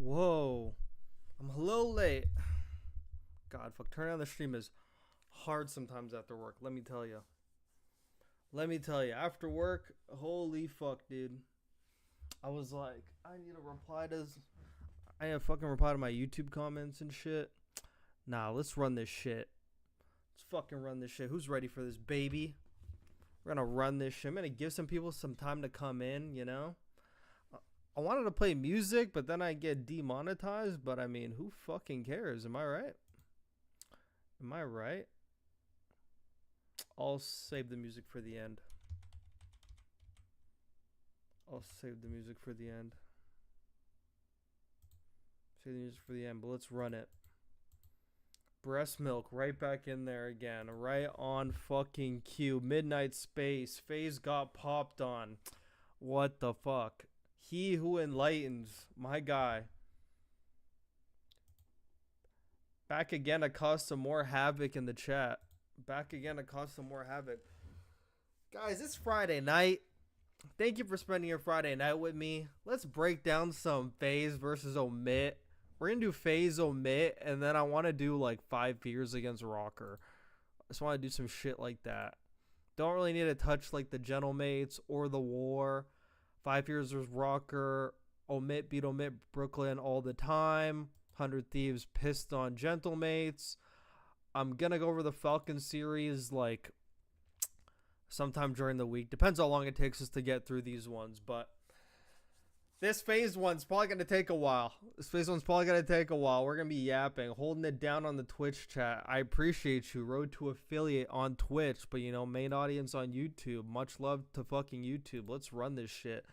Whoa. I'm a little late. God, fuck. Turning on the stream is hard sometimes after work. Let me tell you. After work, holy fuck, dude. I was like, I need to fucking reply to my YouTube comments and shit. Nah, let's run this shit. Let's fucking run this shit. Who's ready for this, baby? We're gonna run this shit. I'm gonna give some people some time to come in, you know? I wanted to play music, but then I get demonetized. But I mean, who fucking cares? Am I right? I'll save the music for the end. But let's run it. Breast milk right back in there again. Right on fucking cue. Midnight Space. FaZe got popped on. What the fuck? He who enlightens. My guy. Back again to cause some more havoc in the chat. Guys, it's Friday night. Thank you for spending your Friday night with me. Let's break down some FaZe versus Omit. We're going to do FaZe Omit, and then I want to do like 5 fears against Rocker. I just want to do some shit like that. Don't really need to touch like the Gentlemates or the War. 5 fears versus Rocker. Omit beat Omit Brooklyn all the time. 100 Thieves pissed on Gentlemates. I'm going to go over the Falcon series like sometime during the week. Depends how long it takes us to get through these ones, but this FaZe one's probably going to take a while. We're going to be yapping, holding it down on the Twitch chat. I appreciate you. Road to affiliate on Twitch, but you know, main audience on YouTube. Much love to fucking YouTube. Let's run this shit.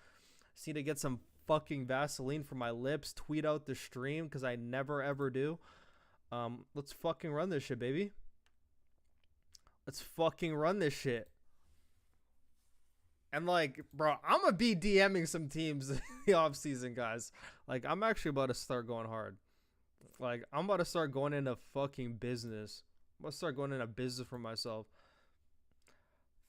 Just need to get some fucking Vaseline for my lips. Tweet out the stream because I never ever do. Let's fucking run this shit, baby. And like, bro, I'm gonna be DMing some teams in the off season, guys. Like, I'm actually about to start going hard. Like, I'm about to start going into fucking business. I'm about to start going into business for myself.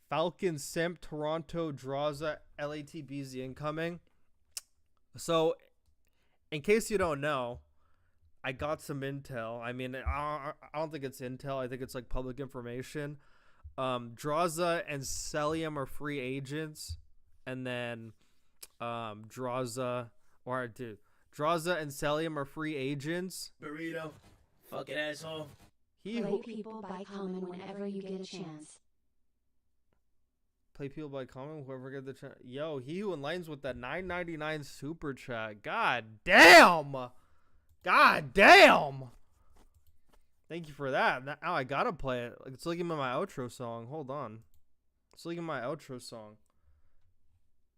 Falcon Simp, Toronto, Draza, LATBZ incoming. So, in case you don't know, I got some intel. I mean, I don't think it's intel. I think it's like public information. Draza and Celium are free agents, and then Draza and Celium are free agents. Burrito, fucking asshole. Play people by comment whenever you get a chance. Play people by comment whoever get the chance. Yo, he who enlightens with that $9.99 super chat. God damn. Thank you for that. Now I gotta play it. It's like my outro song. Hold on. It's like my outro song.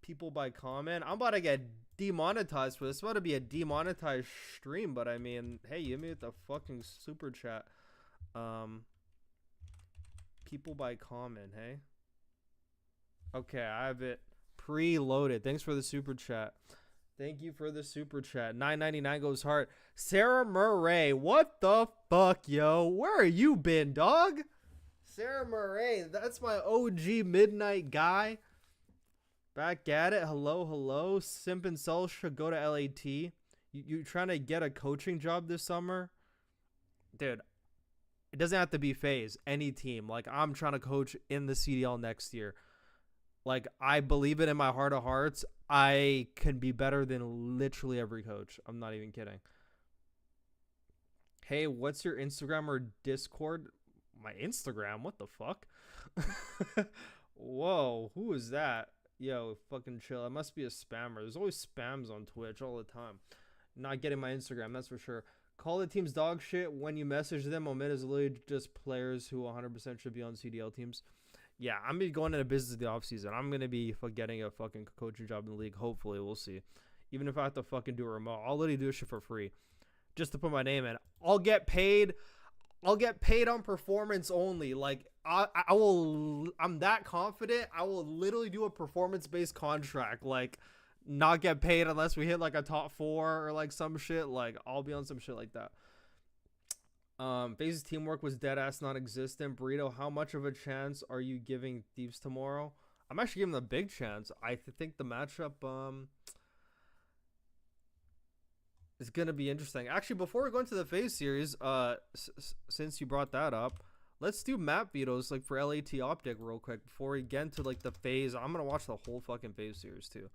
People by comment. I'm about to get demonetized for this. It's about to be a demonetized stream, but I mean, hey, you hit me with the fucking super chat. People by comment, hey? Okay, I have it preloaded. Thanks for the super chat. Thank you for the super chat. $9.99 goes hard. Sarah Murray, what the fuck, yo? Where you been, dog? Sarah Murray, that's my OG midnight guy. Back at it. Hello. Simp and Cell should go to LAT. You trying to get a coaching job this summer? Dude, it doesn't have to be FaZe. Any team. Like, I'm trying to coach in the CDL next year. Like, I believe it in my heart of hearts. I can be better than literally every coach. I'm not even kidding. Hey, what's your Instagram or Discord? My Instagram? What the fuck? Whoa, who is that? Yo, fucking chill. I must be a spammer. There's always spams on Twitch all the time. Not getting my Instagram, that's for sure. Call the team's dog shit when you message them. Omit is literally just players who 100% should be on CDL teams. Yeah, I'm going to be going into business the offseason. I'm going to be getting a fucking coaching job in the league. Hopefully, we'll see. Even if I have to fucking do it remote, I'll literally do this shit for free. Just to put my name in. I'll get paid on performance only. Like, I'm that confident. I will literally do a performance-based contract. Like, not get paid unless we hit like a top 4 or like some shit. Like, I'll be on some shit like that. FaZe's teamwork was dead ass non-existent. Burrito, how much of a chance are you giving Thieves tomorrow? I'm actually giving them a big chance. I think the matchup It's gonna be interesting. Actually, before we go into the FaZe series, since you brought that up, let's do map vetoes like for LAT Optic real quick before we get into like the FaZe. I'm gonna watch the whole fucking FaZe series too,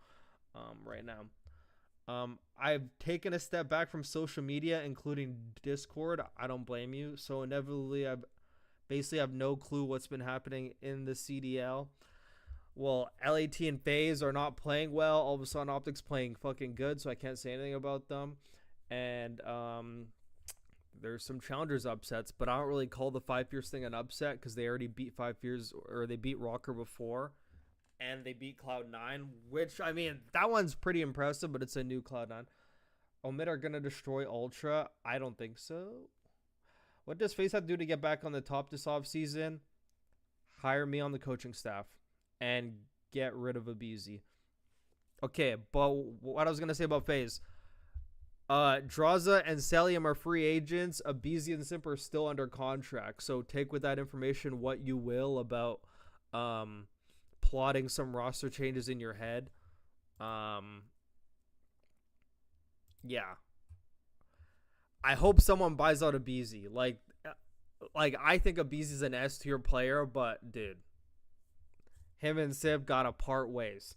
right now. I've taken a step back from social media, including Discord. I don't blame you. So inevitably, I basically have no clue what's been happening in the CDL. Well, LAT and FaZe are not playing well. All of a sudden, Optic's playing fucking good, so I can't say anything about them. And there's some challengers upsets, but I don't really call the 5 Fierce thing an upset because they already beat 5 Fierce, or they beat Rocker before, and they beat Cloud9, which, I mean, that one's pretty impressive, but it's a new Cloud9. Omit are going to destroy Ultra? I don't think so. What does FaZe have to do to get back on the top this offseason? Hire me on the coaching staff and get rid of Abizi. Okay, but what I was going to say about FaZe. Draza and Celium are free agents. Abizi and Simp are still under contract. So take with that information what you will about plotting some roster changes in your head. Yeah. I hope someone buys out Abizi. Like I think Abizi's an S tier player, but dude, him and Simp gotta part ways.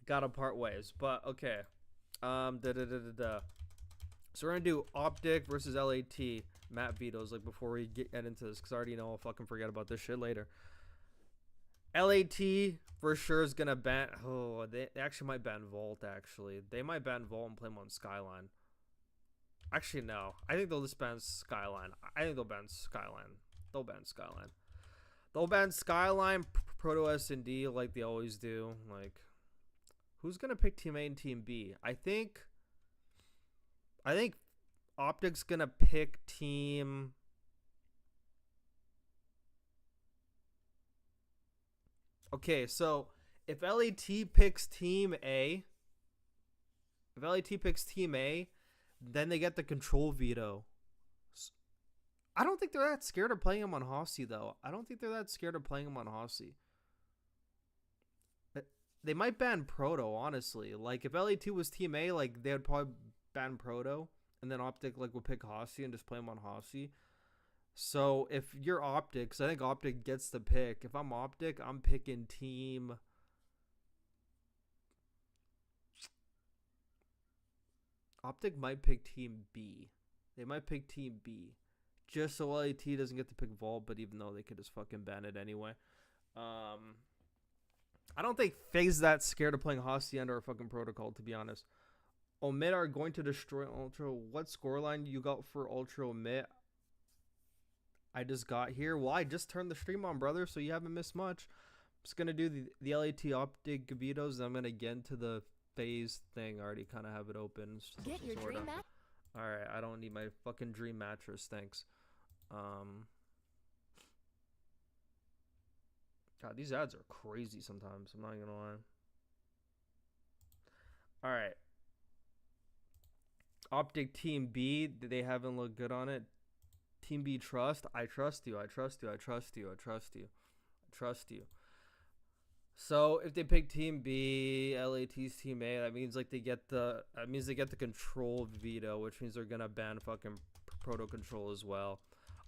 Gotta part ways. But okay. So we're gonna do Optic versus LAT map vetoes like before we get into this, because I already know I'll fucking forget about this shit later. LAT for sure is gonna ban. Oh, they actually might ban Vault. Actually, they might ban Vault and play him on Skyline. Actually, no. I think they'll just ban Skyline. I think they'll ban Skyline. They'll ban Skyline. They'll ban Skyline, Proto S&D like they always do. Like, who's gonna pick Team A and Team B? I think Optic's gonna pick Team. Okay, so if LAT picks Team A, then they get the control veto. I don't think they're that scared of playing him on Hossie, though. They might ban Proto, honestly. Like, if LA2 was Team A, like, they would probably ban Proto, and then Optic, like, would pick Hossie and just play him on Hossie. So, if you're Optic, because I think Optic gets the pick. If I'm Optic, I'm picking Team... Optic might pick Team B. They might pick Team B. Just so LAT doesn't get to pick Vault, but even though they could just fucking ban it anyway. I don't think FaZe that scared of playing Hossie under a fucking protocol, to be honest. Omit are going to destroy Ultra. What scoreline you got for Ultra Omit? I just got here. Well, I just turned the stream on, brother, so you haven't missed much. I'm just going to do the LAT Optic vetoes. I'm going to get into the FaZe thing. I already kind of have it open. Get your dream match. Alright, I don't need my fucking dream mattress, thanks. God, these ads are crazy sometimes. I'm not gonna lie. Alright. Optic Team B, they haven't looked good on it. Team B trust. I trust you. So if they pick Team B, LAT's Team A, that means like they get the control veto, which means they're gonna ban fucking proto control as well.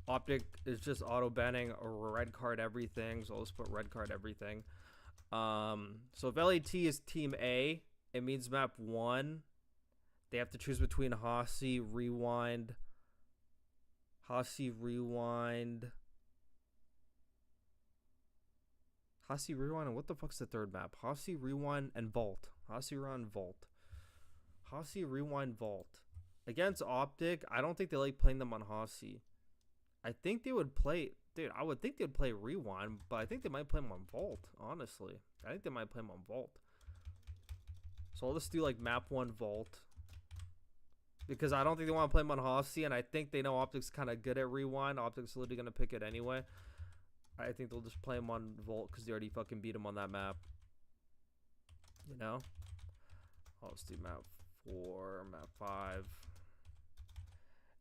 Optic is just auto banning a red card everything, so let's put red card everything. So if LAT is Team A, it means map 1. They have to choose between Hossie, Rewind. Hossie, Rewind, and what the fuck's the third map? Hossie, Rewind, and Vault. Hossie, Rewind, Vault. Against Optic, I don't think they like playing them on Hossie. I think they would play... Dude, I would think they would play Rewind, but I think they might play them on Vault, honestly. I think they might play them on Vault. So I'll just do, like, map 1 Vault. Because I don't think they want to play them on Hossie, and I think they know Optic's kind of good at Rewind. Optic's literally going to pick it anyway. I think they'll just play him on Vault because they already fucking beat him on that map. You know? Oh, let's do map 4, map 5.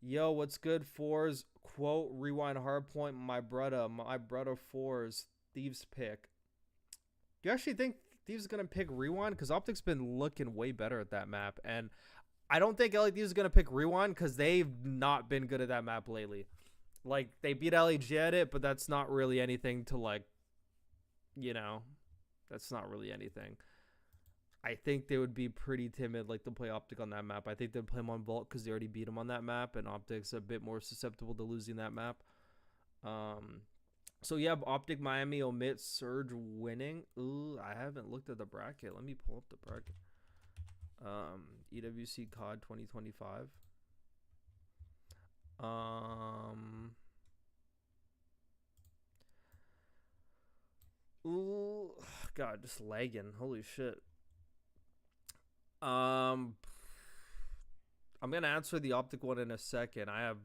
Yo, what's good, Fours? Quote, Rewind Hardpoint, my brother 4's Thieves pick. Do you actually think Thieves is going to pick Rewind? Because Optic's been looking way better at that map. And I don't think LAD is going to pick Rewind because they've not been good at that map lately. Like, they beat LAG at it, but that's not really anything to, like, that's not really anything. I think they would be pretty timid, like, to play Optic on that map. I think they'd play him on Vault because they already beat him on that map, and Optic's a bit more susceptible to losing that map. So you have Optic, Miami, Omit, Surge winning. Ooh, I haven't looked at the bracket. Let me pull up the bracket. EWC COD 2025. Ooh, God, just lagging. Holy shit. I'm gonna answer the Optic one in a second. I have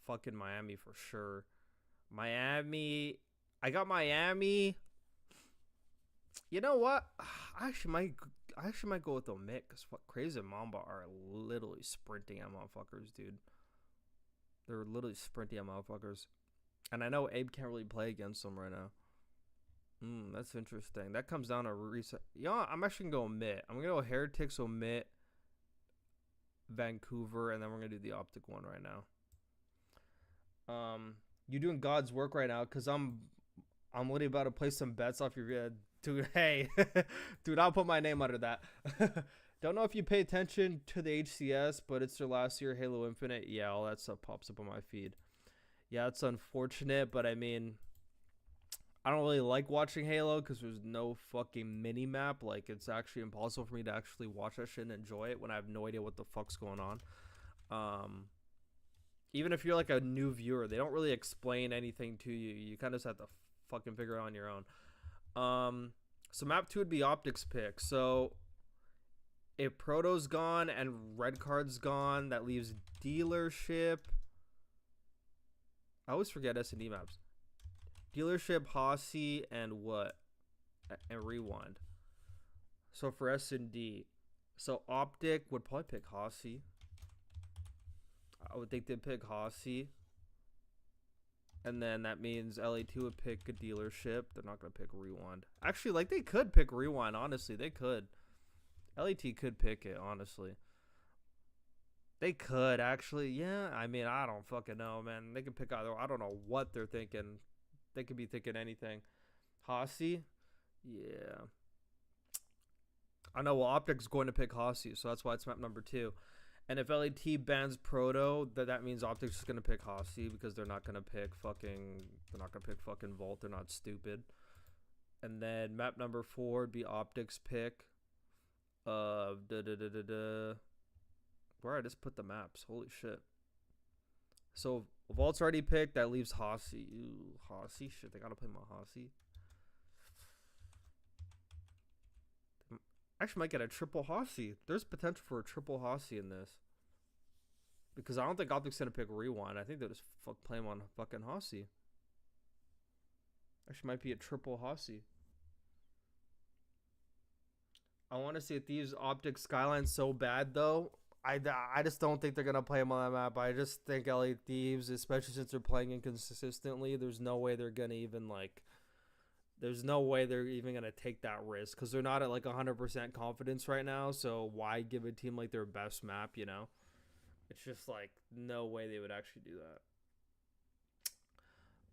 fucking Miami for sure. Miami. I got Miami. You know what? I actually might go with Omit because Crazy and Mamba are literally sprinting at motherfuckers, dude. They're literally sprinting at motherfuckers. And I know Abe can't really play against them right now. That's interesting. That comes down to reset. I'm actually going to go Omit. I'm going to go Heretics, Omit, Vancouver, and then we're going to do the Optic one right now. You doing God's work right now because I'm literally about to play some bets off your dude. Hey, dude, I'll put my name under that. Don't know if you pay attention to the HCS, but it's their last year Halo Infinite. Yeah, all that stuff pops up on my feed. Yeah, it's unfortunate, but I mean, I don't really like watching Halo because there's no fucking mini map. Like, it's actually impossible for me to actually watch that shit and enjoy it when I have no idea what the fuck's going on. Even if you're like a new viewer, they don't really explain anything to you. You kind of just have to fucking figure it out on your own. So map 2 would be Optic's pick. So if Proto's gone and Red Card's gone, that leaves Dealership. I always forget S&D maps. Dealership, Hossy, and what? And Rewind. So for S&D. So Optic would probably pick Hossy. I would think they'd pick Hossy. And then that means LA2 would pick a Dealership. They're not going to pick Rewind. Actually, like, they could pick Rewind, honestly. They could. LAT could pick it, honestly. They could, actually. Yeah, I mean, I don't fucking know, man. They could pick either. I don't know what they're thinking. They could be thinking anything. Hossy? Yeah. I know, well, Optic's going to pick Hossy, so that's why it's map number 2. And if LAT bans Proto, that means Optic's just going to pick Hossy because they're not going to pick fucking Vault. They're not stupid. And then map number 4 would be Optic's pick of where I just put the maps. Holy shit. So Vault's already picked. That leaves Hossy. Ooh, Hossy. Shit, they got to play my Hossy. Actually might get a triple Hossy. There's potential for a triple Hossy in this. Because I don't think Optic's going to pick Rewind. I think they'll just play him on fucking Hossy. Actually might be a triple Hossy. I want to see Thieves Optic Skyline so bad, though. I just don't think they're going to play him on that map. I just think LA Thieves, especially since they're playing inconsistently, there's no way they're going to even, like... There's no way they're even going to take that risk because they're not at like 100% confidence right now. So why give a team like their best map, you know? It's just like no way they would actually do that.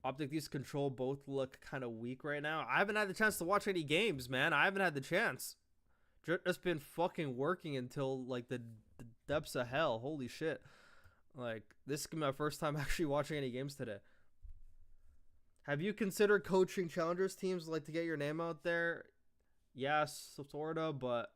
Optic Thieves Control both look kind of weak right now. I haven't had the chance to watch any games, man. I haven't had the chance. Just been fucking working until like the depths of hell. Holy shit. Like this is my first time actually watching any games today. Have you considered coaching challengers teams like to get your name out there? Yes, sorta, but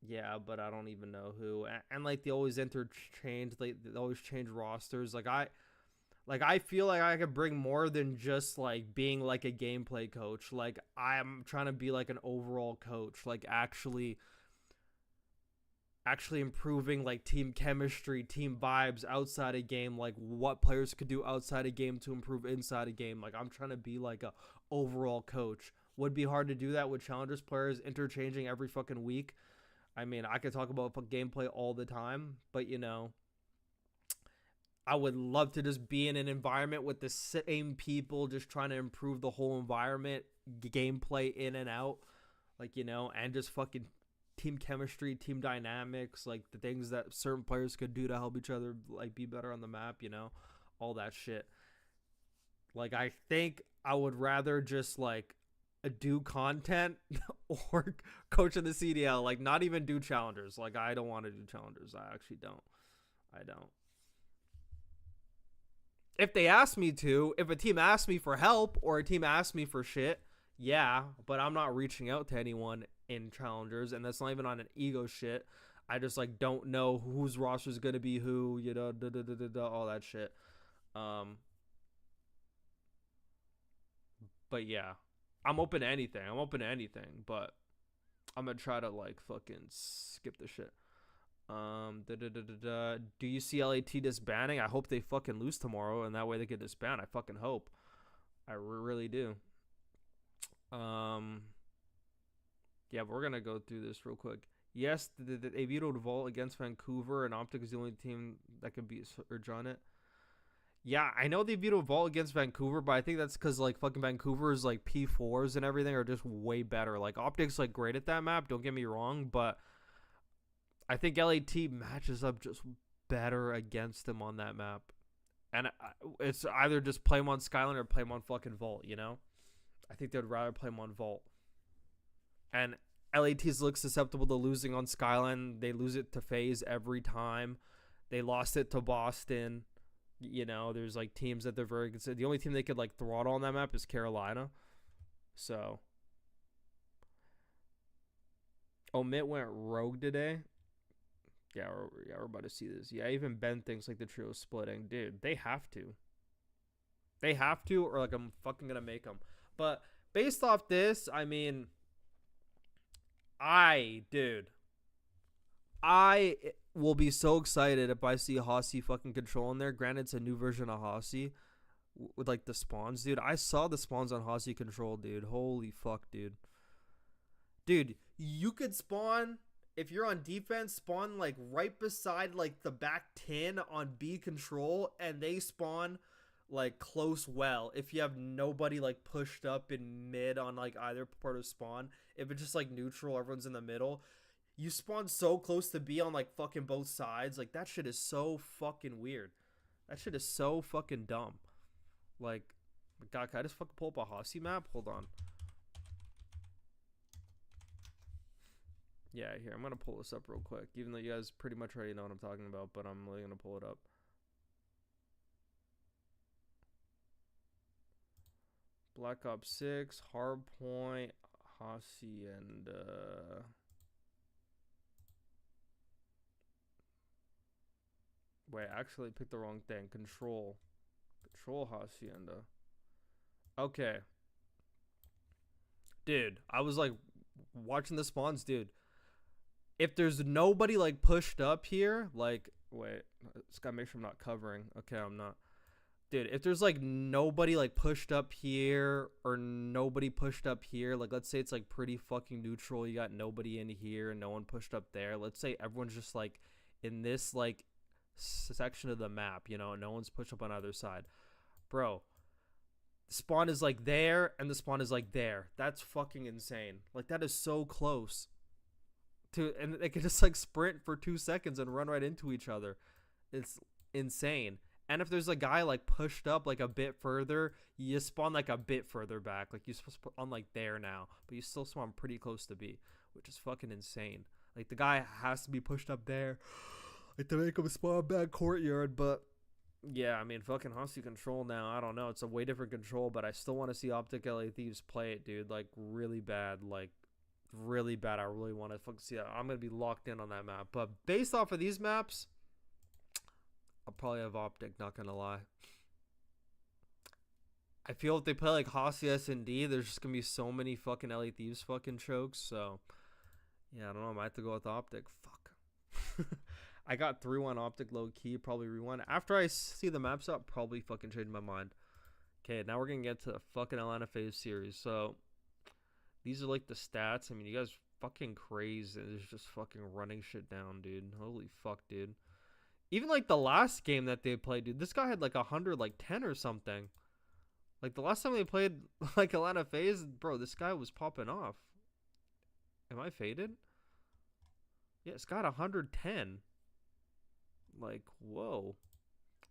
yeah, but I don't even know who. And like they always interchange, they always change rosters. Like I feel like I could bring more than just like being like a gameplay coach. Like I'm trying to be like an overall coach, like actually improving like team chemistry, team vibes outside a game, like what players could do outside a game to improve inside a game. Like I'm trying to be like a overall coach. Would be hard to do that with challengers players interchanging every fucking week. I mean, I could talk about gameplay all the time, but you know, I would love to just be in an environment with the same people just trying to improve the whole environment, gameplay in and out, like, you know, and just fucking team chemistry, team dynamics, like the things that certain players could do to help each other like be better on the map, you know, all that shit. Like I think I would rather just like do content or coach in the CDL, like not even do challengers. Like I don't want to do challengers. I actually don't. If they ask me to, if a team asks me for help or a team asks me for shit, yeah, but I'm not reaching out to anyone in challengers, and that's not even on an ego shit. I just like don't know whose roster is gonna be who, you know, all that shit. But yeah, I'm open to anything. But I'm gonna try to like fucking skip the shit. Do you see LAT disbanding? I hope they fucking lose tomorrow, and that way they get disbanded. I fucking hope. I really do. Yeah, but we're gonna go through this real quick. Yes, they vetoed Vault against Vancouver, and Optic is the only team that can beat Surge on it. Yeah, I know they vetoed Vault against Vancouver, but I think that's because like fucking Vancouver's like P4s and everything are just way better. Like Optic's like great at that map. Don't get me wrong, but I think LAT matches up just better against them on that map. And it's either just play them on Skyline or play them on fucking Vault, you know? I think they'd rather play them on Vault. And LATs look susceptible to losing on Skyline. They lose it to FaZe every time. They lost it to Boston. You know, there's like teams that they're very considered. The only team they could like throttle on that map is Carolina. So Omit went rogue today. Yeah, we're about to see this. Yeah, even Ben thinks like the trio is splitting. Dude, they have to. They have to, or like I'm fucking gonna make them. But based off this, I mean, I will be so excited if I see Hossie fucking control in there. Granted, it's a new version of Hossie with like the spawns, dude. I saw the spawns on Hossie control, dude. Holy fuck, dude. Dude, you could spawn, if you're on defense, spawn like right beside like the back 10 on B control, and they spawn like close well if you have nobody like pushed up in mid on like either part of spawn. If it's just like neutral, everyone's in the middle, you spawn so close to B on like fucking both sides. Like that shit is so fucking weird. That shit is so fucking dumb. Like, God, can I just fucking pull up a Hossie map? Hold on. Yeah, here, I'm gonna pull this up real quick, even though you guys pretty much already know what I'm talking about, but I'm really gonna pull it up. Black Ops 6, Hardpoint, Hossie, and wait, actually picked the wrong thing. Control Hacienda. Okay. Dude, I was like watching the spawns, dude. If there's nobody like pushed up here, like, wait, just gotta make sure I'm not covering. Okay, I'm not. Dude, if there's like nobody like pushed up here or nobody pushed up here, like let's say it's like pretty fucking neutral. You got nobody in here and no one pushed up there. Let's say everyone's just like in this like section of the map, you know, no one's pushed up on either side. Bro, the spawn is like there and the spawn is like there. That's fucking insane. Like that is so close to, and they can just like sprint for 2 seconds and run right into each other. It's insane. And if there's a guy like pushed up like a bit further, you spawn like a bit further back. Like you're supposed to spawn like there now, but you still spawn pretty close to B, which is fucking insane. Like the guy has to be pushed up there, like to make him spawn back courtyard. But yeah, I mean, fucking Hossie control now. I don't know. It's a way different control, but I still want to see Optic LA Thieves play it, dude. Like really bad, like really bad. I really want to fucking see that. I'm gonna be locked in on that map. But based off of these maps, I'll probably have Optic, not gonna lie. I feel if they play like Hossie S&D, there's just gonna be so many fucking LA Thieves fucking chokes. So yeah, I don't know. I might have to go with Optic. Fuck. I got 3-1 Optic low key. Probably rewind. After I see the maps up, probably fucking change my mind. Okay, now we're gonna get to the fucking Atlanta FaZe series. So these are like the stats. I mean, you guys fucking crazy. It's just fucking running shit down, dude. Holy fuck, dude. Even like the last game that they played, dude, this guy had like 110 or something. Like the last time they played like Atlanta FaZe, bro, this guy was popping off. Am I faded? Yeah, it's got 110. Like, whoa.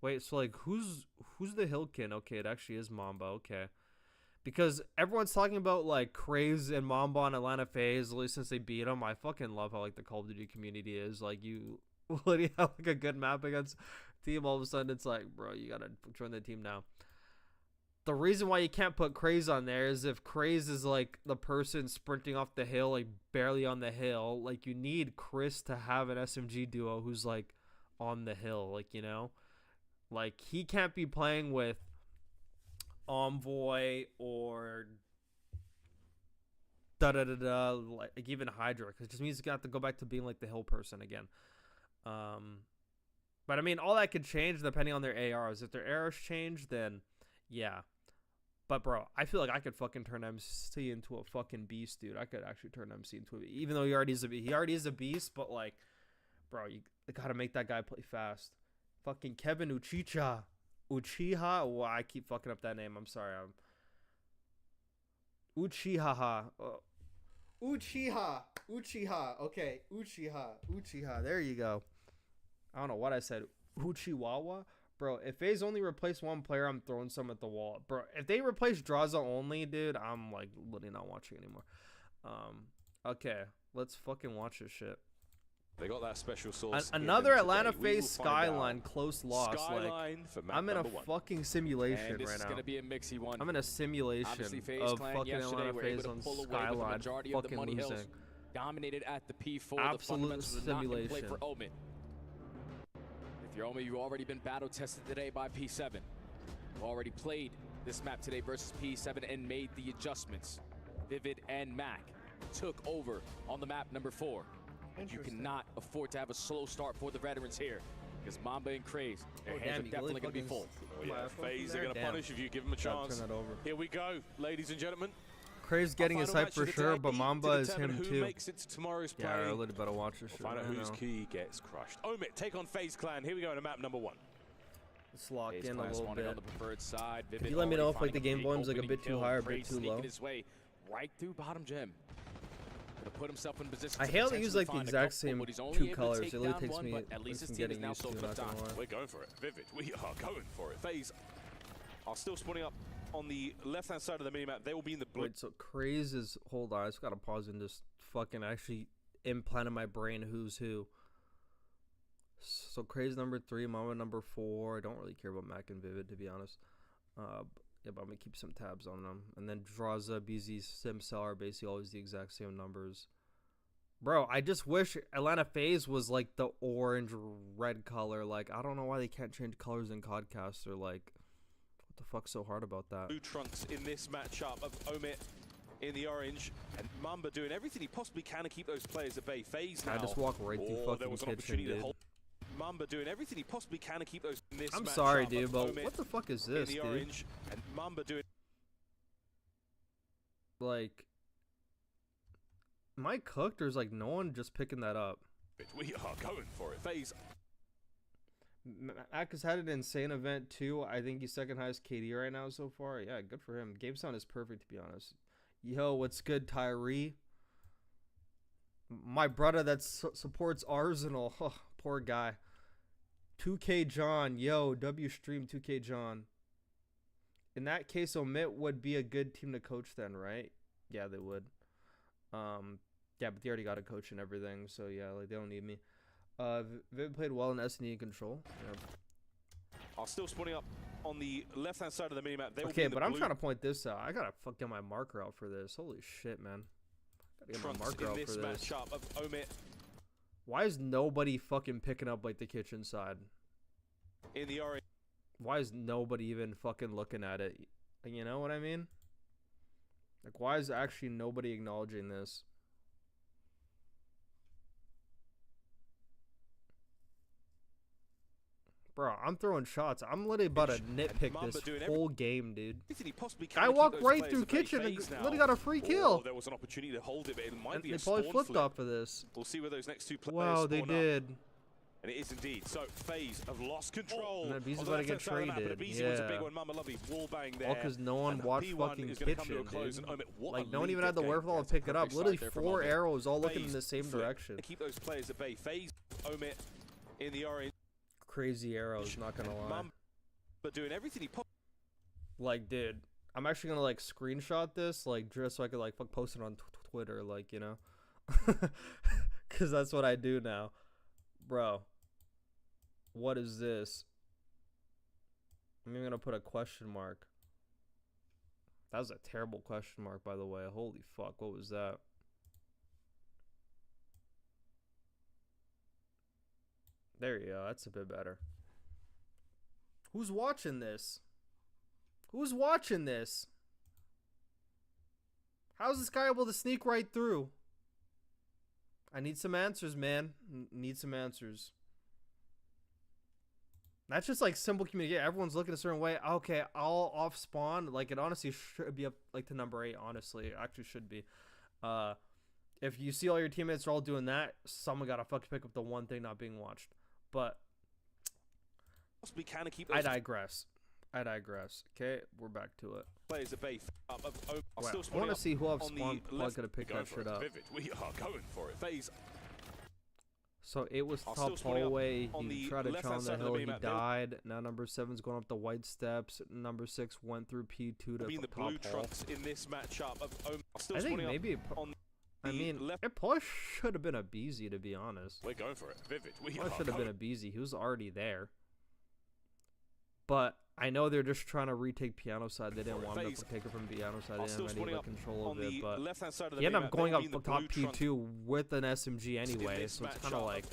Wait, so like who's the Hillkin? Okay, it actually is Mamba. Okay. Because everyone's talking about like Craze and Mamba on Atlanta FaZe, at least since they beat them. I fucking love how like the Call of Duty community is. Like you literally have like a good map against team, all of a sudden it's like, bro, you gotta join the team now. The reason why you can't put Craze on there is if Craze is like the person sprinting off the hill, like barely on the hill, like you need Chris to have an SMG duo who's like on the hill, like, you know? Like he can't be playing with Envoy or like even Hydra, because it just means you got to go back to being like the hill person again. But I mean, all that could change depending on their ARs. If their ARs change, then yeah. But bro, I feel like I could fucking turn MC into a fucking beast, dude. I could actually turn MC into a, even though he already is a beast, but like, bro, you gotta make that guy play fast. Fucking Kevin Uchiha. Well, I keep fucking up that name. I'm sorry. Uchiha. Uchiha. Okay, Uchiha. There you go. I don't know what I said. Uchiwawa? Bro, if FaZe only replace one player, I'm throwing some at the wall. Bro, if they replace Draza only, dude, I'm like literally not watching anymore. Okay, let's fucking watch this shit. They got that special sauce. Another Atlanta FaZe Skyline close loss. Like, I'm in a fucking simulation right now. Gonna be a mixy one. I'm in a simulation of fucking Atlanta FaZe on Skyline fucking losing. Dominated at the P4. Absolute simulation. For Omit. If you're Omit, you've already been battle tested today by P7. You've already played this map today versus P7 and made the adjustments. Vivid and Mac took over on the map number 4. You cannot afford to have a slow start for the veterans here, because Mamba and Craze, their hands are definitely going to be full. Oh, yeah, FaZe are going to punish if you give them a chance. Turn that over. Here we go, ladies and gentlemen. Craze getting his hype for sure, but Mamba is him who too. Makes it to tomorrow's Yeah, I really better watch this shit. Find out whose key gets crushed. Omit take on FaZe Clan. Here we go in map number 1. Let's lock in a little bit. On the preferred side. If you let me know if like the game volume's like a bit too high or a bit too low. His way right through bottom gem. Put himself in position. I hate to use like the exact same 2 colors. It really takes me some getting used to. Not gonna lie. We're going for it. Vivid, we are going for it. FaZe are still spawning up on the left-hand side of the minimap. They will be in the blue. Wait, so Craze is, hold on, I just gotta pause and just fucking actually implant in my brain who's who. So Craze number 3, Mama number 4. I don't really care about Mac and Vivid, to be honest. Yeah, but I'm gonna keep some tabs on them. And then Draza, BZ, Simcell are basically always the exact same numbers. Bro, I just wish Atlanta FaZe was like the orange red color. Like, I don't know why they can't change colors in Codcast. Or like, what the fuck's so hard about that? Blue trunks in this matchup of Omit in the orange, and Mamba doing everything he possibly can to keep those players at bay. FaZe now. I just walk right through fucking kitchen, dude. Mamba doing everything he possibly can to keep those in this I'm sorry, dude, but what the fuck is this, dude? Orange, and Mamba doing like, am I cooked or is like no one just picking that up? We are going for it. FaZe. Mac has had an insane event too. I think he's second highest KD right now so far. Yeah, good for him. Game sound is perfect, to be honest. Yo, what's good, Tyree? My brother that supports Arsenal. Oh, poor guy. 2K John. Yo, W stream 2K John. In that case, Omit would be a good team to coach then, right? Yeah, they would. Yeah, but they already got a coach and everything, so yeah, like they don't need me. Vivid played well in S&E and control. Yep. Are still spawning up on the left-hand side of the minimap. They okay, but I'm trying to point this out. I gotta get my marker out for this. Holy shit, man. Gotta get my marker out for this. Matchup of Omit. Why is nobody fucking picking up like the kitchen side? In the orange. Why is nobody even fucking looking at it? You know what I mean? Like, why is actually nobody acknowledging this? Bro, I'm throwing shots. I'm literally about to nitpick this whole game, dude. I walked right through kitchen and literally got a free kill. There was an opportunity to hold it, but it might be they probably flipped off of this. We'll see where those next 2 players wow, they did. And it is indeed. So FaZe have lost control. And He's about to get traded. But Beezy was a big one. Mamba Lovely wall bang there. All because no one And watched P1 fucking is gonna come to a Kitchen, close, dude. and Omit, what Like, a no one lead even had the they've gained. wherewithal to pick it up. perfect Literally start there from 4 Omit. arrows all looking in FaZe the same flip. direction. They keep those players at bay. FaZe, Omit in the orange. Crazy arrows, not gonna lie. Mamba doing everything he possibly. Like, dude, I'm actually gonna like screenshot this, like, just so I could like post it on Twitter, like, you know, because that's what I do now, bro. What is this? I'm even gonna put a question mark. That was a terrible question mark, by the way. Holy fuck, what was that? There you go. That's a bit better. Who's watching this? Who's watching this? How's this guy able to sneak right through? I need some answers, man. Need some answers. That's just like simple communication. Everyone's looking a certain way. Okay, I'll off spawn. Like, it honestly should be up like to number 8. Honestly, it actually should be. If you see all your teammates are all doing that, someone gotta fucking pick up the one thing not being watched. But I digress. Okay, we're back to it. Players at bay. I want to see who off spawn plug gonna pick that shit up. We are going for it. FaZe. So it was top hallway. He tried to challenge the hill. He died. Now number 7's going up the white steps. Number 6 went through P2 to the top blue hall. trunks in this matchup of I think maybe. It probably should have been a Beezy, to be honest. We're going for it. Vivid. Probably should have been a Beezy. He was already there. But I know they're just trying to retake piano side. They didn't want him to take it from piano side. They didn't have any control of it. But he ended up going up top P2 with an SMG anyway. So it's kind of like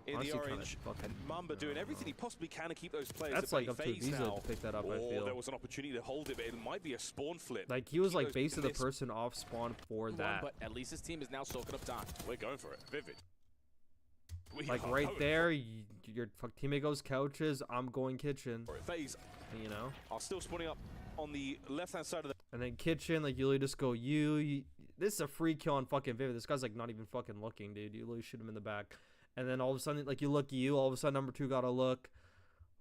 in the orange, and Mamba doing everything he possibly can to keep those players. That's like up to Visa to pick that up. I feel there was an opportunity to hold it, but it might be a spawn flip. Like, he was like basically the person off spawn for that. But at least his team is now soaking up time. We're going for it. Vivid. Like right there, your teammate goes couches. I'm going kitchen. FaZe, you know, are still spawning up on the left-hand side of the. And then kitchen, like, you literally just go you. This is a free kill on fucking Vivid. This guy's like not even fucking looking, dude. You literally shoot him in the back, and then all of a sudden, like, you look all of a sudden number 2 got a look,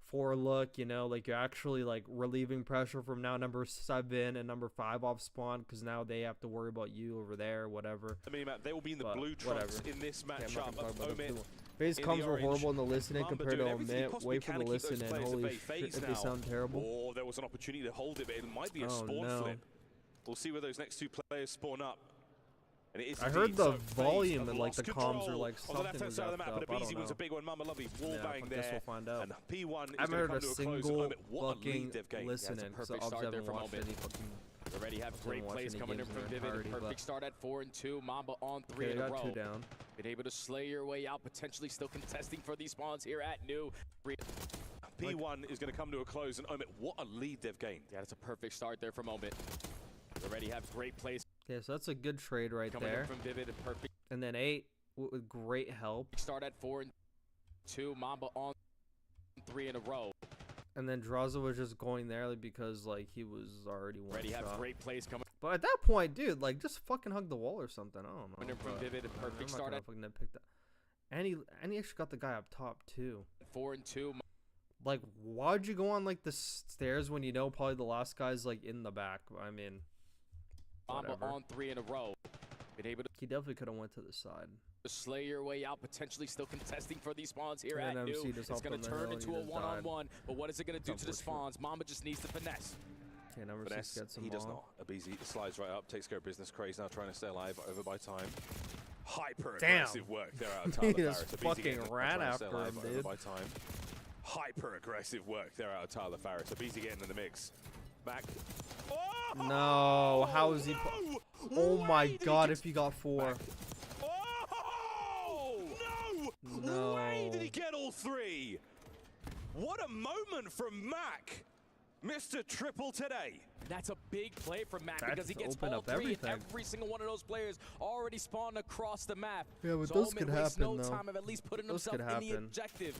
4 look. You know, like, you're actually like relieving pressure from now number 7 and number 5 off spawn, because now they have to worry about you over there, whatever. I mean, they will be in the blue trunks in this matchup. FaZe comms were horrible in the listening compared to Omit. Wait for the listen, and holy shit, if they sound terrible. Oh, there was an opportunity to hold it, but it might be a spawn flip. We'll see where those next 2 players spawn up. And it is I heard the volume and like the comms are like something was up. I don't know. Was a big one. Mamba Lovely wall bang there. Guess we'll find out. And P1 I haven't heard a single fucking listening. So obviously I haven't watched any fucking. We already have great plays coming in from Vivid. Perfect start at 4 and 2. Mamba on 3 in a row. 2 down. Been able to slay your way out, potentially still contesting for these spawns here at New. P1 is going to come to a close, and Omit, what a lead they've gained. Yeah, that's a perfect start there from Omit. We already have great plays. Yeah, so that's a good trade right coming there. In from Vivid and perfect. And then 8 with great help. Start at 4 and 2. Mamba on 3 in a row. And then Draza was just going there because like he was already one Already shot. have great plays coming. But at that point, dude, like just fucking hug the wall or something. I don't know. Coming in from Vivid and perfect start at. Fucking nitpick that. And he actually got the guy up top too. 4 and 2. Like, why'd you go on like the stairs when you know probably the last guy's like in the back? I mean, Mamba on 3 in a row. Been able to. He definitely could have went to the side. Slay your way out, potentially still contesting for these spawns here at New. It's going to turn into a one-on-one, but what is it going to do to the spawns? Mamba just needs to finesse. Okay, number 6 gets him. He does not. Abizi slides right up, takes care of business. Craze now trying to stay alive, over by time. Hyper-aggressive work there out of Tyler He just fucking ran after him, dude. By time. Hyper-aggressive work there out of Tyler Farris. Abizi getting in the mix. Back. Oh! No, how is he? Oh my god, if he got 4. No way did he get all 3. What a moment from Mac, Mr. Triple today. That's a big play from Mac because he gets all 3 and every single one of those players already spawned across the map. Yeah, but so those could happen no time of at least putting himself in the objective.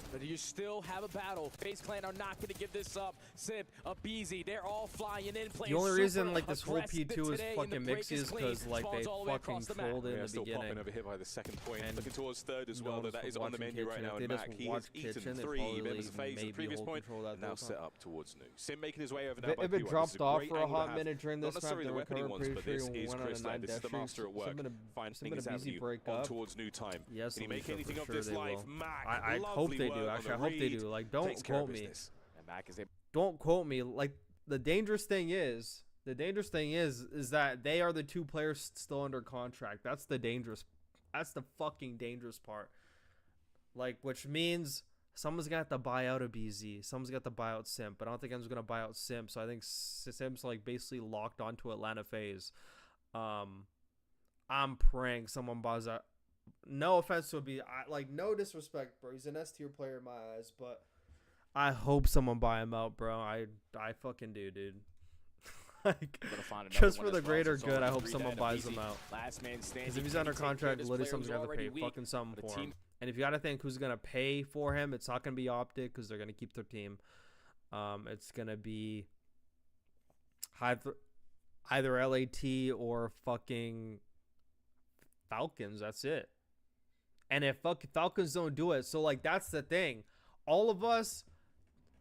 But you still have a battle. FaZe Clan are not going to give this up. Simp, Abizi, they're all flying in. The only reason like this whole P2 is fucking mixy is because like they fucking trolled it in the still beginning. popping over here by the second point. And looking towards third as no well. one That was is on the watching menu right Kitchen. now. If And they Mac, just he has watched eaten Kitchen, they 3 probably members of FaZe at the maybe previous hold point. control that And now whole set time. up towards new. Sim making his way over now by If it P1. dropped off Great for a angle to hot have. minute during Not this map, necessarily they the were weapon he recovering wants, pretty but sure this he is went on a Chris 9 Lad. This is the dash master at work. Finding Some his Busy avenue break on up. towards new time. Yes, Can he make Alicia, anything for of sure this they life? will. Mac, I hope lovely they work do. on Actually, the I hope they read. do. Like, Takes don't care of quote me. business. And Mac is able Don't quote me. Like, the dangerous thing is that they are the 2 players still under contract. That's the fucking dangerous part. Like, which means someone's gonna have to buy out a BZ. Someone's gonna have to buy out Simp. But I don't think anyone's gonna buy out Simp. So I think Simp's like basically locked onto Atlanta FaZe. I'm praying someone buys out. No offense to be like no disrespect, bro. He's an S tier player in my eyes, but I hope someone buy him out, bro. I fucking do, dude. Like, just for the greater good, I hope someone buys him out. Because if he's under contract, literally someone's gonna have to pay fucking something for him. And if you gotta think who's gonna pay for him, it's not gonna be Optic because they're gonna keep their team. It's gonna be either LAT or fucking Falcons. That's it. And if fucking Falcons don't do it, so like that's the thing. All of us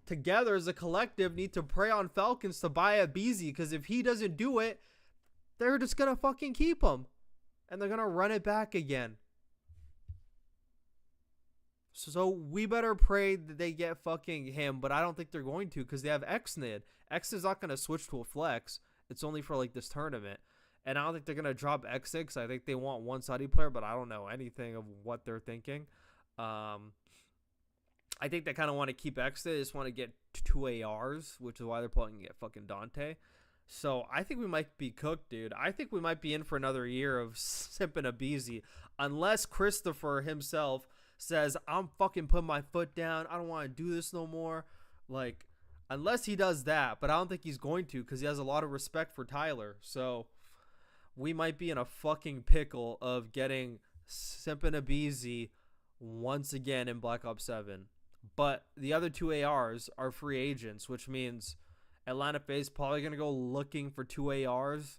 together as a collective need to pray on Falcons to buy a BZ, because if he doesn't do it, they're just gonna fucking keep him. And they're gonna run it back again. So we better pray that they get fucking him, but I don't think they're going to because they have XNID. XNID's not gonna switch to a flex. It's only for like this tournament. And I don't think they're gonna drop X6. I think they want one Saudi player, but I don't know anything of what they're thinking. I think they kind of want to keep X. They just want to get 2 ARs, which is why they're probably going to get fucking Dante. So I think we might be cooked, dude. I think we might be in for another year of Simp and Abizi. Unless Christopher himself says, I'm fucking putting my foot down. I don't want to do this no more. Like, unless he does that. But I don't think he's going to because he has a lot of respect for Tyler. So we might be in a fucking pickle of getting Simp and Abizi once again in Black Ops 7. But the other 2 ARs are free agents, which means Atlanta FaZe probably going to go looking for 2 ARs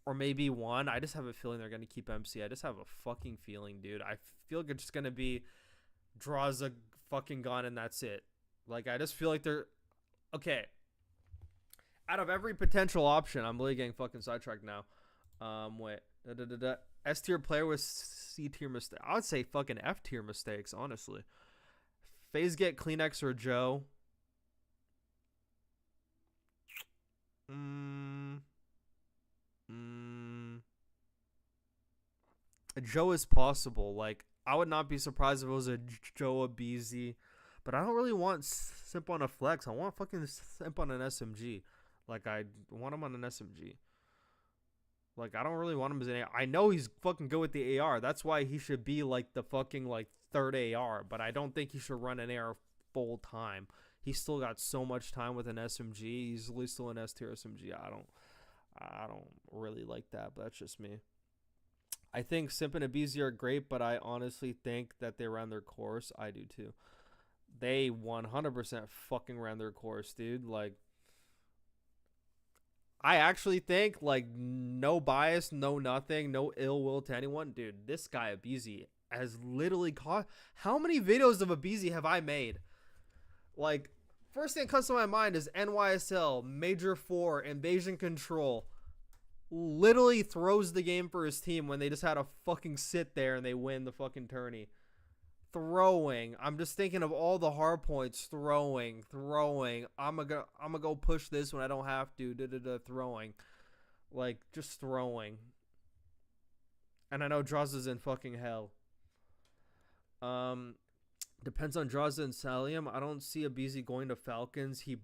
or maybe 1. I just have a feeling they're going to keep MC. I just have a fucking feeling, dude. I feel like it's just going to be draws a fucking gun and that's it. Like, I just feel like they're... Okay. Out of every potential option, I'm really getting fucking sidetracked now. Wait. S tier player with C tier mistake. I would say fucking F tier mistakes, honestly. FaZe get Kleenex or Joe. Joe is possible. Like, I would not be surprised if it was a Joe, a BZ. But I don't really want Simp on a flex. I want fucking Simp on an SMG. Like, I want him on an SMG. Like, I don't really want him as an AR. I know he's fucking good with the AR. That's why he should be, like, the fucking, like, 3rd AR. But I don't think he should run an AR full time. He's still got so much time with an SMG. He's at least still an S tier SMG. I don't really like that, but that's just me. I think Simp and Abizi are great, but I honestly think that they ran their course. I do too. They 100% fucking ran their course, dude. Like, I actually think, like, no bias, no nothing, no ill will to anyone. Dude, this guy, Abizi, has literally caught... How many videos of Abizi have I made? Like, first thing that comes to my mind is NYSL, Major 4, Invasion Control. Literally throws the game for his team when they just had to fucking sit there and they win the fucking tourney. Throwing. I'm just thinking of all the hard points. Throwing. I'm gonna go push this when I don't have to. Throwing. Like, just throwing. And I know Draws is in fucking hell. Depends on Draws and Salium. I don't see Abizi going to Falcons. He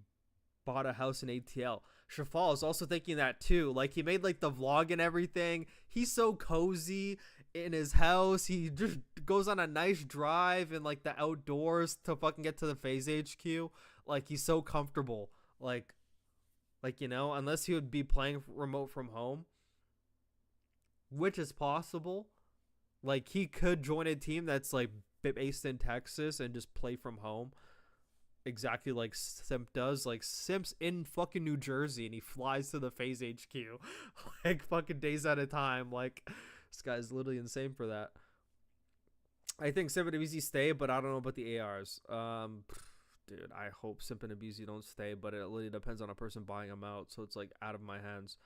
bought a house in ATL. Shafal is also thinking that too. Like, he made like the vlog and everything. He's so cozy in his house. He just goes on a nice drive in like the outdoors to fucking get to the FaZe HQ. Like, he's so comfortable. Like, you know, unless he would be playing remote from home, which is possible. Like, he could join a team that's like based in Texas and just play from home. Exactly like Simp does. Like, Simp's in fucking New Jersey and he flies to the FaZe HQ like fucking days at a time. Like, this guy's literally insane for that. I think Simp and EWC stay, but I don't know about the ARs. Dude, I hope Simp and EWC don't stay, but it really depends on a person buying them out, so it's like out of my hands.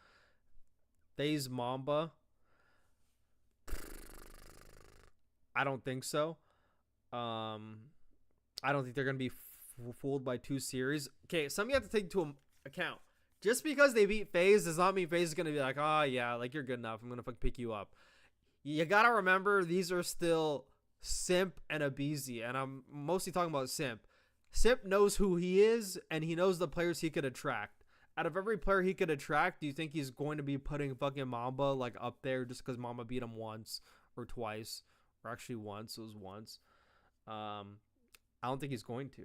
FaZe Mamba, I don't think so. I don't think they're gonna be fooled by 2 series. Okay, something you have to take into account. Just because they beat FaZe does not mean FaZe is gonna be like, oh yeah, like you're good enough, I'm gonna fucking pick you up. You gotta remember, these are still Simp and EWC, and I'm mostly talking about Simp. Simp knows who he is, and he knows the players he could attract. Out of every player he could attract, do you think he's going to be putting fucking Mamba like up there just because Mamba beat him once or twice, or actually once? It was once. I don't think he's going to.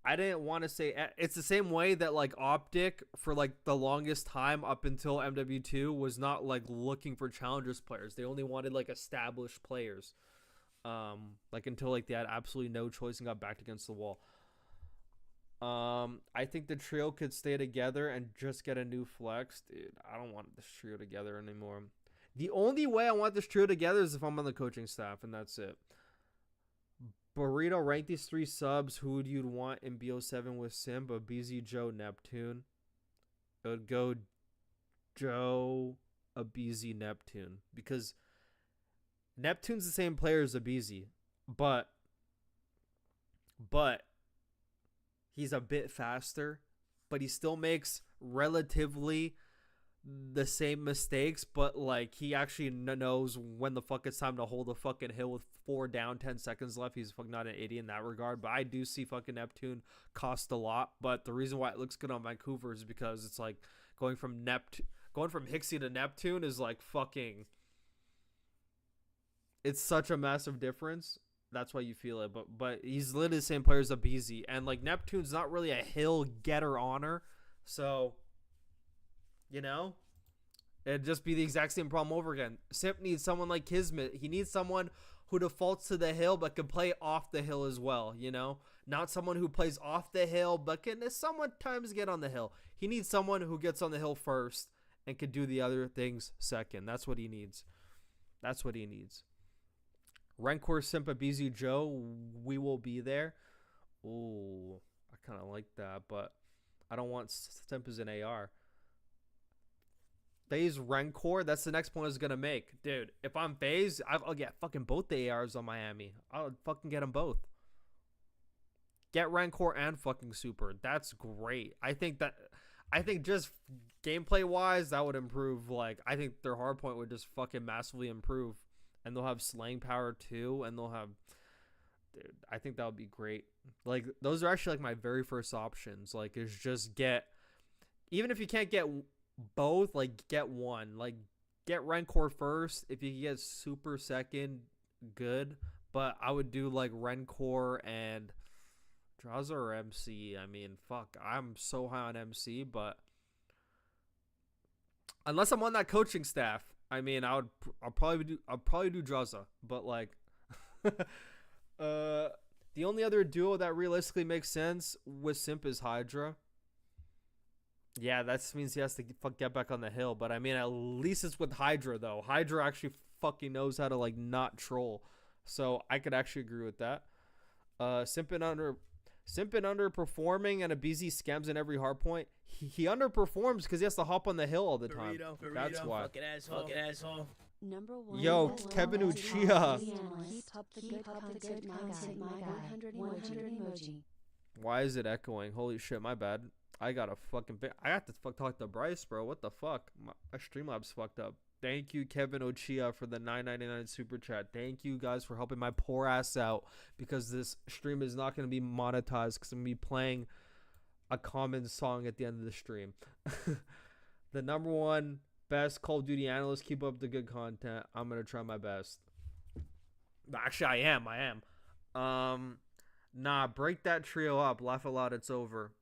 I didn't want to say it's the same way that like Optic for like the longest time up until MW2 was not like looking for challengers players. They only wanted like established players. Like until like they had absolutely no choice and got backed against the wall. I think the trio could stay together and just get a new flex. Dude, I don't want this trio together anymore. The only way I want this trio together is if I'm on the coaching staff, and that's it. Borito, rank these 3 subs. Who would you want in BO7 with Simp? BZ, Joe, Neptune. It would go Joe, BZ, Neptune, because Neptune's the same player as EWC, but he's a bit faster, but he still makes relatively the same mistakes, but like he actually knows when the fuck it's time to hold a fucking hill with 4 down, 10 seconds left. He's fucking not an idiot in that regard, but I do see fucking Neptune cost a lot. But the reason why it looks good on Vancouver is because it's like going from Hixie to Neptune is like fucking, it's such a massive difference. That's why you feel it. But he's literally the same player as EWC, and like Neptune's not really a hill getter honor, so you know, it'd just be the exact same problem over again. Simp needs someone like Kismet. He needs someone who defaults to the hill but can play off the hill as well, you know? Not someone who plays off the hill but can sometimes get on the hill. He needs someone who gets on the hill first and can do the other things second. That's what he needs. That's what he needs. Rancor, Simp, BZ, Joe, we will be there. Ooh, I kind of like that, but I don't want Simp as an AR. FaZe Rancor, that's the next point I was going to make. Dude, if I'm FaZe, I'll get fucking both the ARs on Miami. I'll fucking get them both. Get Rancor and fucking Super. That's great. I think just gameplay-wise, that would improve. Like, I think their hardpoint would just fucking massively improve. And they'll have slaying power too, and they'll have... Dude, I think that would be great. Like, those are actually like my very first options. Like, is just get... Even if you can't get both, like get one. Like get Rancor first. If you can get Super second, good. But I would do like Rancor and Draza or MC. I mean, fuck, I'm so high on MC, but unless I'm on that coaching staff, I mean, I'll probably do Draza. But like the only other duo that realistically makes sense with Simp is Hydra. Yeah, that means he has to get back on the hill. But I mean, at least it's with Hydra, though. Hydra actually fucking knows how to like not troll. So I could actually agree with that. Simpin underperforming and a BZ scams in every hardpoint. He underperforms because he has to hop on the hill all the time. Burrito, That's why. Fucking asshole. Number 1. Yo, Kevin Uchiha. Keep up the good content, my guy. 100 emoji. Why is it echoing? Holy shit, my bad. I got to talk to Bryce, bro. What the fuck? My Streamlabs fucked up. Thank you, Kevin Ochia, for the $9.99 super chat. Thank you guys for helping my poor ass out, because this stream is not going to be monetized because I'm going to be playing a common song at the end of the stream. The number 1 best Call of Duty analyst. Keep up the good content. I'm going to try my best. Actually, I am. Nah, break that trio up. Laugh aloud. It's over.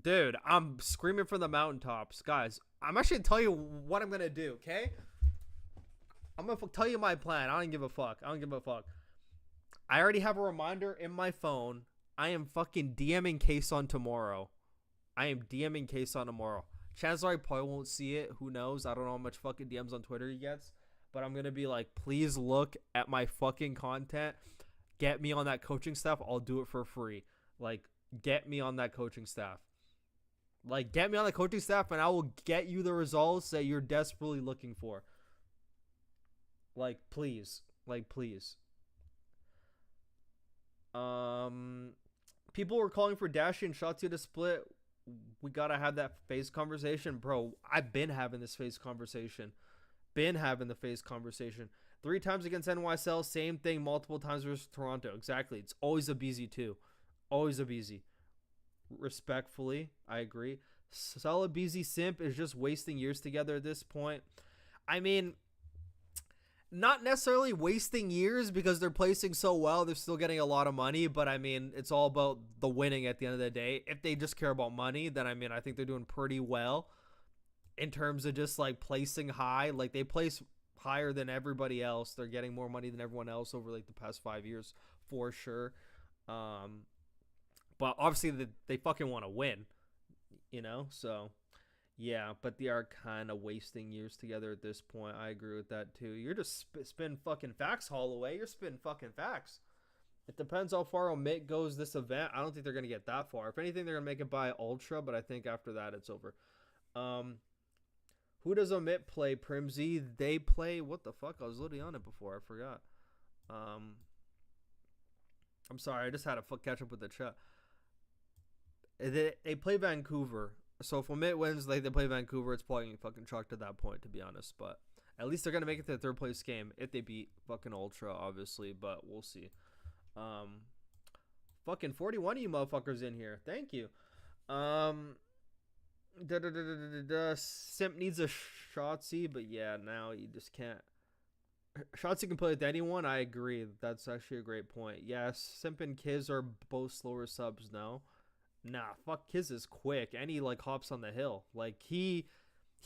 Dude, I'm screaming from the mountaintops. Guys, I'm actually going to tell you what I'm going to do, okay? I'm gonna tell you my plan. I don't give a fuck. I don't give a fuck. I already have a reminder in my phone. I am fucking DMing Kason tomorrow. I am DMing Kason tomorrow. Chances are I probably won't see it. Who knows? I don't know how much fucking DMs on Twitter he gets. But I'm gonna be like, please look at my fucking content. Get me on that coaching staff. I'll do it for free. Like, get me on that coaching staff. Like, get me on the coaching staff and I will get you the results that you're desperately looking for. Like, please. Like, please. People were calling for Dashi and Shotzi to split. We gotta have that FaZe conversation. Bro, I've been having this FaZe conversation. 3 times against NYSL, same thing, multiple times versus Toronto. Exactly. It's always a BZ too. Always a BZ. Respectfully, I agree. Solid BZ simp is just wasting years together at this point. I mean, not necessarily wasting years because they're placing so well. They're still getting a lot of money. But, I mean, it's all about the winning at the end of the day. If they just care about money, then, I mean, I think they're doing pretty well in terms of just, like, placing high. Like, they place higher than everybody else. They're getting more money than everyone else over, like, the past 5 years for sure. But, obviously, they fucking want to win, you know? So, yeah, but they are kind of wasting years together at this point. I agree with that, too. You're just spin fucking facts, Holloway. You're spinning fucking facts. It depends how far Omit goes this event. I don't think they're going to get that far. If anything, they're going to make it by Ultra, but I think after that, it's over. Who does Omit play? Primzy? They play... What the fuck? I was literally on it before. I forgot. I'm sorry. I just had to catch up with the chat. They play Vancouver. So if Omit wins, they play Vancouver, it's probably fucking chalked at that point, to be honest. But at least they're going to make it to the third place game if they beat fucking Ultra, obviously. But we'll see. Fucking 41 of you motherfuckers in here. Thank you. Simp needs a Shotzi, but yeah, now you just can't. Shotzi can play with anyone. I agree. That's actually a great point. Yes, Simp and Kiz are both slower subs now. Nah, fuck, Kiz is quick, and he, like, hops on the hill. Like, he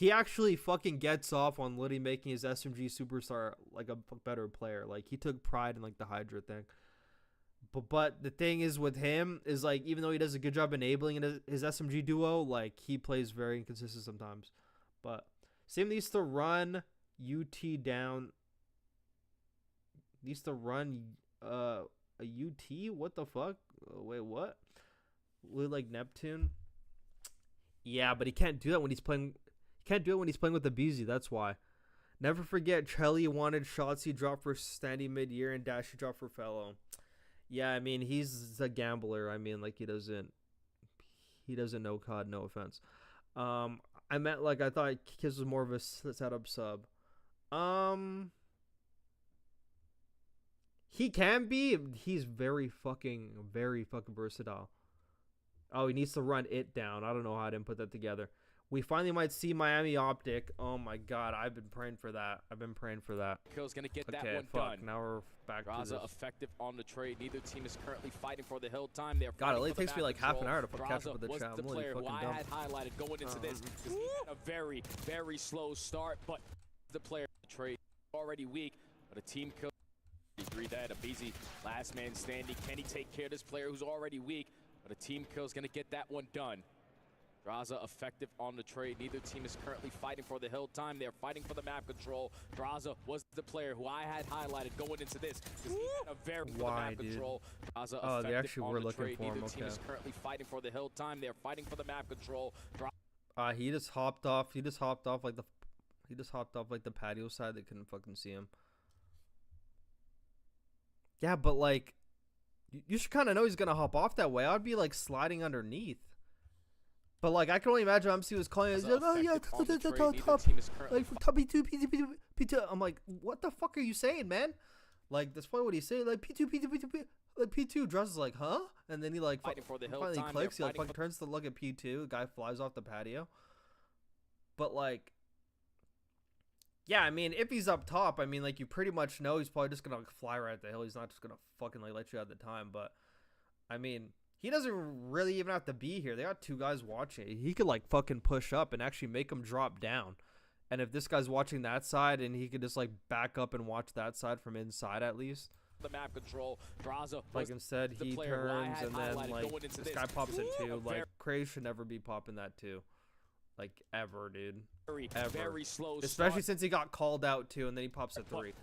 actually fucking gets off on literally making his SMG superstar, like, a better player. Like, he took pride in, like, the Hydra thing. But the thing is with him is, like, even though he does a good job enabling his SMG duo, like, he plays very inconsistent sometimes. But Sam needs to run UT down. Needs to run a UT? What the fuck? Wait, what? Like Neptune. Yeah, but he can't do that when he's playing. He can't do it when he's playing with the BZ. That's why. Never forget, Chelly wanted Shotzi drop for standing mid-year and Dashi drop for fellow. Yeah, I mean, he's a gambler. I mean, like, he doesn't know COD. No offense. I meant, like, I thought Kiz was more of a setup sub. He can be. He's very fucking versatile. Oh, he needs to run it down. I don't know how I didn't put that together. We finally might see Miami Optic. Oh my god, I've been praying for that. Kill's gonna get that Okay, one fuck. done. Now we're back to Draza this. effective on the trade. Neither team is currently fighting for the hill time. They're God, it fighting only for the takes me map like half an control. hour to catch Draza up with the was chat. the I'm literally player who fucking I dumb. had highlighted going into this. He had a very, very slow start, but the player trade already weak. But a team kill. Agree that a busy last man standing. Can he take care of this player who's already weak? But a team kill is gonna get that one done. Draza effective on the trade. Neither team is currently fighting for the hill time. They're fighting for the map control. Draza was the player who I had highlighted going into this. He had a very Why, map dude? control. Draza Oh, they effective actually on were the looking trade. for him, Neither team okay. is currently fighting for the hill time. They're fighting for the map control. He just hopped off. He just hopped off like the patio side. They couldn't fucking see him. Yeah, but like, you should kind of know he's gonna hop off that way. I'd be like sliding underneath. But like, I can only imagine MC was calling. He's like, oh yeah, top, like top P2, P2. I'm like, what the fuck are you saying, man? Like, that's probably what he's saying. Like P2, like P2. Draza's is like, huh? And then he like finally clicks. He like fucking turns to look at P2. The guy flies off the patio. But like, yeah, I mean, if he's up top, I mean, like, you pretty much know he's probably just gonna like, fly right at the hill. He's not just gonna fucking like let you have the time. But I mean, he doesn't really even have to be here. They got 2 guys watching. He could like fucking push up and actually make him drop down And if this guy's watching that side and he could just like back up and watch that side from inside at least. The map control. Draza Like instead the he player who I turns had and then highlighted like going into this this. guy pops it too. Very- Like Craze should never be popping that too. Like ever, dude. very, Ever. very slow Especially start. since he got called out too and then he pops a 3.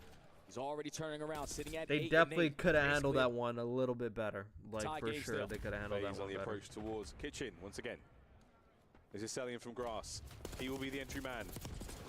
He's already turning around, sitting at They 8 definitely and 8. could have handled Basically, that one a little bit better. Like tie for game sure still. they could have handled FaZe that on one the better. approach towards Kitchen once again. This is Sellian from Grass. He will be the entry man.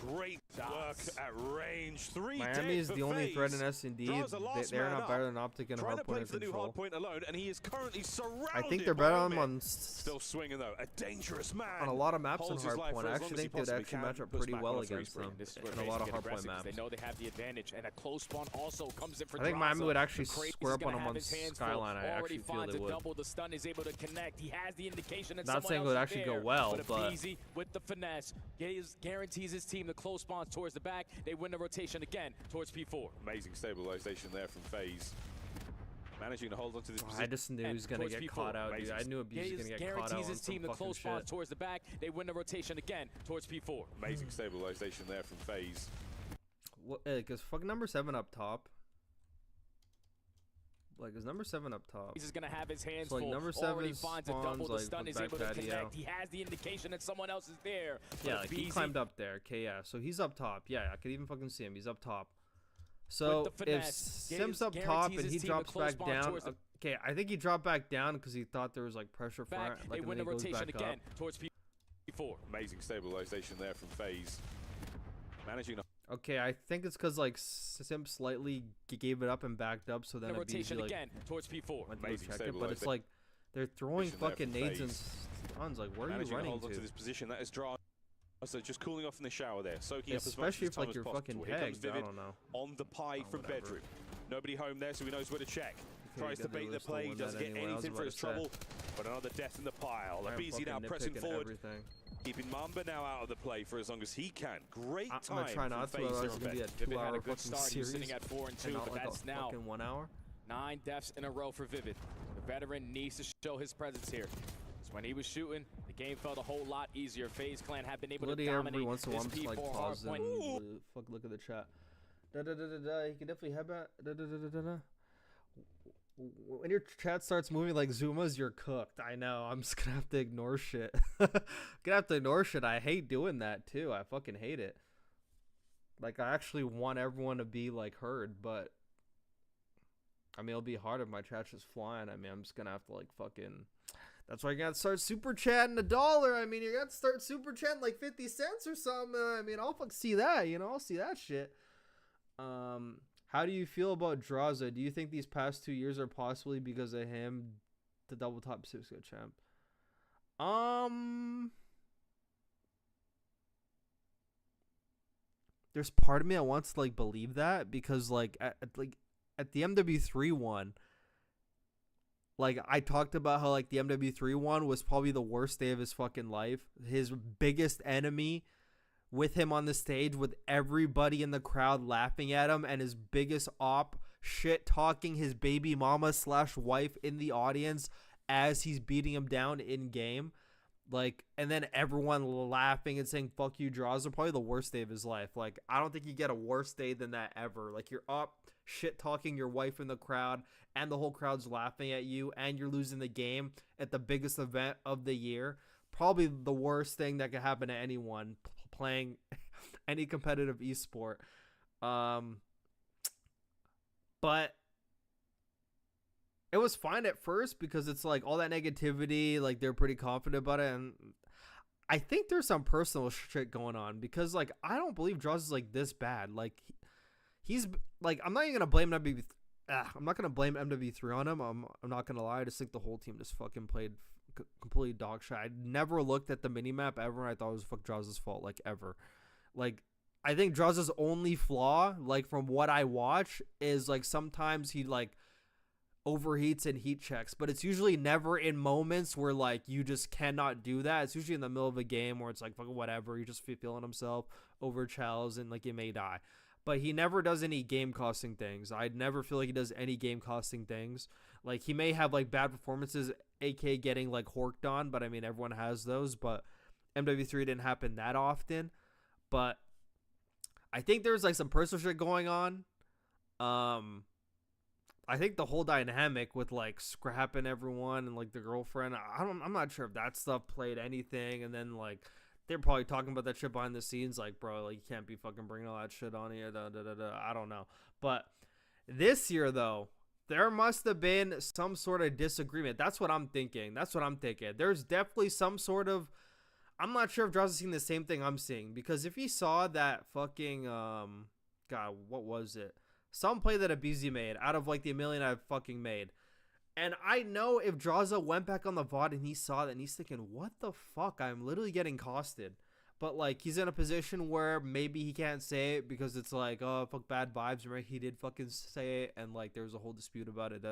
Great work at range. 3 Miami is dead the for only FaZe. threat in S&D. Draws a last They're man not up. better than Optic and Trying to play Hardpoint for the new control. Hardpoint alone, and he is currently surrounded. I think they're by better on Omit. him on Still swinging though. A dangerous man. on a lot of maps on Holds his life Hardpoint. for I as long actually as he think they'd possibly actually can. match up Puts pretty back well on a free against spree. them This is where in a FaZe lot of get Hardpoint aggressive 'cause maps. They know they have the advantage, and a close spawn also comes in for I think Miami Draza. would actually The Craze square is up gonna on him have on his hands full. Skyline. I Already actually feel finds they a would. double. The stun is able to connect. He has the indication that Not someone saying it else would is actually go there, well, but but- Easy with the finesse guarantees his team the close spawns towards the back. They win the rotation again towards P4. Amazing stabilization there from FaZe. Managing to hold on to this position. I just knew he was gonna towards get P4. caught out, dude. Amazing. I knew Abuse was gonna get caught out Guarantees on his team some the fucking close spawns shit. towards the back. They win the rotation again towards P4. Amazing stabilization there from FaZe. Because fucking number 7 up top. Like, is number 7 up top? He's gonna have his hands So, like, full. number Already 7 finds a double. spawns, The like, stun with is back able to patio. connect. He has the indication that someone else is there. Yeah, But like he Beezy climbed up there. Okay, yeah. So he's up top. Yeah, I could even fucking see him. He's up top. So With the if finesse, Sim's up top guarantees and his he team drops the close back spawn down, towards the okay, I think he dropped back down because he thought there was like pressure for back. it. They Like, and win then the he goes rotation back again up. towards P4. Amazing stabilization there from FaZe. Managing to Okay, I think it's because like Sim slightly gave it up and backed up, so then The Abuse rotation like again towards P4. went to go Amazing check it. But it's stabilization like they're throwing there fucking from nades and FaZe. stuns. Like, where are you managing to running hold on to to? this position. That is Draw. So just cooling off in the shower there, soaking up as much Especially of his if time like as you're possible. fucking Here comes pegged. I Vivid don't know. on the pie Oh, from whatever. bedroom. Nobody home there, so he knows where to check. Tries to good, they bait the would've still play, won doesn't that get anyway, I was anything for about his to say. trouble. But another death in the pile. I am Abizi now fucking pressing nitpicking forward, everything. keeping Mamba now out of the play for as long as he can. Great I'm time gonna try not from to, FaZe otherwise here it's on gonna be a Bet. Vivid had a 2-hour good fucking start. He was series. sitting at 4 and And 2, not but like that's a now fucking 1 hour. 9 deaths in a row for Vivid. The veteran needs to show his presence here. So when he was shooting, the game felt a whole lot easier. FaZe Clan have been able to Literally every dominate once in a while, I'm this just like P4 pausing. hardpoint. Fuck, look at the chat. Da da da da da. You can definitely have that. Da da da da da da. When your chat starts moving like Zuma's, you're cooked. I know. I'm just gonna have to ignore shit. Gonna have to ignore shit. I hate doing that too. I fucking hate it. Like, I actually want everyone to be like heard, but I mean, it'll be hard if my chat's just flying. I mean, I'm just gonna have to like fucking. That's why you gotta start super chatting $1. I mean, you gotta start super chatting like 50 cents or something. I mean, I'll fuck see that. You know, I'll see that shit. How do you feel about Draza? Do you think these past 2 years are possibly because of him, the double top Cisco champ? There's part of me that wants to like believe that because like at the MW3 one, like I talked about how like the MW3 one was probably the worst day of his fucking life. His biggest enemy with him on the stage with everybody in the crowd laughing at him, and his biggest op shit talking his baby mama / wife in the audience as he's beating him down in game. Like, and then everyone laughing and saying fuck you, Draws are probably the worst day of his life. Like, I don't think you get a worse day than that ever. Like, you're up shit talking your wife in the crowd and the whole crowd's laughing at you and you're losing the game at the biggest event of the year. Probably the worst thing that could happen to anyone playing any competitive esport. But it was fine at first because it's like all that negativity, like they're pretty confident about it. And I think there's some personal shit going on because like, I don't believe Draws is like this bad. Like he's like, I'm not even going to blame I'm not going to blame MW3 on him. I'm not going to lie. I just think the whole team just fucking played completely dog shit. I never looked at the minimap ever. And I thought it was fuck Draws' fault, like ever. Like, I think Draws' only flaw, like from what I watch, is like sometimes he like overheats and heat checks, but it's usually never in moments where like you just cannot do that. It's usually in the middle of a game where it's like fucking whatever, you just feeling himself over chows and like you may die. But he never does any game costing things. I'd never feel like he does any game costing things. Like he may have like bad performances, AK getting like horked on, but I mean everyone has those. But MW3 didn't happen that often. But I think there's like some personal shit going on. I think the whole dynamic with like scrapping everyone and like the girlfriend, I'm not sure if that stuff played anything. And then like they're probably talking about that shit behind the scenes, like, bro, like you can't be fucking bringing all that shit on here. I don't know. But this year though, there must have been some sort of disagreement. That's what I'm thinking. There's definitely some sort of, I'm not sure if Draws is seeing the same thing I'm seeing, because if he saw that fucking God, what was it? Some play that Abizi made out of like the million I've fucking made. And I know if Draza went back on the VOD and he saw that and he's thinking, what the fuck? I'm literally getting costed. But like he's in a position where maybe he can't say it because it's like, oh, fuck, bad vibes. Right? He did fucking say it and like there was a whole dispute about it.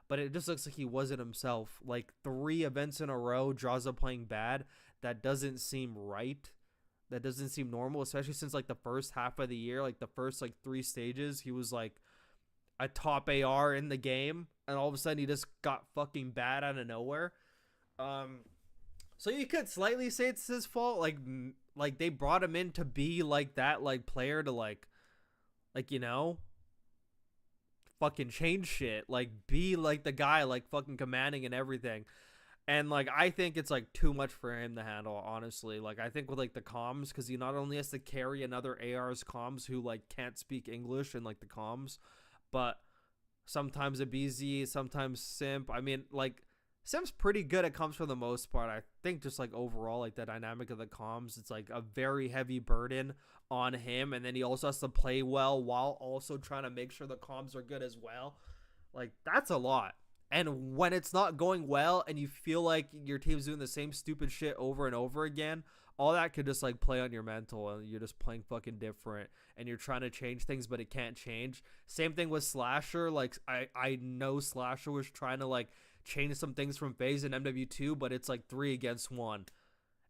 But it just looks like he wasn't himself. Like 3 events in a row, Draza playing bad. That doesn't seem right. That doesn't seem normal, especially since like the first half of the year, like the first like 3 stages, he was like a top AR in the game, and all of a sudden he just got fucking bad out of nowhere. So you could slightly say it's his fault, like they brought him in to be like that like player to like you know, fucking change shit, like be like the guy like fucking commanding and everything. And, like, I think it's, like, too much for him to handle, honestly. Like, I think with, like, the comms, because he not only has to carry another AR's comms who, like, can't speak English in, like, the comms, but sometimes a BZ, sometimes Simp. I mean, like, Simp's pretty good at comms for the most part. I think just, like, overall, like, the dynamic of the comms, it's, like, a very heavy burden on him. And then he also has to play well while also trying to make sure the comms are good as well. Like, that's a lot. And when it's not going well and you feel like your team's doing the same stupid shit over and over again, all that could just like play on your mental and you're just playing fucking different and you're trying to change things but it can't change. Same thing with Slasher. Like I know Slasher was trying to like change some things from FaZe and MW2, but it's like 3 against 1.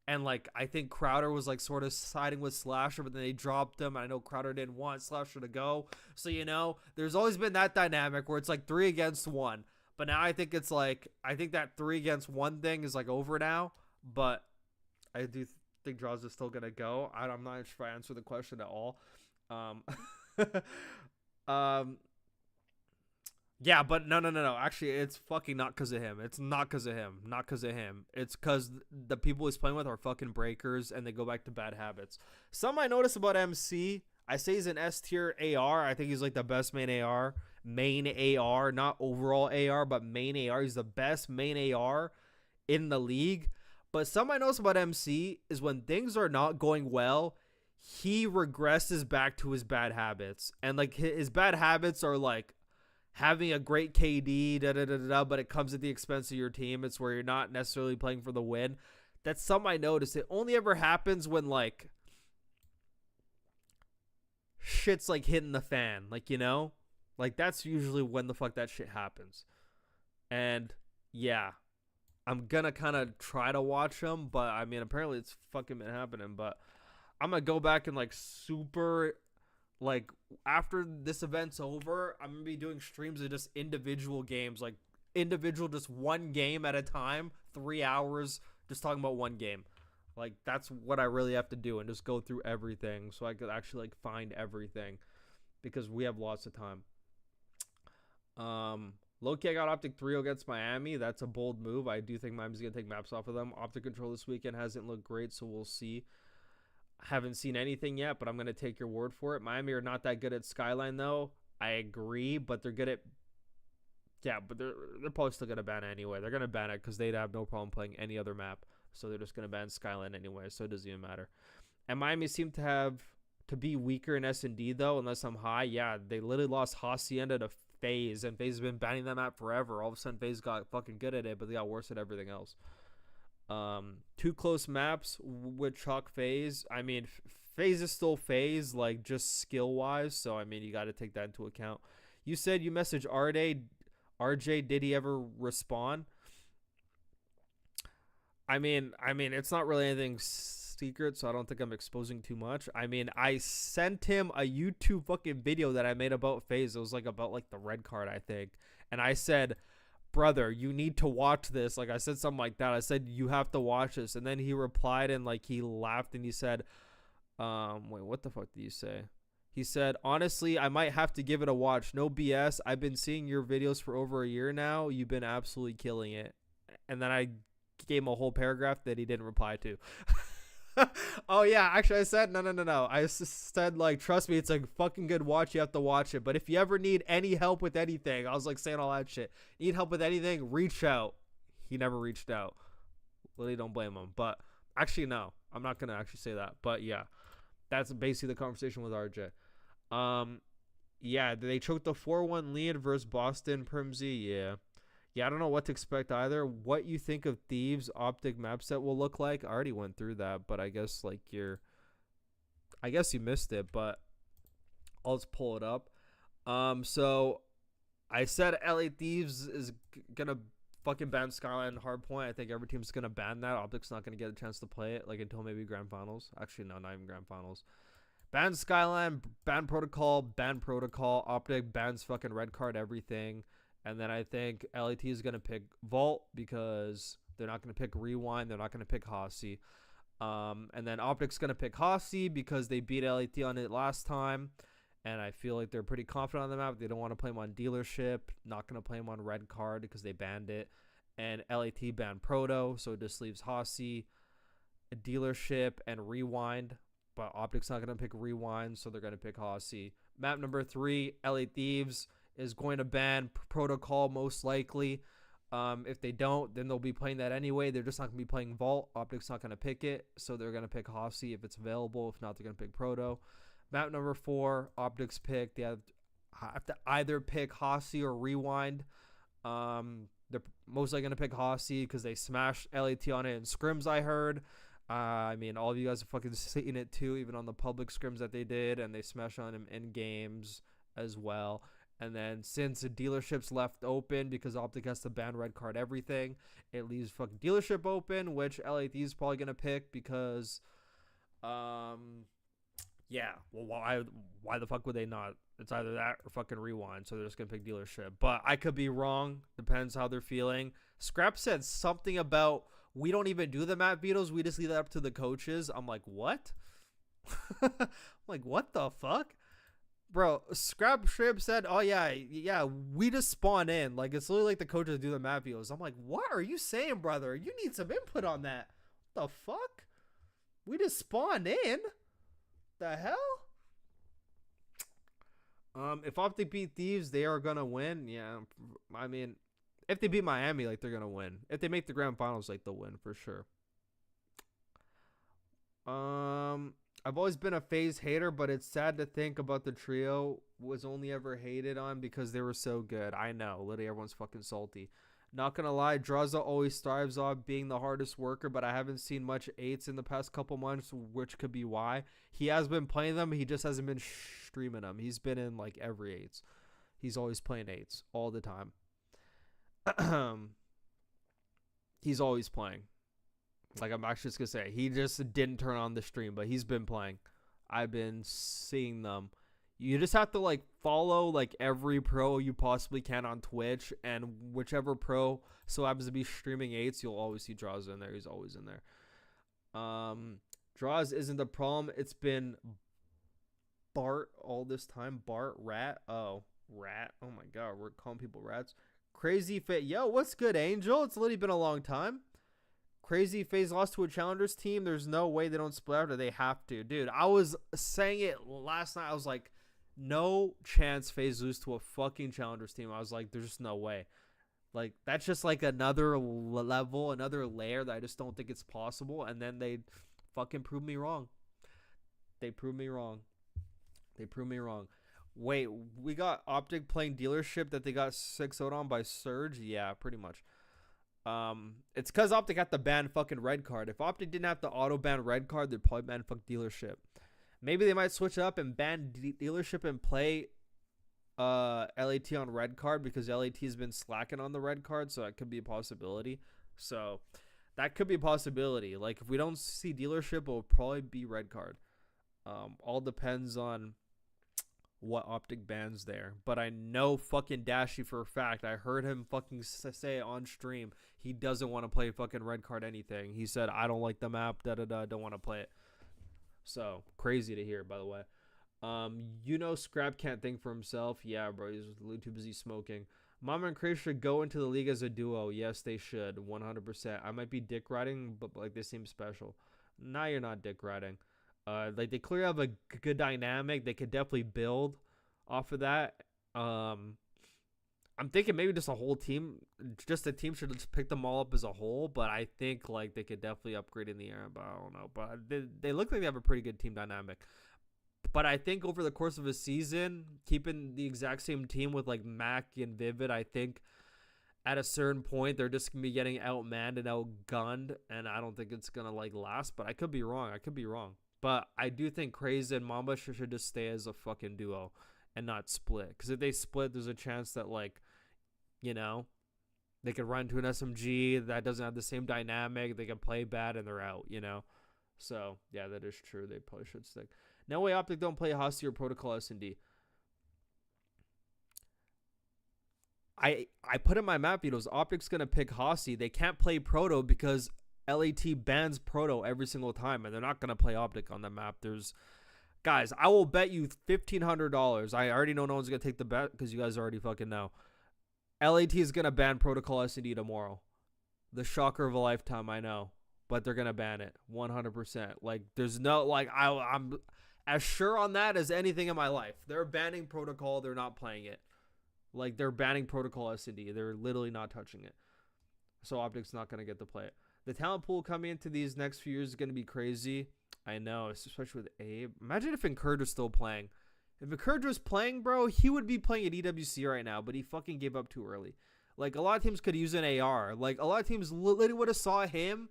And like I think Crowder was like sort of siding with Slasher, but then they dropped him. I know Crowder didn't want Slasher to go. So, you know, there's always been that dynamic where it's like 3 against 1. But now I think it's like, I think that 3 against 1 thing is like over now. But I do think Draws is still going to go. I'm not sure if I answered the question at all. Yeah, but no. Actually, it's fucking not because of him. It's not because of him. Not because of him. It's because the people he's playing with are fucking breakers and they go back to bad habits. Some I notice about MC, I say he's an S tier AR. I think he's like the best main AR. Main AR, not overall AR, but main AR. He's the best main AR in the league. But something I notice about MC is when things are not going well, he regresses back to his bad habits. And like his bad habits are like having a great KD, but it comes at the expense of your team. It's where you're not necessarily playing for the win. That's something I noticed. It only ever happens when like shit's like hitting the fan, like, you know? Like, that's usually when the fuck that shit happens. And, yeah. I'm gonna kind of try to watch them, but, I mean, apparently it's fucking been happening. But I'm gonna go back and, like, super, like, after this event's over, I'm gonna be doing streams of just individual games. Like, individual, just one game at a time, 3 hours, just talking about one game. Like, that's what I really have to do, and just go through everything so I could actually, like, find everything. Because we have lots of time. Low-key, I got Optic 3 against Miami. That's a bold move. I do think Miami's going to take maps off of them. Optic control this weekend hasn't looked great, so we'll see. Haven't seen anything yet, but I'm going to take your word for it. Miami are not that good at Skyline, though. I agree, but they're good at... Yeah, but they're probably still going to ban it anyway. They're going to ban it because they'd have no problem playing any other map. So they're just going to ban Skyline anyway, so it doesn't even matter. And Miami seem to be weaker in S&D, though, unless I'm high. Yeah, they literally lost Hacienda to FaZe, and FaZe has been banning them out forever. All of a sudden, FaZe got fucking good at it, but they got worse at everything else. 2 close maps with Chalk FaZe. I mean, FaZe is still FaZe, like, just skill-wise, so, I mean, you got to take that into account. You said you messaged RJ. Did he ever respond? I mean, it's not really anything secret, so I don't think I'm exposing too much. I mean, I sent him a YouTube fucking video that I made about FaZe. It was like about like the red card, I think. And I said, brother, you need to watch this. Like I said something like that. I said, you have to watch this. And then he replied and like he laughed and he said, Wait, what the fuck did you say? He said, honestly, I might have to give it a watch. No BS. I've been seeing your videos for over a year now. You've been absolutely killing it. And then I gave him a whole paragraph that he didn't reply to. Oh, yeah. Actually, I said, no. I said, like, trust me, it's a fucking good watch. You have to watch it. But if you ever need any help with anything, I was, like, saying all that shit. Need help with anything? Reach out. He never reached out. Really don't blame him. But actually, no. I'm not going to actually say that. But, yeah. That's basically the conversation with RJ. Yeah, they choked the 4-1 lead versus Boston. Primsy, yeah, I don't know what to expect either. What you think of Thieves Optic map set will look like? I already went through that, but I guess like I guess you missed it, but I'll just pull it up. So I said LA Thieves is gonna fucking ban Skyline and Hardpoint. I think every team's gonna ban that. Optic's not gonna get a chance to play it like until maybe Grand Finals. Actually, no, not even Grand Finals. Ban Skyline, ban Protocol, Optic bans fucking red card everything. And then I think LAT is going to pick Vault because they're not going to pick Rewind. They're not going to pick Hossie. And then Optic's going to pick Hossie because they beat LAT on it last time. And I feel like they're pretty confident on the map. They don't want to play him on Dealership. Not going to play him on Red Card because they banned it. And LAT banned Proto, so it just leaves Hossie, Dealership, and Rewind. But Optic's not going to pick Rewind, so they're going to pick Hossie. Map number 3, LA Thieves is going to ban Protocol most likely. If they don't, then they'll be playing that anyway. They're just not going to be playing Vault. Optic's not going to pick it, so they're going to pick Hossie if it's available. If not, they're going to pick Proto. Map number 4, Optic's pick. They have to either pick Hossie or Rewind. They're mostly going to pick Hossie because they smashed LAT on it in scrims, I heard. I mean, all of you guys have fucking seen it too, even on the public scrims that they did, and they smashed on him in games as well. And then since the Dealership's left open because Optic has to ban red card everything, it leaves fucking Dealership open, which LAT is probably going to pick because, yeah, well, why the fuck would they not? It's either that or fucking Rewind, so they're just going to pick Dealership. But I could be wrong. Depends how they're feeling. Scrap said something about, we don't even do the map vetoes. We just leave that up to the coaches. I'm like, what? I'm like, what the fuck? Bro, Scrap Strip said, oh, yeah, we just spawn in. Like, it's literally like the coaches do the map vetoes. I'm like, what are you saying, brother? You need some input on that. What the fuck? We just spawned in? The hell? If Optic beat Thieves, they are going to win. Yeah, I mean, if they beat Miami, like, they're going to win. If they make the Grand Finals, like, they'll win for sure. I've always been a FaZe hater, but it's sad to think about the trio was only ever hated on because they were so good. I know, literally everyone's fucking salty. Not gonna lie, Draza always thrives on being the hardest worker, but I haven't seen much 8s in the past couple months, which could be why. He has been playing them, he just hasn't been streaming them. He's been in like every 8s. He's always playing 8s all the time. He's always playing. Like, I'm actually just going to say, he just didn't turn on the stream, but he's been playing. I've been seeing them. You just have to, like, follow, like, every pro you possibly can on Twitch, and whichever pro so happens to be streaming 8s, you'll always see Draws in there. He's always in there. Draws isn't the problem. It's been Bart all this time. Bart, Rat. Oh, Rat. Oh, my God. We're calling people rats. Crazy Fit. Yo, what's good, Angel? It's literally been a long time. Crazy FaZe lost to a Challengers team. There's no way they don't split after. They have to. Dude, I was saying it last night. I was like, no chance FaZe lose to a fucking Challengers team. I was like, there's just no way. Like, that's just like another level, another layer that I just don't think it's possible. And then they fucking proved me wrong. They proved me wrong. They proved me wrong. Wait, we got Optic playing Dealership that they got 6-0 on by Surge? Yeah, pretty much. It's because Optic got the ban fucking red card. If Optic didn't have the auto ban red card, they'd probably ban fuck Dealership. Maybe they might switch up and ban Dealership and play LAT on red card because LAT has been slacking on the red card, so that could be a possibility. So that could be a possibility. Like, if we don't see Dealership, it'll probably be red card. All depends on what Optic bans there. But I know fucking Dashy for a fact. I heard him fucking say it on stream. He doesn't want to play fucking red card anything. He said, I don't like the map, don't want to play it. So crazy to hear, by the way. Scrap can't think for himself. Yeah, bro, he's a little too busy smoking. Mama and Chris should go into the league as a duo. Yes, they should. 100%. I might be dick riding, but like they seem special. Nah, you're not dick riding. Like they clearly have a good dynamic. They could definitely build off of that. I'm thinking maybe just a whole team, just the team should just pick them all up as a whole. But I think like they could definitely upgrade in the air. But I don't know. But they look like they have a pretty good team dynamic. But I think over the course of a season, keeping the exact same team with like Mac and Vivid, I think at a certain point they're just gonna be getting outmanned and outgunned, and I don't think it's gonna like last. But I could be wrong. But I do think Crazy and Mamba should just stay as a fucking duo and not split. Because if they split, there's a chance that like, they could run to an SMG that doesn't have the same dynamic. They can play bad and they're out. So yeah, that is true. They probably should stick. No way Optic don't play Hosty or Protocol S&D. I put in my map videos, Optic's going to pick Hosty. They can't play Proto because LAT bans Proto every single time, and they're not going to play Optic on the map. Guys, I will bet you $1,500. I already know no one's going to take the bet because you guys already fucking know. LAT is going to ban Protocol S&D tomorrow. The shocker of a lifetime, I know. But they're going to ban it 100%. Like, there's no, like, I'm as sure on that as anything in my life. They're banning Protocol. They're not playing it. Like, they're banning Protocol S&D. They're literally not touching it. So Optic's not going to get to play it. The talent pool coming into these next few years is going to be crazy. I know, especially with Abe. Imagine if Encourage was still playing. If Encourage was playing, bro, he would be playing at EWC right now, but he fucking gave up too early. Like, a lot of teams could use an AR. Like, a lot of teams literally would have saw him.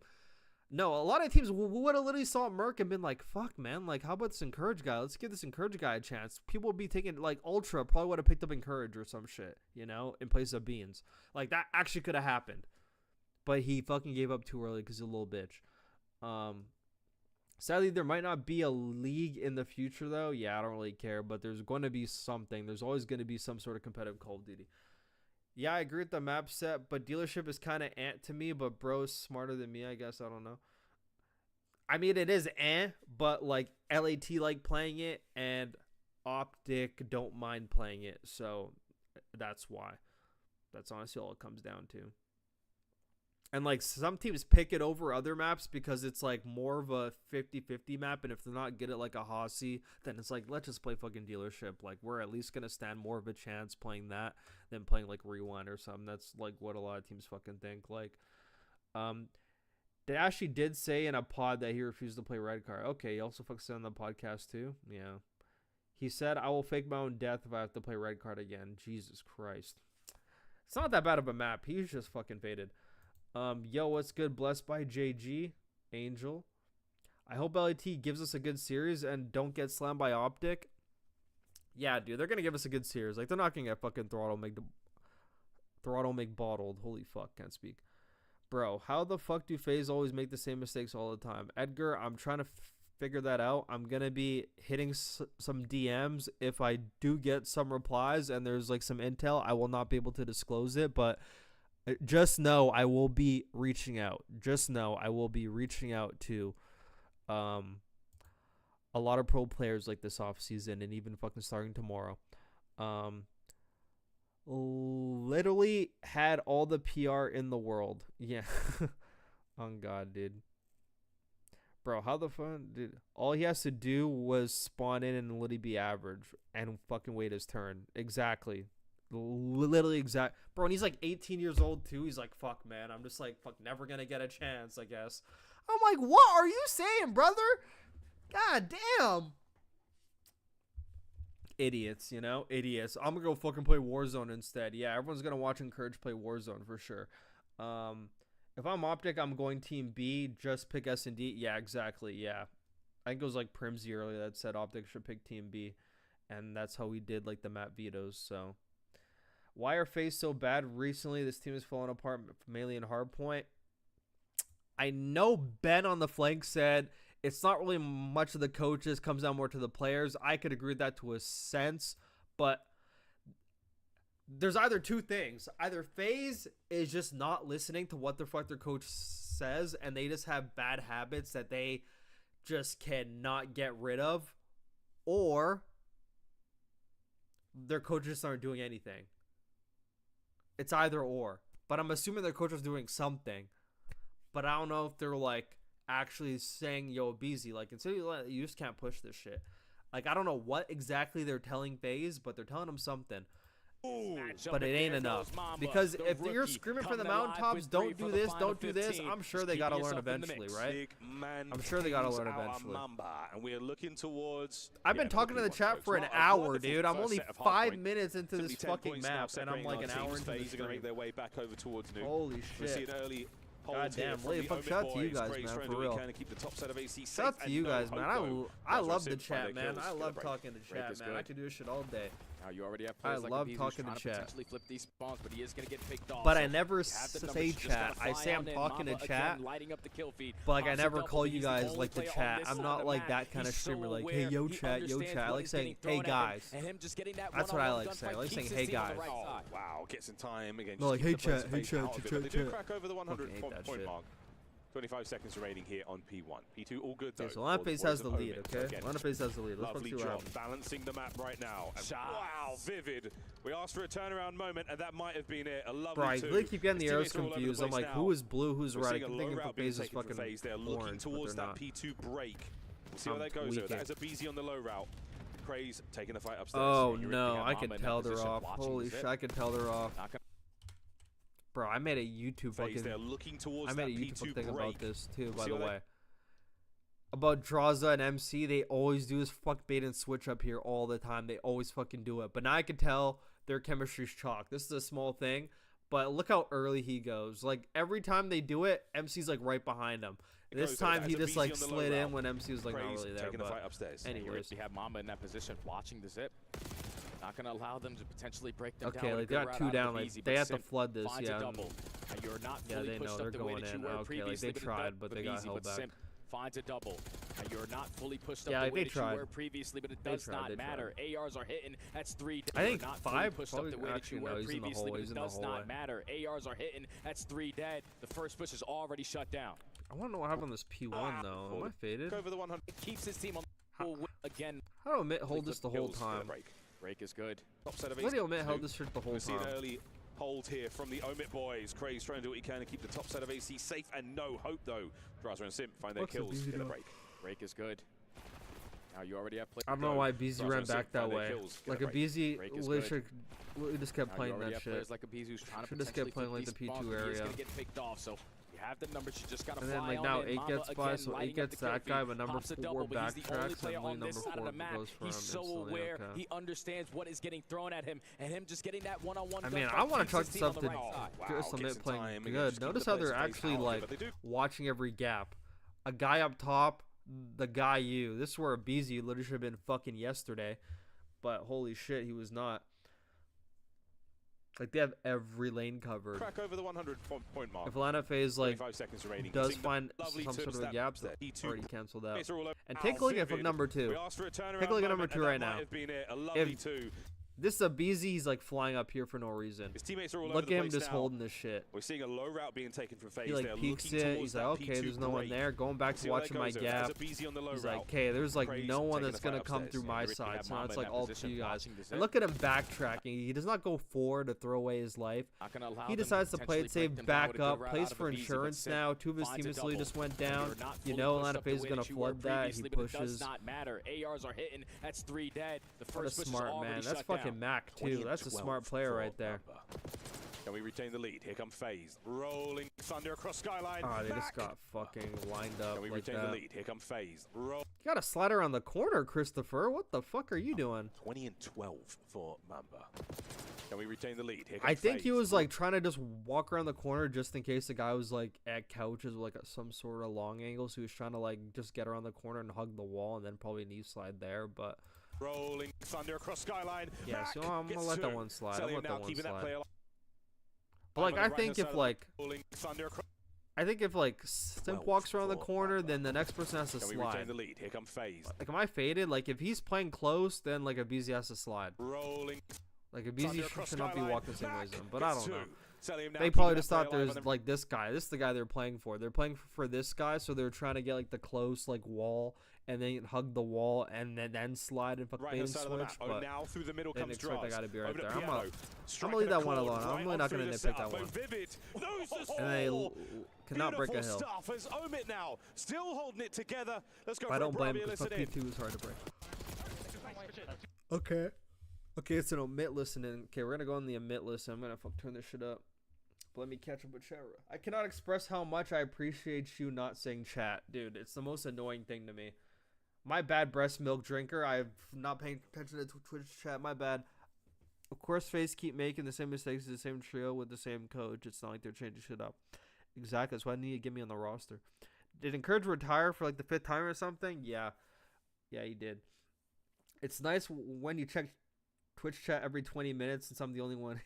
No, a lot of teams would have literally saw Merc and been like, fuck, man. Like, how about this Encourage guy? Let's give this Encourage guy a chance. People would be taking, like, Ultra probably would have picked up Encourage or some shit, in place of Beans. Like, that actually could have happened. But he fucking gave up too early because he's a little bitch. Sadly, there might not be a league in the future, though. Yeah, I don't really care. But there's going to be something. There's always going to be some sort of competitive Call of Duty. Yeah, I agree with the map set, but Dealership is kind of ant to me, but bro's smarter than me, I guess. I don't know. I mean, it is but, like, LAT like playing it, and Optic don't mind playing it, so that's why. That's honestly all it comes down to. And, like, some teams pick it over other maps because it's, like, more of a 50-50 map, and if they're not good at, like, a Hossie, then it's like, let's just play fucking Dealership. Like, we're at least going to stand more of a chance playing that than playing, like, Rewind or something. That's, like, what a lot of teams fucking think. Like, they actually did say in a pod that he refused to play Red Card. Okay, he also fucking said on the podcast, too. Yeah. He said, I will fake my own death if I have to play Red Card again. Jesus Christ. It's not that bad of a map. He's just fucking faded. Yo, what's good? Blessed by JG Angel. I hope LAT gives us a good series and don't get slammed by Optic. Yeah, dude, they're gonna give us a good series. Like, they're not gonna get fucking throttle make bottled. Holy fuck, can't speak. Bro, how the fuck do FaZe always make the same mistakes all the time? Edgar, I'm trying to figure that out. I'm gonna be hitting some DMs. If I do get some replies and there's like some intel, I will not be able to disclose it, but just know I will be reaching out. Just know I will be reaching out to a lot of pro players like this offseason and even fucking starting tomorrow. Literally had all the PR in the world. Yeah. Oh God, dude. Bro, how the fun, dude? All he has to do was spawn in and literally be average and fucking wait his turn. Exactly. Literally exact, bro. And he's like 18 years old too. He's like, fuck, man. I'm just like, fuck, never gonna get a chance, I guess. I'm like, what are you saying, brother? God damn. Idiots, idiots. I'm gonna go fucking play Warzone instead. Yeah, everyone's gonna watch Encourage play Warzone for sure. If I'm Optic, I'm going Team B. Just pick S&D. Yeah, exactly. Yeah, I think it was like Primsy earlier that said Optic should pick Team B, and that's how we did like the map vetoes. So. Why are FaZe so bad recently? This team is falling apart mainly in Hardpoint. I know Ben on the flank said it's not really much of the coaches, comes down more to the players. I could agree with that to a sense, but there's either two things. Either FaZe is just not listening to what the fuck their coach says, and they just have bad habits that they just cannot get rid of, or their coaches aren't doing anything. It's either or. But I'm assuming their coach is doing something. But I don't know if they're like actually saying, yo, BZ, like, instead of you just can't push this shit. Like, I don't know what exactly they're telling FaZe, but they're telling them something. Ooh. But it ain't enough. Because if you're screaming from the mountaintops, don't do this, don't do this, I'm sure they gotta learn eventually, right? I'm sure they gotta learn eventually. And we're looking towards. I've been talking to the chat for an hour, dude. I'm only 5 minutes into this fucking map, and I'm like an hour into the stream. Make their way back over towards New. Holy shit. God damn, shout out to you guys, man, for real. Shout out to you guys, man. I love the chat, man. I love talking to chat, man. I could do this shit all day. Now you already have I players like love Abizu talking to trying chat. potentially flip these spawns, but he is going to get picked off. But So I never you have the numbers, say you just gotta chat. I fly say I'm on in. talking to Mamba chat. again, lighting up the kill feed. But like I Pops a never double, call but you he's the guys only like the player on chat. this I'm side not of like the that map. kind of He's so streamer. Like, aware. hey, yo He chat, yo understands chat. I what like is saying, getting hey thrown at him, guys. and him just getting that That's what I one-on-one like saying. I gunfight like keeps saying, his hey team on the guys. right Oh, side. wow, gets in time again. No, like, hey Keep the chat, pace hey out chat, of it, chat, but they do chat. crack over the 100 Fucking hate that point shit. mark. 25 seconds remaining here on P1. P2 all good though. Okay, so Atlanta for the FaZe has boys the of lead, Omit. okay? Again, Atlanta FaZe has the lead. Let's lovely see what job happens. balancing the map right now. And wow, Vivid. We asked for a turnaround moment, and that might have been it. A lovely Bro, I two. really keep getting the His arrows teammates are all over the confused. I'm place like, now. who is blue, who's We're red? I seeing a keep low thinking route for being FaZe is taken from fucking FaZe. They're looking orange, but towards they're that not. P2 break. We'll see how I'm that goes. Though. tweaking. That is a BZ on the low route. Craze taking the fight upstairs. Oh You're no, ripping I at can Mamba in tell that they're position, off. watching Holy the shit, zip. I can tell they're off. Not gonna- Bro, I made a YouTube FaZe, fucking they're looking towards I made a that YouTube P2 thing break. about this too, by See the how that- way. About Draza and MC, they always do this fuck bait and switch up here all the time. They always fucking do it. But now I can tell their chemistry's chalk. This is a small thing, but look how early he goes. Like every time they do it, MC's like right behind him. This time he just like slid in when MC was like not really there. Taking the fight But upstairs. anyways, You have Mamba in that position, watching the zip. Not going to allow them to potentially break them down. okay, with a like they good got route two out of down. the Like VZ, they but have to Simp flood this, finds a yeah. double. And you're not Yeah, fully they pushed know up they're the way going that you in. were Okay, like previously, they but it tried, does- but the they got VZ, held but back. Simp finds a double. And you're not fully pushed up Yeah, the like, way they that you tried. were previously, but it They does tried, not they matter. ARs are hitting. That's 3 dead. I think You're not 5 fully pushed up probably- the way that actually, you no, were he's in the previously, hole, but he's it in the does hallway. not matter. ARs are hitting. That's 3 dead. The first push is already shut down. I want to know what happened on this P1 though. Am I faded? Over the 100. It keeps his team on the full again. How do Omit hold this the whole kills for the time? break. Break is good. Top set of Why do Omit AC2. held this shit the whole We see an time? early hold here from the Omit boys. Craze trying to do what he can to keep the top set of AC safe, and no hope though. Draza and Simp find their What's the kills BZ in the doing? break. Break is good. Now you already have players. I don't know why BZ Draza ran and Simp back that find their way. kills, get Like a a break. BZ Break is literally just kept Now you playing already that have shit. players like Abizu who's trying to Should just potentially kept playing flip like the these P2 spawns, but he is area. gonna get picked off, so you have the numbers, you just gotta And fly then like on now in. 8 Mamba gets by, again, so 8 lighting up gets the kill that guy, feed, but number pops a 4 double, but he's the only backtracks, player and on only this number side of 4 the map. goes for him He's so instantly. aware, Okay. he understands what is getting thrown at him, and him just getting that one-on-one. I mean, gunfight I want keeps to chalk his this team up on to the right side. Chris Gets Omit in playing time again, good. just keep Notice the how they're place actually out of it, like but they do. watching every gap. A guy up top, the guy you. This is where a BZ literally should have been fucking yesterday, but holy shit, he was not. Like they have every lane covered. Crack over the 100 point mark. If Atlanta FaZe like 25 seconds remaining. does Seeing the find lovely some sort tips of a that gap, step. E2 already canceled out. Mates are all over. And take a look at Vivid. number 2. We asked for a turnaround Take a look at number moment, 2 and right that might now. have been it. A lovely If- two. This is a BZ. He's like flying up here for no reason. His teammates are all over Look the at him place just now. holding this shit. We're seeing a low route being taken from FaZe. He like They're peeks looking it. towards He's that like, okay, P2 there's no one break. there. Going back to See how that watching my goes, though. gap. There's a BZ on the low He's route. like, okay, there's like Craze no one taking that's the fight gonna come upstairs. through my You side. have So now Mamba it's in like that all position, 2 guys. watching the And zip. look at him backtracking. He does not go forward to throw away his life. Not gonna allow He them decides to play it potentially break safe, them down with back a good up, route plays out of for a VZ, but insurance Simp now. 2 of his finds a teammates literally double. just went You're down. not You fully know pushed Atlanta up the FaZe is way gonna that you were flood that. He previously, but it pushes. does not matter. ARs are hitting. That's 3 dead. The What a first push is smart already man. That's shut fucking down. Mac too. That's a smart player right there. Can we retain the lead? Here come FaZe. Rolling thunder across skyline. Ah, they just Back. got fucking lined up Can we like retain that. the lead? Here come FaZe. Roll. You got a slider on the corner, Christopher. What the fuck are you doing? 20 and 12 for Mamba. Can we retain the lead? Here I comes think he FaZe. was like trying to just walk around the corner just in case the guy was like at couches with like some sort of long angle. So he was trying to like just get around the corner and hug the wall and then probably knee slide there. But Rolling thunder across skyline. yeah, so Back. I'm gonna Gets let that two. one slide. I'm Selling gonna let now, that one keeping that slide. player alive. But like On the I right-hand think side if of like rolling thunder across. I think if like Simp 12 walks around the for corner, Mamba. then the next person has to Can we retain slide. the lead? Here come FaZe. Like, am I faded? Like, if he's playing close, then like a BZ has to slide. Rolling Like a thunder BZ across should not be skyline. walking the same way as Back. him. But I Gets don't know. two. Selling him now, They keeping probably that just thought play alive there's on him. like this guy. This is the guy they're playing for. They're playing for this guy, so they're trying to get like the close like wall and then hug the wall and then slide and fuck Right bait hand and side of the switch. map. Oh, But now through the middle didn't comes expect that Draz. guy to be right Over to there. Piano. I'm Striking gonna leave a that one chord alone. I'm right really on not through gonna the nitpick that setup, one. but Vivid knows the And they score. cannot break a Beautiful hill. stuff as Omit now still holding it together. Let's go I for don't a blame Bravia him because listen in. P2 is hard to break. Okay. Okay, it's an omit listening. Okay, we're gonna go on the omit list. I'm gonna turn this shit up. But let me catch up with chat. I cannot express how much I appreciate you not saying chat. Dude, it's the most annoying thing to me. My bad, breast milk drinker. I'm not paying attention to Twitch chat. My bad. Of course, FaZe keep making the same mistakes as the same trio with the same coach. It's not like they're changing shit up. Exactly. That's why I need to get me on the roster. Did Encourage retire for like the 5th time or something? Yeah. Yeah, he did. It's nice when you check Twitch chat every 20 minutes since I'm the only one.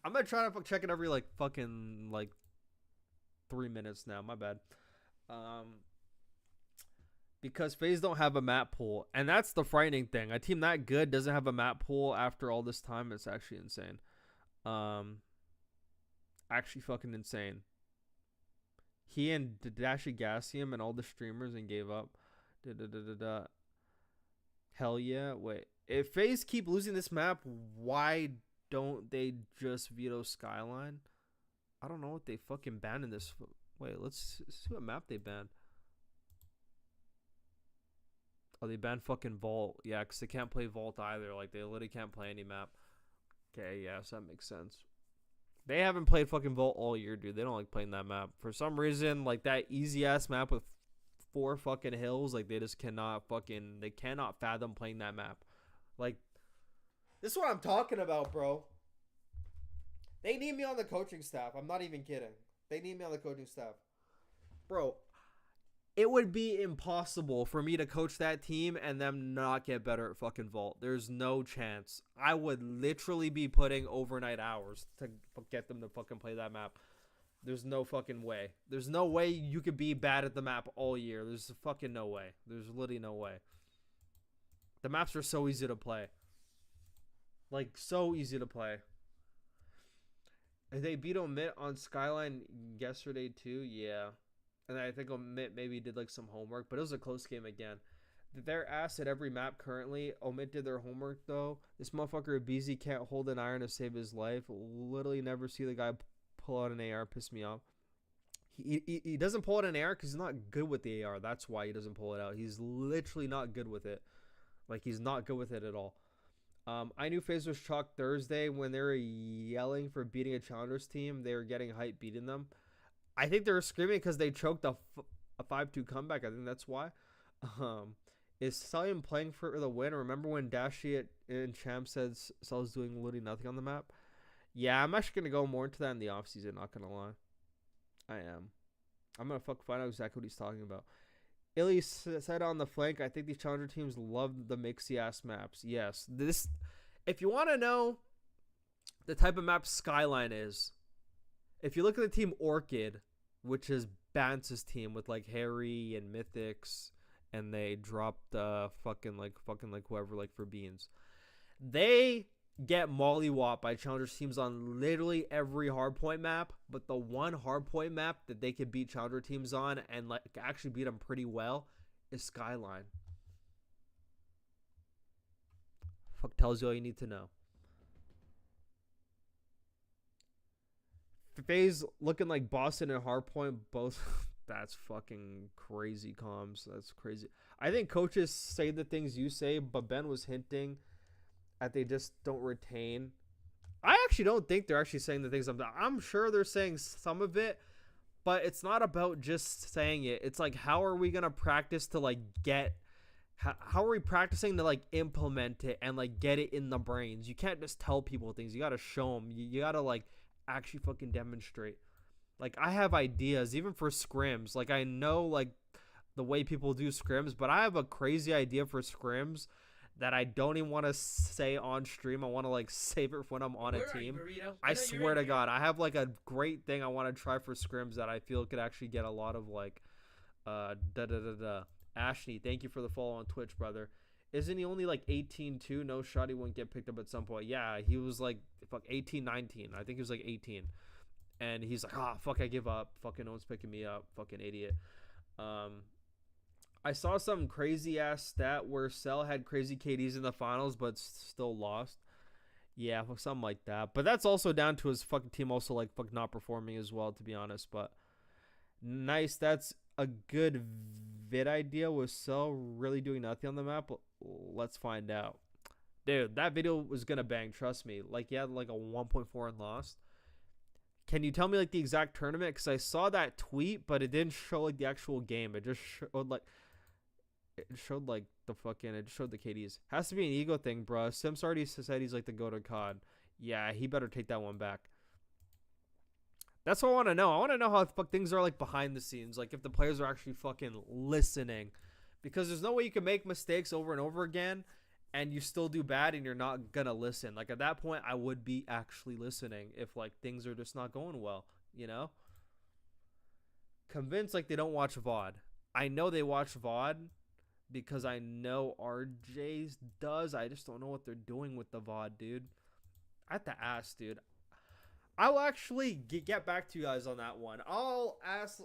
I'm gonna try to check it every like fucking like 3 minutes now. My bad. Because FaZe don't have a map pool, and that's the frightening thing. A team that good doesn't have a map pool after all this time. It's actually insane. Actually fucking insane. He and Dashi Gassium and all the streamers and gave up. Hell yeah. Wait. If FaZe keep losing this map, why don't they just veto Skyline? I don't know what they fucking banned in this. Wait, let's see what map they banned. Oh, they banned fucking Vault. Yeah, because they can't play Vault either. Like, they literally can't play any map. Okay, yeah, so that makes sense. They haven't played fucking Vault all year, dude. They don't like playing that map. For some reason, like, that easy-ass map with 4 fucking hills, like, they just cannot fucking... They cannot fathom playing that map. Like, this is what I'm talking about, bro. They need me on the coaching staff. I'm not even kidding. They need me on the coaching staff. Bro, it would be impossible for me to coach that team and them not get better at fucking Vault. There's no chance. I would literally be putting overnight hours to get them to fucking play that map. There's no fucking way. There's no way you could be bad at the map all year. There's fucking no way. There's literally no way. The maps are so easy to play. Like, so easy to play. They beat Omit on Skyline yesterday too. Yeah. And I think Omit maybe did like some homework, but it was a close game again. They're ass at every map currently. Omit did their homework though. This motherfucker BZ can't hold an iron to save his life. Literally never see the guy pull out an AR. Piss me off. He doesn't pull out an AR because he's not good with the AR. That's why he doesn't pull it out. He's literally not good with it. Like, he's not good with it at all. I knew FaZe was chalk Thursday when they were yelling for beating a challengers team. They were getting hype beating them. I think they were screaming because they choked a 5-2 comeback. I think that's why. Is Salian playing for the win? Remember when Dashi and Champ said Sal's doing literally nothing on the map? Yeah, I'm actually going to go more into that in the offseason, not going to lie. I am. I'm going to find out exactly what he's talking about. Illy said on the flank, I think these challenger teams love the mixy-ass maps. Yes. If you want to know the type of map Skyline is, if you look at the team Orchid, which is Bance's team with, like, Harry and Mythics, and they dropped fucking whoever, like, for Beans. They get mollywhopped by challengers teams on literally every hardpoint map, but the one hardpoint map that they could beat challenger teams on and like actually beat them pretty well is Skyline. Fuck tells you all you need to know. FaZe looking like Boston and Hardpoint both. That's fucking crazy comms. That's crazy. I think coaches say the things you say, but Ben was hinting that they just don't retain. I actually don't think they're actually saying the things I'm sure they're saying some of it, but it's not about just saying it. It's like, how are we going to practice to like get, how are we practicing to like implement it and like get it in the brains? You can't just tell people things. You got to show them. You got to like actually fucking demonstrate. Like, I have ideas even for scrims. Like, I know like the way people do scrims, but I have a crazy idea for scrims that I don't even want to say on stream. I want to like save it for when I'm on a team. I swear to God, I have like a great thing I want to try for scrims that I feel could actually get a lot of like Ashney, thank you for the follow on Twitch, brother. Isn't he only like 18 too? No shot he wouldn't get picked up at some point. Yeah, he was like fuck 18, 19. I think he was like 18. and he's like, "Ah, fuck, I give up. Fucking no one's picking me up. Fucking idiot." I saw some crazy ass stat where Cell had crazy KDs in the finals, but still lost. Yeah, something like that. But that's also down to his fucking team also like fuck not performing as well, to be honest. But nice, that's a good vid idea with Cell really doing nothing on the map. Let's find out. Dude, that video was gonna bang, trust me. Like, he had like a 1.4 and lost. Can you tell me like the exact tournament? Because I saw that tweet, but it didn't show like the actual game. It just showed like it showed the KDs. Has to be an ego thing, bruh. Sims already said he's like the go to COD. Yeah, he better take that one back. That's what I want to know. I want to know how the fuck things are like behind the scenes. Like if the players are actually fucking listening. Because there's no way you can make mistakes over and over again and you still do bad and you're not gonna listen. Like at that point, I would be actually listening if like things are just not going well, you know? Convinced like they don't watch VOD. I know they watch VOD because I know RJ's does. I just don't know what they're doing with the VOD, dude. I have to ask, dude. I'll actually get back to you guys on that one. I'll ask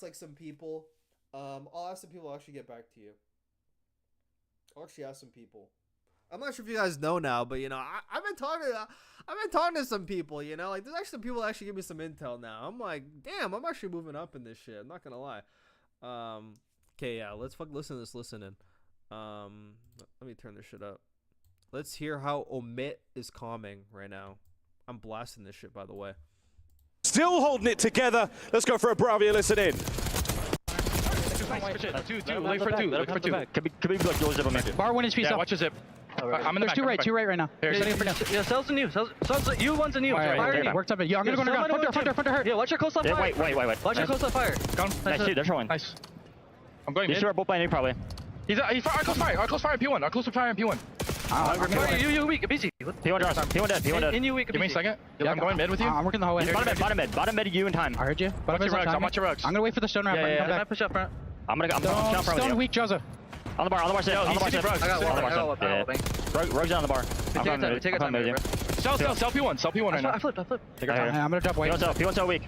like some people. I'll ask some people to actually get back to you. I'll actually ask some people. I'm not sure if you guys know now, but you know, I've been talking to some people, you know, like there's actually some people that actually give me some intel now. I'm like, damn, I'm actually moving up in this shit. I'm not gonna lie. Okay, yeah, let's listen to this listening. Let me turn this shit up. Let's hear how Omit is calming right now. I'm blasting this shit, by the way. Still holding it together. Let's go for a Bravia listen in. Two. Wait for two. Look for two. Could be like yours up on me. Bar 1 HP. Yeah, watch your zip. I'm in the back. Two right right now. Yeah, Cell's the new. Cell's you one's the new. Fire worked up it. Yo, I'm gonna go underground. Front door. Yeah, watch your close left fire. Wait. Watch your close left fire. Nice, dude. They're showing. Nice. I'm going mid. These two are both playing probably. He's our close fire. Our close fire P1. Our close fire P1. You weak. Busy. P1 drops. P1 dead. In you weak. Give me a second. I'm going mid with you. I'm working the hallway. Bottom mid. You in time. I heard you. Watch your rugs. Watch your rugs. I'm gonna wait for the stone ramp. Yeah. Push up front. I'm jump front with you. Stone weak, Joseph. On the bar. On the bar. I got wall. Rugs down on the bar. Take your time, bro. Sell P1 right now. I flipped. I'm gonna drop weight. P1 so weak.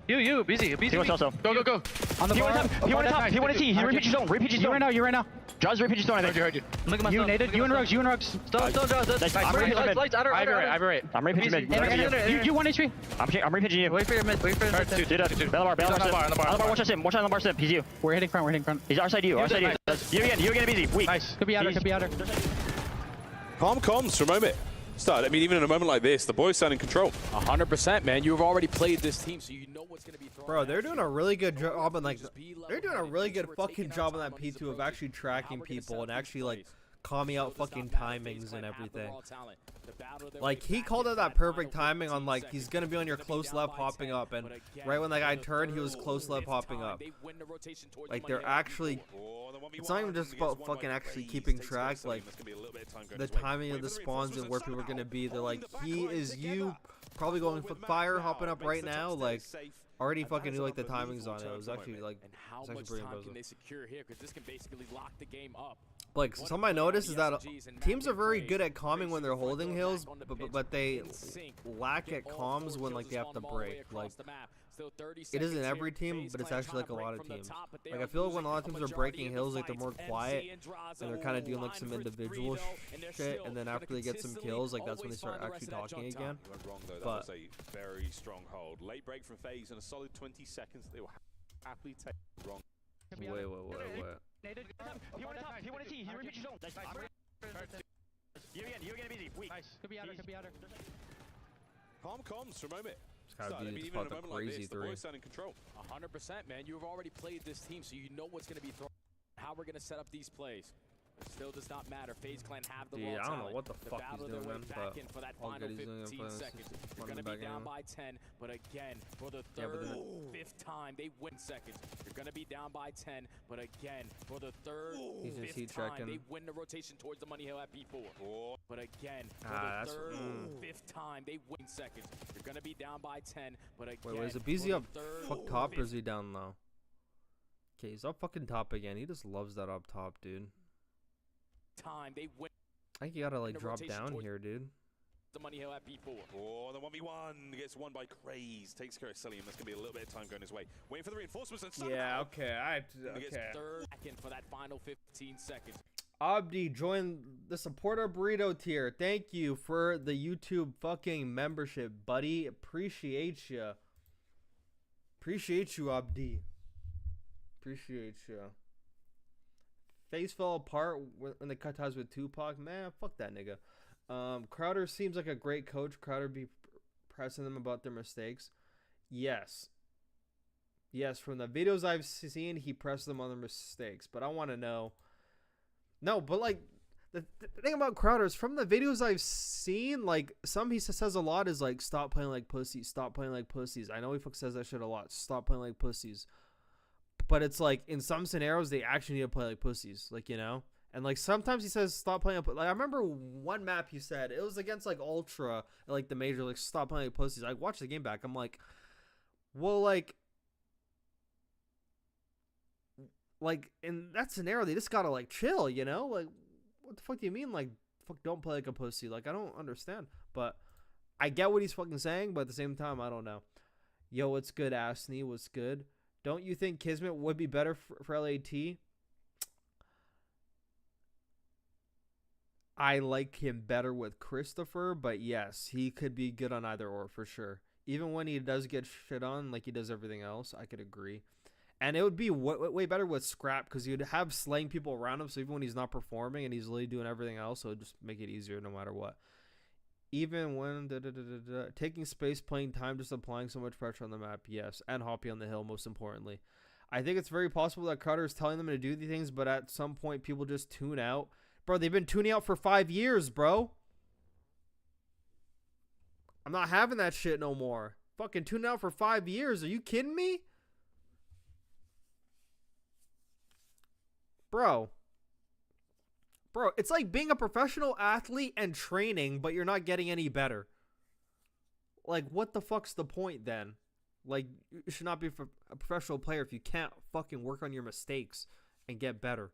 You busy. P1 also. Go. On the bar. P1 is he. He repeats his zone. You right now. Jaws repeats his zone. I Heard you. You naded. You and Rugs. Stone, Lights, outer. Right. I'm repitching mid. You 1 HP. I'm repitching you. Wait for your mid. Dude, bail on the bar. Watch on the bar. He's you. We're hitting front. He's our side you. You again, busy. Weak. Nice. Could be outer. Calm comms from Omit. I mean, even in a moment like this, the boys stand in control. 100%, man. You've already played this team, so you know what's going to be thrown. Bro, they're doing a really good job on like they're doing a really good fucking job on that P2 of actually tracking people and actually like calming out fucking timings and everything. Like he called out that perfect timing on like he's gonna be on your close left hopping up, and right when that guy turned, he was close left hopping up. Like they're actually, it's not even just about fucking actually keeping track, like the timing of the spawns and where people are gonna be. They're like, he is you probably going for fire hopping up right now, like already fucking knew like the timings on it. It was actually like, it's actually pretty impressive. Like something I noticed is that teams are very good at calming when they're holding hills, but they lack at calms when like they have to break. Like it isn't every team, but it's actually like a lot of teams. Like I feel like when a lot of teams are breaking hills, like they're more quiet and they're kind of doing like some individual shit, and then after they get some kills, like that's when they start actually talking again. But a very strong hold. Late break from FaZe in a solid 20 seconds. They will happily take wrong. Wait. You again, busy. Weak. Could be outer. Calm comms from Omit. I mean, even in a moment like this, the boys stand in control. 100%, man. You've already played this team, so you know what's going to be thrown. How we're going to set up these plays. It still does not matter. FaZe Clan have the I don't know what the fuck he's doing, man, but for that all final good. He's 15 seconds. You're going to be down by 10, but again, for the fifth time, they win seconds. You're going to be down by 10, but again, for the fifth time, they win the rotation towards the money hill at P4. But again, for the fifth time, they win seconds. You're going to be down by 10, but again, wait, is it BZ up fuck top or is he down low? Okay, he's up fucking top again. He just loves that up top, dude. They win. I think you gotta like drop down here, dude. Mr. Money Hill at B4. Oh, the 1v1 gets won by Craze. Takes care of Cillian. That's going to be a little bit of time going his way. Waiting for the reinforcements and somehow... Yeah, okay. He gets Third second for that final 15 seconds. Abdi joined the supporter burrito tier. Thank you for the YouTube fucking membership, buddy. Appreciate you. Appreciate you, Abdi. Appreciate you. FaZe fell apart when they cut ties with Tupac. Man, fuck that nigga. Crowder seems like a great coach. Crowder be pressing them about their mistakes. Yes. Yes, from the videos I've seen, he pressed them on their mistakes. But I want to know... No, but like the thing about Crowder is from the videos I've seen, like some he says a lot is like stop playing like pussies, stop playing like pussies. I know he says that shit a lot. Stop playing like pussies. But it's like in some scenarios they actually need to play like pussies, like, you know. And like sometimes he says stop playing like I remember one map he said it was against like Ultra, like the major, like stop playing like pussies. I watched the game back. I'm like, well, like in that scenario they just gotta like chill, you know. Like what the fuck do you mean, like fuck don't play like a pussy? Like I don't understand, but I get what he's fucking saying, but at the same time I don't know. Yo, what's good, Asney? What's good? Don't you think Kismet would be better for LAT? I like him better with Christopher, but yes, he could be good on either or for sure. Even when he does get shit on like he does everything else, I could agree. And it would be way better with Scrap because you'd have slaying people around him. So even when he's not performing and he's literally doing everything else, so it'd just make it easier no matter what. Even when taking space, playing time, just applying so much pressure on the map, yes. And Hoppy on the hill, most importantly. I think it's very possible that Crowder is telling them to do these things, but at some point people just tune out. Bro, they've been tuning out for 5 years, bro. I'm not having that shit no more. Fucking tuning out for 5 years. Are you kidding me? Bro, it's like being a professional athlete and training, but you're not getting any better. Like, what the fuck's the point then? Like, you should not be a professional player if you can't fucking work on your mistakes and get better.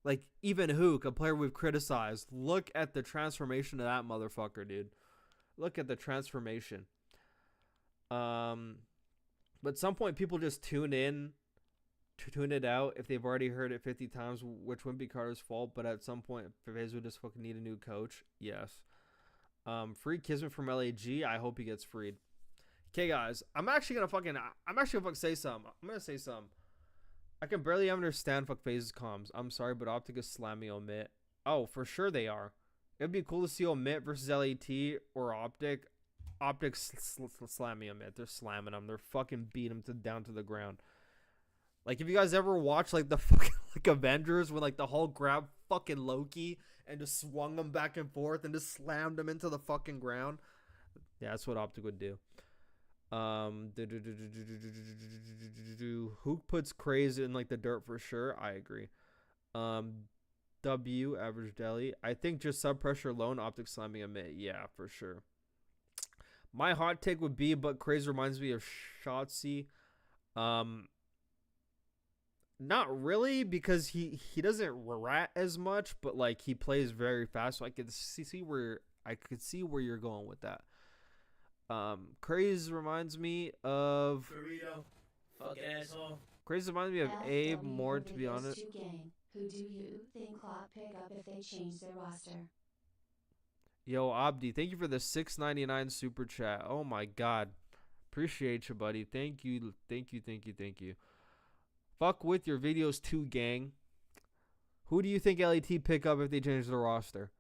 Like, even Hook, a player we've criticized, look at the transformation of that motherfucker, dude. Look at the transformation. But at some point, people just tune in to tune it out if they've already heard it 50 times, which wouldn't be Carter's fault, but at some point FaZe would just fucking need a new coach. Yes. Free Kismet from LAG. I hope he gets freed. Okay, guys, I'm actually gonna say something. I'm gonna say something. I can barely understand fuck FaZe's comms. I'm sorry, but Optic is slamming Omit. Oh, for sure they are. It'd be cool to see Omit versus LAT or Optic. Optic's slamming Omit. They're slamming him. They're fucking beating him down to the ground. Like, if you guys ever watch, like, the fucking, like, Avengers when, like, the Hulk grabbed fucking Loki and just swung him back and forth and just slammed him into the fucking ground. Yeah, that's what Optic would do. Hook puts Craze in, like, the dirt for sure. I agree. W, Average Deli. I think just sub-pressure alone, Optic slamming a mid. Yeah, for sure. My hot take would be, but Craze reminds me of Shotzi. Not really, because he doesn't rat as much, but like he plays very fast, so I could see where you're going with that. Craze reminds me of Borito. Fucking asshole. Craze reminds me of Abe more, to be honest. Who do you think Clock pick up if they change their roster? Yo, Abdi, thank you for the $6.99 super chat. Oh my god, appreciate you, buddy. Thank you. Fuck with your videos too, gang. Who do you think LAT pick up if they change the roster?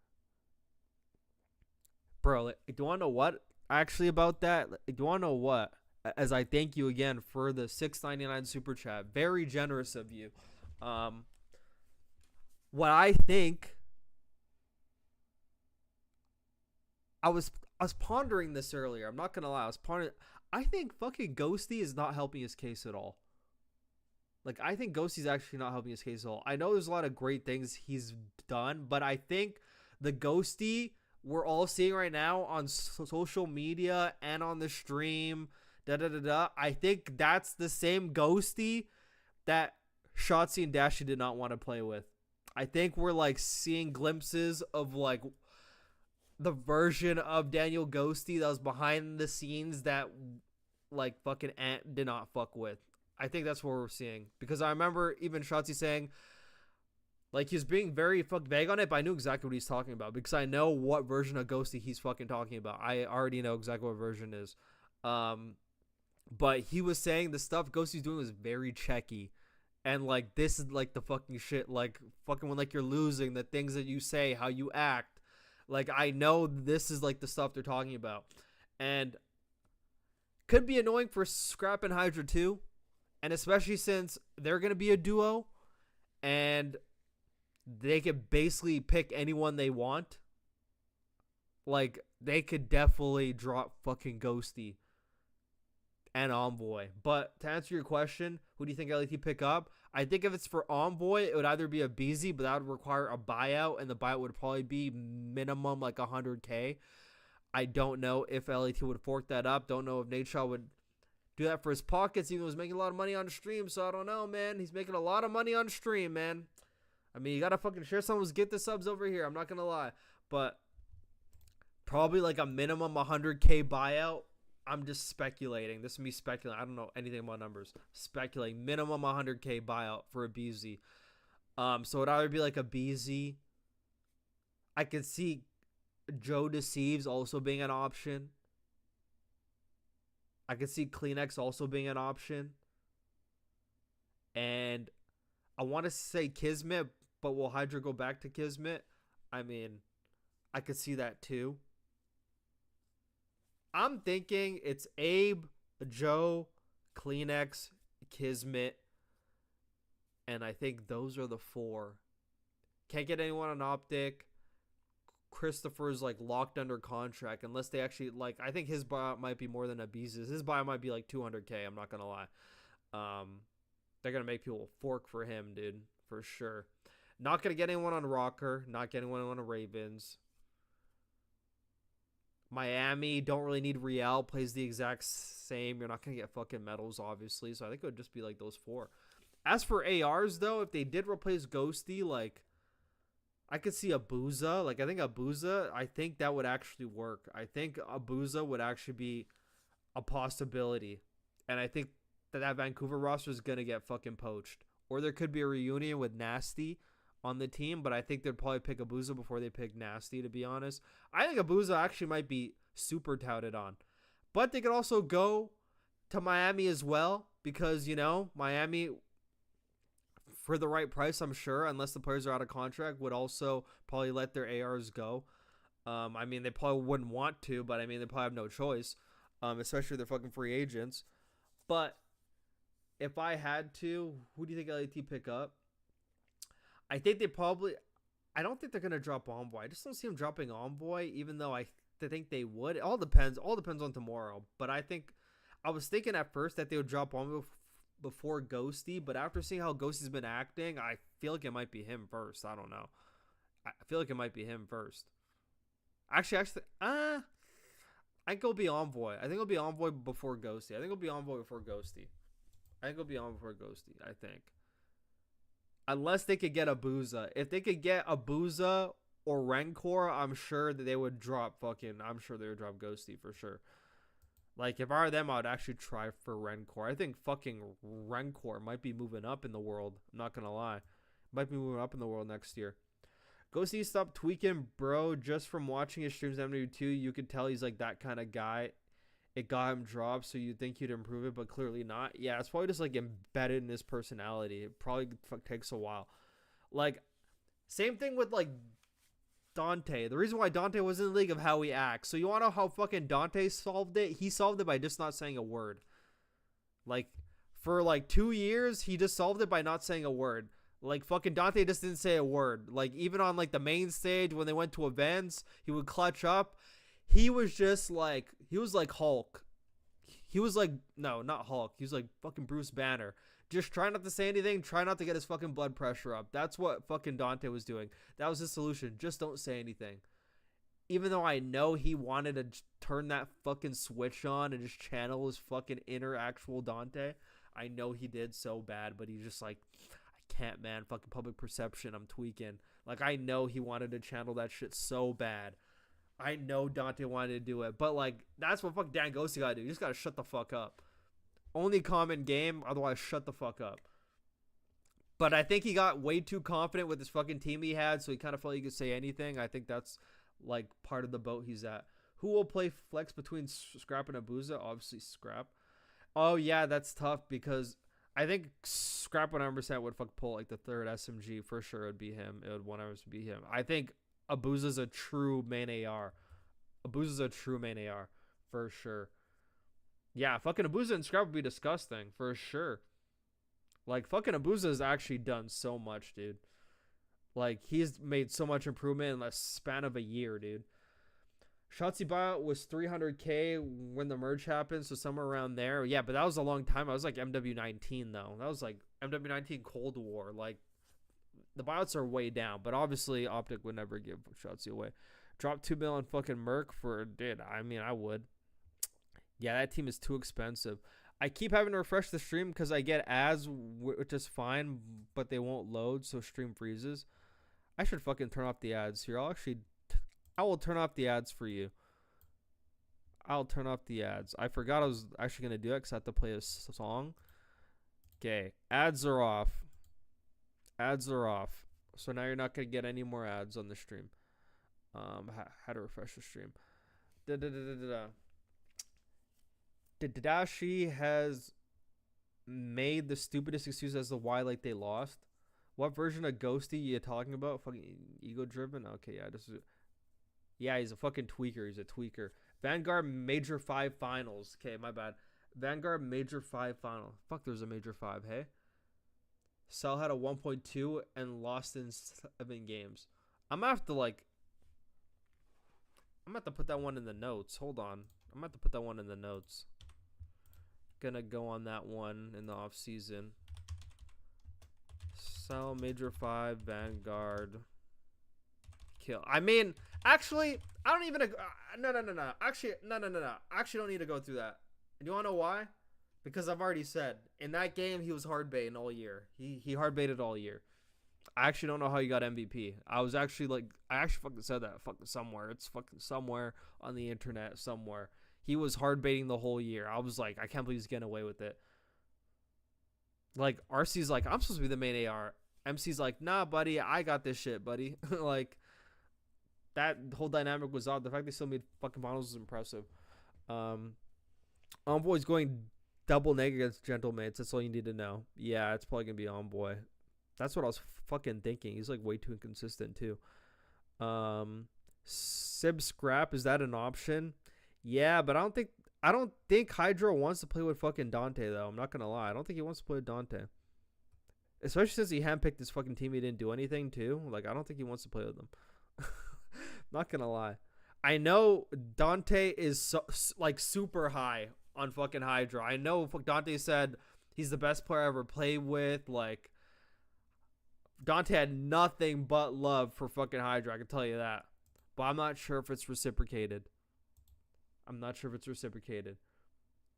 Bro, like, do you want to know what? Actually, about that, do you want to know what? As I thank you again for the $6.99 super chat. Very generous of you. What I think... I was pondering this earlier. I'm not going to lie. I think fucking Ghosty is not helping his case at all. Like, I think Ghosty's actually not helping his case at all. I know there's a lot of great things he's done, but I think the Ghosty we're all seeing right now on social media and on the stream, I think that's the same Ghosty that Shotzi and Dashy did not want to play with. I think we're, like, seeing glimpses of, like, the version of Daniel Ghosty that was behind the scenes that like fucking Ant did not fuck with. I think that's what we're seeing, because I remember even Shotzi saying like he's being very vague on it, but I knew exactly what he's talking about because I know what version of Ghosty he's fucking talking about. I already know exactly what version is. But he was saying the stuff Ghosty's doing was very checky. And, like, this is, like, the fucking shit. Like, fucking when, like, you're losing, the things that you say, how you act. Like, I know this is, like, the stuff they're talking about. And could be annoying for Scrap and Hydra, too. And especially since they're going to be a duo. And they could basically pick anyone they want. Like, they could definitely drop fucking Ghosty and Envoy. But to answer your question, who do you think LAT pick up? I think if it's for Envoy, it would either be a BZ, but that would require a buyout, and the buyout would probably be minimum like 100K. I don't know if LAT would fork that up. Don't know if Nadeshot would do that for his pockets, even though he's making a lot of money on stream. So I don't know, man. He's making a lot of money on stream, man. I mean, you gotta fucking share some of his get the subs over here. I'm not gonna lie, but probably like a minimum 100K buyout. I'm just speculating. This is me speculating. I don't know anything about numbers. Speculating. Minimum 100K buyout for a BZ. So it'd either be like a BZ. I could see Joe Deceives also being an option. I could see Kleenex also being an option. And I want to say Kismet, but will Hydra go back to Kismet? I mean, I could see that too. I'm thinking it's Abe, Joe, Kleenex, Kismet, and I think those are the four. Can't get anyone on Optic. Christopher's like locked under contract unless they actually like. I think his buyout might be more than Abiz's. His buyout might be like 200K. I'm not gonna lie. They're gonna make people fork for him, dude, for sure. Not gonna get anyone on Rocker. Not getting anyone on Ravens. Miami, don't really need Real, plays the exact same. You're not going to get fucking medals, obviously. So I think it would just be like those four. As for ARs, though, if they did replace Ghosty, like, I could see Abuza. Like, I think Abuza, I think that would actually work. I think Abuza would actually be a possibility. And I think that Vancouver roster is going to get fucking poached. Or there could be a reunion with Nasty on the team, but I think they'd probably pick Abuza before they pick Nasty, to be honest. I think Abuza actually might be super touted on. But they could also go to Miami as well, because, you know, Miami, for the right price, I'm sure, unless the players are out of contract, would also probably let their ARs go. I mean, they probably wouldn't want to, but I mean, they probably have no choice, especially if they're fucking free agents. But if I had to, who do you think LAT pick up? I think they probably... I don't think they're going to drop Envoy. I just don't see them dropping Envoy, even though I think they would. It all depends. All depends on tomorrow. But I think... I was thinking at first that they would drop Envoy before Ghosty, but after seeing how Ghosty's been acting, I feel like it might be him first. I don't know. I feel like it might be him first. Actually, I think it'll be Envoy. I think it'll be Envoy before Ghosty. I think it'll be Envoy before Ghosty. I think. Unless they could get Abuza. If they could get Abuza or Rencor, I'm sure that they would drop Ghosty for sure. Like, if I were them, I would actually try for Rencor. I think fucking Rencor might be moving up in the world. I'm not going to lie. Might be moving up in the world next year. Ghosty, stop tweaking, bro. Just from watching his streams MW2, you could tell he's like that kind of guy. It got him dropped, so you'd think he'd improve it, but clearly not. Yeah, it's probably just, like, embedded in his personality. It probably takes a while. Like, same thing with, like, Dante. The reason why Dante was in the league of how he acts. So you want to know how fucking Dante solved it? He solved it by just not saying a word. Like, for, like, 2 years, he just solved it by not saying a word. Like, fucking Dante just didn't say a word. Like, even on, like, the main stage, when they went to events, he would clutch up. He was just like, he was like Hulk. He was like, no, not Hulk. He was like fucking Bruce Banner. Just try not to say anything. Try not to get his fucking blood pressure up. That's what fucking Dante was doing. That was his solution. Just don't say anything. Even though I know he wanted to turn that fucking switch on and just channel his fucking inner actual Dante. I know he did so bad, but he's just like, I can't, man. Fucking public perception. I'm tweaking. Like, I know he wanted to channel that shit so bad. I know Dante wanted to do it, but like that's what fuck Dan Ghosty gotta do. You just gotta shut the fuck up. Only comment game, otherwise shut the fuck up. But I think he got way too confident with his fucking team he had, so he kind of felt he could say anything. I think that's like part of the boat he's at. Who will play flex between Scrap and Abuza? Obviously Scrap. Oh yeah, that's tough because I think Scrap 100% would fuck pull like the third SMG for sure. It'd be him. It would 100% be him. I think Abuza's a true main AR. Abuza's a true main AR for sure. Yeah, fucking Abuza and Scrap would be disgusting for sure. Like fucking Abuza has actually done so much, dude. Like he's made so much improvement in the span of a year, dude. Shotzi buyout was 300K when the merge happened, so somewhere around there. Yeah, but that was a long time. I was like MW19 though. That was like MW19 Cold War. Like the buyouts are way down, but obviously Optic would never give Shotzi away. Drop 2 mil on fucking Merc for dude. I mean, I would. Yeah, that team is too expensive. I keep having to refresh the stream because I get ads, which is fine, but they won't load, so stream freezes. I should fucking turn off the ads here. I will turn off the ads for you. I'll turn off the ads. I forgot I was actually going to do it because I have to play a song. Okay. Ads are off. Ads are off. So now you're not going to get any more ads on the stream. How to refresh the stream. Dadashi has made the stupidest excuse as to why like they lost. What version of Ghosty you talking about? Fucking ego driven? Okay, yeah, this is... Yeah, he's a fucking tweaker. He's a tweaker. Vanguard Major 5 Finals. Okay, my bad. Vanguard Major 5 Final. Fuck, there's a Major 5, hey? Cell had a 1.2 and lost in 7 games. I'm gonna have to, like... I'm gonna have to put that one in the notes. Hold on. I'm gonna have to put that one in the notes. Gonna go on that one in the off season. Cell Major 5 Vanguard... Kill. I mean, actually, I don't even. No. Actually, no. I actually don't need to go through that. And you wanna know why? Because I've already said in that game he was hard baiting all year. He hard baited all year. I actually don't know how he got MVP. I actually fucking said that fucking somewhere. It's fucking somewhere on the internet somewhere. He was hard baiting the whole year. I was like, I can't believe he's getting away with it. Like RC's like, I'm supposed to be the main AR. MC's like, nah, buddy, I got this shit, buddy. Like. That whole dynamic was odd. The fact they still made fucking finals was impressive. Envoy's going double negative against Gentlemates. That's all you need to know. Yeah, it's probably going to be Envoy. That's what I was fucking thinking. He's like way too inconsistent too. Sib Scrap, is that an option? Yeah, but I don't think Hydro wants to play with fucking Dante though. I'm not going to lie. I don't think he wants to play with Dante. Especially since he handpicked his fucking team. He didn't do anything too. Like, I don't think he wants to play with them. Not gonna lie, I know Dante is like super high on fucking Hydra. I know Dante said he's the best player I ever played with. Like Dante had nothing but love for fucking Hydra. I can tell you that, but I'm not sure if it's reciprocated.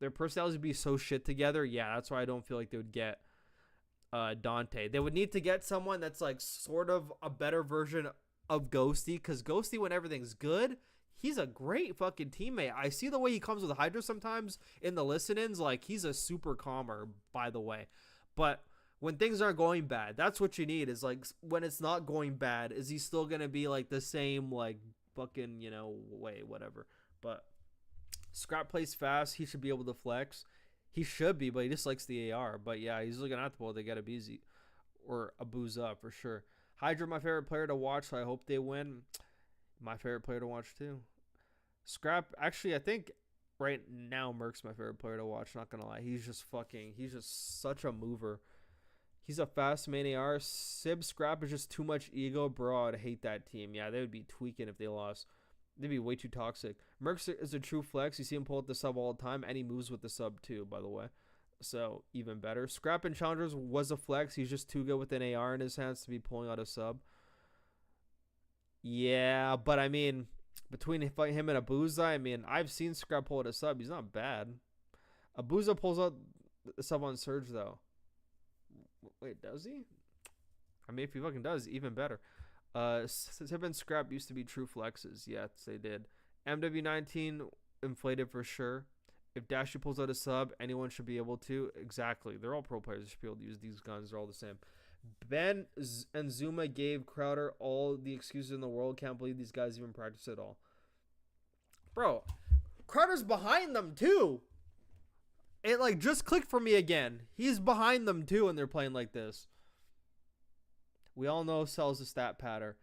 Their personalities would be so shit together. Yeah, that's why I don't feel like they would get Dante. They would need to get someone that's like sort of a better version of Ghosty, because Ghosty, when everything's good, he's a great fucking teammate. I see the way he comes with Hydra sometimes in the listen-ins. Like, he's a super calmer, by the way. But when things aren't going bad, that's what you need, is like, when it's not going bad, is he still gonna be like the same, like, fucking, you know, way, whatever. But Scrap plays fast. He should be able to flex. He should be, but he just likes the AR. But yeah, he's looking at the ball. They got a Beezy or a Booza for sure. Hydra, my favorite player to watch, so I hope they win. My favorite player to watch, too. Scrap, actually, I think right now Merc's my favorite player to watch, not going to lie. He's just such a mover. He's a fast main AR. Sib Scrap is just too much ego. Bro, I'd hate that team. Yeah, they would be tweaking if they lost. They'd be way too toxic. Merc is a true flex. You see him pull out the sub all the time, and he moves with the sub, too, by the way. So, even better. Scrap and Challengers was a flex. He's just too good with an AR in his hands to be pulling out a sub. Yeah, but I mean, between him and Abuza, I mean, I've seen Scrap pull out a sub. He's not bad. Abuza pulls out the sub on Surge, though. Wait, does he? I mean, if he fucking does, even better. Sip and Scrap used to be true flexes. Yes, they did. MW19 inflated for sure. If Dashy pulls out a sub, anyone should be able to. Exactly. They're all pro players. They should be able to use these guns. They're all the same. Ben and Zuma gave Crowder all the excuses in the world. Can't believe these guys even practice at all. Bro, Crowder's behind them too. It like just clicked for me again. He's behind them too, and they're playing like this. We all know Cell's a stat patter.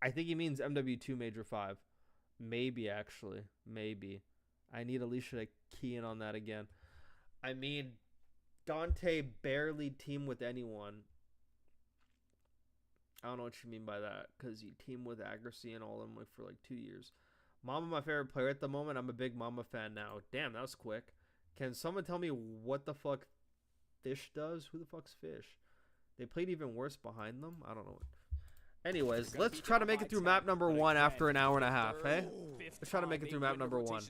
I think he means MW2 Major 5. Maybe, actually. Maybe. I need Alicia to key in on that again. I mean, Dante barely teamed with anyone. I don't know what you mean by that, because you team with Accuracy and all of them like for like 2 years. Mama, my favorite player at the moment. I'm a big Mama fan now. Damn, that was quick. Can someone tell me what the fuck Fish does? Who the fuck's Fish? They played even worse behind them? I don't know. Anyways, let's try to make it through map number 1 after an hour and a half, hey? Let's try to make it through map number 1.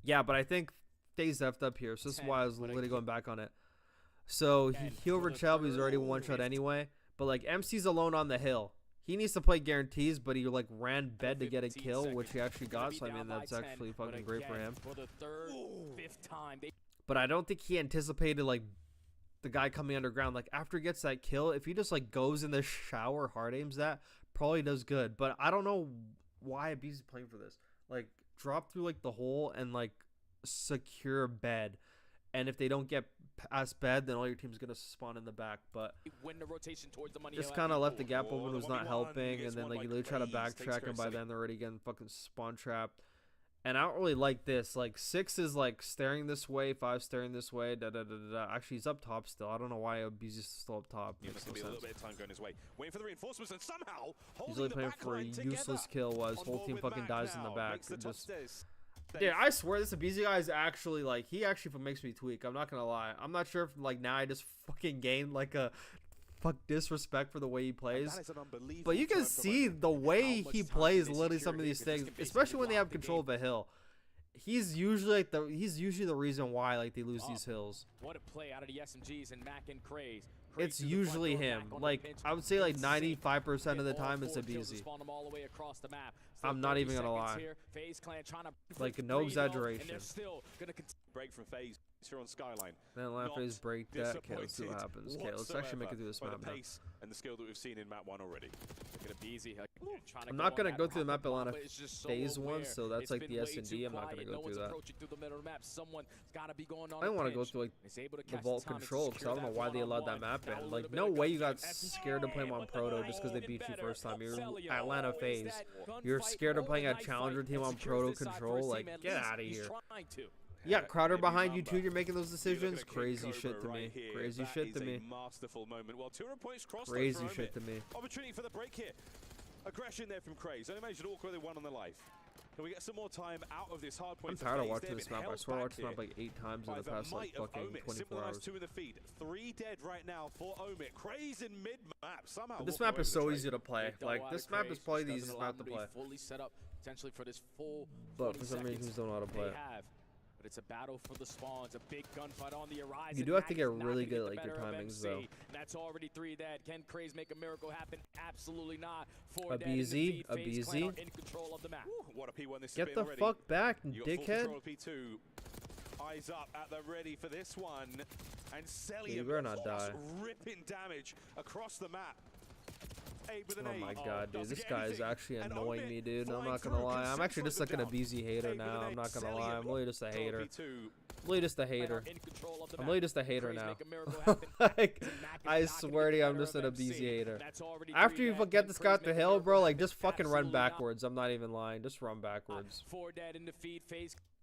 Yeah, but I think FaZe effed up here, so this is why I was literally going back on it. So he over Shelby's already one shot anyway, but like MC's alone on the hill. He needs to play guarantees, but he like ran bed to get a kill, which he actually got. So I mean, that's actually fucking great for him. But I don't think he anticipated like the guy coming underground. Like after he gets that kill, if he just like goes in the shower, hard aims that, probably does good. But I don't know why BZ's playing for this. Like drop through like the hole and like secure bed. And if they don't get past bed, then all your team's gonna spawn in the back. But just kind of left the gap open, was not helping. And then like you literally try to backtrack, and by then they're already getting fucking spawn trapped. And I don't really like this. Like 6 is like staring this way, 5 staring this way. Actually, he's up top still. I don't know why BZ's still up top. Makes no sense. He's really playing for a useless kill while his whole team fucking dies in the back. Dude, I swear this BZ guy is actually like, he actually makes me tweak. I'm not gonna lie. I'm not sure if like now I just fucking gained like a disrespect for the way he plays. But you can see the way he plays literally some of these things, especially when they have control of a hill. He's usually like the reason why like they lose these hills. What a play out of the SMGs and Mac and Craze. It's usually him. Like I would say like 95% of the time it's a BZ. I'm not even gonna lie. Like no exaggeration. Break from FaZe here on Skyline. Then let FaZe break that. Okay, let's see what happens. Okay, let's actually make it through this map now. And the skill that we've seen in map 1 already. I'm not gonna go through the map Atlanta FaZe one, so that's like the S&D. I'm not gonna go through that. I don't want to go through like the vault control because I don't know why they allowed that map in. Like no way you got scared to play him on Proto just because they beat you first time. You're Atlanta FaZe. You're scared of playing a challenger team on Proto control. Like get out of here. Yeah, Crowder behind you too. You're making those decisions. Crazy shit to me. Crazy shit to me. Crazy shit to me. Opportunity for the break here. Aggression there from Craze. Only managed to awkwardly one on the life. Can we get some more time out of this hard point? I'm tired of watching this map. I swear I watched this map like 8 times in the past like fucking 24 hours. 2 in the feed. 3 dead right now for Omit. Craze in mid map. Somehow. But this map is so easy to play. Like this map is probably the easiest map to play. But for some reason, don't know how to play it. But it's a battle for the spawns, a big gunfight on the horizon. You do have to get really good at like your timings though. And that's already 3 dead. Can Craze make a miracle happen? Absolutely not. 4 a dead. BZ, a BZ. In control of the map. What a P1 this Get the fuck back, dickhead. P2. Eyes up at the ready for this one. And Celium you better not die. Ripping damage across the map. Oh my god, dude, this guy is actually annoying me, dude. I'm not gonna lie. I'm actually just like a BZ hater now. I'm not gonna lie. I'm really just a hater. Really just a hater. I'm really just a hater now. Like, I swear to you, I'm just a BZ hater. After you get this guy up the hill, bro, like, just fucking run backwards. I'm not even lying. Just run backwards.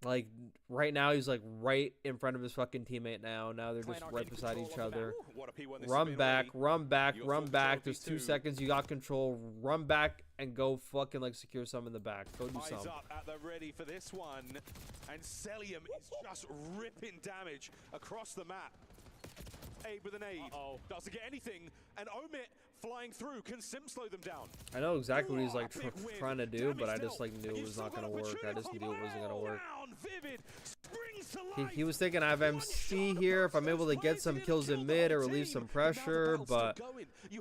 Like, right now, he's, like, right in front of his fucking teammate now. Now they're just right beside each other. Run back, run back, run back. There's 2 seconds. You got control. Run back and go fucking, like, secure some in the back. Go do something. Up at the ready for this one. And Celium is just ripping damage across the map. Abe with an aid. Doesn't get anything. and Omit flying through can sim slow them down. I know exactly what he's like Big win. trying to do, but I Damage just like dealt. knew And it you've was still not got gonna work. I just opportunity. knew it wasn't gonna work. Down. Vivid springs to life. He was thinking I have MC here if I'm able to get some kills in mid or relieve some pressure, but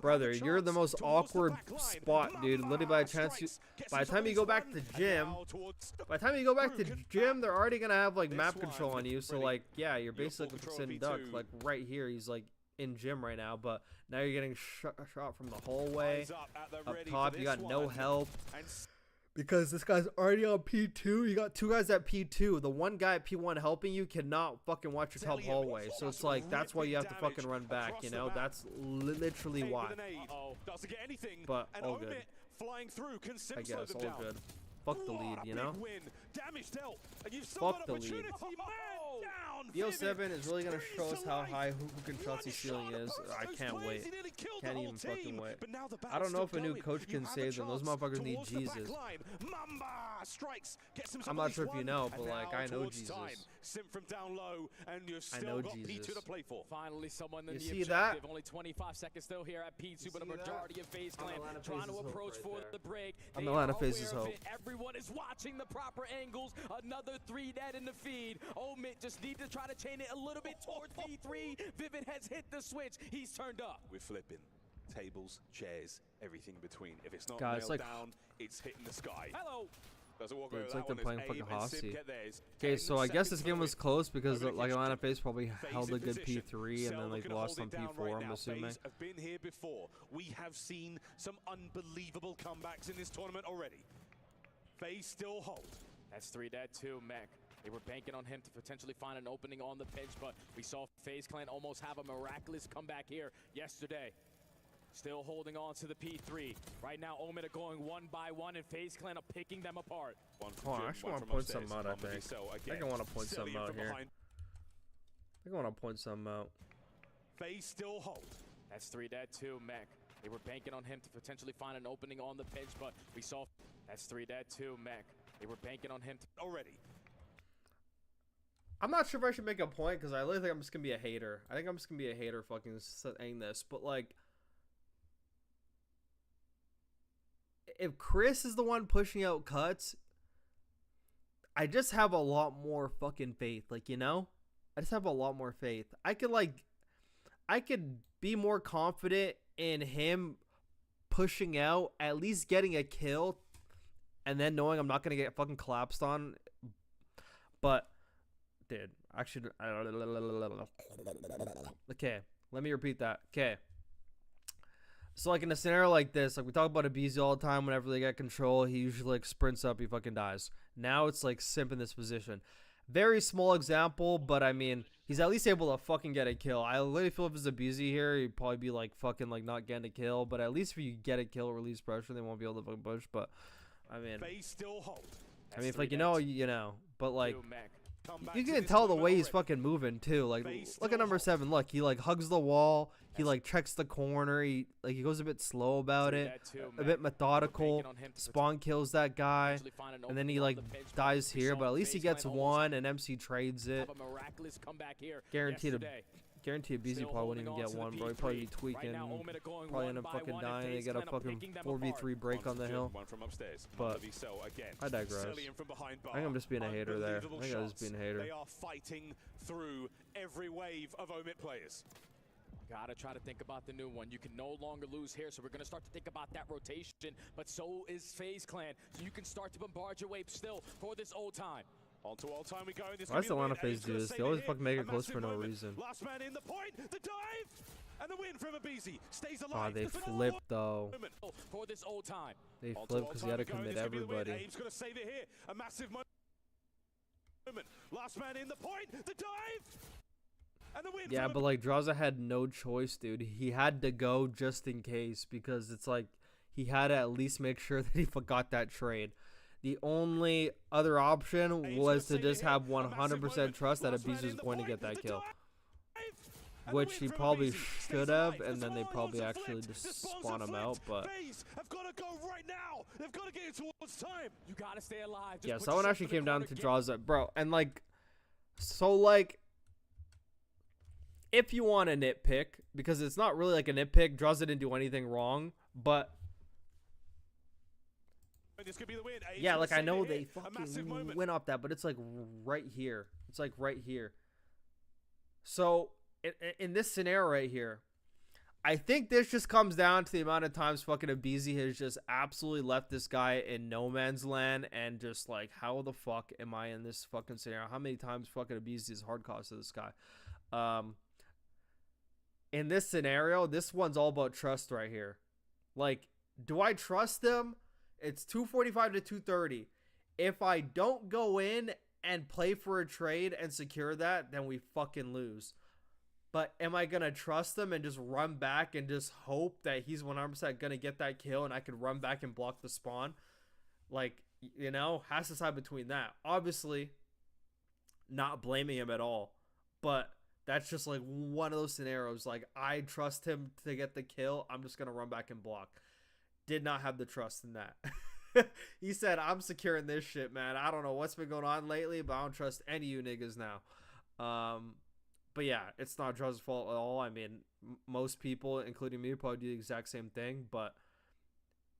brother, you're the most awkward spot, dude. Literally by the time you go back to gym, they're already gonna have like map control on you. So like, yeah, you're basically sitting duck. Like right here, he's like in gym right now, but now you're getting shot from the hallway. Up top, you got no help because this guy's already on P2. You got two guys at P2. The one guy at P1 helping you cannot fucking watch your top hallway. So it's like, that's why you have to fucking run back, you know? That's literally why. But all good. I guess, all good. Fuck the lead, you know? Fuck the lead. BO7 is really gonna show us how high who can trust his ceiling is. I can't wait. Can't even fucking wait. I don't know if a new coach can save them. Those motherfuckers need Jesus. I'm not sure if you know, but like I know Jesus. I know Jesus. Finally, someone in You the see that? objective. Only 25 seconds still here at P2, but a majority of FaZe clan trying to approach for the break. I'm They Atlanta are FaZe's aware of hope. it. Everyone is watching the proper angles. Another 3 dead in the feed. Omit just need to try to chain it a little bit towards P3. Vivid has hit the switch. He's turned up. We're flipping. Tables, chairs, everything in between. If it's not God, nailed down, it's hitting the sky. Hello. Doesn't walk Dude, over it's that like they're one. playing It's fucking aim and sim Hossy. get theirs. Okay, 10 so I guess this seconds game for was the win. close because Omit like gets Atlanta checked. FaZe probably FaZe held a in good position. P3 and Cell then like looking to lost hold on it down P4, right I'm now. assuming. FaZe have been here before. We have seen some unbelievable comebacks in this tournament already. FaZe still hold. That's 3 dead too, Mech. They were banking on him to potentially find an opening on the pinch, but we saw FaZe clan almost have a miraculous comeback here yesterday. Still holding on to the P3. Right now, Omit are going one by one, and FaZe clan are picking them apart. Oh, I actually want to point something out, I think. I think I want to point something out here. I think I want to point something out. FaZe still hold. That's 3 dead too, Mech. They were banking on him to potentially find an opening on the pinch, but we saw... That's 3 dead too, Mech. They were banking on him to... Already. I'm not sure if I should make a point because I literally think I'm just gonna be a hater. I think I'm just gonna be a hater fucking saying this, but like, if Chris is the one pushing out cuts, I just have a lot more fucking faith. Like, you know, I just have a lot more faith. I could be more confident in him pushing out, at least getting a kill, and then knowing I'm not gonna get fucking collapsed on. But dude, actually, okay, let me repeat that. Okay, so like in a scenario like this, like we talk about Abizi all the time. Whenever they get control, he usually like sprints up, he fucking dies. Now it's like Simp in this position. Very small example, but I mean, he's at least able to fucking get a kill. I literally feel if it's Abizi here, he'd probably be like fucking like not getting a kill. But at least if you get a kill, release pressure, they won't be able to fucking push. But I mean, FaZe still hold. I mean, if like you know, but like. You can tell the way he's fucking moving too. Like, look at number 7. Look, he like hugs the wall. He like checks the corner. He goes a bit slow about it, a bit methodical. Spawn kills that guy, and then he like dies here. But at least he gets one, and MC trades it. Guaranteed Abizi probably wouldn't even get one, bro. He'd probably be tweaking. Probably end up fucking dying. They get a fucking 4v3 break on the hill. But I digress. I think I'm just being a hater there. I think I'm just being a hater. They are fighting through every wave of Omit players. Gotta try to think about the new one. You can no longer lose here, so we're gonna start to think about that rotation. But so is FaZe clan, so you can start to bombard your wave still for this old time. On to all time we go. Why does Atlanta FaZe do this? They always fucking make it close for no reason. Last man in the point, the dive, and the win from Abizi. Stays alive. Oh, they flipped though. For this old time. They flipped because you had to commit everybody. Abe's gonna save it here. A massive moment. Last man in the point, the dive. And the win. Yeah, but like Draza had no choice, dude. He had to go just in case because it's like he had to at least make sure that he forgot that trade. The only other option was to just have 100% trust that Abizi was going to get that kill, which he probably should have, and then they probably actually just spawn him out. But yeah, so that one actually came down to draws up, bro. And like, so like, if you want a nitpick, because it's not really like a nitpick, Draws didn't do anything wrong, but This could be the win. yeah, like I know they fucking went off that, but it's like right here. It's like right here. So in this scenario right here, I think this just comes down to the amount of times fucking Abizi has just absolutely left this guy in no man's land, and just like, how the fuck am I in this fucking scenario? How many times fucking Abizi is hard cost to this guy? In this scenario, this one's all about trust right here. Like, do I trust him? It's 245 to 230. If I don't go in and play for a trade and secure that, then we fucking lose. But am I going to trust him and just run back and just hope that he's 100% going to get that kill and I can run back and block the spawn? Like, you know, has to decide between that. Obviously, not blaming him at all. But that's just like one of those scenarios. Like, I trust him to get the kill. I'm just going to run back and block. Did not have the trust in that. He said, I'm securing this shit, man. I don't know what's been going on lately, but I don't trust any of you niggas now. But yeah, it's not Draw's fault at all. I mean, most people, including me, probably do the exact same thing. But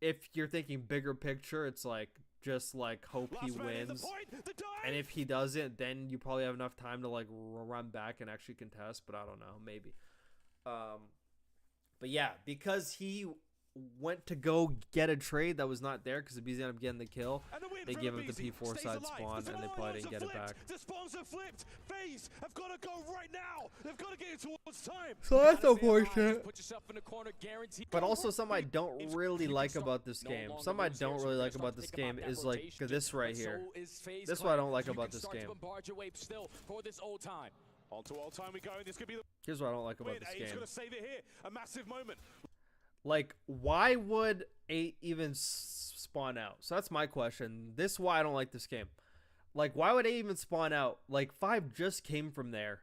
if you're thinking bigger picture, it's like, just like hope he wins. And if he doesn't, then you probably have enough time to like run back and actually contest. But I don't know, maybe. But yeah, because he went to go get a trade that was not there because the BZ ended up getting the kill. They give him the P4 side spawn and they probably didn't get it back. The spawns are flipped. FaZe have got to go right now. They've got to get it towards time. So that's unfortunate. But also something I don't really like about this game. Something I don't really like about this game is like this right here. This is what I don't like about this game. Here's what I don't like about this game. A massive moment. Like, why would 8 even spawn out? So that's my question. This is why I don't like this game. Like, why would 8 even spawn out? Like, 5 just came from there.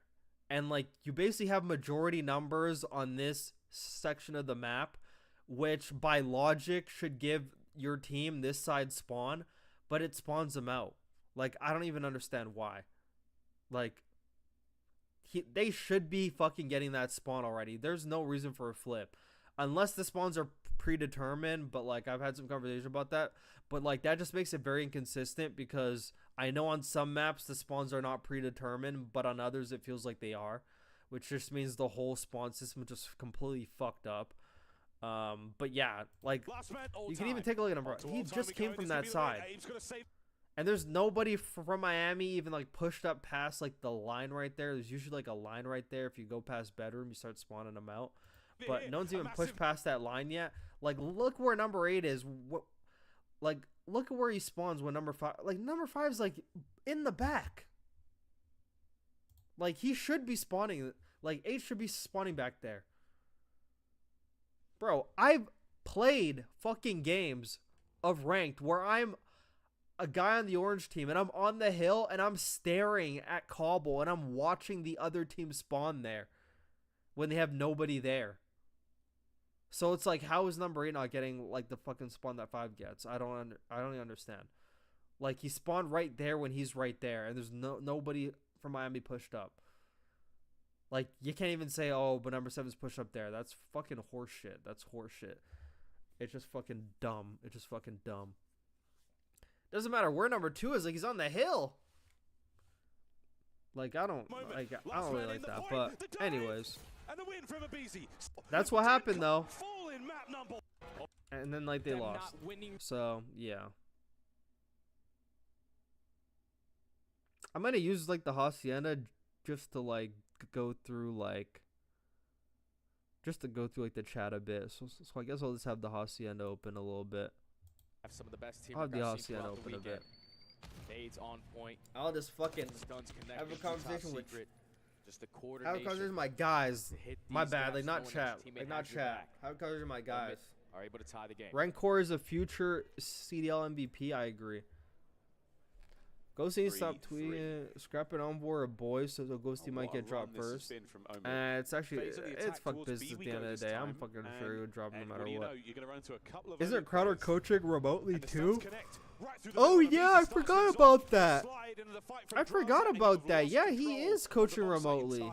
And, like, you basically have majority numbers on this section of the map, which, by logic, should give your team this side spawn, but it spawns them out. Like, I don't even understand why. Like, they should be fucking getting that spawn already. There's no reason for a flip. Unless the spawns are predetermined, but like I've had some conversation about that. But like that just makes it very inconsistent because I know on some maps the spawns are not predetermined, but on others it feels like they are, which just means the whole spawn system is just completely fucked up. But yeah, like you can even take a look at him. He just came from that side. And there's nobody from Miami even like pushed up past like the line right there. There's usually like a line right there. If you go past bedroom, you start spawning them out. But no one's even pushed past that line yet. Like, look where number 8 is. Like, look at where he spawns when number 5. Like, number 5 is like in the back. Like, he should be spawning. Like, 8 should be spawning back there. Bro, I've played fucking games of ranked where I'm a guy on the orange team and I'm on the hill and I'm staring at Cobble and I'm watching the other team spawn there when they have nobody there. So it's like, how is number 8 not getting like the fucking spawn that 5 gets? I don't even understand. Like, he spawned right there when he's right there, and there's nobody from Miami pushed up. Like, you can't even say, oh, but number 7's pushed up there. That's fucking horseshit. That's horseshit. It's just fucking dumb. It's just fucking dumb. Doesn't matter where number 2 is. Like, he's on the hill. Like, I don't really like that. But anyways, that's what happened though. And then like they lost. So yeah, I'm gonna use like the Hacienda just to like go through like the chat a bit. So I guess I'll just have the Hacienda open a little bit. Have some of the best I'll have the Hacienda open a bit. Nades on point. I'll just fucking have a conversation with my guys. My bad, like not chat. Like not chat. Have a conversation with my guys. Are able to tie the game. Rancor is a future CDL MVP. I agree. Ghosty, stop tweeting. Scrap it on board, boys. So Ghosty might get dropped first. It's actually it's fuck business at the end of the day. I'm fucking sure he would drop no matter what. Isn't Crowder coaching remotely too? Oh yeah, I forgot about that. I forgot about that. Yeah, he is coaching remotely.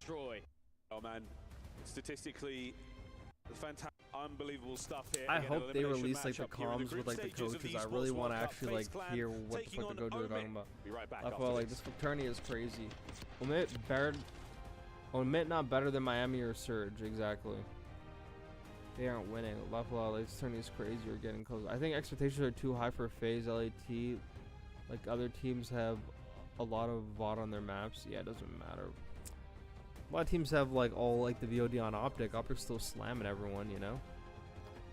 Destroy. Oh man, statistically, fantastic. unbelievable stuff here. I Again, hope they elimination release like the matchup here in comms group with like the stages of coaches. the I really Esports want to World Cup. actually FaZe like Clan hear what the taking fuck the on coaches are talking Omit. about. Be right back I after feel like this. this fraternity is crazy. Omit not better than Miami or Surge, exactly. They aren't winning. Buffalo, like, this tournament is crazy. We're getting close. I think expectations are too high for FaZe, LAT. Like, other teams have a lot of VOD on their maps. Yeah, it doesn't matter. A lot of teams have, like, all, like, the VOD on Optic. Optic's still slamming everyone, you know?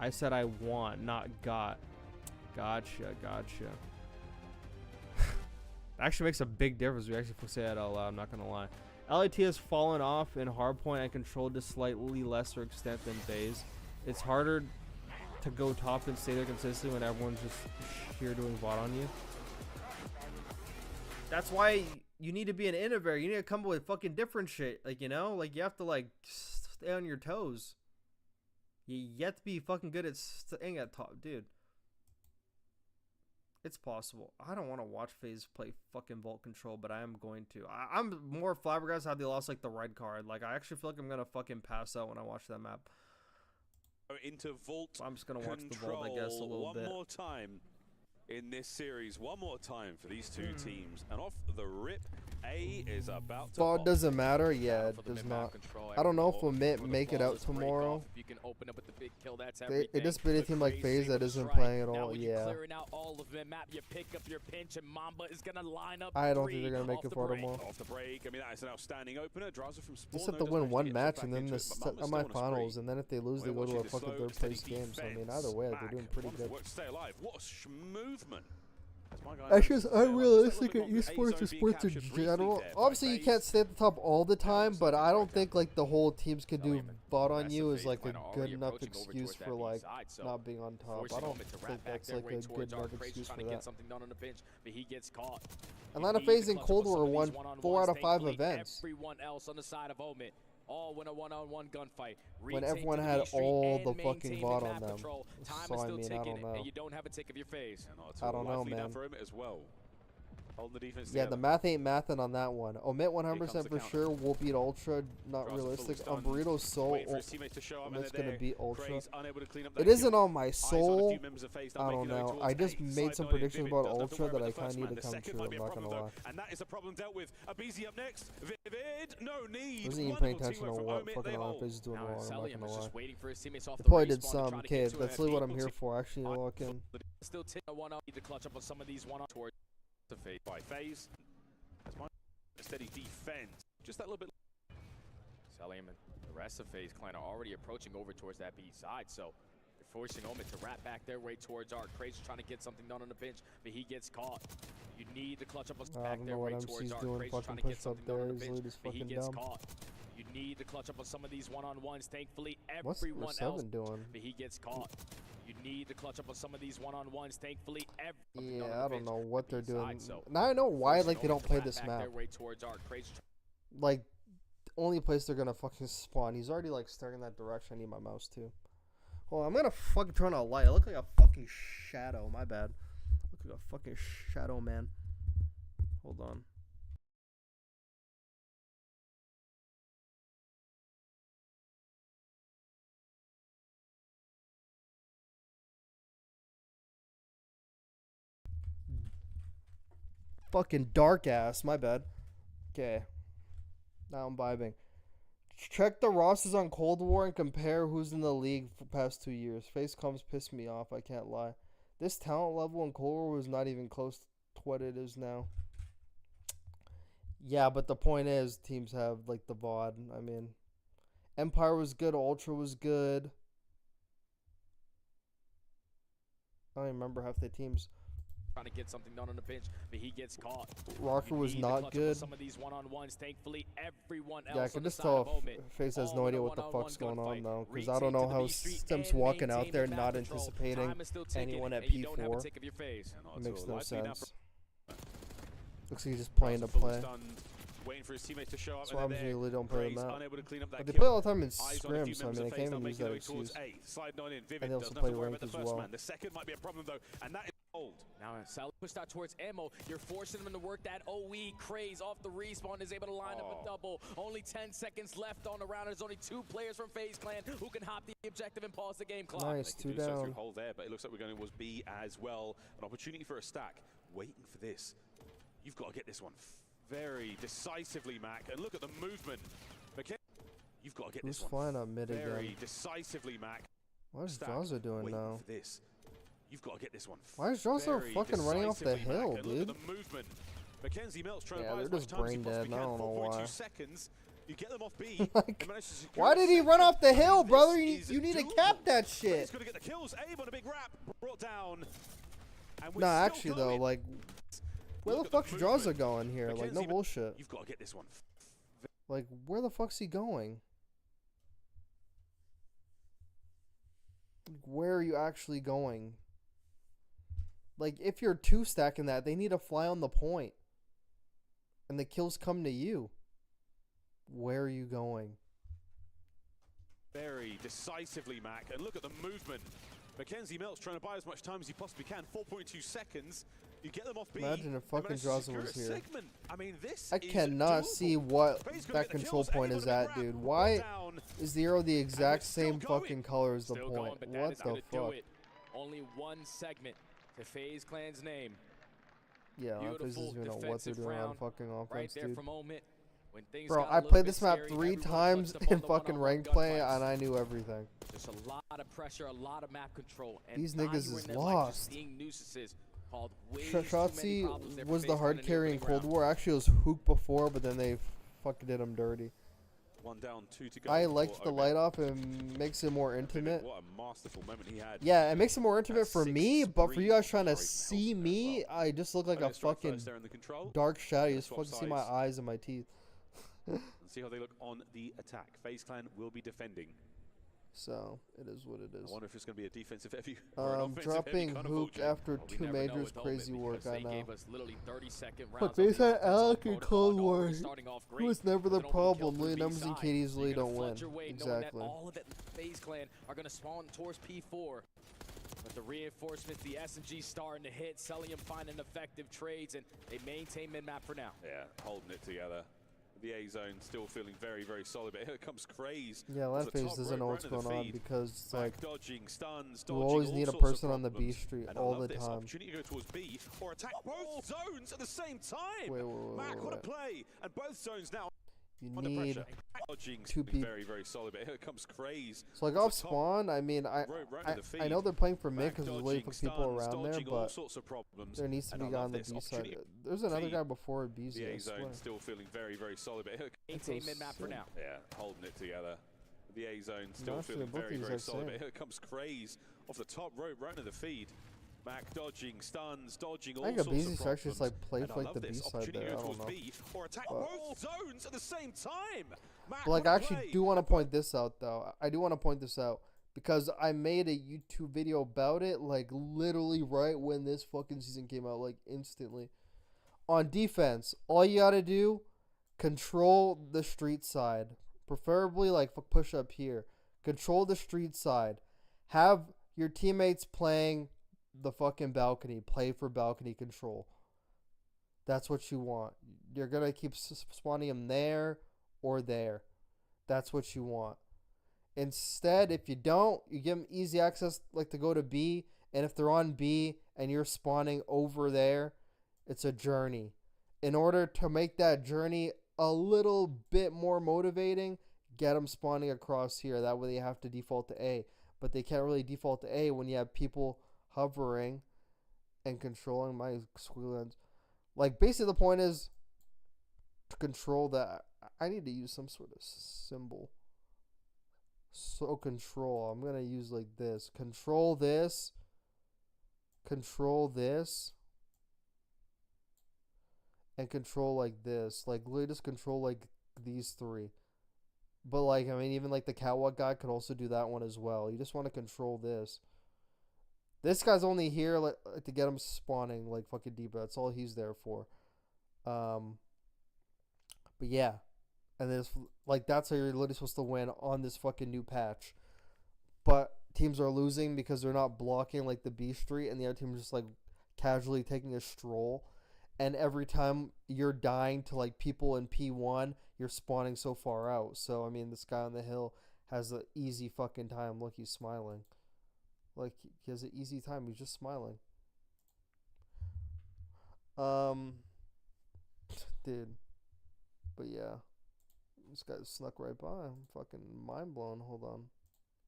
I said I want, not got. Gotcha. Actually makes a big difference. We actually say that out loud, I'm not gonna lie. LAT has fallen off in Hardpoint and controlled to slightly lesser extent than FaZe. It's harder to go top and stay there consistently when everyone's just here doing VOD on you. That's why you need to be an innovator. You need to come up with fucking shit. Like, you know? Like, you have to, like, stay on your toes. You have to be fucking good at staying at top, dude. It's possible. I don't want to watch FaZe play fucking Vault Control, but I am going to. I'm more flabbergasted how they lost like the red card. Like, I actually feel like I'm gonna fucking pass out when I watch that map. Into Vault. So I'm just gonna watch the Vault, I guess, a little bit. One more time in this series. One more time for these two teams. And off the rip, A is about to Vault doesn't matter. Yeah, it does not. I don't know if Omit make it out tomorrow. It just been a team like FaZe that isn't playing at all. Yeah. I don't think they're gonna make it far tomorrow. Off the break, I mean, that is an outstanding opener. Draza from They just have to win one match and then the semifinals, and then if they lose, they go to a fucking third place game. So I mean, either way, they're doing pretty good. Stay alive. What a movement. That's just unrealistic in esports or sports in general. Obviously, you can't stay at the top all the time, but I don't think like the whole teams can do VOD on you is like a good enough excuse for like not being on top. I don't think that's like a good enough excuse for that. Atlanta FaZe and Cold War won 4 out of 5 events. All win a one-on-one gunfight. When everyone had all the fucking VOD on them. So I mean, I don't know. And you don't have a tick of your face. I don't know, man. As well. The defense yeah, the math ain't mathin' on that one. Omit 100% for sure. Will beat Ultra. Not realistic. On Burrito's soul, Omit's gonna beat Ultra. It isn't on my soul. I don't know. I just made some predictions about Ultra that I kind of need to come true. I'm not gonna lie. And that is a problem dealt with. BZ up next. Vivid, no need. Wasn't even paying attention to what fucking Atlanta FaZe is doing wrong. I'm not gonna lie. They probably did some kid. That's really what I'm here for. Actually, lock in. Still take a one up. Need to clutch up on some of these one-on towards the FaZe. By FaZe. That's my steady defense. Just that little bit. Selium and the rest of FaZe Clan are already approaching over towards that B side, so they're forcing Omit to wrap back their way towards Arc. Crazy trying to get something done on the bench, but he gets caught. You need to clutch up a back their way towards Arc. Crazy trying to get something done on the bench, but he gets caught. You need to clutch up on some of these one-on-ones. Thankfully, everyone else. Doing? But he gets caught. You need to clutch up on some of these one-on-ones. Thankfully, yeah, I don't know what they're doing. Now I know why like they don't play this map. Like, the only place they're gonna fucking spawn. He's already like staring in that direction. I need my mouse too. Hold on, I'm gonna fucking turn on a light. I look like a fucking shadow. My bad. I look like a fucking shadow, man. Hold on. Fucking dark ass, my bad. Okay. Now I'm vibing. Check the rosters on Cold War and compare who's in the league for past 2 years. FaZe comms pissed me off, I can't lie. This talent level in Cold War was not even close to what it is now. Yeah, but the point is, teams have like the VOD. I mean, Empire was good, Ultra was good. I don't even remember half the teams. Trying to get something done on the bench, but he gets caught. Rocker was not good. Some of these one-on-ones, thankfully, everyone else. Yeah, I can just tell FaZe has no idea what the fuck's going on though, because I don't know how Stem's walking out there not anticipating anyone at P4. It makes no sense. Looks like he's just playing to play. waiting for his teammates to show up. That's why I usually don't play them out. Unable to clean up that But they kill. play all the time in Eyes on a few scrims, so I members mean, I of FaZe can't now even use making that their way towards excuse. A. Sliding on in. Vivid And they also does play nothing to worry ranked about the as first well. man. The second might be a problem though, and that is old. Now Sal pushed out towards ammo. You're forcing them to work that OE craze off the respawn. Is able to line up a double. Only 10 seconds left on the round. There's only 2 players from FaZe Clan who can hop the objective and pause the game clock. Nice, They 2 can do so down. through hold there, but it looks like we're going towards B as well. An opportunity for a stack. Waiting for this. You've got to get this one very decisively, Mac. And look at the movement. Okay. You've got to get Who's this one flying up mid very again? decisively, Mac. What is Stack. Jawza doing Waiting now? for this. You've got to get this one. Why is Jawza very fucking running off the decisively, Mac. hill, And dude? Look at the movement. Mackenzie Melt's trying Yeah, to buy they're as much just time as he brain possibly dead, can. I don't know 4.2 why. seconds. You get them off B. Like, They manage to secure why a did he second. run off the hill, This brother? is You need to doable. cap that He's shit. going to get the kills. Abe on a big wrap. Brought down. And we're Nah, still actually though, going. like, where Look the at the fuck's Jawza movement. going here? Like, no Mackenzie- bullshit. You've got to get this one. Like, where the fuck's he going? Like, where are you actually going? Like, if you're 2 stacking that, they need to fly on the point. And the kills come to you. Where are you going? Very decisively, Mac. And look at the movement. Mackenzie Melt's trying to buy as much time as he possibly can. 4.2 seconds. You get them off B. Imagine if they fucking manage to Jawza secure was a here. segment. I mean, this I is cannot doable. see what FaZe gonna that get the control kills. point Abe is on a big at, wrap. dude. Brought Why down. is the arrow the exact still same going. fucking color as the Still going, point? but that What is the gonna do fuck? it. Only 1 segment to FaZe Clan's name. Yeah, I don't Beautiful even know what they're defensive doing on round fucking right offense, there dude. from Omit. When things Bro, got a I little played bit this map scary, 3 everyone times clutched up in on the fucking one-on-one ranked play, gunfights. and I knew everything. Just a lot of pressure, a lot of map control. And These now niggas you were is in there like just lost. seeing nuisances called way too many Shotzi problems there for was the FaZe hard Clan in carry in opening Cold round. War. Actually, it was Hook before, but then they fucking did him dirty. 1 down, 2 to go. I for liked the Omit. light off and makes it more intimate. What a masterful moment he had. Yeah, it makes it more intimate At for me, but for you guys trying to 6-3, see Hell's me, well. I just look like a Omit strike fucking first there in the control. dark shadow. You just Swap fucking see my sides. eyes and my teeth. And see how they look on the attack. FaZe Clan will be defending. So, it is what it is. I wonder if it's going to be a defensive heavy or an offensive Dropping heavy kind of Hook vulture. after Well, we 2 never know majors, with Omit crazy work, because I they know. gave us literally 30-second But rounds they on the said offense on Alec in Borito Cold Talk, War. already starting off It great was never with the an open kill problem. for Lily B numbers and side. KDs You're really gonna don't flood win. your way knowing that Exactly. all of it FaZe Clan are going to spawn towards P4. But the reinforcements, the S&G starting to hit, Celium finding effective trades, and they maintain mid-map for now. Yeah, holding it together. The A zone still feeling very, very solid, but here comes Craze. Yeah, off that the phase top doesn't rope, know right what's into the going on feed. because it's Back like dodging, stuns, you dodging, always all need a sorts of person on the B problems. street And I all love the this time. opportunity to go towards B or attack both zones at the same time. Wait, Mac, what a wait. play! And both zones now You under need pressure. Dodging, two feeling people. very, very solid, but here comes Craze. so like off off the top spawn. I mean, I rope, right I, into the I know feed. they're playing for mid Back because there's way dodging, for people stuns, around there, dodging all but sorts of problems. there needs to And be I a guy love on the this B side. opportunity. There's another Feed. guy before B The I A swear. zone still feeling very, very solid, but here Maintain so mid-map for sick. now. yeah, holding it together. The A zone still actually, feeling both very, these very are solid. same. But here comes Craze off the top rope right into the feed. Mac dodging, stuns, dodging all I think a sorts busy of section just problems. like play And I for like love the B this side opportunity there. to I go don't towards know. B or attack But- both zones at the same time. Mac, But like what I a actually play. do want to point this out though. I do want to point this out because I made a YouTube video about it like literally right when this fucking season came out, like instantly. On defense, all you gotta do, control the street side. Preferably like push up here. Control the street side. Have your teammates playing the fucking balcony. Play for balcony control. That's what you want. You're gonna keep spawning them there or there. That's what you want. Instead, if you don't, you give them easy access like to go to B. And if they're on B and you're spawning over there, it's a journey. In order to make that journey a little bit more motivating, get them spawning across here. That way they have to default to A. But they can't really default to A when you have people hovering and controlling my squealings. Like, basically the point is to control that. I need to use some sort of symbol. So control. I'm going to use like this. Control this. Control this. And control like this. Like, literally just control like these three. But like, I mean, even like the catwalk guy could also do that one as well. You just want to control this. This guy's only here like to get him spawning like fucking deep. That's all he's there for. But yeah, and there's like that's how you're literally supposed to win on this fucking new patch. But teams are losing because they're not blocking like the B Street, and the other team is just like casually taking a stroll. And every time you're dying to like people in P1, you're spawning so far out. So I mean, this guy on the hill has an easy fucking time. Look, he's smiling. Like he has an easy time. He's just smiling. Dude. But yeah, this guy snuck right by. I'm fucking mind blown. Hold on.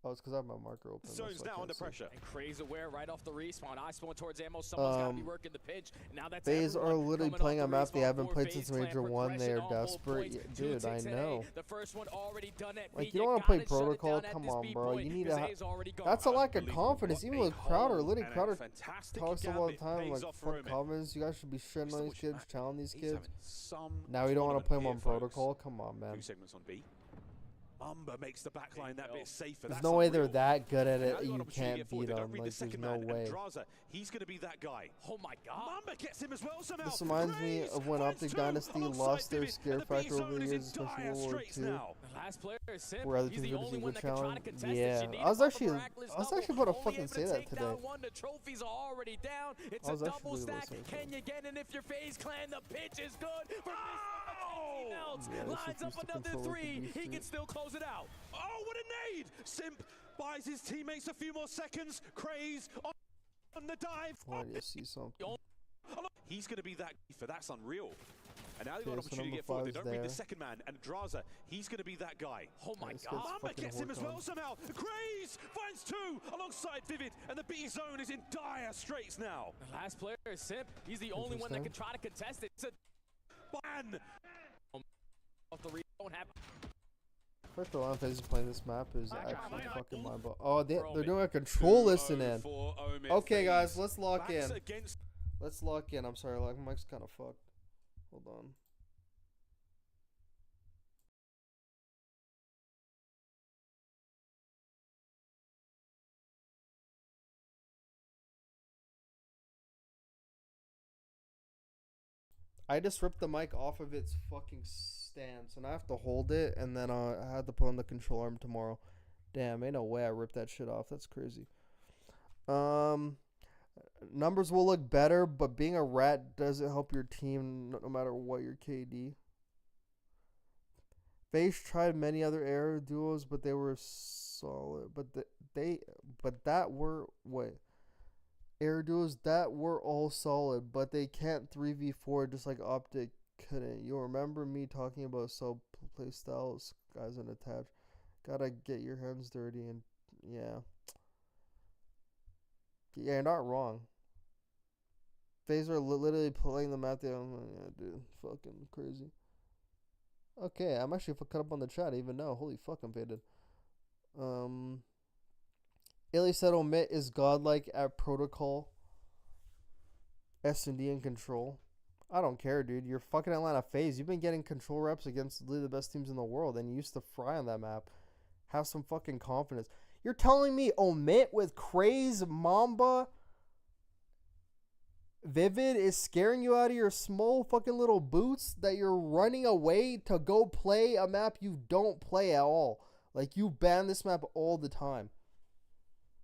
Oh, it's because I have my marker open. Zone's now under pressure. And Craze aware right off the respawn. I spawn towards ammo. Someone's got to be working the pitch. And now that's FaZe are literally playing a map they haven't played since Major 1. They are desperate. Yeah, dude, I know. The first one already done it. Like, you don't want to play Protocol? Come on, bro. You need to that's a lack of confidence. Even with Crowder. Literally, Crowder talks all the time. Like, fuck confidence. You guys should be shitting on these kids, challenging these kids. Now you don't want to play them on Protocol? Come on, man. 2 segments on B. Mamba makes the backline that bit safer. There's no way they're that good at it. You can't beat them. Like, there's no way. He's going to be that guy. Oh my God. Mamba gets him as well somehow. This reminds me of when Optic Dynasty lost their scare factor over the years, especially World War II. Where other teams would just get challenged. Yeah. I was actually about to fucking say that today. The trophies are already down. It's a double stack. Can you get in if your FaZe clan? The pitch is good. Lines up another 3. He can still close it out. Oh, what a nade! Simp buys his teammates a few more seconds. Craze on the dive. Why do you see something? He's going to be that. That's unreal. And now they've got an opportunity to get forward. They don't read the second man. And Draza, he's going to be that guy. Oh my God. Mamba gets him as well somehow. Craze finds 2 alongside Vivid. And the B zone is in dire straits now. The last player is Simp. He's the only one that can try to contest it. It's a ban. First of all, FaZe playing this map is actually fucking mind blowing. Oh, they're doing a control listening. Okay, guys, let's lock in. Let's lock in. I'm sorry, like my mic's kind of fucked. Hold on. I just ripped the mic off of its fucking stand, so now I have to hold it, and then I had to put on the control arm tomorrow. Damn, ain't no way I ripped that shit off. That's crazy. Numbers will look better, but being a rat doesn't help your team no matter what your KD. FaZe tried many other air duos, but they were solid. Air duos that were all solid, but they can't 3v4 just like Optic couldn't. You'll remember me talking about sub playstyles, guys unattached. Gotta get your hands dirty, and yeah, you're not wrong. FaZe are literally playing the map there. Yeah, dude, fucking crazy. Okay, I'm actually cut up on the chat. I even know. Holy fuck, I'm faded. Illy said Omit is godlike at Protocol, S&D, and Control. I don't care, dude. You're fucking Atlanta FaZe. You've been getting control reps against literally the best teams in the world, and you used to fry on that map. Have some fucking confidence. You're telling me Omit with Craze, Mamba, Vivid is scaring you out of your small fucking little boots that you're running away to go play a map you don't play at all. Like, you ban this map all the time.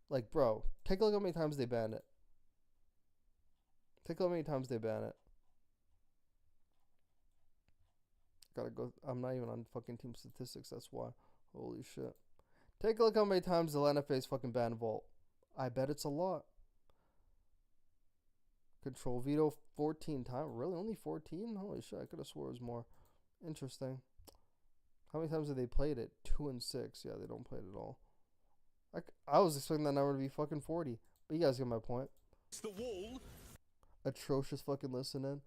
Like, bro, take a look at how many times they banned it. Take a look at how many times they ban it. Gotta go. I'm not even on fucking team statistics, that's why. Holy shit. Take a look how many times the Atlanta FaZe fucking banned Vault. I bet it's a lot. Control veto 14 times. Really? Only 14? Holy shit, I could have swore it was more. Interesting. How many times have they played it? 2 and 6. Yeah, they don't play it at all. I was expecting that number to be fucking 40. But you guys get my point. It's the wall. Atrocious fucking listening.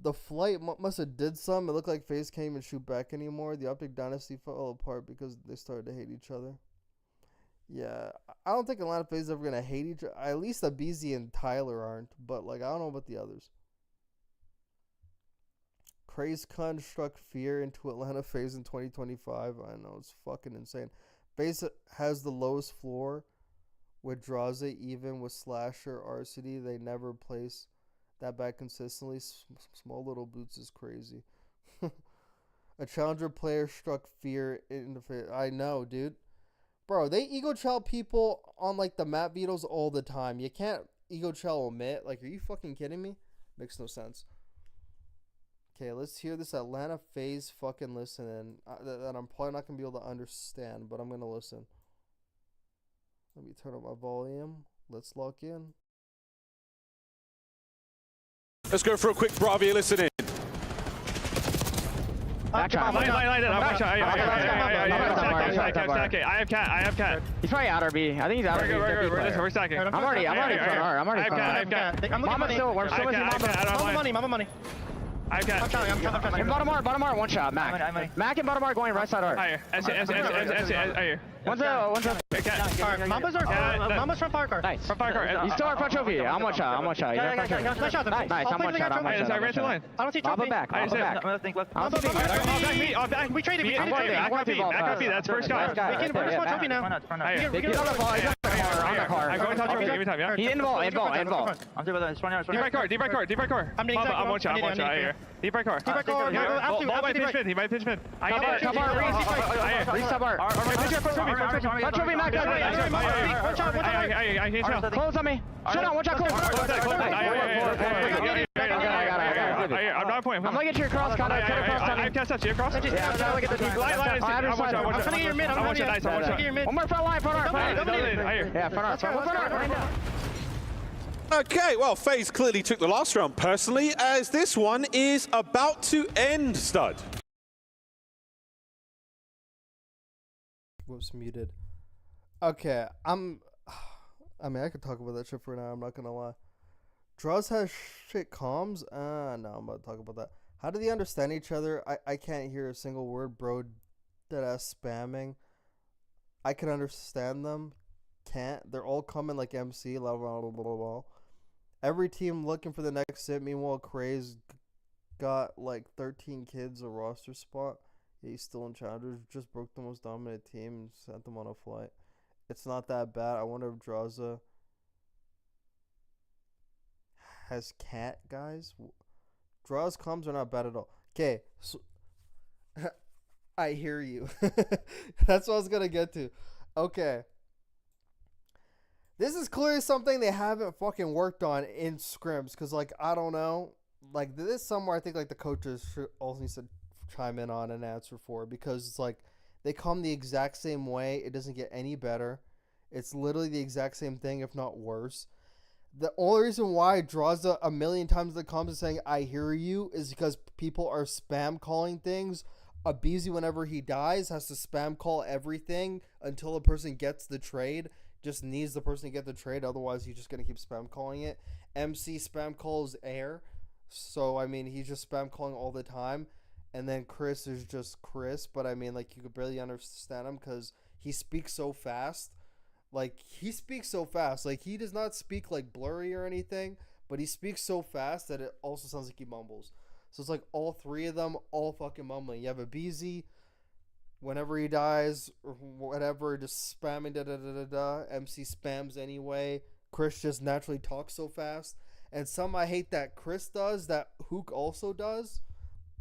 The flight must have did something. It looked like FaZe can't even shoot back anymore. The Optic Dynasty fell apart because they started to hate each other. Yeah, I don't think Atlanta FaZe is ever going to hate each other. At least Abizi and Tyler aren't. But, like, I don't know about the others. Craze construct fear into Atlanta FaZe in 2025. I know, it's fucking insane. FaZe has the lowest floor with Draza, even with Slasher, RCD. They never place that bad consistently. Small little boots is crazy. A challenger player struck fear in the face. I know, dude. Bro, they ego child people on like the map vetoes all the time. You can't ego child Omit. Like, are you fucking kidding me? Makes no sense. Okay, let's hear this Atlanta FaZe fucking listening. That I'm probably not going to be able to understand, but I'm going to listen. Let me turn up my volume. Let's lock in. Let's go for a quick Bravia listening. I have cat. He's probably out RB. I think he's out RB. We're stacking. I'm already front R. I'm already front R. Mama still, we're still missing Mama money. I have cat. In bottom R, one shot, Mac. Mac and bottom R going right side R. Higher. One's up. Mama's from fire car. Nice. From fire car. He's still our front trophy. I'm one shot. Nice, I'm one shot. I ran to line. I don't see trophy. Back. We traded. I'm going B. That's first guy. We can bring one trophy now. He's on the car. I'm going to trophy every time, yeah? He's in ball. I'm deep right car. I'm one shot. Deep right car. He might pitch mid. Top bar. Trophy, Mac. Close on me. Shut up. Watch out. Close. I'm not pointing. I'm gonna get your cross. I can't touch you. Cross? Yeah, I'm trying to get the deep line. I'm trying to get your mid. I'm trying to get your mid. One more front line. Yeah, front R. Okay, well, FaZe clearly took the last round personally, as this one is about to end, Stud. Whoops, muted. Okay, I mean, I could talk about that shit for now. I'm not gonna lie. Draws has shit comms. No, I'm about to talk about that. How do they understand each other? I can't hear a single word, bro. Dead ass spamming. I can understand them. Can't. They're all coming like MC. Blah blah blah blah blah. Every team looking for the next sit. Meanwhile, Craze got like 13 kids a roster spot. Yeah, he's still in challengers. Just broke the most dominant team and sent them on a flight. It's not that bad. I wonder if Draza has cat, guys. Draws comms are not bad at all. Okay, so I hear you. That's what I was gonna get to. Okay. This is clearly something they haven't fucking worked on in scrims, because, like, I don't know. Like, this is somewhere I think, like, the coaches should also need to chime in on and answer for, because it's, like, they come the exact same way. It doesn't get any better. It's literally the exact same thing, if not worse. The only reason why it draws a million times the comments saying, I hear you, is because people are spam calling things. Abizi, whenever he dies, has to spam call everything until the person gets the trade. Just needs the person to get the trade, otherwise he's just gonna keep spam calling it. MC spam calls air, so I mean he's just spam calling all the time. And then Chris is just Chris, but I mean, like, you could barely understand him because he speaks so fast. Like, he does not speak like blurry or anything, but he speaks so fast that it also sounds like he mumbles. So it's like all three of them all fucking mumbling. You have a BZ. Whenever he dies, or whatever, just spamming da-da-da-da-da. MC spams anyway. Chris just naturally talks so fast. And some I hate that Chris does, that Hook also does,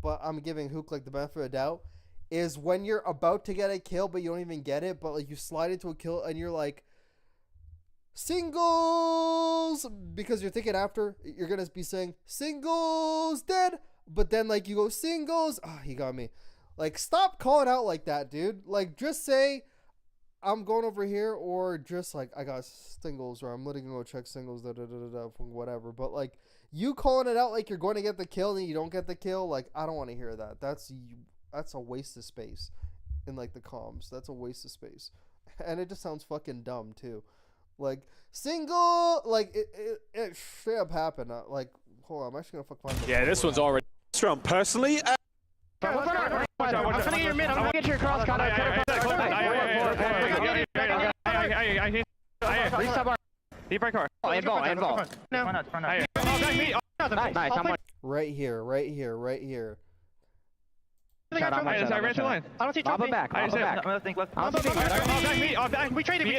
but I'm giving Hook, like, the benefit of the doubt, is when you're about to get a kill, but you don't even get it, but, like, you slide into a kill, and you're like, singles! Because you're thinking after, you're going to be saying, singles, dead! But then, like, you go, singles! Ah, he got me. Like, stop calling out like that, dude. Like, just say, I'm going over here, or just, like, I got singles, or I'm literally going to go check singles, da-da-da-da-da, whatever. But, like, you calling it out like you're going to get the kill, and you don't get the kill, like, I don't want to hear that. That's a waste of space in, like, the comms. That's a waste of space. And it just sounds fucking dumb, too. Like, single, like, it straight up happened. Like, hold on, I'm actually going to find yeah, this one's already strong. Personally, I'm trying to get your mid. I'm gonna get your cross. Deep right car. And ball. Nice. Right here. I ran to line. I don't see trophy. Back. We traded. He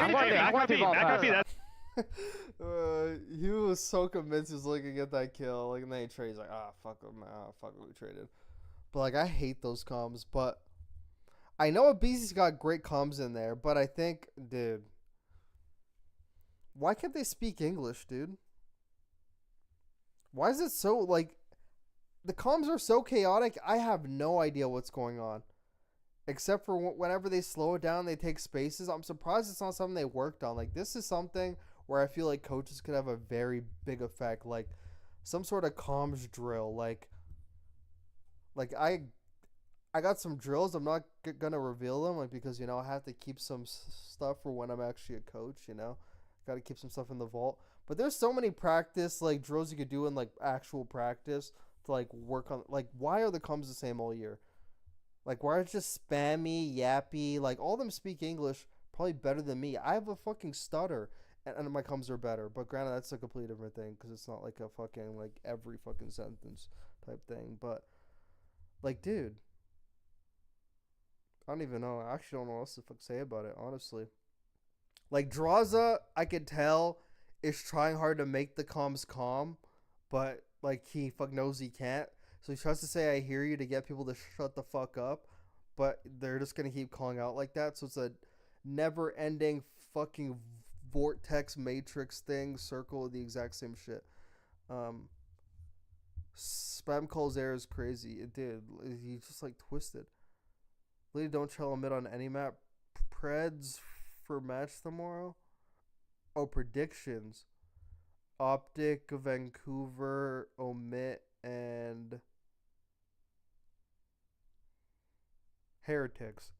was so convinced he was looking at that kill. Like, and then he trades, like, fuck him, fuck him, we traded. But like, I hate those comms. But I know Abizi's got great comms in there. But I think, dude, why can't they speak English, dude? Why is it so like? The comms are so chaotic. I have no idea what's going on. Except for whenever they slow it down, they take spaces. I'm surprised it's not something they worked on. Like, this is something where I feel like coaches could have a very big effect. Like, some sort of comms drill. Like I got some drills. I'm not gonna reveal them, like, because, you know, I have to keep some stuff for when I'm actually a coach, you know. Got to keep some stuff in the vault. But there's so many practice, like, drills you could do in, like, actual practice to, like, work on. Like, why are the comms the same all year? Like, why is it just spammy, yappy? Like, all of them speak English probably better than me. I have a fucking stutter, and my comms are better. But granted, that's a completely different thing, because it's not like a fucking, like, every fucking sentence type thing. But, like, dude, I don't even know. I actually don't know what else to fuck say about it, honestly. Like, Draza, I could tell, is trying hard to make the comms calm, but, like, he fuck knows he can't. So he tries to say, I hear you, to get people to shut the fuck up, but they're just going to keep calling out like that. So it's a never-ending fucking vortex matrix thing, circle of the exact same shit. Spam calls air is crazy. It did. He just, like, twisted. Literally, don't tell Omit on any map. Preds for match tomorrow? Oh, predictions. Optic, Vancouver, Omit, and Heretics.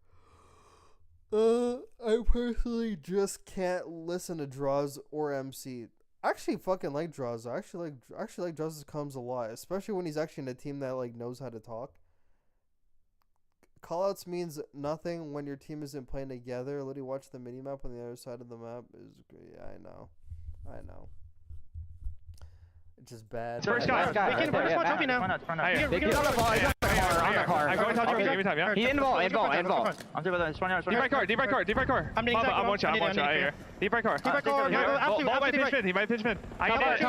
I personally just can't listen to Draws or MC. I actually fucking like Draws. I actually like Draws' comms a lot, especially when he's actually in a team that, like, knows how to talk. Callouts means nothing when your team isn't playing together. Literally watch the minimap on the other side of the map is great. Yeah, I know. It's just bad. First guy. We can help you now. I'm going to touch him. Give me time, yeah? He involved. Deep right car. I'm one shot. Deep right car. Ball by pitch mid. He might pitch mid. I get it.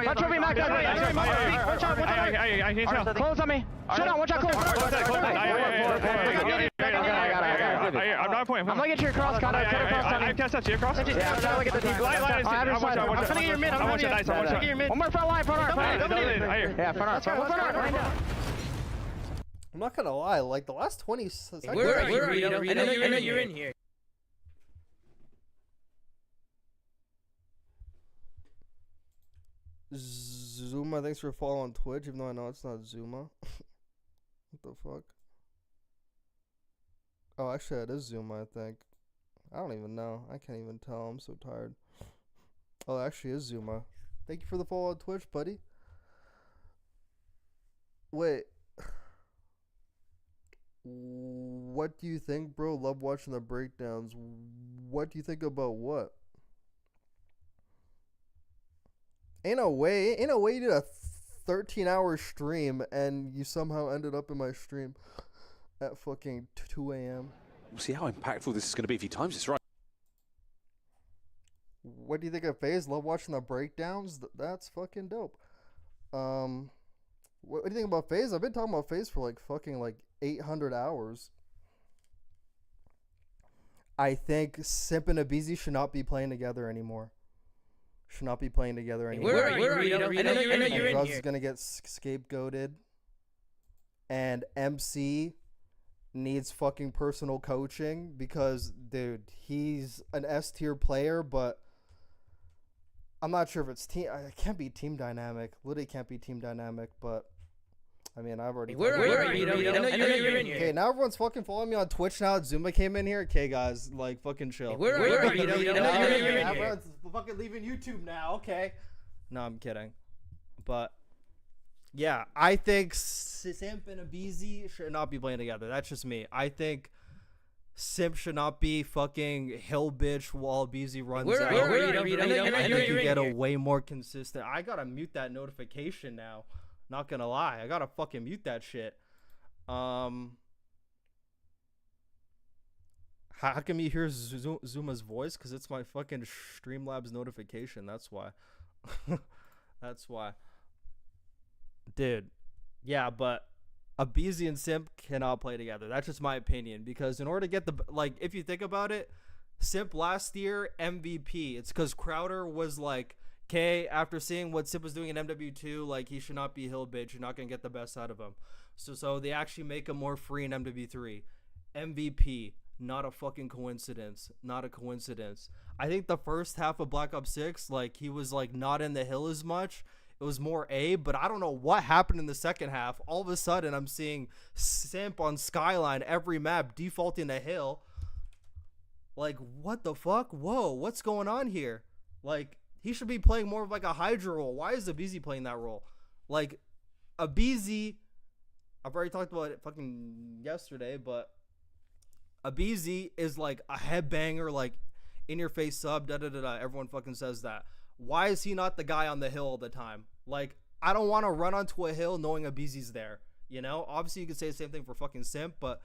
Touch me, Mac. I can't tell. Close on me. Shut up. Watch out. Close. I'm not pointing. I'm looking at your cross. I can't touch you. Cross. Yeah, I'm trying to look at the deep line. I'm trying to get your mid. I'm trying to get your mid. One more front line. Yeah, front art. I'm not gonna lie, like, the last 20 seconds. Where are you? I know you're in here. Zuma, thanks for following Twitch, even though I know it's not Zuma. What the fuck? Oh, actually, it is Zuma, I think. I don't even know. I can't even tell. I'm so tired. Oh, it actually is Zuma. Thank you for the follow on Twitch, buddy. Wait. What do you think, bro? Love watching the breakdowns. What do you think about what? Ain't no way you did a 13-hour stream and you somehow ended up in my stream at fucking 2 a.m. We'll see how impactful this is going to be if he times this right. What do you think of FaZe? Love watching the breakdowns? That's fucking dope. What do you think about FaZe? I've been talking about FaZe for like fucking like 800 hours. I think Simp and Abizi should not be playing together anymore. Where are you? I know you're in here. Ruz is gonna get scapegoated, and MC needs fucking personal coaching because, dude, he's an S tier player, but I'm not sure if it's team. It can't be team dynamic. Literally can't be team dynamic. But I mean, I've already. Where are you? I know you're in here. Okay, now everyone's fucking following me on Twitch now. Zuma came in here. Okay, guys, like, fucking chill. Where are you? I know you're in here. Everyone's fucking leaving YouTube now. Okay. No, I'm kidding. But yeah, I think Simp and Abizi should not be playing together. That's just me. I think Simp should not be fucking hill bitch while Abizi runs out. Where are you? I think you get a way more consistent. I gotta mute that notification now. Not gonna lie, I gotta fucking mute that shit. How come you hear Zuma's voice? Because it's my fucking Streamlabs notification. That's why. That's why. Dude, yeah, but Abizi and Simp cannot play together. That's just my opinion, because in order to get the, like, if you think about it, Simp last year MVP. It's because Crowder was like, okay, after seeing what Simp was doing in MW2, like, he should not be hill bitch. You're not gonna get the best out of him. So they actually make him more free in MW3. MVP, not a fucking coincidence. Not a coincidence. I think the first half of Black Ops 6, like, he was like not in the hill as much. It was more A, but I don't know what happened in the second half. All of a sudden, I'm seeing Simp on Skyline every map defaulting to hill. Like, what the fuck? Whoa, what's going on here? Like, he should be playing more of like a Hydra role. Why is Abizi playing that role? Like, Abizi, I've already talked about it fucking yesterday, but Abizi is like a headbanger, like, in your face sub, da-da-da-da. Everyone fucking says that. Why is he not the guy on the hill all the time? Like, I don't want to run onto a hill knowing Abizi's there. You know? Obviously, you could say the same thing for fucking Simp, but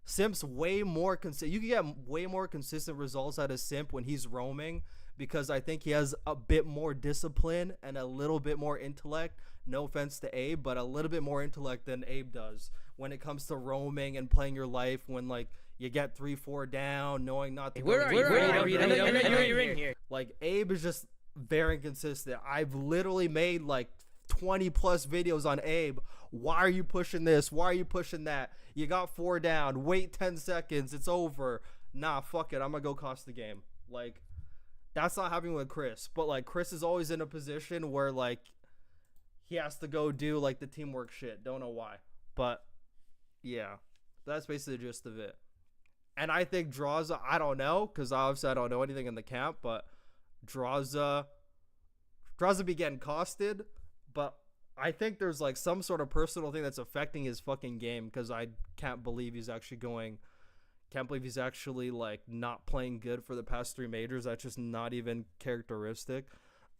Simp's way more consistent. You can get way more consistent results out of Simp when he's roaming, because I think he has a bit more discipline and a little bit more intellect. No offense to Abe, but a little bit more intellect than Abe does when it comes to roaming and playing your life when, like, you get 3-4 down, knowing not to. Where are you? I know you're in here. Like, Abe is just very inconsistent. I've literally made like 20 plus videos on Abe. Why are you pushing this? Why are you pushing that? You got 4 down. Wait 10 seconds. It's over. Nah, fuck it. I'm gonna go cost the game. Like, that's not happening with Chris. But like, Chris is always in a position where like he has to go do like the teamwork shit. Don't know why. But yeah, that's basically the gist of it. And I think Draza, I don't know, because obviously I don't know anything in the camp, but Draza be getting costed, but I think there's like some sort of personal thing that's affecting his fucking game, because I can't believe he's actually like not playing good for the past 3 majors. That's just not even characteristic.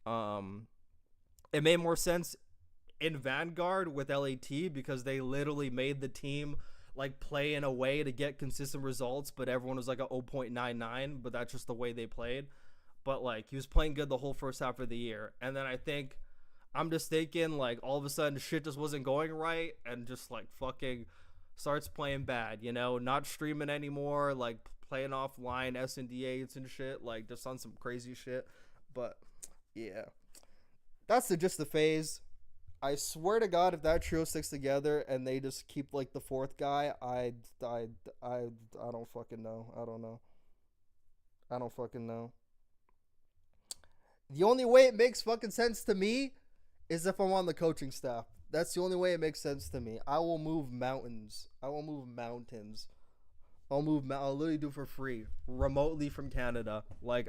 It made more sense in Vanguard with LAT, because they literally made the team like play in a way to get consistent results, but everyone was like a 0.99, but that's just the way they played. But like, he was playing good the whole first half of the year, and then I think I'm just thinking like all of a sudden shit just wasn't going right, and just like fucking starts playing bad, you know, not streaming anymore, like playing offline SNDAs and shit, like just on some crazy shit. But yeah, that's just the FaZe. I swear to God, if that trio sticks together and they just keep like the 4th guy, I don't fucking know. I don't fucking know. The only way it makes fucking sense to me is if I'm on the coaching staff. That's the only way it makes sense to me. I will move mountains. I'll literally do it for free, remotely from Canada. Like,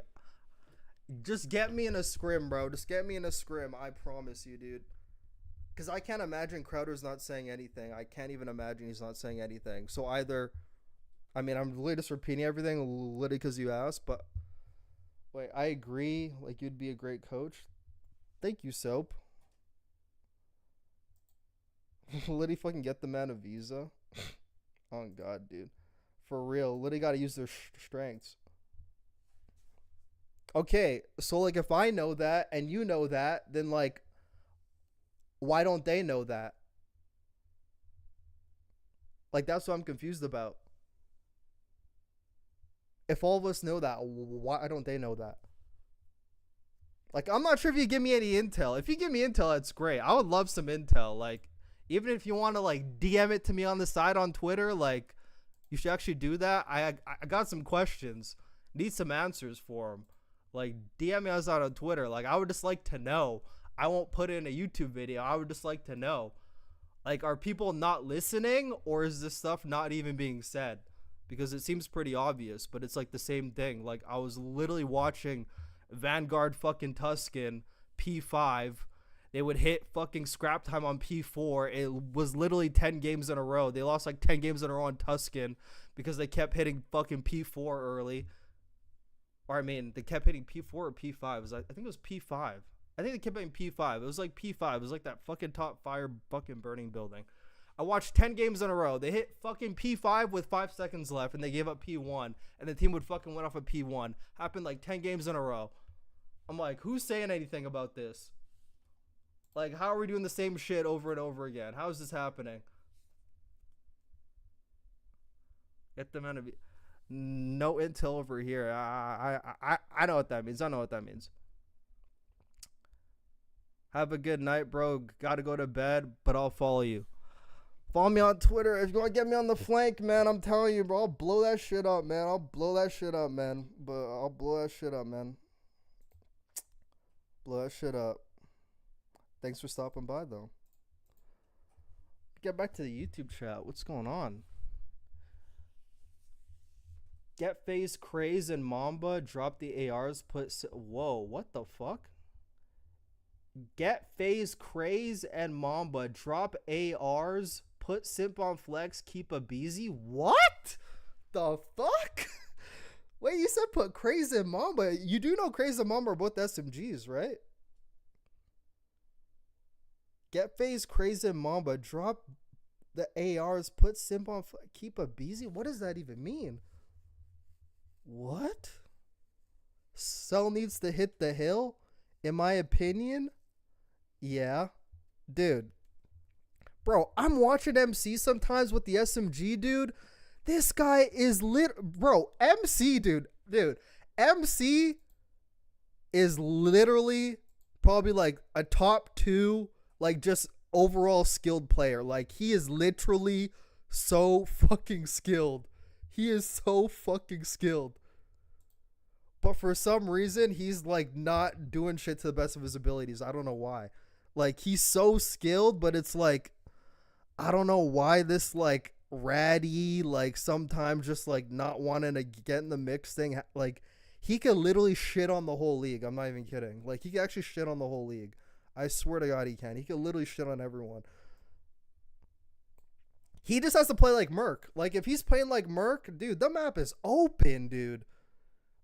just get me in a scrim, bro. Just get me in a scrim. I promise you, dude. Because I can't imagine Crowder's not saying anything. I can't even imagine he's not saying anything. So either, I mean, I'm literally just repeating everything literally because you asked, but wait, I agree. Like, you'd be a great coach. Thank you, Soap. Literally fucking get the man a visa. Oh, God, dude. For real. Literally got to use their strengths. Okay, so, like, if I know that and you know that, then, like, why don't they know that? Like, that's what I'm confused about. If all of us know that, why don't they know that? Like, I'm not sure if you give me any intel. If you give me intel, that's great. I would love some intel. Like, even if you want to, like, DM it to me on the side on Twitter, like, you should actually do that. I got some questions. Need some answers for them. Like, DM me on the side on Twitter. Like, I would just like to know. I won't put it in a YouTube video. I would just like to know. Like, are people not listening, or is this stuff not even being said? Because it seems pretty obvious, but it's like the same thing. Like, I was literally watching Vanguard fucking Tuscan P5. They would hit fucking scrap time on P4. It was literally 10 games in a row. They lost like 10 games in a row on Tuscan because they kept hitting fucking P4 early. Or I mean, they kept hitting P4 or P5. I think it was P5. I think they kept hitting P5. It was like P5. It was like that fucking top fire fucking burning building. I watched 10 games in a row. They hit fucking P5 with 5 seconds left, and they gave up P1, and the team would fucking win off of P1. Happened like 10 games in a row. I'm like, who's saying anything about this? Like, how are we doing the same shit over and over again? How is this happening? Get them out of no intel over here. I know what that means. I know what that means. Have a good night, bro. Gotta go to bed, but I'll follow you. Follow me on Twitter. If you want to get me on the flank, man, I'm telling you, bro, I'll blow that shit up, man. I'll blow that shit up, man. But I'll blow that shit up, man. Blow that shit up. Thanks for stopping by, though. Get back to the YouTube chat. What's going on? Get FaZe, Craze, and Mamba. Drop the ARs. Whoa, what the fuck? Get FaZe, Craze, and Mamba. Drop ARs. Put Simp on Flex. Keep a Beezy. What? The fuck? Wait, you said put Craze and Mamba. You do know Craze and Mamba are both SMGs, right? Get FaZe, Craze, and Mamba. Drop the ARs. Put Simp on Flex. Keep a Beezy. What does that even mean? What? Cell needs to hit the hill? In my opinion? Yeah. Dude. Bro, I'm watching MC sometimes with the SMG, dude. This guy is bro, MC, dude. Dude, MC is literally probably like a top 2, like just overall skilled player. Like, he is literally so fucking skilled. He is so fucking skilled. But for some reason, he's like not doing shit to the best of his abilities. I don't know why. Like, he's so skilled, but it's like, I don't know why this like ratty, like sometimes just like not wanting to get in the mix thing. Like, he could literally shit on the whole league. I'm not even kidding. Like, he can actually shit on the whole league. I swear to God he can. He can literally shit on everyone. He just has to play like Merc. Like, if he's playing like Merc, dude, the map is open, dude.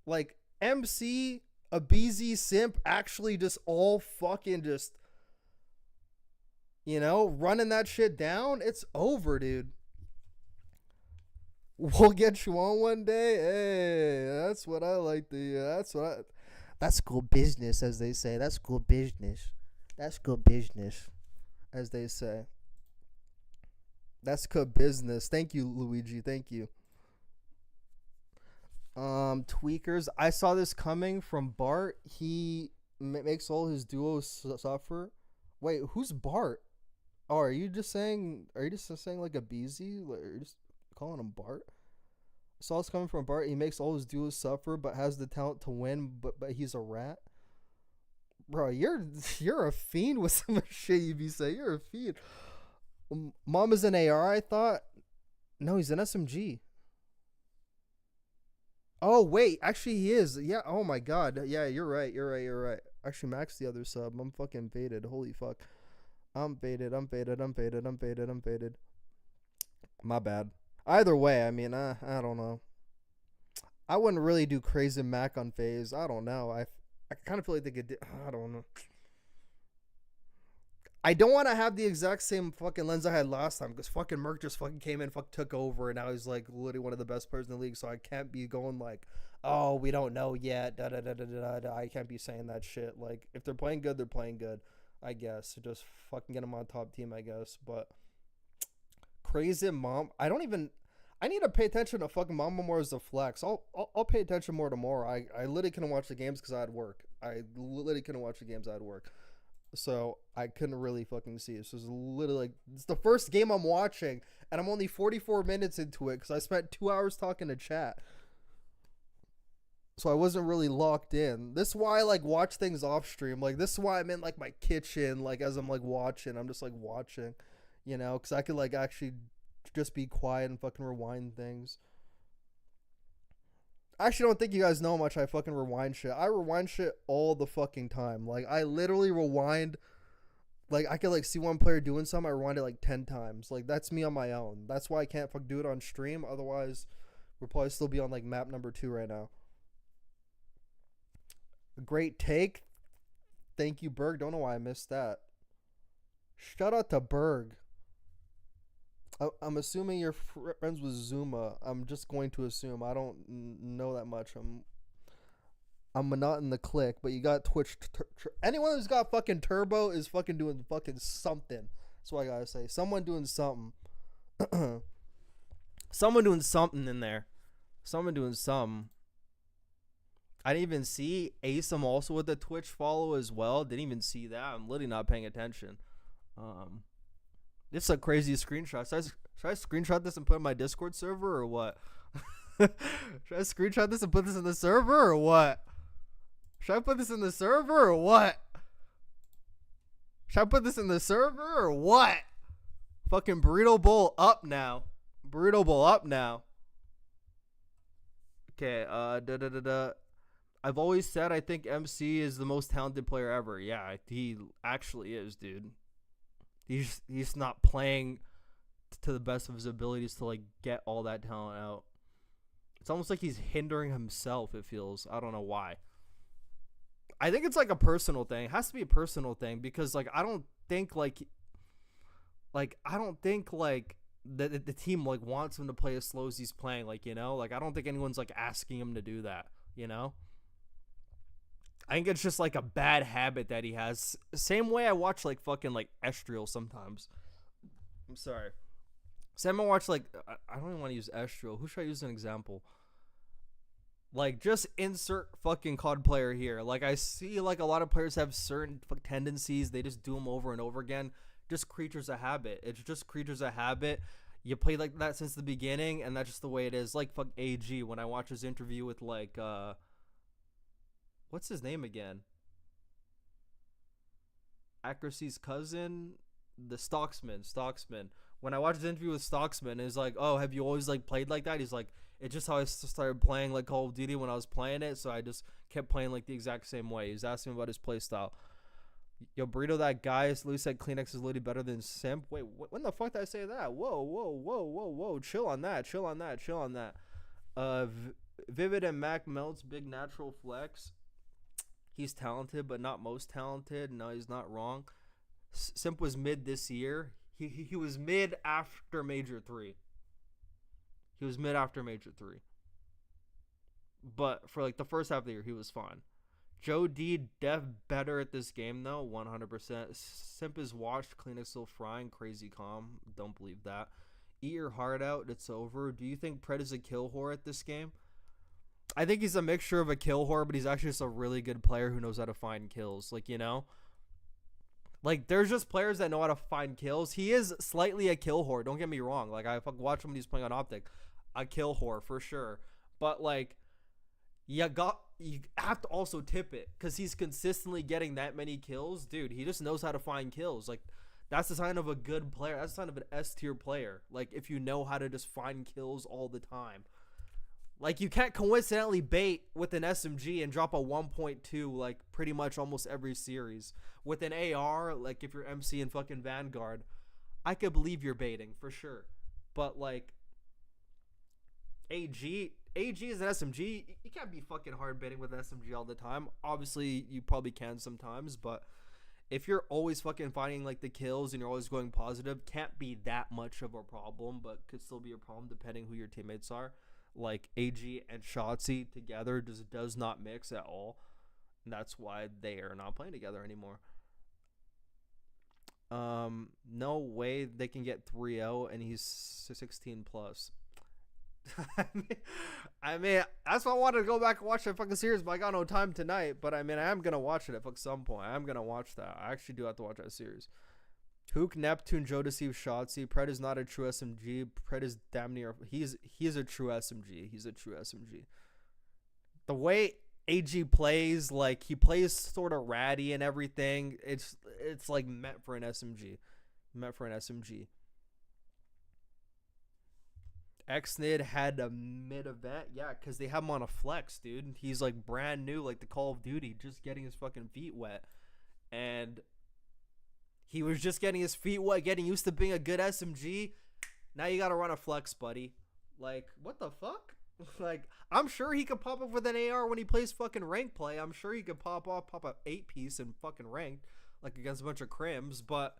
Like, MC, Abizi, Simp, actually just all fucking just, you know, running that shit down. It's over, dude. We'll get you on one day. Hey, that's what I like to, that's good business, as they say. That's good business. That's good business, as they say. That's good business. Thank you, Luigi. Thank you. Tweakers. I saw this coming from Bart. He makes all his duos suffer. Wait, who's Bart? Oh, are you just saying like a BZ? Like, are you just calling him Bart? I saw this coming from Bart. He makes all his duos suffer, but has the talent to win. But he's a rat. Bro, you're a fiend with some shit you be saying. You're a fiend. Mama's an AR, I thought. No, he's an SMG. Oh, wait. Actually, he is. Yeah. Oh, my God. Yeah, you're right. You're right. Actually, Max the other sub. I'm fucking baited. Holy fuck. I'm baited. My bad. Either way, I mean, I don't know. I wouldn't really do Crazy Mac on FaZe. I don't know. I kind of feel like they could do, I don't know. I don't want to have the exact same fucking lens I had last time, because fucking Merc just fucking came in, took over, and now he's like literally one of the best players in the league. So I can't be going like, oh, we don't know yet. I can't be saying that shit. Like, if they're playing good, they're playing good, I guess. So just fucking get them on top team, I guess. But Crazy Mom, I need to pay attention to fucking Mama more as a flex. I'll pay attention more tomorrow. I literally couldn't watch the games because I had work. So I couldn't really fucking see it. So it's literally like, it's the first game I'm watching, and I'm only 44 minutes into it because I spent 2 hours talking to chat. So I wasn't really locked in. This is why I like watch things off stream. Like, this is why I'm in like my kitchen, like as I'm like watching. I'm just like watching, you know, because I could like actually just be quiet and fucking rewind things. I actually don't think you guys know how much I fucking rewind shit. I rewind shit all the fucking time. Like, I literally rewind. Like, I could like see one player doing something, I rewind it like 10 times. Like, that's me on my own. That's why I can't fuck do it on stream. Otherwise, we'll probably still be on like map number 2 right now. A great take. Thank you, Berg. Don't know why I missed that. Shout out to Berg. I'm assuming you're friends with Zuma. I'm just going to assume. I don't know that much. I'm not in the click, but you got Twitch. Anyone who's got fucking turbo is fucking doing fucking something. That's what I gotta say. Someone doing something. Someone doing something in there. Someone doing something. I didn't even see Asim also with the Twitch follow as well. Didn't even see that. I'm literally not paying attention. This is a crazy screenshot. Should I screenshot this and put it in my Discord server or what? Should I screenshot this and put this in the server or what? Should I put this in the server or what? Should I put this in the server or what? Fucking Burrito Bowl up now. Burrito Bowl up now. Okay, I've always said I think MC is the most talented player ever. Yeah, he actually is, dude. He's not playing to the best of his abilities to like get all that talent out. It's almost like he's hindering himself, it feels. I don't know why. I think it's like a personal thing. It has to be a personal thing because like I don't think like the team like wants him to play as slow as he's playing, like, you know? Like I don't think anyone's like asking him to do that, you know? I think it's just like a bad habit that he has. Same way I watch like fucking like Estriel sometimes. I'm sorry. Same way I watch like I don't even want to use Estriel. Who should I use an example? Like just insert fucking COD player here. Like I see like a lot of players have certain tendencies. They just do them over and over again. Just creatures of habit. It's just creatures of habit. You play like that since the beginning, and that's just the way it is. Like fuck AG when I watch his interview with like what's his name again? Accuracy's cousin, the Stocksman. When I watched his interview with Stocksman, it's like, oh, have you always like played like that? He's like, it's just how I started playing like Call of Duty when I was playing it, so I just kept playing like the exact same way. He's asking about his play style. Yo, Burrito, that guy Lou said Kleenex is literally better than Simp. Wait, when the fuck did I say that? Whoa. Chill on that. Vivid and Mac Melts, big natural flex. He's talented, but not most talented. No, he's not wrong. Simp was mid this year. He was mid after Major 3. But for like the first half of the year, he was fine. Joe D, def better at this game though, 100%. Simp is washed, Kleenex still frying, crazy calm. Don't believe that. Eat your heart out, it's over. Do you think Pred is a kill whore at this game? I think he's a mixture of a kill whore, but he's actually just a really good player who knows how to find kills. Like, you know? Like, there's just players that know how to find kills. He is slightly a kill whore, don't get me wrong. Like, I watch him when he's playing on Optic. A kill whore, for sure. But, like, you have to also tip it, because he's consistently getting that many kills. Dude, he just knows how to find kills. Like, that's the sign of a good player. That's the sign of an S-tier player. Like, if you know how to just find kills all the time. Like, you can't coincidentally bait with an SMG and drop a 1.2, like, pretty much almost every series. With an AR, like, if you're MC in fucking Vanguard, I could believe you're baiting, for sure. But, like, AG is an SMG. You can't be fucking hard baiting with an SMG all the time. Obviously, you probably can sometimes, but if you're always fucking finding, like, the kills and you're always going positive, can't be that much of a problem, but could still be a problem depending who your teammates are. Like, AG and Shotzi together just does not mix at all. And that's why they are not playing together anymore. No way they can get 3-0 and he's 16 plus. I mean, that's why I wanted to go back and watch that fucking series, but I got no time tonight. But I mean, I am gonna watch it at some point. I am gonna watch that. I actually do have to watch that series. Hook, Neptune, Joe Deceive, Shotzi. Pred is not a true SMG. Pred is damn near. He's a true SMG. He's a true SMG. The way AG plays, like, he plays sort of ratty and everything. It's like meant for an SMG. Xnid had a mid-event. Yeah, because they have him on a flex, dude. He's, like, brand new, like the Call of Duty, just getting his fucking feet wet. And he was just getting his feet wet, getting used to being a good SMG. Now you got to run a flex, buddy. Like, what the fuck? Like, I'm sure he could pop up with an AR when he plays fucking ranked play. I'm sure he could pop up 8-piece and fucking ranked, like, against a bunch of crims. But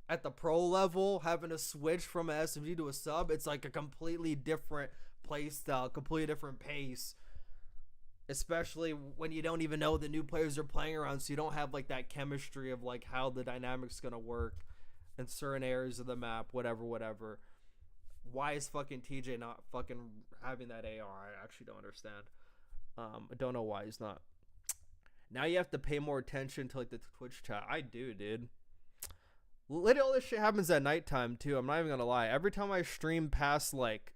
at the pro level, having to switch from an SMG to a sub, it's like a completely different play style, completely different pace. especially when you don't even know the new players are playing around, so you don't have like that chemistry of like how the dynamics gonna work in certain areas of the map, whatever. Why is fucking TJ not fucking having that AR? I actually don't understand. I don't know why he's not. Now you have to pay more attention to like the Twitch chat. I do, dude. Literally all this shit happens at nighttime too. I'm not even gonna lie. Every time I stream past like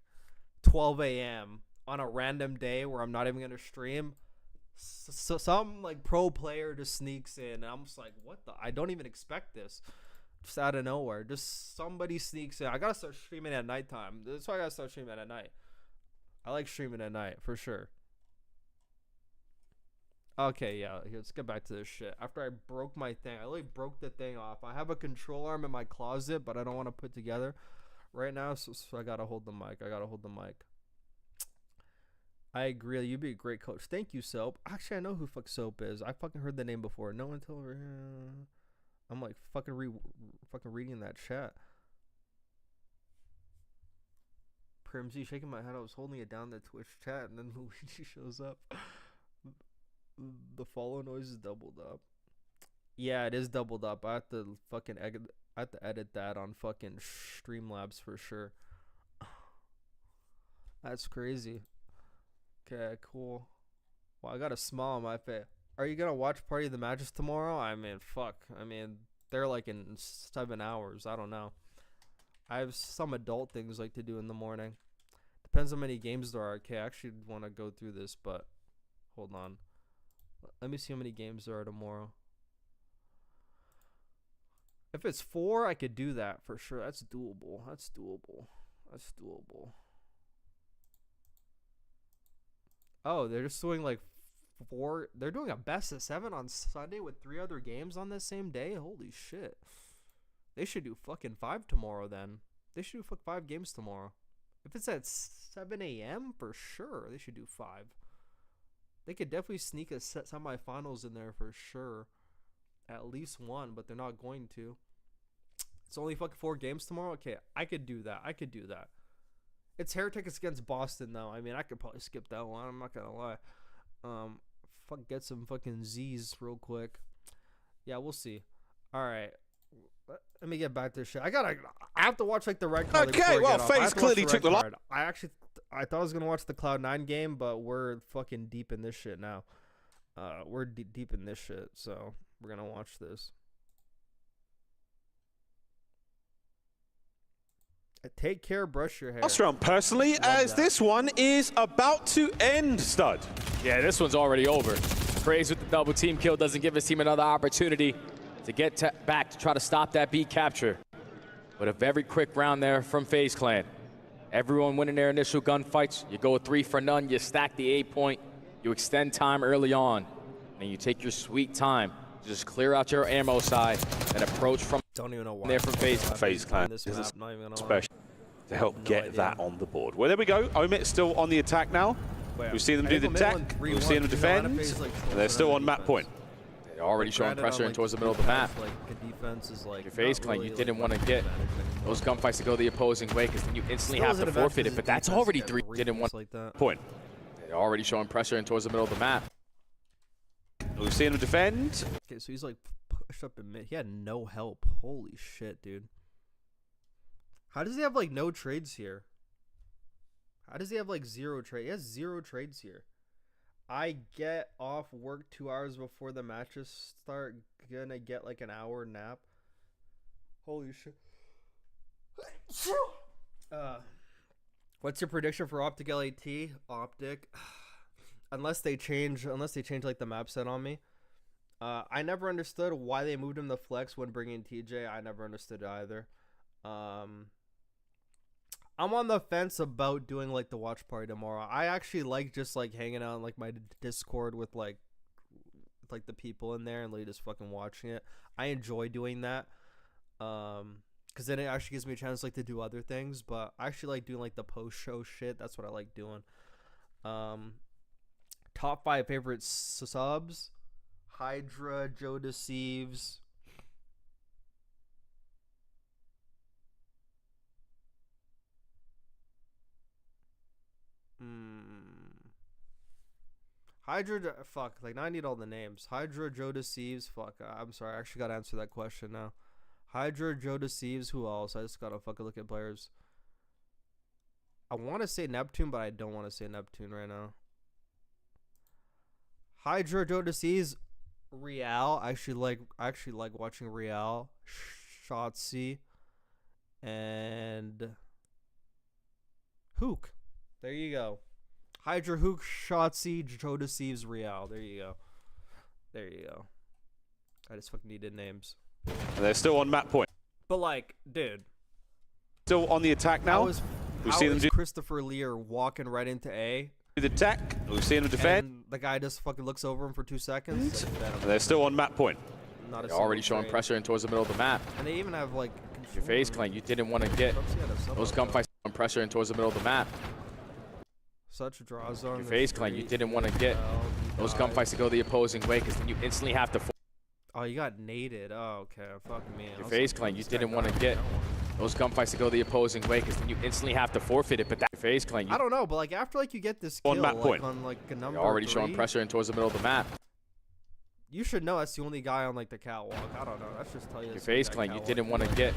12 a.m. on a random day where I'm not even gonna stream, so some like pro player just sneaks in, and I'm just like, what the? I don't even expect this. Just out of nowhere, just somebody sneaks in. I gotta start streaming at nighttime. That's why I gotta start streaming at night. I like streaming at night for sure. Okay, yeah, let's get back to this shit. After I broke my thing, I literally broke the thing off. I have a control arm in my closet, but I don't want to put together right now, so I gotta hold the mic. I agree. You'd be a great coach. Thank you, Soap. Actually, I know who fuck Soap is. I fucking heard the name before. No one told her. I'm like fucking reading that chat. Primsy shaking my head. I was holding it down the Twitch chat, and then Luigi shows up. The follow noise is doubled up. Yeah, it is doubled up. I have to fucking edit that on fucking Streamlabs for sure. That's crazy. Okay, cool. Well, I got a smile on my face. Are you gonna watch Party of the Matches tomorrow? I mean, fuck. I mean, they're like in 7 hours. I don't know. I have some adult things like to do in the morning. Depends how many games there are. Okay, I actually want to go through this, but hold on. Let me see how many games there are tomorrow. If it's 4, I could do that for sure. That's doable. Oh, they're just doing like 4. They're doing a best of 7 on Sunday with 3 other games on the same day. Holy shit. They should do fucking 5 tomorrow then. They should do 5 games tomorrow. If it's at 7 a.m. for sure, they should do 5. They could definitely sneak a semifinals in there for sure. At least 1, but they're not going to. It's only fucking 4 games tomorrow? Okay, I could do that. It's Heretics against Boston, though. I mean, I could probably skip that one. I'm not gonna lie. Get some fucking Z's real quick. Yeah, we'll see. All right. Let me get back to this shit. I have to watch like the red card. Okay, well, FaZe clearly took the line. I thought I was gonna watch the Cloud9 game, but we're fucking deep in this shit now. We're deep in this shit, so we're gonna watch this. Take care, brush your hair. Last round, personally, as this one is about to end, Stud. Yeah, this one's already over. Craze with the double team kill doesn't give his team another opportunity to get back to try to stop that B capture. But a very quick round there from FaZe Clan. Everyone winning their initial gunfights. You go 3 for none, you stack the 8 point, you extend time early on, and you take your sweet time to just clear out your ammo side and approach from don't even know why there from FaZe Clan. This is special to help get that on the board. Well, there we go. Omit's still on the attack now. We've seen them do the attack, we've seen them defend, and they're still on map point. They're already showing pressure in towards the middle of the map. Your FaZe Clan, you didn't want to get those gunfights to go the opposing way because then you instantly have to forfeit it, but that's already 3. Didn't want point. They're already showing pressure in towards the middle of the map. We've seen him defend. Okay, so he's like pushed up in mid. He had no help. Holy shit, dude. How does he have like no trades here? How does he have like 0 trade? He has 0 trades here. I get off work 2 hours before the matches start. Gonna get like an hour nap. Holy shit. What's your prediction for Optic LAT? Optic. Unless they change like the map set on me. I never understood why they moved him to flex when bringing TJ. I never understood it either. I'm on the fence about doing like the watch party tomorrow. I actually like just like hanging out in like my Discord with like the people in there and like just fucking watching it. I enjoy doing that. Cause then it actually gives me a chance like to do other things. But I actually like doing like the post show shit. That's what I like doing. Top 5 favorite subs: Hydra, Joe Deceives. Fuck, like now I need all the names. Hydra, Joe Deceives. Fuck, I'm sorry. I actually gotta answer that question now. Hydra, Joe Deceives. Who else? I just gotta fucking look at players. I want to say Neptune, but I don't want to say Neptune right now. Hydra, Joe Deceives. Real. I actually like watching Real. Shotzi. And Hook. There you go. Hydra, Hook, Shotzi, Joe Deceives, Real. There you go. There you go. I just fucking needed names. And they're still on map point. But like, dude. Still on the attack now. We've seen them do Christopher Lear walking right into A. the attack. We've seen them defend. And the guy just fucking looks over him for 2 seconds. And they're still on map point. They're already showing pressure in towards the middle of the map. And they even have like Your FaZe clan, you didn't want to get those gunfights on pressure in towards the middle of the map. Such draws on Your FaZe clan, you didn't want to get those gunfights to go the opposing way, because then you instantly have to. Oh, you got naded. Oh, okay. Fuck me. Your FaZe clan, you didn't want to get those gunfights to go the opposing way, because then you instantly have to forfeit it. But that FaZe clan, I don't know, but like after like you get this kill, on map point. On like a number you're already 3, showing pressure in towards the middle of the map. You should know that's the only guy on like the catwalk. I don't know. That's just tell you. Your FaZe clan, you didn't want to get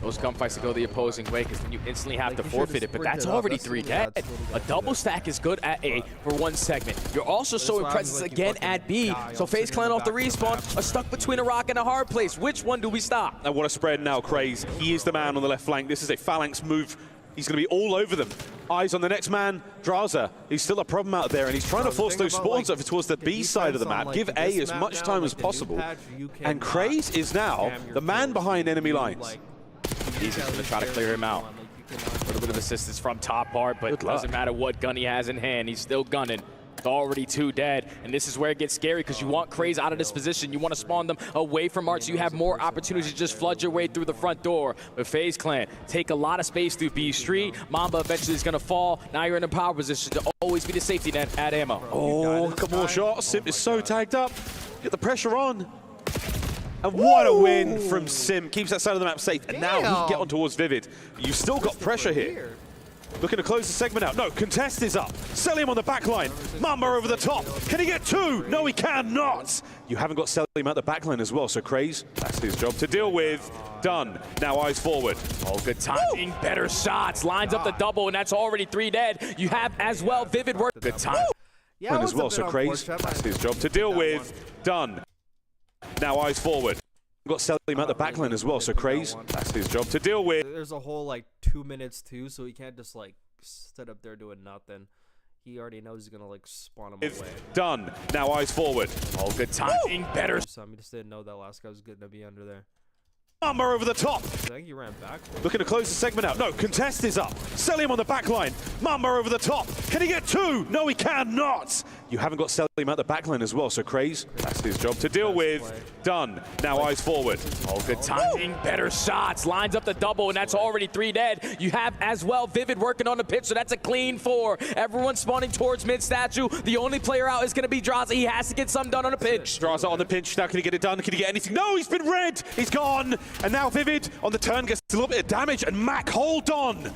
those gunfights to go the opposing way, because then you instantly have to forfeit it. But that's already 3 dead. A double stack is good at A for 1 segment. You're also showing presence again at B. So FaZe clan off the respawn are stuck between a rock and a hard place. Which one do we stop? And what a spread now, Craze. He is the man on the left flank. This is a phalanx move. He's going to be all over them. Eyes on the next man, Draza. He's still a problem out there, and he's trying to force those spawns over towards the B side of the map. Give A as much time as possible. And Craze is now the man behind enemy lines. He's just going to try to clear him out. A little bit of assistance from top part, but it doesn't matter what gun he has in hand. He's still gunning. It's already 2 dead, and this is where it gets scary, because you want Craze out of this position. You want to spawn them away from Art, so you have more opportunities to just flood your way through the front door. But FaZe clan take a lot of space through B Street. Mamba eventually is going to fall. Now you're in a power position to always be the safety net at ammo. Oh, a couple more shots. Sim is so tagged up. Get the pressure on. And what a win from Sim. Keeps that side of the map safe. And now he can get on towards Vivid. You've still got pressure here. Looking to close the segment out. No, contest is up. Selim on the back line. Mamba over the top. Can he get 2? No, he cannot. You haven't got Selim at the back line as well, so Craze, that's his job to deal with. Done. Now eyes forward. Oh, good timing. Better shots. Lines up the double, and that's already 3 dead. You have as well Vivid work. Good time. Yeah, as well, so Craze, that's his job to deal with. Done. Now eyes forward. Got Selim at the back line as well, so Craze, that's his job to deal with. There's a whole like 2 minutes too, so he can't just like sit up there doing nothing. He already knows he's gonna like spawn him away. Done. Now eyes forward. Oh, good timing. Better. He just didn't know that last guy was gonna be under there. Mamba over the top. I think he ran back. Looking to close the segment out. No, contest is up. Selim on the back line. Mamba over the top. Can he get 2? No, he cannot. You haven't got Selim at the back line as well, so Craze, that's his job to deal with. Done. Now eyes forward. Oh, good timing. Better shots. Lines up the double, and that's already 3 dead. You have as well Vivid working on the pitch, so that's a clean 4. Everyone spawning towards mid statue. The only player out is going to be Draza. He has to get something done on the pitch. Draza on the pinch. Now can he get it done? Can he get anything? No, he's been red. He's gone. And now Vivid on the turn gets a little bit of damage, and Mac, hold on.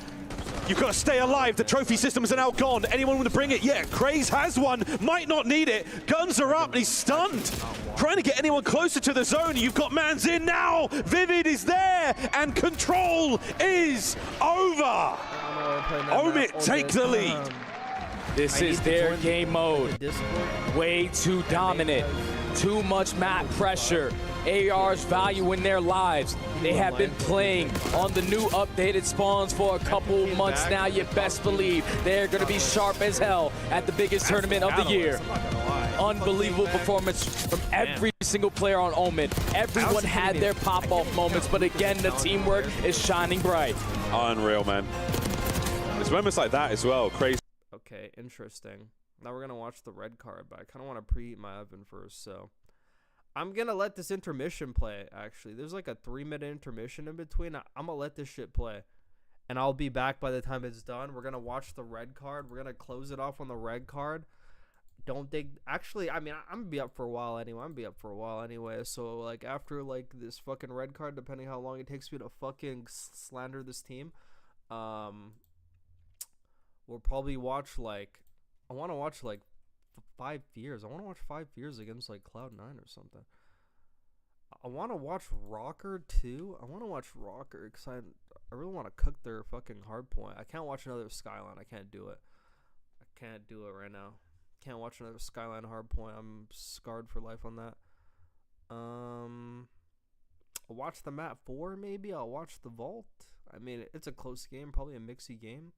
You've got to stay alive. The trophy systems are now gone. Anyone want to bring it? Yeah, Craze has one. Might not need it. Guns are up, and he's stunned. Trying to get anyone closer to the zone. You've got mans in now. Vivid is there, and control is over. Omit take the lead. This is their game mode. Way too dominant. Too much map pressure. AR's value in their lives. They have been playing on the new updated spawns for a couple months now. You best believe they're going to be sharp as hell at the biggest tournament of the year. Unbelievable performance from every single player on Omit. Everyone had their pop-off moments, but again, the teamwork is shining bright. Unreal, man. There's moments like that as well. Crazy. Okay, interesting. Now we're going to watch the red card, but I kind of want to preheat my oven first, so I'm going to let this intermission play, actually. There's like a 3-minute intermission in between. I'm going to let this shit play, and I'll be back by the time it's done. We're going to watch the red card. We're going to close it off on the red card. Don't dig. Actually, I mean, I'm going to be up for a while anyway. So, like, after, like, this fucking red card, depending how long it takes me to fucking slander this team, we'll probably watch, like, I want to watch, like, 5 Fears. I want to watch 5 Fears against like Cloud9 or something. I want to watch Rocker too. I want to watch Rocker because I really want to cook their fucking Hardpoint. I can't watch another Skyline. I can't do it. I can't do it right now. Can't watch another Skyline Hardpoint. I'm scarred for life on that. I'll watch the map 4 maybe. I'll watch the Vault. I mean, it's a close game, probably a mixy game.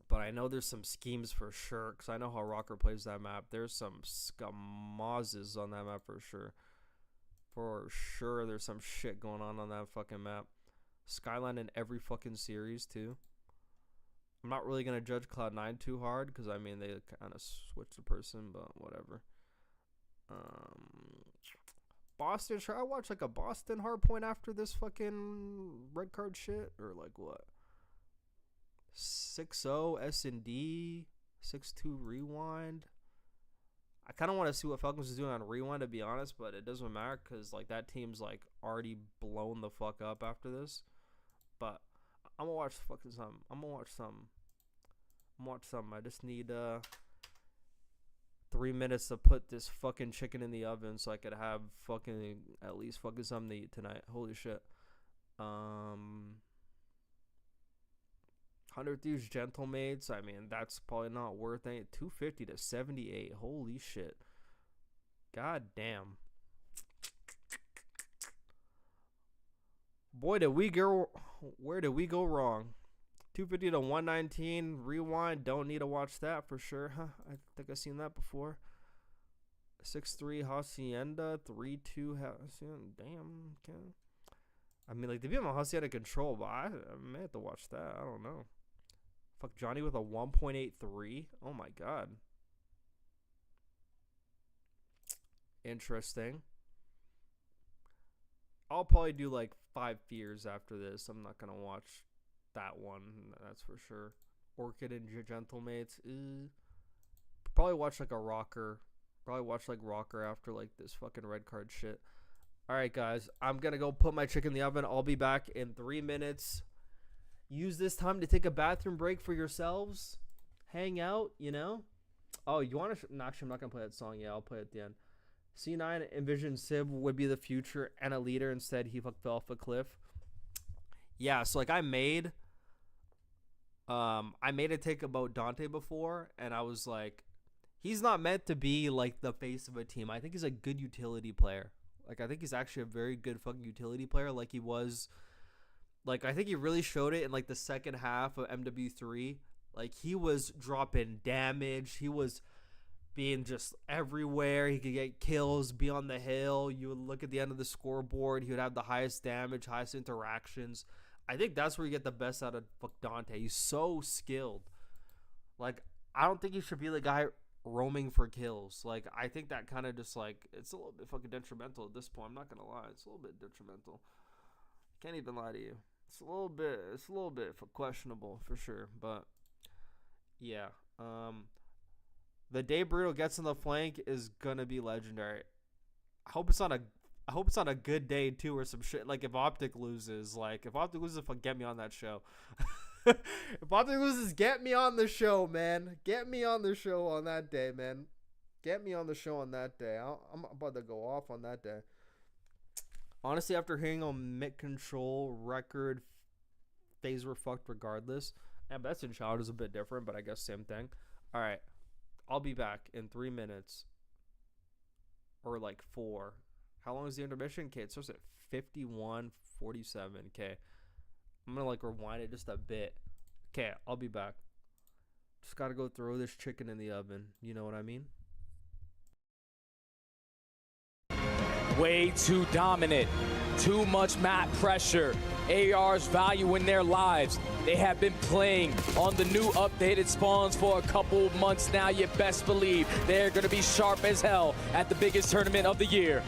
But I know there's some schemes for sure because I know how Rocker plays that map. There's some scammazes on that map for sure. For sure, there's some shit going on that fucking map. Skyline in every fucking series too. I'm not really gonna judge Cloud9 too hard because I mean they kind of switched the person, but whatever. Boston, should I watch like a Boston Hardpoint after this fucking red card shit or like what? 6-0 S&D, 6-2 Rewind. I kind of want to see what Falcons is doing on Rewind, to be honest, but it doesn't matter because like that team's like already blown the fuck up after this. But I'm gonna watch fucking some. I'm gonna watch some. I just need 3 minutes to put this fucking chicken in the oven so I could have fucking at least fucking something to eat tonight. Holy shit. 100 Thieves Gentlemates. I mean, that's probably not worth it. 250 to 78. Holy shit. God damn. Boy, did we go. Where did we go wrong? 250 to 119. Rewind. Don't need to watch that for sure. Huh? I think I've seen that before. 6-3 Hacienda. 3-2 Hacienda. Damn. Okay. I mean, like, they beat my Hacienda control, but I may have to watch that. I don't know. Fuck Johnny with a 1.83. Oh my god. Interesting. I'll probably do like 5 Fears after this. I'm not gonna watch that one. That's for sure. Orchid and Gentlemates. Probably watch like a Rocker. Probably watch like Rocker after like this fucking red card shit. Alright guys, I'm gonna go put my chicken in the oven. I'll be back in 3 minutes. Use this time to take a bathroom break for yourselves. Hang out, you know. Oh, you want to... actually, I'm not gonna play that song. Yeah, I'll play it at the end. C9 envisioned Civ would be the future and a leader. Instead, he fell off a cliff. Yeah, so like I made a take about Dante before, and I was like, he's not meant to be like the face of a team. I think he's a good utility player. Like, I think he's actually a very good fucking utility player like he was. Like, I think he really showed it in, like, the second half of MW3. Like, he was dropping damage. He was being just everywhere. He could get kills, be on the hill. You would look at the end of the scoreboard. He would have the highest damage, highest interactions. I think that's where you get the best out of fuck Dante. He's so skilled. Like, I don't think he should be the guy roaming for kills. Like, I think that kind of just, like, it's a little bit fucking detrimental at this point. I'm not gonna lie. It's a little bit detrimental. Can't even lie to you. It's a little bit questionable for sure, but yeah. The day Borito gets on the flank is gonna be legendary. I hope it's on a good day too, or some shit. Like if Optic loses, get me on that show. If Optic loses, get me on the show, man. Get me on the show on that day, man. Get me on the show on that day. I'm about to go off on that day. Honestly, after hearing Omit control record, FaZe were fucked regardless. And Best in Child is a bit different, but I guess same thing. All right, I'll be back in 3 minutes, or like 4. How long is the intermission? Okay, it starts at 51:47. Okay, I'm gonna like rewind it just a bit. Okay, I'll be back. Just gotta go throw this chicken in the oven. You know what I mean? Way too dominant, too much map pressure. AR's valuing their lives. They have been playing on the new updated spawns for a couple months now. You best believe they're going to be sharp as hell at the biggest tournament of the year.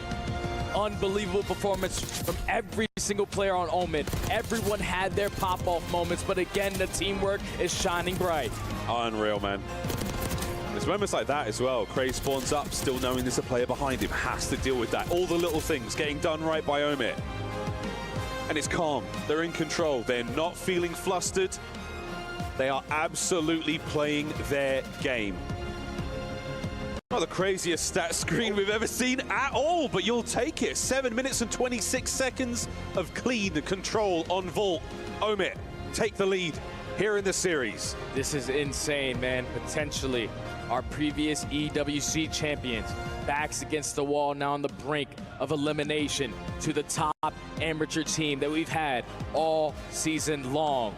Unbelievable performance from every single player on Omit. Everyone had their pop-off moments, but again, the teamwork is shining bright. Unreal, man. There's moments like that as well. Craze spawns up, still knowing there's a player behind him, has to deal with that. All the little things getting done right by Omit. And it's calm. They're in control. They're not feeling flustered. They are absolutely playing their game. Not the craziest stat screen we've ever seen at all, but you'll take it. 7 minutes and 26 seconds of clean control on Vault. Omit, take the lead here in the series. This is insane, man. Potentially our previous EWC champions. Backs against the wall, now on the brink of elimination to the top amateur team that we've had all season long.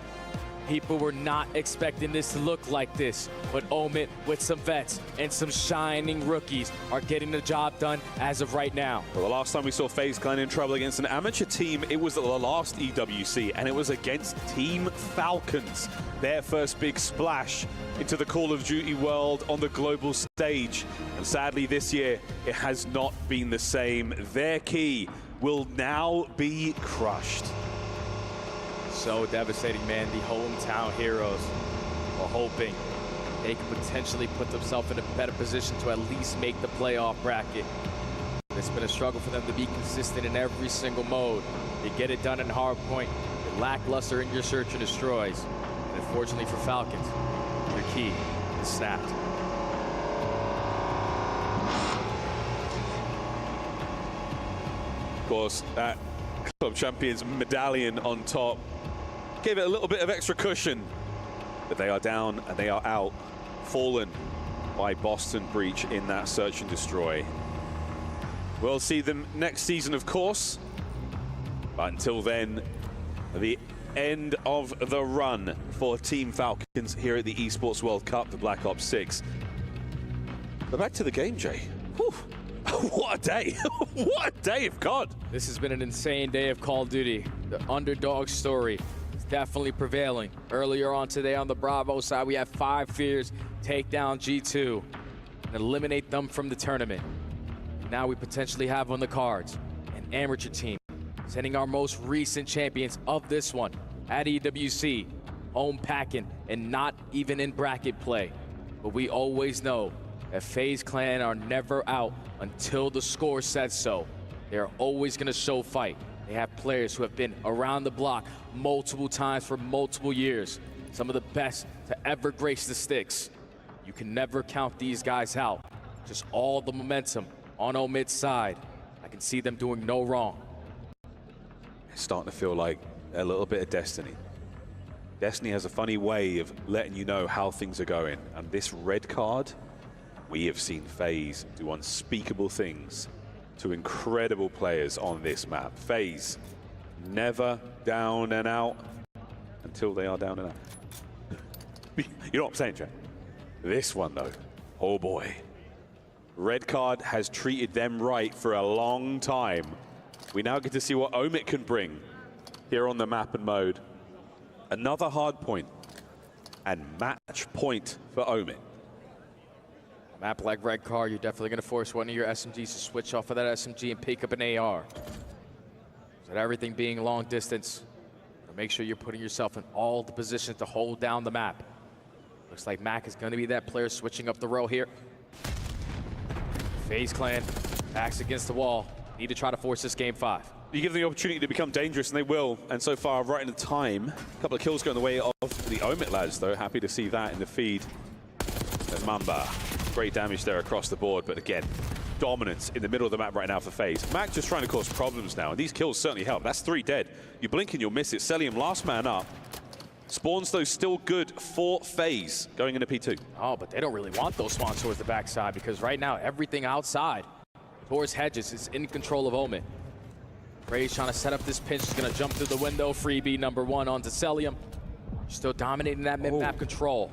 People were not expecting this to look like this, but Omit with some vets and some shining rookies are getting the job done as of right now. Well, the last time we saw FaZe Clan in trouble against an amateur team, it was at the last EWC, and it was against Team Falcons. Their first big splash into the Call of Duty world on the global stage. And sadly this year, it has not been the same. Their key will now be crushed. So devastating, man. The hometown heroes are hoping they can potentially put themselves in a better position to at least make the playoff bracket. It's been a struggle for them to be consistent in every single mode. They get it done in Hardpoint. They're lackluster in your search and destroys. And unfortunately for Falcons, their key is snapped. Of course, that Club Champions medallion on top gave it a little bit of extra cushion, but they are down and they are out, fallen by Boston Breach in that search and destroy. We'll see them next season, of course, but until then, the end of the run for Team Falcons here at the Esports World Cup, the Black Ops 6. But back to the game, Jay. Whew. What a day. What a day of God. This has been an insane day of Call of Duty. The underdog story is definitely prevailing. Earlier on today on the Bravo side, we have 5 Fears take down G2 and eliminate them from the tournament. Now we potentially have on the cards an amateur team sending our most recent champions of this one at EWC, home packing and not even in bracket play. But we always know that FaZe Clan are never out until the score says so. They're always going to show fight. They have players who have been around the block multiple times for multiple years. Some of the best to ever grace the sticks. You can never count these guys out. Just all the momentum on Omit's side. I can see them doing no wrong. It's starting to feel like a little bit of Destiny. Destiny has a funny way of letting you know how things are going. And this red card, we have seen FaZe do unspeakable things to incredible players on this map. FaZe never down and out until they are down and out. You know what I'm saying, Jay? This one, though, oh boy. Red card has treated them right for a long time. We now get to see what Omit can bring here on the map and mode. Another hard point and match point for Omit. Map like red card, you're definitely going to force one of your SMGs to switch off of that SMG and pick up an AR. So everything being long distance, make sure you're putting yourself in all the positions to hold down the map. Looks like Mac is going to be that player switching up the row here. FaZe Clan backs against the wall. Need to try to force this game 5. You give them the opportunity to become dangerous, and they will. And so far, right in the time, a couple of kills going the way of the Omit lads, though. Happy to see that in the feed. There's Mamba. Great damage there across the board, but again, dominance in the middle of the map right now for FaZe. Mac just trying to cause problems now, and these kills certainly help. That's 3 dead. You blink and you'll miss it. Cellium, last man up. Spawns, though, still good for FaZe going into P2. Oh, but they don't really want those spawns towards the backside, because right now, everything outside towards hedges is in control of Omit. Ray's trying to set up this pinch. He's going to jump through the window. Freebie number 1 onto Cellium. Still dominating that mid-map control.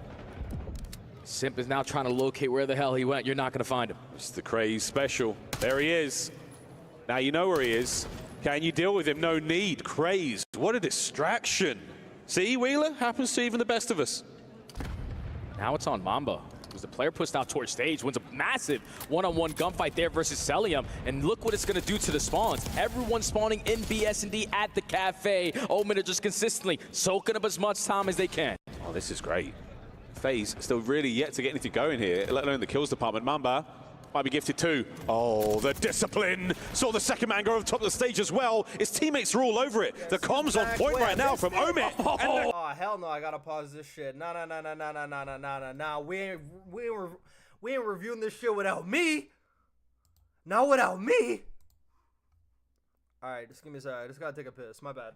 Simp is now trying to locate where the hell he went. You're not going to find him. It's the Craze special. There he is. Now you know where he is. Can you deal with him? No need. Craze. What a distraction. See, Wheeler? Happens to even the best of us. Now it's on Mamba. Who's the player pushed out towards stage, wins a massive one-on-one gunfight there versus Cellium. And look what it's going to do to the spawns. Everyone spawning in BS&D at the cafe. Omit are just consistently soaking up as much time as they can. Oh, this is great. FaZe still really yet to get anything going here, let alone the kills department. Mamba might be gifted too. Oh, the discipline. Saw the second man go over the top of the stage as well. His teammates are all over it. The comms on point right now from Omit. Oh, hell no, I gotta pause this shit. No. We ain't reviewing this shit without me. Not without me. All right, just give me a second. I just gotta take a piss. My bad.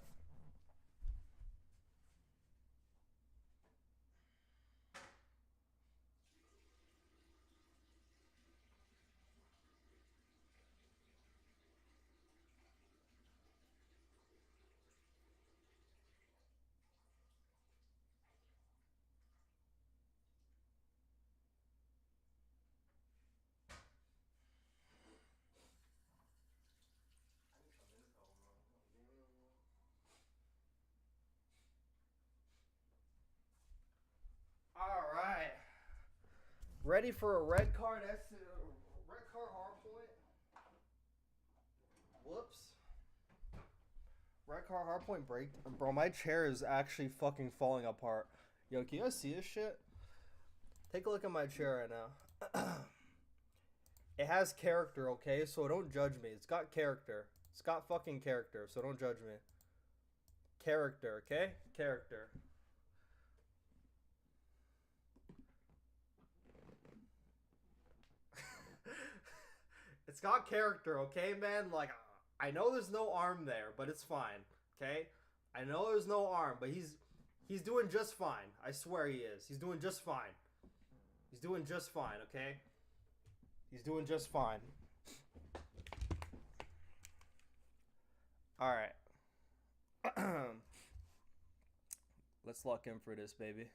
Ready for a red card? Red card hardpoint. Whoops. Red card hardpoint break. Bro, my chair is actually fucking falling apart. Yo, can you guys see this shit? Take a look at my chair right now. It has character, okay? So don't judge me. It's got character. It's got fucking character, so don't judge me. Character, okay? Character. It's got character, okay, man? Like, I know there's no arm there, but it's fine, okay? I know there's no arm, but he's doing just fine. I swear he is. He's doing just fine. He's doing just fine, okay? He's doing just fine. All right. Let's lock in for this, baby.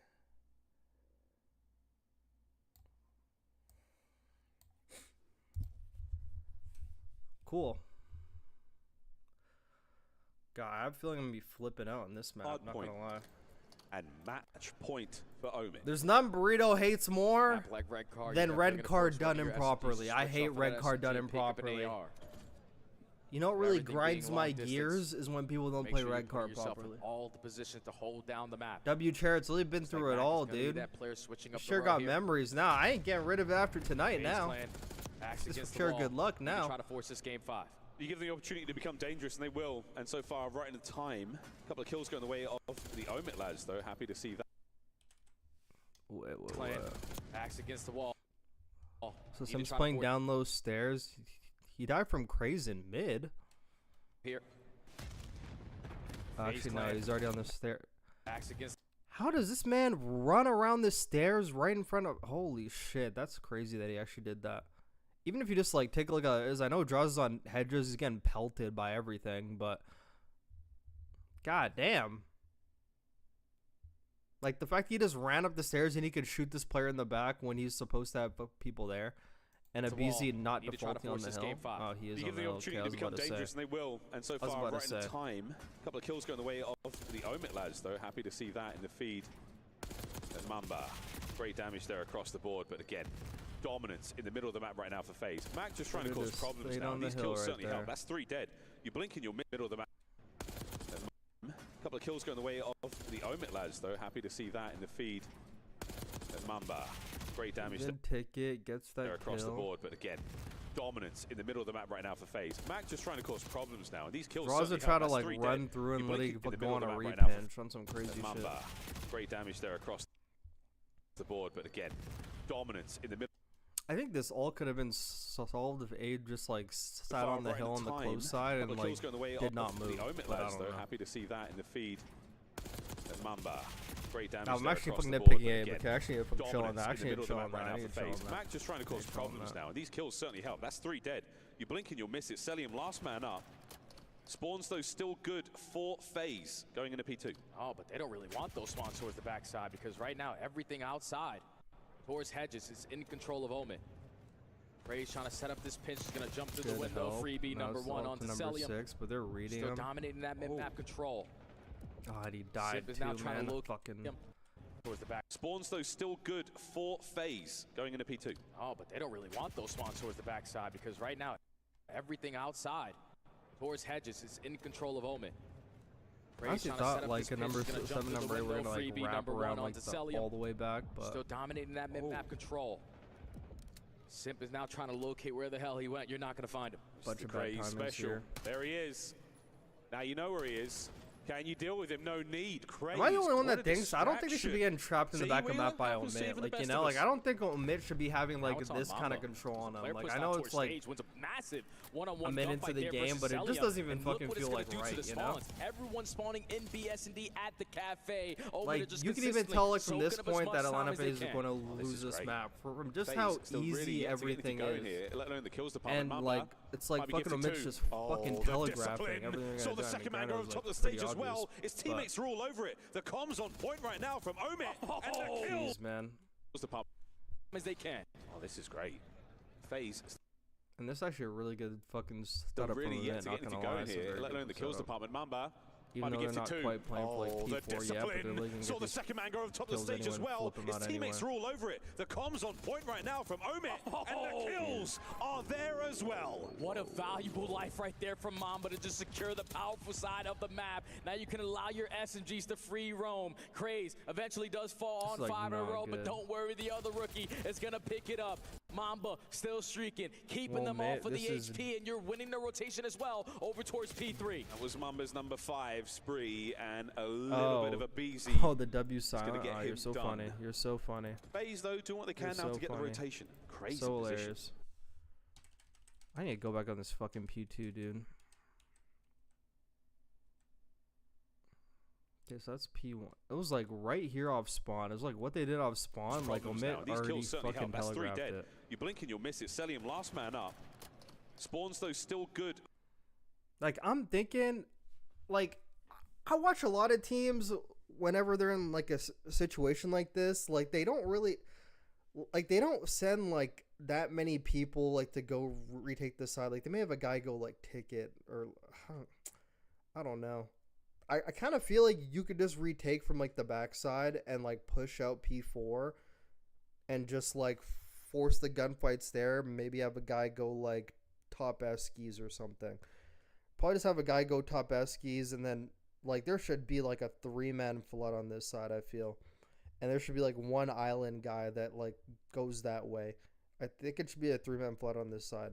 Cool. God, I have a feeling I'm gonna be flipping out on this map. Hard Not point. gonna lie. And match point for Omit. There's none Burrito hates more Like red card, than red card done improperly. I hate red card done improperly. You know what really grinds my gears is when people don't play red card properly. All the positions to hold down the map. W Charit's really been through it all, dude. Sure got memories now. I ain't getting rid of it after tonight now. Just pure good luck now. Try to force this game 5. You give them the opportunity to become dangerous, and they will. And so far, right in the time, a couple of kills going the way of the Omit lads, though. Happy to see that. Wait. Axe against the wall. So Sim's playing down those stairs. He died from craze in mid. Here. Actually, no, he's already on the stair. Axe against. How does this man run around the stairs right in front of? Holy shit, that's crazy that he actually did that. Even if you just like take a look at it, as I know Draws is on hedges, he's getting pelted by everything, but god damn. Like the fact he just ran up the stairs and he could shoot this player in the back when he's supposed to have people there. And a BZ not defaulting on the hill. Oh, he is on the hill. Okay, I was about to say. And they will. And so far, right in the time, a couple of kills going the way of the Omit lads, though. Happy to see that in the feed. And Mamba, great damage there across the board, but again, dominance in the middle of the map right now for FaZe. Mac just trying to cause problems now. These kills certainly help. That's 3 dead. You blink in your middle of the map. A couple of kills going the way of the Omit lads, though. Happy to see that in the feed. And Mamba, great damage there. Ticket gets that across kill. the board, but again, dominance in the middle of the map right now for FaZe. Mac just trying to cause problems now, and these kills. Draws to try to like run dead. through and let it go on a right repinch on some crazy Mamba, shit. great damage there across the board, but again, dominance in the middle. I think this all could have been solved if Aid just like sat on the hill on the close side and like did not move. But I don't know. Happy to see that in the feed. And Mamba, great damage. I'm actually fucking nitpicking Aid, but actually if I'm chilling that, actually chilling that. I need to chill on that. Mac just trying to cause problems now, and these kills certainly help. That's 3 dead. You blink and you'll miss it. Cellium, last man up. Spawns those still good for FaZe going into P2. Oh, but they don't really want those spawns towards the backside because right now everything outside towards hedges is in control of Omit. Ray's trying to set up this pinch. He's going to jump through the window. Freebie number 1 onto Cellium. 6, but they're reading Still him. dominating that mid-map control. God, he died Sip is too, now trying man. to look Fucking towards the back. Spawns those still good for FaZe going into P2. Oh, but they don't really want those spawns towards the backside because right now everything outside towards hedges is in control of Omit. I actually thought like a number 7 number 8 were gonna like wrap around like all the way back, but still dominating that mid-map control. Simp is now trying to locate where the hell he went. You're not going to find him. Bunch of bad timings here. There he is. Now you know where he is. Can you deal with him? No need. Crazy. Am I the only one that thinks? I don't think they should be getting trapped in the back of the map by Omit. Like, you know, like I don't think Omit should be having like this kind of control on him. Like I know it's like a minute into the game, but it just doesn't even fucking feel like right, you know? Everyone spawning in BS&D at the cafe. Like you can even tell like from this point that Atlanta FaZe is going to lose this map from just how easy everything is. And like it's like fucking Omit's just fucking telegraphing everything. So the second man go on top of the stage as well. His teammates are all over it. The comms on point right now from Omit. And the kill. Jeez, man. As they can. Oh, this is great. FaZe. And this is actually a really good fucking setup really from yet Omit, to not get gonna going lie. here, let alone the kills department. Mamba. Even though they're not quite playing for like P4 yet, but they're really gonna Saw get the these second man go on top of the kills stage as anyway and well. flip 'em His out teammates anyway. are all over it. The comms on point right now from Omit, and the kills are there as well. What a valuable life right there from Mamba to just secure the powerful side of the map. Now you can allow your SMGs to free roam. Craze eventually does fall on like 5 in a row, but good. don't worry, the other rookie is gonna pick it up. Mamba still streaking, keeping them Omit, off of the this is- HP, and you're winning the rotation as well over towards P3. That was Mamba's number 5, Spree, and a little bit of a BZ. Oh, the W silent. get Oh, him you're so done. funny. You're so funny. FaZe, though, doing what they can You're now so to get funny. the rotation. Crazy So position. hilarious. I need to go back on this fucking P2, dude. Okay, so that's P1. It was like right here off spawn. It was like what they did off spawn. Like Omit These already kills certainly fucking help. That's 3 telegraphed dead. it. You blink and you'll miss it. Celium, last man up. Spawns, though, still good. Like I'm thinking, like I watch a lot of teams whenever they're in like a situation like this. Like they don't really, like they don't send like that many people like to go retake this side. Like they may have a guy go like ticket or I don't know. I kind of feel like you could just retake from like the backside and like push out P4 and just like force the gunfights there. Maybe have a guy go like top Eskies or something. Probably just have a guy go top Eskies, and then like there should be like a 3-man flood on this side, I feel. And there should be like one island guy that like goes that way. I think it should be a 3-man flood on this side.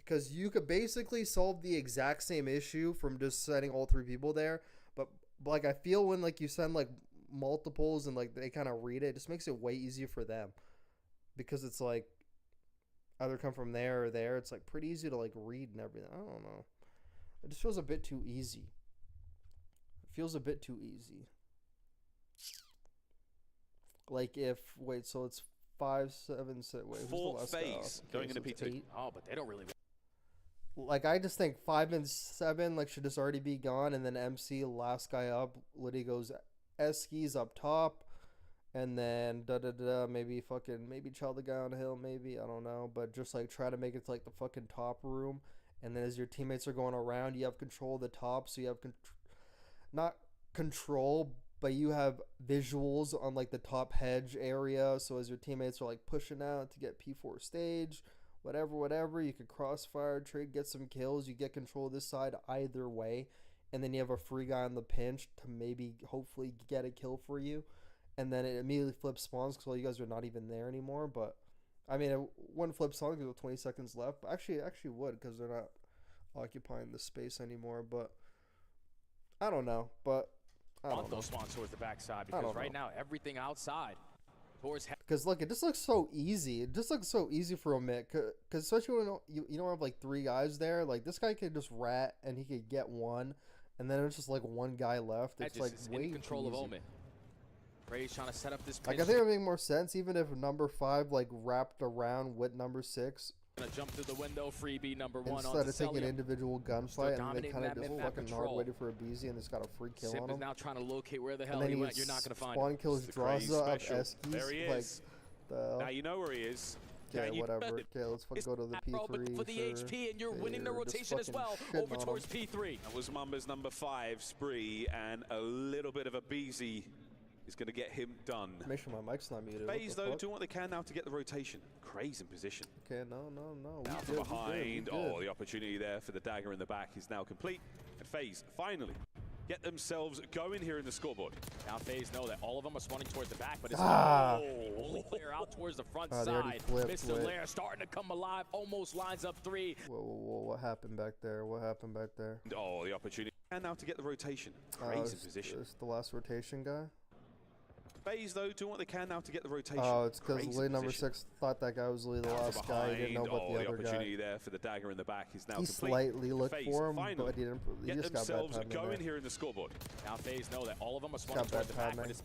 Because you could basically solve the exact same issue from just sending all 3 people there. But like I feel when like you send like multiples and like they kind of read it, it just makes it way easier for them. Because it's like either come from there or there. It's like pretty easy to like read and everything. I don't know. It just feels a bit too easy. It feels a bit too easy. Like if wait, so it's 5, 7, 6. Wait, who's the last guy? FaZe going into P2. 8. Oh, but they don't really. Like I just think 5 and 7 like should just already be gone, and then MC last guy up. Liddy goes Eskies up top, and then maybe child the guy on the hill, maybe I don't know, but just like try to make it to like the fucking top room, and then as your teammates are going around, you have control of the top, so you have not control, but you have visuals on like the top hedge area. So as your teammates are like pushing out to get P4 stage. Whatever, you could crossfire, trade, get some kills. You get control of this side either way. And then you have a free guy on the pinch to maybe, hopefully, get a kill for you. And then it immediately flips spawns because all you guys are not even there anymore. But, I mean, it wouldn't flip spawns because there's 20 seconds left. But actually would because they're not occupying the space anymore. But, I don't know. But, I don't know. Those spawns towards the backside because right now, everything outside. Because look, it just looks so easy. It just looks so easy for Omit. Because especially when you don't have like 3 guys there. Like this guy could just rat and he could get one, and then it's just like one guy left. It's like way in control too of easy. Omit. Ray's trying to set up this. Like I think it would make more sense even if number 5 like wrapped around with number 6. Gonna jump through the window, freebie number 1 instead of taking an individual gunfight and then kind of just fucking hard control. waited for a BZ and just got a free kill Simp on is him. now trying to locate where the hell And then he he went. You're not gonna find him. spawn kills Draza up Eskies. There he is. Like, now you know where he is. Okay, whatever. Okay, let's fucking go to the P3. For the HP, and you're winning the rotation as well over towards P3. That was Mamba's number 5, Spree, and a little bit of a BZ is going to get him done. Make sure my mic's not muted. FaZe, though, doing what they can now to get the rotation. Crazy in position. Okay, no. Now from behind. Oh, the opportunity there for the dagger in the back is now complete. And FaZe, finally, get themselves going here in the scoreboard. Now FaZe know that all of them are spawning towards the back, but it's only player out towards the front side. Mr. Lair starting to come alive, almost lines up 3. Whoa, what happened back there? What happened back there? Oh, the opportunity. And now to get the rotation. Crazy position. It's the last rotation guy. FaZe, though, doing what they can now to get the rotation. Oh, it's because Lee number 6 thought that guy was Lee the last guy. He didn't know about the other opportunity guy. there for the dagger in the back is now He complete. slightly looked for him, finally but he didn't. He get just got bad themselves timing going there. here in the scoreboard. Now FaZe know that all of them are spawning Got towards the bad back, but timing. it's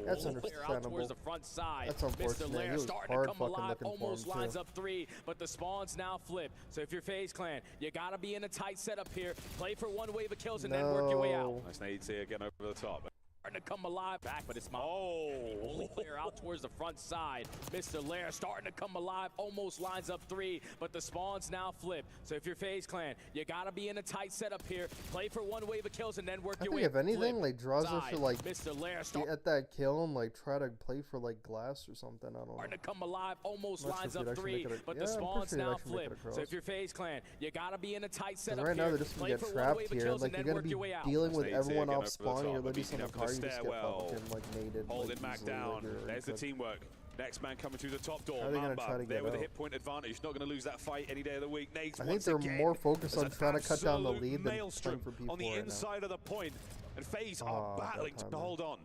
That's player out understandable. towards the front side. That's Mr. unfortunate. He Lair was starting hard to come fucking alive, looking for almost him, lines too. up 3, but the spawns now flip. So if you're FaZe clan, you gotta be in a tight setup here. Play for one wave of kills and then work your way out. Nice nades here, getting over the top. Starting to come alive back, but it's only player out towards the front side. Mr. Lair starting to come alive, almost lines up 3, but the spawns now flip. So if you're FaZe clan, you gotta be in a tight setup here. Play for one wave of kills and then work your way. If anything, like Draza should like Mr. Lair get at that kill and like try to play for like glass or something. I don't know. Starting to come alive, almost I'm not lines sure if up he'd 3, actually but make the it a- spawns I'm pretty sure now he'd actually make flip. it across. So if you're FaZe clan, you gotta be in a tight setup Right now here. they're just Play gonna for get one trapped wave of here. kills Like and you're then gonna work be your way out. dealing with Nice nades here, everyone getting off over the spawn. top, You're but literally beating some up from car. the You just get stairwell. fucking like naded. Holding like, Mac easily, down. like, you're There's the cooked. teamwork. Next man coming through the top door. How are they gonna try to Mamba there get with a out? hit point advantage. Not going to lose that fight any day of the week. Nades I think once they're again. more focused on There's trying an to cut down the absolute lead than playing maelstrom for P4 on the right now. inside of the point. And FaZe Oh, are bad battling to timing. hold on.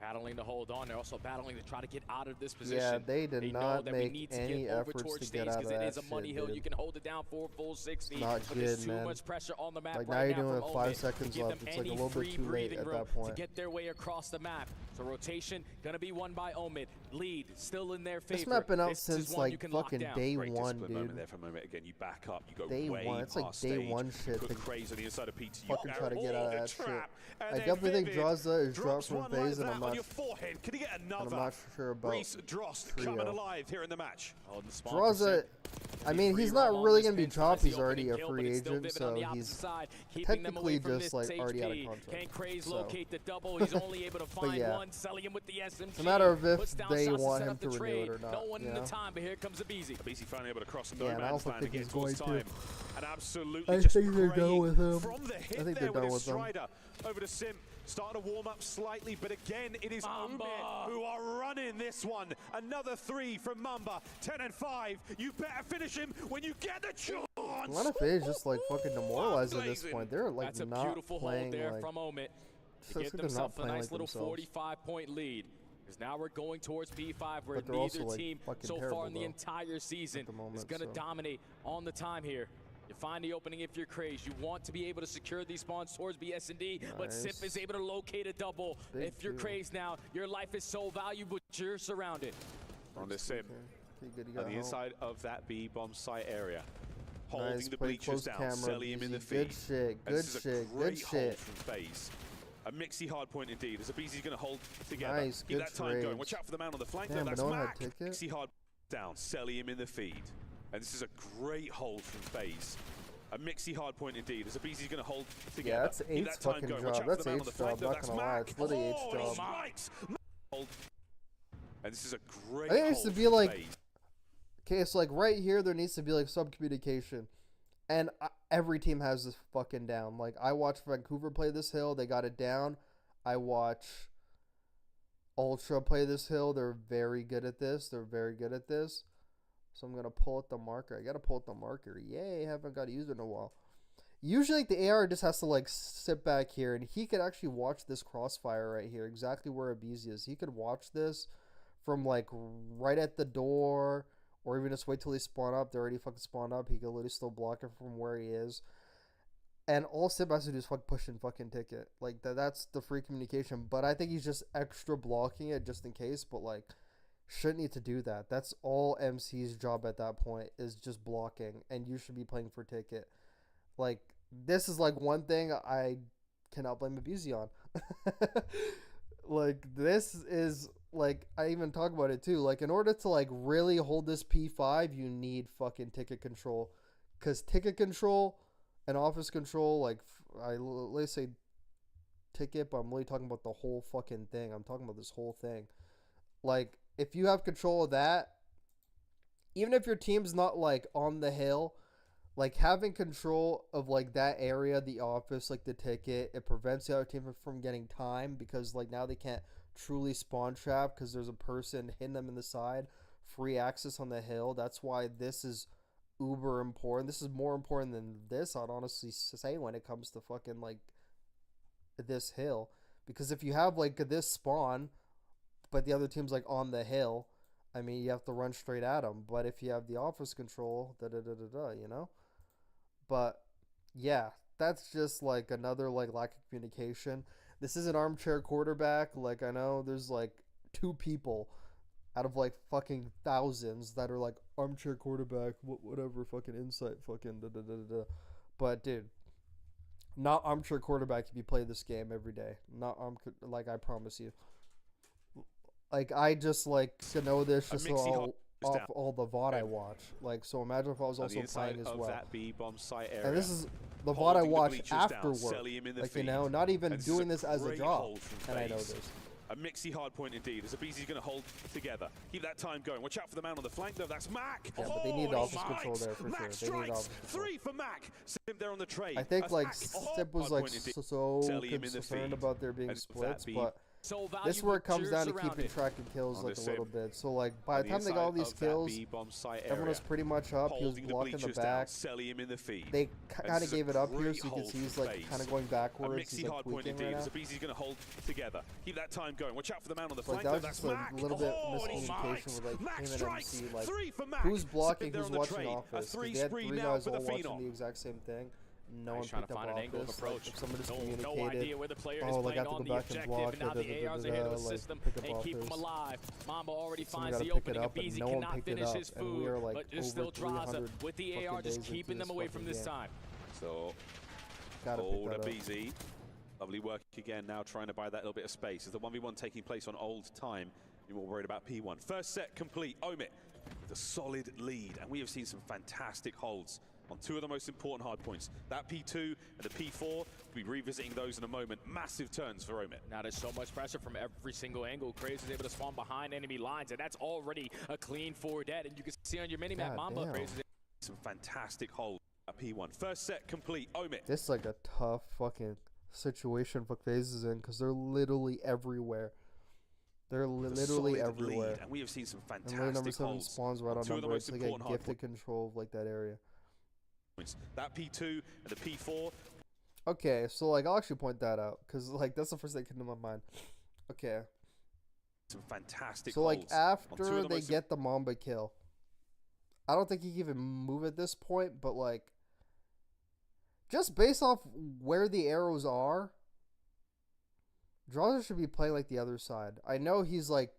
Battling to hold on. They're also battling to try to get out of this position. Yeah, they did know not that we make need to any get over efforts towards to get stage out of because it is that a money shit, hill. dude. You can hold it down for a full 60. Not but there's good, too man. much pressure on the map Like, right now you're now doing from it 5 Omit seconds to give left. them It's, like, a any little bit free too late breathing at room that point. to get their way across the map. So rotation gonna be won by Omit. Lead still in their favor. This map been out This is since one you like can lock fucking down. day Great 1, discipline moment dude. there for a moment. Again, you back up. You go Day way 1. It's like past day stage. 1 shit. Put to Craze on the inside of PT. fucking try to get out of that shit. Trap, and I then definitely think Vivid Draza is dropped drops from one like FaZe, and that I'm on not. your forehead. Can he get I'm another? not sure about Reese Drost Trio. coming alive here in the match. Holding the spawn Draza. percent. I mean, he's not really gonna be dropped. He's already a free agent, so he's technically just like already out of contract. Can Craze So. locate the double? He's only able to find yeah. one, selling him with the SMG. It's a matter of if Puts down they shots want set him up to the renew it trade. or not, No one you in the know? time, but here comes Abizi. BC finally able to cross the Yeah, no and I man's also land think and he's get towards going time. to. And absolutely I just think they're done praying with him. from the hit I think there they're done with with his him. Strider over to Sim. Starting to warm up slightly, but again, it is Mamba. Omit who are running this one. Another 3 from Mamba. 10 and 5. You better finish him when you get the chance. A lot of FaZe just like fucking demoralized at this blazing. point. They're like That's a not beautiful hold playing there like. from Omit So to it's get like they're not themselves a playing nice like little themselves. 45-point lead. Because now we're going towards P5, where But they're also, neither like, team fucking so terrible, far in the though, entire season the moment, is going to so. dominate on the time here. You find the opening if you're Craze. You want to be able to secure these spawns towards BS&D, but Sip Nice. is able to locate a double. Big If you're two. Craze now, your life is so valuable, you're surrounded. On this Sim. Okay, good, you On got the home. inside of that B bomb site area. Holding Nice, the play bleachers close down, camera, selling him in the Beezy. feed. Good shit, And good this is shit, a good great hold shit. from FaZe. A mixy hard point indeed. As Abizi's going to hold together. Nice, Keep good that time going. trades. Watch out for the man on the flank. Damn, there. That's Manone had Mac. ticket. Mixy hard down, selling him in the feed. And this is a great hold from FaZe. A mixy hard point indeed. As Abizi's going to hold together. Yeah, that's Keep Eight's that time fucking going. Watch job. out for That's the man on Eight's the flank job, there. not That's gonna lie. Mac. It's literally Eight's Oh, and he job. strikes. Hold. And this is a great I think it needs to hold be from like, FaZe. okay, so like right here, there needs to be like some communication. And every team has this fucking down. Like, I watched Vancouver play this hill. They got it down. I watch Ultra play this hill. They're very good at this. They're very good at this. So I'm going to pull out the marker. I got to pull out the marker. Yay, haven't got to use it in a while. Usually, like, the AR just has to, like, sit back here. And he could actually watch this crossfire right here. Exactly where Abizi is. He could watch this from, like, right at the door. Or even just wait till they spawn up. They're already fucking spawned up. He can literally still block it from where he is. And all Sip has to do is push and fucking ticket. Like, that's the free communication. But I think he's just extra blocking it just in case. But, like, shouldn't need to do that. That's all MC's job at that point is just blocking. And you should be playing for ticket. Like, this is, like, one thing I cannot blame Abizi on. Like, this is... Like, I even talk about it too. Like, in order to, like, really hold this P5, you need fucking ticket control. Because ticket control and office control, like, let's say ticket, but I'm really talking about the whole fucking thing. I'm talking about this whole thing. Like, if you have control of that, even if your team's not, like, on the hill, like having control of like that area, the office, like the ticket, it prevents the other team from getting time because like now they can't truly spawn trap because there's a person hitting them in the side, free access on the hill. That's why this is uber important. This is more important than this, I'd honestly say, when it comes to fucking like this hill, because if you have like this spawn but the other team's like on the hill, I mean, you have to run straight at them. But if you have the office control, you know. But yeah, that's just like another like lack of communication. This is an armchair quarterback. Like, I know there's like 2 people out of like fucking thousands that are like armchair quarterback, whatever, fucking insight, fucking But dude, not armchair quarterback if you play this game every day. Not like, I promise you. Like, I just like to know this just off all the VOD I watch. Like, so imagine if I was also playing as well. And this is the VOD I watch after work. Like, you know, not even doing this as a job. And I know this. A mixy hard point indeed. As BZ's going to hold together. Keep that time going. Watch out for the man on the flank though. That's Mac. Yeah, but they need office control there for Mac sure. They need office control. 3 for Mac. Simp there on the trade. I think like Sip was like so concerned about there being splits, but this is where it comes down to keeping track of kills like a little bit. So like by the time they got all these kills, everyone was pretty much up. He was blocking the back. They kind of gave it up here, so you can see he's like kind of going backwards. He's like tweaking right now. BZ's going to hold together. Keep that time going. Watch out for the man on the flank. Like that was just a little bit miscommunication with like him and MC. Like who's blocking, who's watching office. They had 3 guys all watching the exact same thing. No one picked up office. Like, if someone just communicated, oh, like I have to go back and block it, like pick up office. Mamba already Someone finds gotta the pick it opening. up, and BZ no one cannot picked it finish up, his and we food, are like but just over still Draza 300 with the AR fucking just days keeping into them away from this time. So, gotta pick that up. BZ. Lovely work again now, trying to buy that little bit of space. As the 1v1 taking place on old time, you're more worried about P1. First set complete. Omit with a solid lead, and we have seen some fantastic holds on 2 of the most important hard points. That P2 and the P4, we'll be revisiting those in a moment. Massive turns for Omit. Now there's so much pressure from every single angle. Craze is able to spawn behind enemy lines, and that's already a clean 4 dead. And you can see on your minimap, Mamba Craze is some fantastic holds at P1. First set complete. Omit. This is like a tough fucking situation for FaZe is in, because they're literally everywhere. They're literally everywhere. Lead, and we have seen some fantastic and number 7 holds spawns right on number. It's like a gifted control of like that area. That P2 and the P4. Okay, so like I'll actually point that out because like that's the first thing that came to my mind. Okay. Some fantastic. So like after they get the Mamba kill, I don't think he can even move at this point. But like, just based off where the arrows are, Draza should be playing like the other side. I know he's like,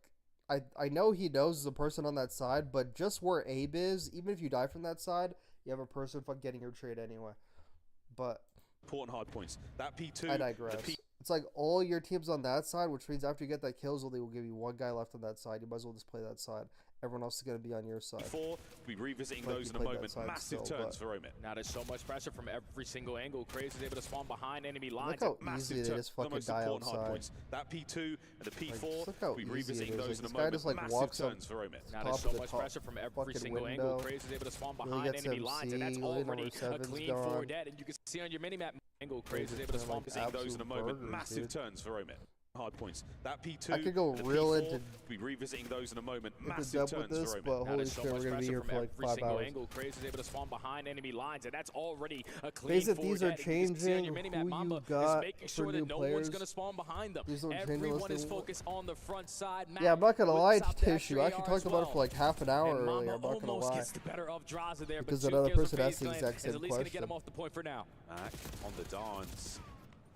I know he knows the person on that side, but just where Abe is, even if you die from that side, you have a person getting your trade anyway. But important hard points. That P2. I digress. It's like all your teams on that side, which means after you get that kills, they will give you 1 guy left on that side. You might as well just play that side. Everyone else is going to be on your side. We'll be revisiting those in a moment. Massive turns for Omit. Now there's so much pressure from every single angle. Craze is able to spawn behind enemy lines. Look how easy they just fucking die outside. That P2 and the P4. Look how we'll be easy revisiting it is. those in a This guy moment. just like Massive walks up turns for Omit. Now there's so much pressure from every single angle. Craze is able to spawn behind enemy lines, and that's already a clean 4 dead. And you can see on your minimap angle, Craze is able to spawn behind those in a moment. Massive turns for Omit. Hard points. That P2. I could go real into. We'll be revisiting those in a moment. Massive turns for Omit. But holy shit, we're gonna be here for like 5 hours. Craze is able to spawn behind enemy lines, and that's already a clean 4 these are changing who you got for new players. These are Everyone is focused on the front side. Yeah, I'm not gonna lie, Tissue. I actually talked about it for like half an hour earlier. I'm not gonna lie. Because another person asked the exact same question. Back on the dance.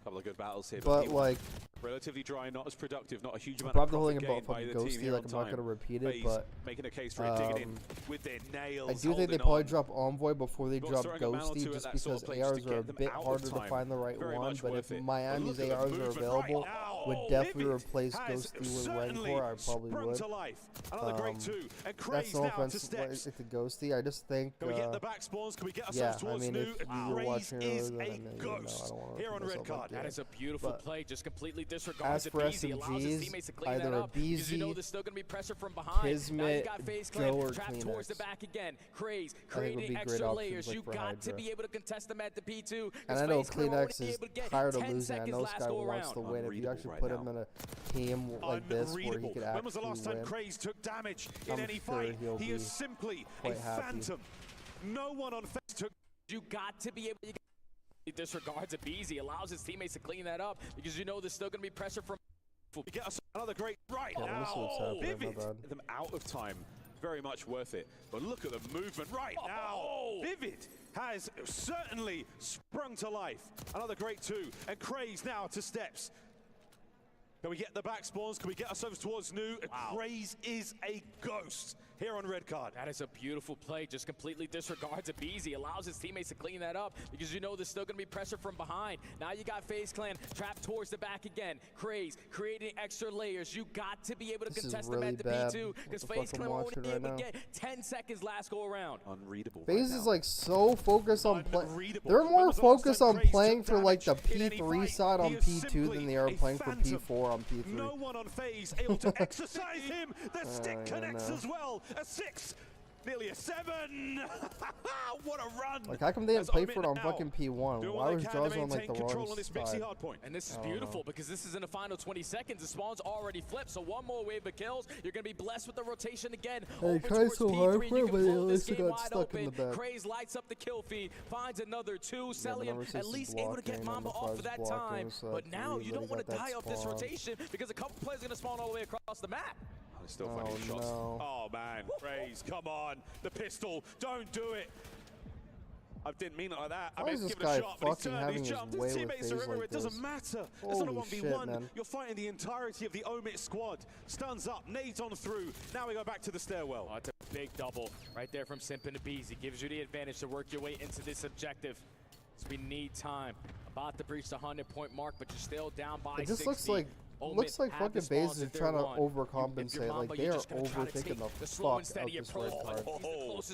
Couple of good battles here, but like relatively dry, not as productive, not a huge amount of profit holding gained by the team here like I'm not gonna repeat it, but making a case for it, digging in with their nails. I do think they probably drop Envoy before they drop Ghosty, just because ARs are a bit harder to find the right one. But if Miami's ARs are available, would definitely replace Ghosty with Rancor. I probably would. That's no offense to Ghosty. I just think, yeah, I mean, if you were watching earlier, then I don't want to That is a beautiful play, just completely disregards for BZ, allows his teammates to clean that either a up, because you know BZ, there's still going to be pressure from behind. Now you Kismet, got FaZe Joe, Clan or trapped towards the back again. Craze, creating extra layers. You got to be able to contest them at the P2. And I know Kleenex is tired of losing. I know this guy wants to win. If you actually put him in a team like this where he could When was the last time win, Craze took damage in I'm any sure fight? he'll He be is simply a quite happy. phantom. No one on FaZe took. You got to be able to. He disregards a BZ, allows his teammates to clean that up, because you know there's still going to be pressure from. We get us another great right Oh, this looks now. happening, Vivid. my bad. Them out of time. Very much worth it. But look at the movement right now. Vivid has certainly sprung to life. Another great two. And Craze now to steps. Can we get the back spawns? Can we get ourselves towards new? Wow. Craze is a ghost here on red card. That is a beautiful play. Just completely disregards a BZ, allows his teammates to clean that up, because you know there's still going to be pressure from behind. Now you got FaZe Clan trapped towards the back again. Craze creating extra layers. You got to be able to contest them at the P2, because FaZe Clan will only be able to get 10 seconds last go around. Unreadable. FaZe right is now. like so focused on playing. Unreadable. They're When more was the last focused time on Craze playing took for like the damage in any P3 fight? side on He is P2 than simply they are a playing for phantom. P4 on P3. No one on FaZe able to exercise him. The stick connects as well. A 6. Nearly a 7! What a run! Like, how come they didn't As play Omit for it on now fucking P1? doing Why what was they can to Jaws on like maintain the control wrong on this side? Mixie Hardpoint. And this is I don't beautiful, know. because this is in the final 20 seconds. The spawn's already flipped, so one more wave of kills. You're going to be blessed with the rotation again. They Over tried towards so P3, hard you for can it, but they blow this at least game got wide stuck in the open. back. Craze lights up the kill feed, finds another two. Yeah, Celium but at least able to get Mamba off for that time. But now you don't want to die off this rotation, because a couple players are going to spawn all the way across the map. They're still finding shots. No. Oh man, Craze, come on. The pistol, don't do it. I didn't mean it like that. I Why mean, is this give it a guy shot, but he's fucking turned, having he's his jumped. way His with teammates FaZe are everywhere. like It doesn't this? matter. It's not a Holy shit, 1v1. man. You're fighting the entirety of the Omit squad. Stuns up, nades on through. Now we go back to the stairwell. Oh, it's a big double right there from Simp and Bees. It gives you the advantage to work your way into this objective. So we need time. About to breach the 100-point mark, but you're still down by 60. It just looks like fucking FaZe is trying to overcompensate. Like, they are overthinking the fuck out this red card.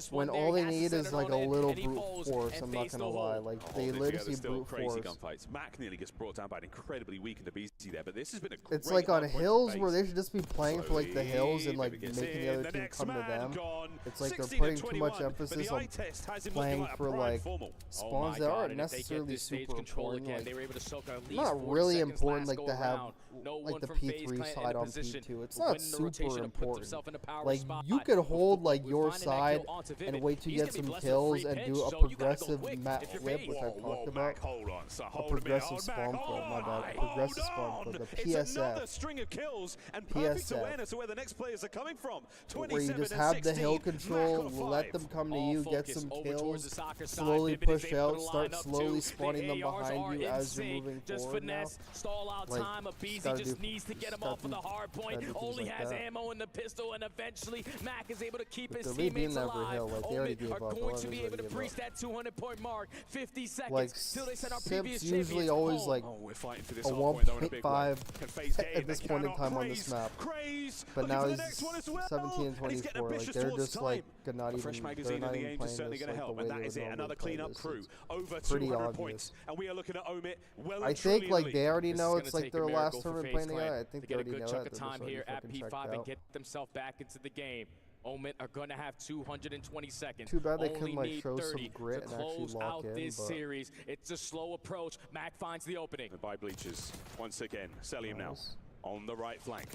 When all they need is like a little brute force, I'm not gonna lie. Like, they literally brute crazy force. gunfights. Mac nearly gets brought down by an incredibly weakened BZ there, but this has been a great It's like on hard point hills for where FaZe. they should just be playing for like the hills and like Slowly, making the in. other team next come to man them. gone. It's like they're 60 to putting too 21, much but emphasis the eye on test has him playing looking like a for prime like formal. spawns that aren't necessarily super important. Like, they were able to soak at least not 4 really seconds important last like to go have around. No like one the from FaZe P3 Clan side in a on position P2. It's to not win the rotation super and put important. themselves in a power Like, spot. you could hold like We're your finding that side kill onto and Vivid. wait to He's get gonna be some blessed with kills free and pinch, do a so you gotta go progressive quick map if you're flip, FaZe. which I talked about. Mac, hold on, so A hold him progressive out. spawn Mac, flip, my bad. hold Progressive spawn on. flip, the It's another PSF. string of kills and perfect PSF. awareness of where the next players are coming from. Where 27 you just and have 16. the hill control, Mac on let 5. them come to All you, get focus some over towards the kills, soccer side. slowly Vivid is push able out, to start line up slowly too. spawning The them ARs behind are you in as you're sync. moving Just forward now. finesse, stall out Like, time. A BZ gotta just do- needs to get him gotta off of the hard gotta point. do things Only like has that. ammo in the pistol, and eventually Mac is able to keep his They're leading teammates every alive. hill, like, they already Omit gave are up. going to Eleven's be able to already breach gave that 200-point mark. 50 seconds Like, till they send our Simp's previous usually champions always home. like Oh, we're fighting for this a hard point, though, in a big one. 1.5 Can FaZe get in? at this They point in cannot. time on this map. Craze, But looking now for the he's next one as well. 17 and And he's getting 24. Like, ambitious they're towards just time. like not A even. fresh They're magazine in not the even aim is playing certainly this going to like help, the and way that they is would it. Another normally play cleanup this. crew. It's Over pretty 200 obvious. points, and we are looking at Omit well I and think truly like lead. they already This know is it's gonna like take a their miracle last for tournament FaZe playing Clan together. I to think they get a already good know chunk that. of They're time just here already at fucking P5 checked and out. get themselves back into the game. Omit are going to have 220 seconds. Too bad they Only couldn't like need show 30 some grit to and actually close lock out in. this But series. It's a slow approach. Mac finds the opening. By bleachers once again. Celium now Nice. on the right flank.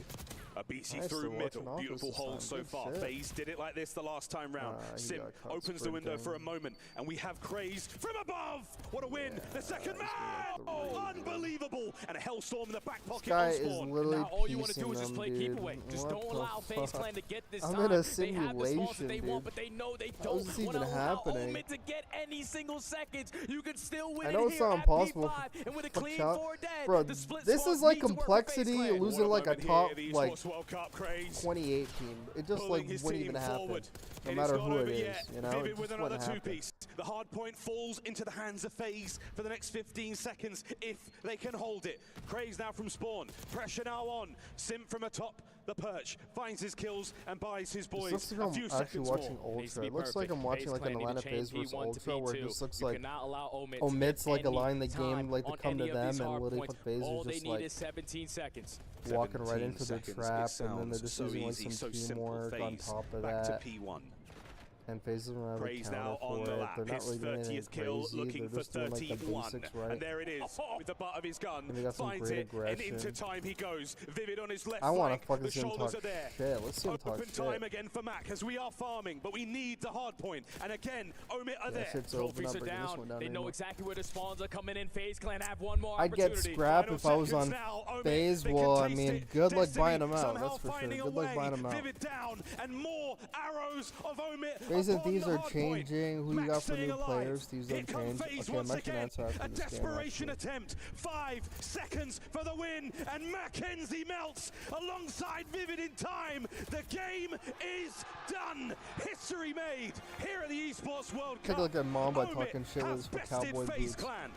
A BC Nice, through they're middle. watching off Beautiful this hold time. so Good far. shit. FaZe did it like this the last time round. He Sim got caught opens the window sprinting. for a moment, and we have Craze from above. What a win! The second man! Oh, unbelievable! And a hellstorm in the back pocket. This guy on is spawn. literally Now all you want to do piecing is just them, play dude. keep away. Just What don't the allow FaZe fuck? Clan to get this I'm time. in a They have the spawns that they simulation, want, dude. but they know they How is don't this want to even allow happening? Omit to get any single seconds. You can still win I know it it's here not at impossible. P5, and with a Fuck clean out. 4 dead, Bro, the split this squad is like needs to work for FaZe complexity Clan. losing like a Moment top here, the like Esports World Cup. Craze 2018. It just like pulling his wouldn't team even happen, forward. no It matter is not who it over is. yet. You know, Vivid it with just another wouldn't happen. two-piece. The hard point falls into the hands of FaZe for the next 15 seconds if They can hold it. Craze now from spawn. Pressure now on. Sim from atop the perch finds his kills and buys his boys This looks like a few I'm actually seconds watching more. Ultra. It looks like I'm watching like an Atlanta FaZe versus Ultra, where it just looks like Omit's like allowing the game like to come to them, and literally FaZe is just like 17 seconds. walking right into their trap, and then they're just so using like easy, some so simple. teamwork on FaZe top of back that. to P1. And FaZe doesn't have a Praise counter now on for the it. lap. They're not His really doing anything 30th kill, crazy. looking They're for just doing like the 31. basics right. And there it is, with the butt of his gun. And they got some Finds great it, and aggression. into time he goes. Vivid on his left I want flank. to fucking The see him shoulders talk are there. shit. Let's see him talk Open shit. time again for Mac as we are farming, but we need the hard point. And again, Omit are there. Shit's open. Trophies Not are breaking this down. one down They know anymore. exactly where the spawns are coming in. FaZe Clan have one more I'd get opportunity. scrap Final if I was on seconds now. Omit, FaZe. they can Well, I taste mean, it. good luck Destiny buying them out. somehow That's for sure. finding a Good luck way. buying them out. Vivid down, and more arrows of Omit. FaZe and upon Thieves the are hard point. changing. Who you Max got for staying new alive. players? Thieves Here don't come change. FaZe Okay, I once might can again. answer after A this game, desperation actually. attempt. 5 seconds for the win, and Mackenzie melts alongside Vivid in time. The game is done. History made here at the Esports World Cup. Take a look at Mamba Omit talking shit with have his bested cowboy FaZe boots. Clan.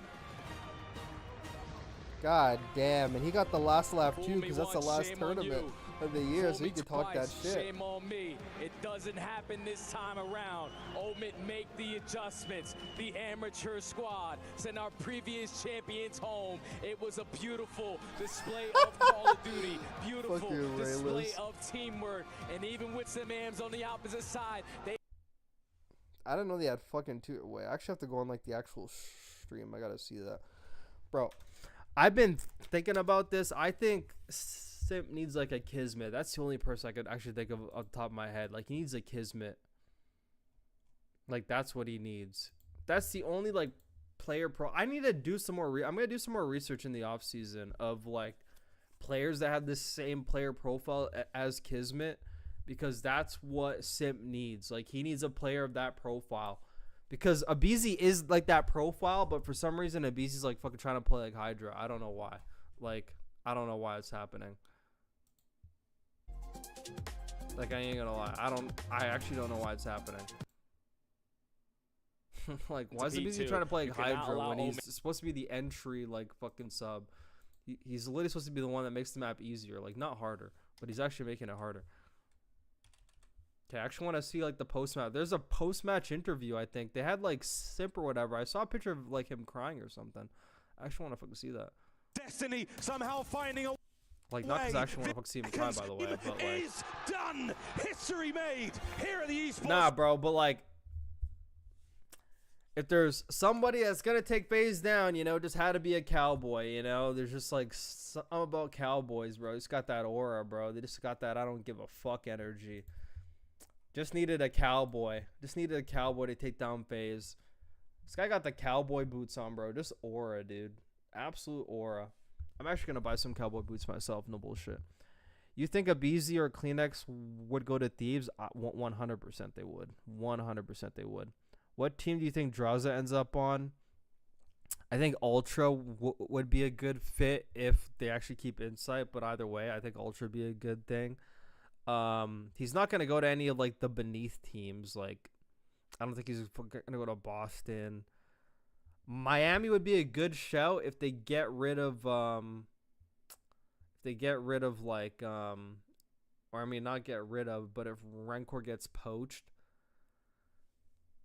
God damn, and he got the last lap Fool too, me because that's the once, last shame on tournament you. of the year, so Fool he me could talk that twice, shit. Shame on me. It doesn't happen this time around. Omit make the adjustments. The amateur squad sent our previous champions home. It was a beautiful display of Call of Duty. Beautiful Fuck you, display Rayless. of teamwork. And even with some AMs on the opposite side, they I didn't know they had fucking two. Wait, I actually have to go on like the actual stream. I gotta see that, bro. I've been thinking about this. I think Simp needs like a Kismet. That's the only person I could actually think of off the top of my head. Like, he needs a Kismet. Like, that's what he needs. That's the only like player pro. I need to do some more. I'm gonna do some more research in the off season of like players that have the same player profile as Kismet, because that's what Simp needs. Like, he needs a player of that profile. Because Abizi is like that profile, but for some reason Abizi's like fucking trying to play like Hydra. I don't know why. Like, I don't know why it's happening. Like, I ain't gonna lie. I actually don't know why it's happening. Like, why is Abizi trying to play like Hydra when he's supposed to be the entry like fucking sub? He's literally supposed to be the one that makes the map easier, like not harder, but he's actually making it harder. Okay, I actually want to see like the post match. There's a post match interview. I think they had like Simp or whatever. I saw a picture of like him crying or something. I actually want to fucking see that. Destiny somehow finding a Like, not because I actually want to fucking see him cry, by the way, but like, is done. History made here at the Esports. nah, bro. But like, if there's somebody that's gonna take FaZe down, you know, just had to be a cowboy. You know, there's just like something about cowboys, bro. Just got that aura, bro. They just got that I don't give a fuck energy. Just needed a cowboy. Just needed a cowboy to take down FaZe. This guy got the cowboy boots on, bro. Just aura, dude. Absolute aura. I'm actually going to buy some cowboy boots myself. No bullshit. You think Abizi or Kleenex would go to Thieves? 100% they would. 100% they would. What team do you think Draza ends up on? I think Ultra would be a good fit if they actually keep Insight. But either way, I think Ultra would be a good thing. He's not going to go to any of like the beneath teams. Like, I don't think he's going to go to Boston. Miami would be a good shout if they get rid of or I mean, not get rid of, but if Rancor gets poached.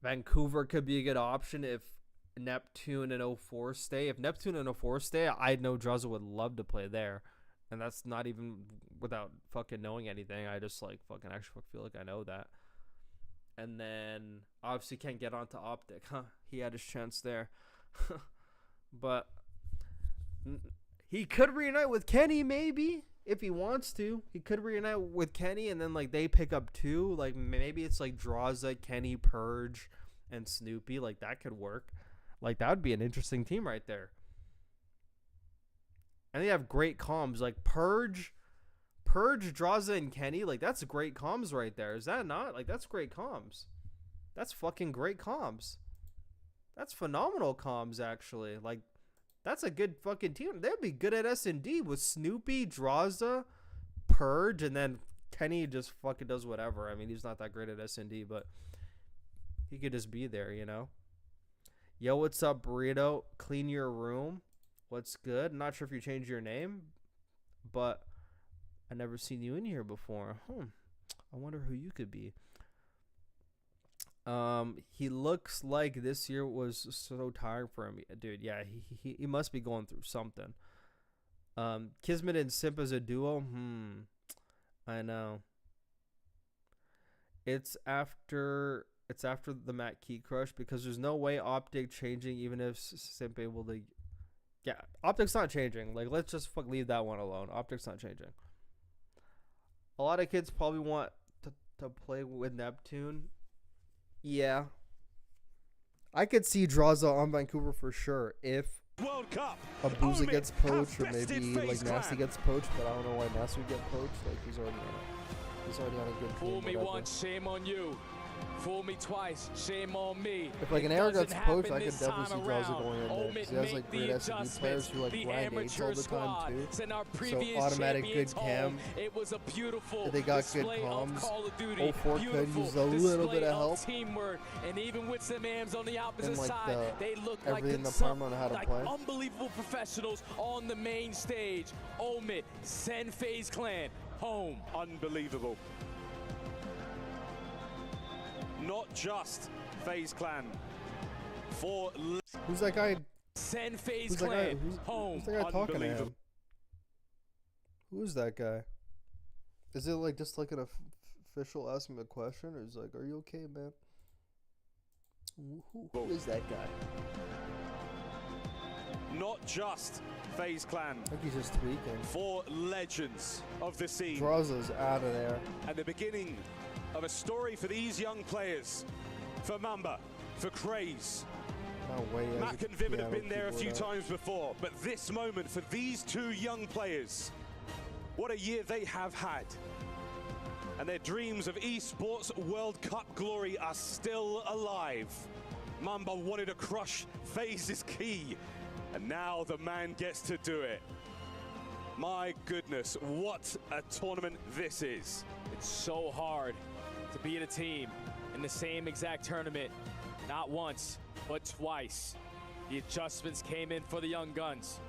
Vancouver could be a good option if Neptune and 04 stay. If Neptune and 04 stay, I know Draza would love to play there. And that's not even without fucking knowing anything. I just like fucking actually feel like I know that. And then obviously can't get onto Optic. He had his chance there. But he could reunite with Kenny maybe if he wants to. He could reunite with Kenny and then like they pick up two. Like maybe it's like Draza, Kenny, Purge, and Snoopy. Like that could work. Like that would be an interesting team right there. And they have great comms like Purge, Draza, and Kenny. Like that's great comms right there. Is that not? Like that's great comms. That's fucking great comms. That's phenomenal comms actually. Like that's a good fucking team. They'd be good at S&D with Snoopy, Draza, Purge, and then Kenny just fucking does whatever. I mean, he's not that great at S&D, but he could just be there, you know. Yo, what's up, Burrito? Clean your room. What's good? Not sure if you changed your name, but I never seen you in here before. I wonder who you could be. He looks like this year was so tired for him, dude. Yeah, he must be going through something. Kismet and Simp as a duo. I know. It's after the Matt Key crush, because there's no way Optic changing, even if Simp able to. Yeah, Optic's not changing. Like, let's just leave that one alone. Optic's not changing. A lot of kids probably want to play with Neptune. Yeah. I could see Draza on Vancouver for sure if World Cup. Abuza gets poached, or maybe like Nasty gets poached, but I don't know why Nasty would get poached. Like, he's already on a good team. Fool me once, shame on you. Fool me twice, shame on me. If like an AR gets poached, I could definitely see Draza going in there, because he has like great SMB players who like grind 8s all the time too. So automatic good cam. It was a beautiful they got good comms. 04 could use a little bit of help. Teamwork, and even with some AMs on the opposite and like side, they look everything like the Parma on how to play. Unbelievable professionals on the main stage. Omit, send FaZe Clan home. Unbelievable. Not just FaZe Clan. Who's that guy? Send FaZe Clan home. Who's that guy talking to him? Who is that guy? Is it like just like an official asking him a question, or is like, are you okay, man? Who is that guy? Not just FaZe Clan. I think he's just tweaking. 4 legends of the scene. Draza's out of there. And the beginning of a story for these young players. For Mamba, for Craze. No way. Mac and Vivid have been there a few times before, but this moment for these 2 young players, what a year they have had. And their dreams of esports World Cup glory are still alive. Mamba wanted to crush FaZe's key, and now the man gets to do it. My goodness, what a tournament this is. It's so hard to be in a team in the same exact tournament, not once, but twice. The adjustments came in for the young guns.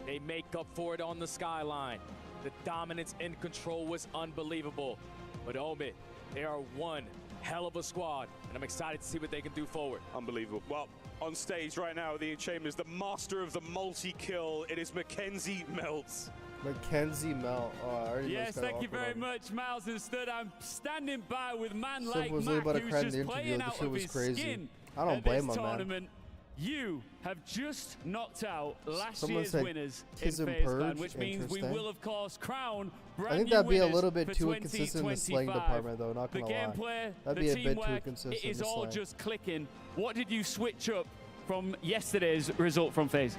They make up for it on the skyline. The dominance and control was unbelievable. But Omit, they are one hell of a squad, and I'm excited to see what they can do forward. Unbelievable. Well, on stage right now, the Chambers, the master of the multi-kill, it is Mackenzie Melts. Mackenzie Melt. Oh, yes, thank you very much, Miles and Stud. I'm standing by with man Simp like was Mac, about to who's cry in just the interview. playing The out shit of was his crazy. skin I don't at blame this him, tournament. man. You have just knocked out last Someone year's said winners in Kiss and FaZe Purge. Clan, which means we will, of course, crown brand I think new that'd be a winners little bit for too inconsistent in the slaying 2025. department, though, not The gonna lie. gameplay, That'd the be a bit too teamwork, consistent it is in the all slaying. just clicking. What did you switch up from yesterday's result from FaZe?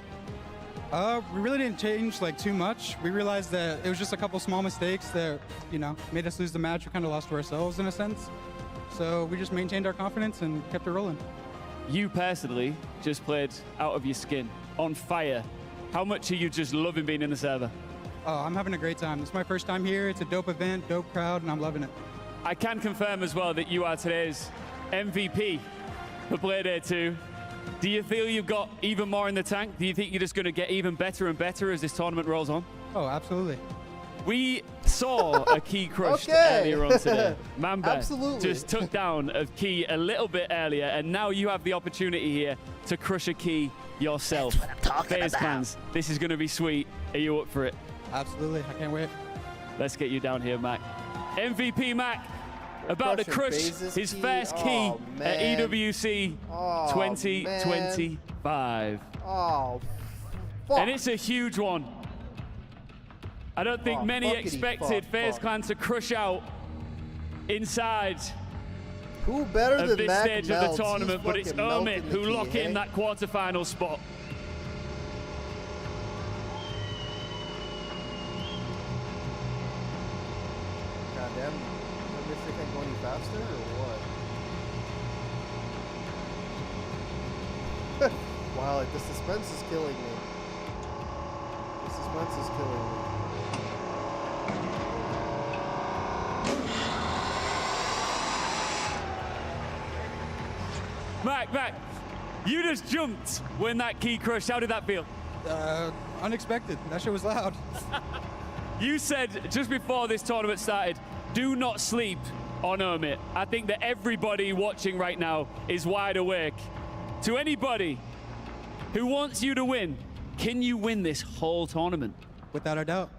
We really didn't change like too much. We realized that it was just a couple small mistakes that, you know, made us lose the match. We kind of lost to ourselves in a sense. So we just maintained our confidence and kept it rolling. You personally just played out of your skin, on fire. How much are you just loving being in the server? Oh, I'm having a great time. It's my first time here. It's a dope event, dope crowd, and I'm loving it. I can confirm as well that you are today's MVP for Play Day 2. Do you feel you've got even more in the tank? Do you think you're just going to get even better and better as this tournament rolls on? Oh, absolutely. We saw a key crushed earlier on today. Mamba just took down a key a little bit earlier, and now you have the opportunity here to crush a key yourself. FaZe fans, this is going to be sweet. Are you up for it? Absolutely. I can't wait. Let's get you down here, Mac. MVP Mac, about to crush his first key at EWC 2025. Oh, fuck. And it's a huge one. I don't think many expected FaZe Clan to crush out inside who better of than this Mac stage Melts? of the tournament, He's but it's fucking Omit melting who the lock key, in that quarterfinal spot. Goddamn, I wish they can't go any faster or what? Wow, like the suspense is killing me. The suspense is killing me. Mac, you just jumped when that key crushed. How did that feel? unexpected. That shit was loud. You said just before this tournament started, do not sleep on Omit. I think that everybody watching right now is wide awake. To anybody who wants you to win, can you win this whole tournament? Without a doubt.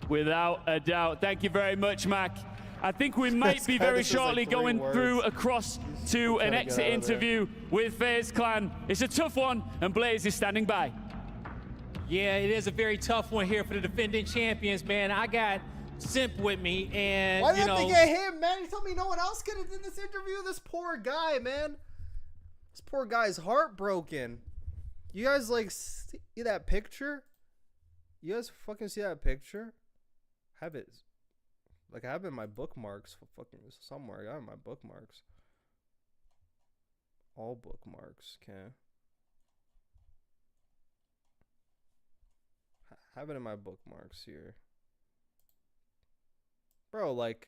Without a doubt. Thank you very much, Mac. I think we might be very shortly going through across to an exit interview with FaZe Clan. It's a tough one, and Blaze is standing by. Yeah, it is a very tough one here for the defending champions, man. I got Simp with me, and why did they get him, man? You told me no one else could have done this interview. This poor guy, man. This poor guy's heartbroken. You guys like see that picture? You guys fucking see that picture? Have it. Like I have it in my bookmarks fucking somewhere. I got it in my bookmarks. All bookmarks, okay. Have it in my bookmarks here. Bro, like,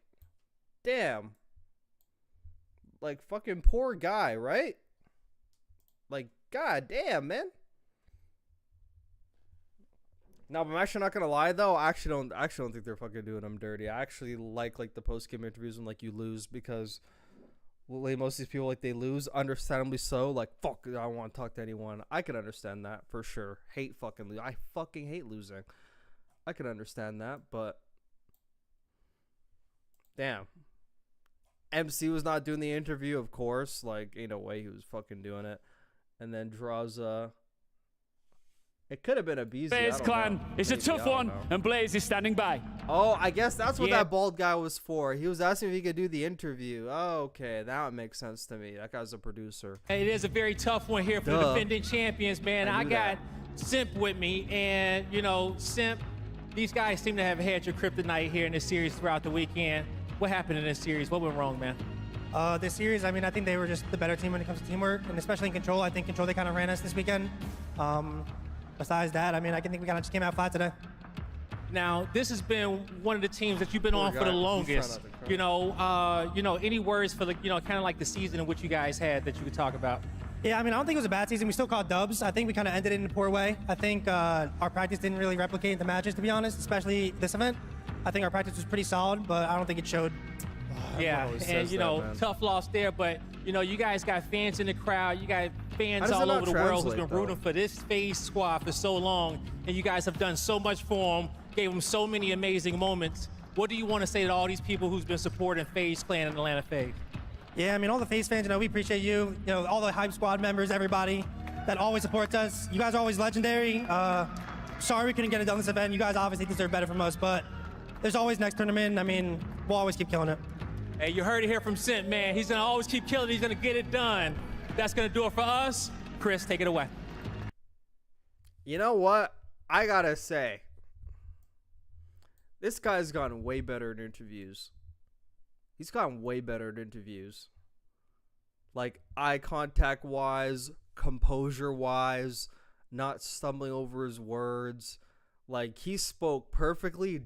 damn. Like, fucking poor guy, right? Like, god damn, man. No, but I'm actually not gonna lie though. I actually don't think they're fucking doing him dirty. I actually like the post game interviews when like you lose, because most of these people, like, they lose, understandably so. Like, fuck, I don't want to talk to anyone. I can understand that for sure. I fucking hate losing. I can understand that, but damn. MC was not doing the interview, of course. Like, ain't no way he was fucking doing it. And then draws it could have been a BZ. FaZe Clan, it's a tough one, and Blaze is standing by. Oh, I guess that's what that bald guy was for. He was asking if he could do the interview. Oh, okay, that makes sense to me. That guy's a producer. It is a very tough one here for the defending champions, man. I got Simp with me, and Simp, these guys seem to have had your kryptonite here in this series throughout the weekend. What happened in this series? What went wrong, man? This series, I mean, I think they were just the better team when it comes to teamwork, and especially in Control. I think Control, they kind of ran us this weekend. Besides that, I mean, I think we kind of just came out flat today. Now, this has been one of the teams that you've been on for the longest. Any words for the, kind of like the season in which you guys had that you could talk about? Yeah, I mean, I don't think it was a bad season. We still caught dubs. I think we kind of ended it in a poor way. I think our practice didn't really replicate the matches, to be honest, especially this event. I think our practice was pretty solid, but I don't think it showed. Yeah, and tough loss there, but you guys got fans in the crowd. You got fans all over the world who's been rooting for this FaZe squad for so long, and you guys have done so much for them, gave them so many amazing moments. What do you want to say to all these people who's been supporting FaZe Clan and Atlanta FaZe? Yeah, I mean, all the FaZe fans, we appreciate you. All the Hype Squad members, everybody that always supports us. You guys are always legendary. Sorry we couldn't get it done this event. You guys obviously deserve better from us, but there's always next tournament. I mean, we'll always keep killing it. Hey, you heard it here from Simp, man. He's going to always keep killing it. He's going to get it done. That's going to do it for us. Chris, take it away. You know what? I got to say, this guy's gotten way better in interviews. He's gotten way better in interviews. Like, eye contact-wise, composure-wise, not stumbling over his words. Like, he spoke perfectly.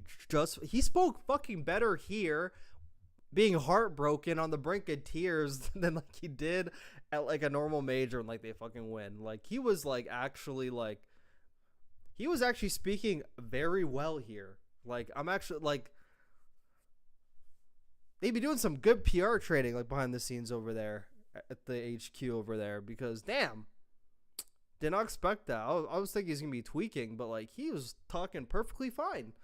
He spoke fucking better here, being heartbroken on the brink of tears than like he did at like a normal major and like they fucking win. Like he was actually speaking very well here. Like I'm actually like, they'd be doing some good PR training like behind the scenes over there at the HQ over there, because damn, did not expect that. I was thinking he's gonna be tweaking, but like he was talking perfectly fine.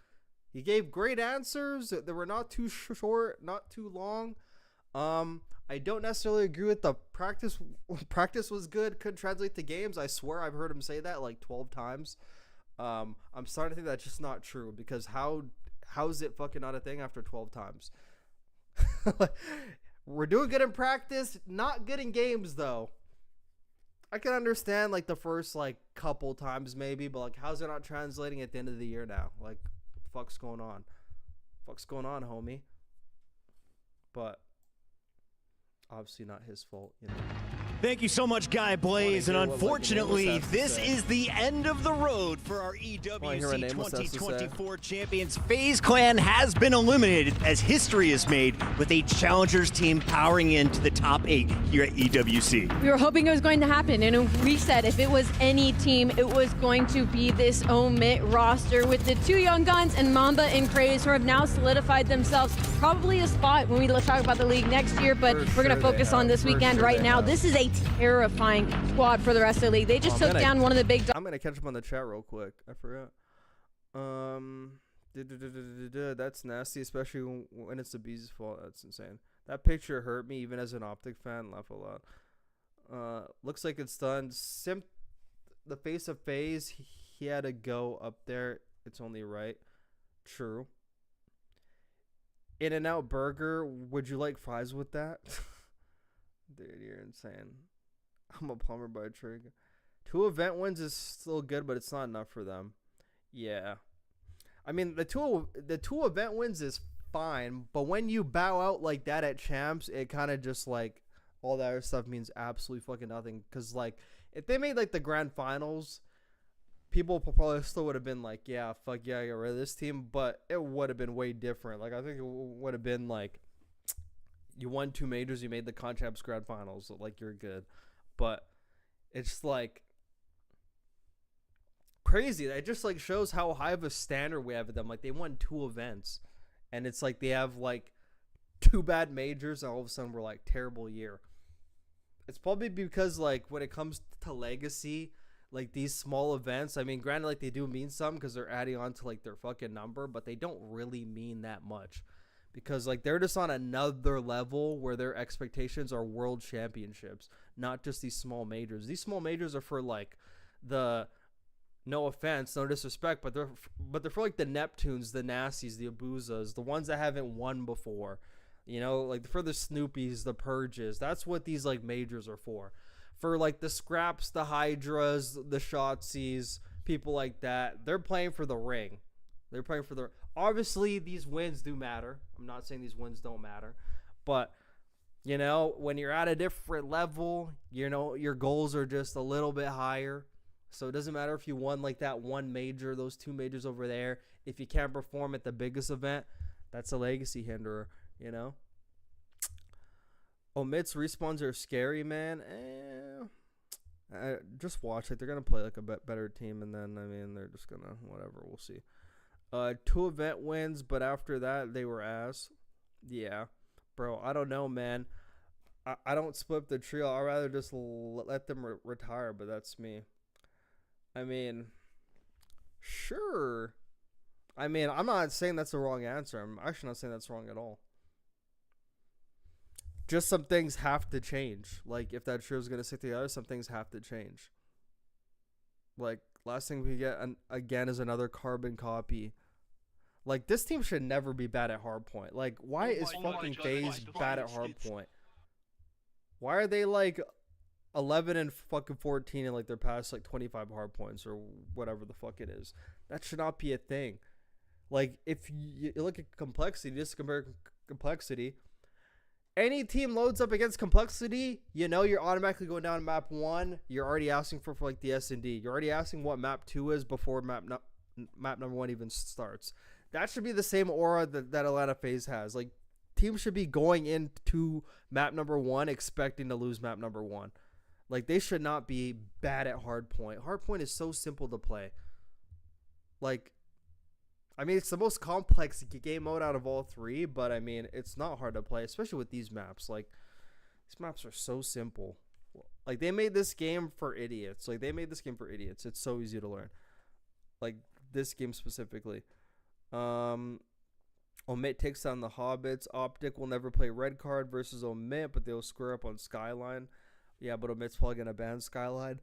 He gave great answers. They were not too short, not too long. I don't necessarily agree with the practice. Practice was good. Couldn't translate to games. I swear I've heard him say that like 12 times. I'm starting to think that's just not true, because how is it fucking not a thing after 12 times? We're doing good in practice, not good in games though. I can understand like the first like couple times maybe, but like how's it not translating at the end of the year now? Like, fuck's going on, homie? But obviously not his fault, Thank you so much, Guy Blaze. And unfortunately, this is the end of the road for our EWC 2024 champions. FaZe Clan has been eliminated as history is made with a challengers team powering into the top 8 here at EWC. We were hoping it was going to happen, and we said if it was any team, it was going to be this Omit roster with the 2 young guns and Mamba and Craze, who have now solidified themselves probably a spot when we talk about the league next year, but we're going to focus on this weekend right now. This is a terrifying squad for the rest of the league. They just took down one of the big... I'm going to catch up on the chat real quick. I forgot. That's nasty, especially when it's the Bees' fault. That's insane. That picture hurt me, even as an Optic fan. Laugh a lot. Looks like it's done. The face of FaZe, he had to go up there. It's only right. True. In-N-Out Burger, would you like fries with that? Dude, you're insane. I'm a plumber by trade. 2 event wins is still good, but it's not enough for them. Yeah. I mean, the two event wins is fine, but when you bow out like that at champs, it kind of just like all that other stuff means absolutely fucking nothing. Because like if they made like the grand finals, people probably still would have been like, yeah, fuck yeah, get rid of this team, but it would have been way different. Like I think it would have been like you won 2 majors, you made the CONCHAMPS grand finals, like you're good. But it's like crazy. It just like shows how high of a standard we have with them. Like they won 2 events, and it's like they have like 2 bad majors, and all of a sudden we're like terrible year. It's probably because like when it comes to legacy, like these small events, I mean, granted, like they do mean something because they're adding on to like their fucking number, but they don't really mean that much because like they're just on another level where their expectations are world championships, not just these small majors. These small majors are for like the, no offense, no disrespect, but they're for like the Neptunes, the Nasties, the Abuzas, the ones that haven't won before, you know, like for the Snoopies, the Purges. That's what these like majors are for. For like the Scraps, the Hydras, the Shotsies, people like that, they're playing for the ring. They're playing for the... Obviously, these wins do matter. I'm not saying these wins don't matter. But, you know, when you're at a different level, you know, your goals are just a little bit higher. So it doesn't matter if you won like that 1 major, those 2 majors over there. If you can't perform at the biggest event, that's a legacy hinderer, you know? Omit's respawns are scary, man. Just watch it. They're going to play like a better team, and then, I mean, they're just going to, whatever, we'll see. 2 event wins, but after that, they were ass. Yeah. Bro, I don't know, man. I don't split the trio. I'd rather just let them retire, but that's me. I mean, sure. I mean, I'm not saying that's the wrong answer. I'm actually not saying that's wrong at all. Just some things have to change. Like, if that trio is going to stick together, some things have to change. Like, last thing we get again is another carbon copy. Like, this team should never be bad at Hardpoint. Like, why is fucking FaZe bad at Hardpoint? Why are they, like, 11 and fucking 14 in, like, their past, like, 25 Hardpoints or whatever the fuck it is? That should not be a thing. Like, if you look at Complexity, just compare Complexity. Any team loads up against Complexity, you know you're automatically going down to map 1. You're already asking for like the S&D. You're already asking what map 2 is before map number 1 even starts. That should be the same aura that Atlanta FaZe has. Like, teams should be going into map number 1 expecting to lose map number 1. Like, they should not be bad at Hardpoint. Hardpoint is so simple to play. Like, I mean, it's the most complex game mode out of all 3, but I mean, it's not hard to play, especially with these maps. Like, these maps are so simple. Like, they made this game for idiots. Like, they made this game for idiots. It's so easy to learn. Like, this game specifically. Omit takes down the Hobbits. Optic will never play red card versus Omit, but they'll square up on Skyline. Yeah, but Omit's probably going to ban Skyline.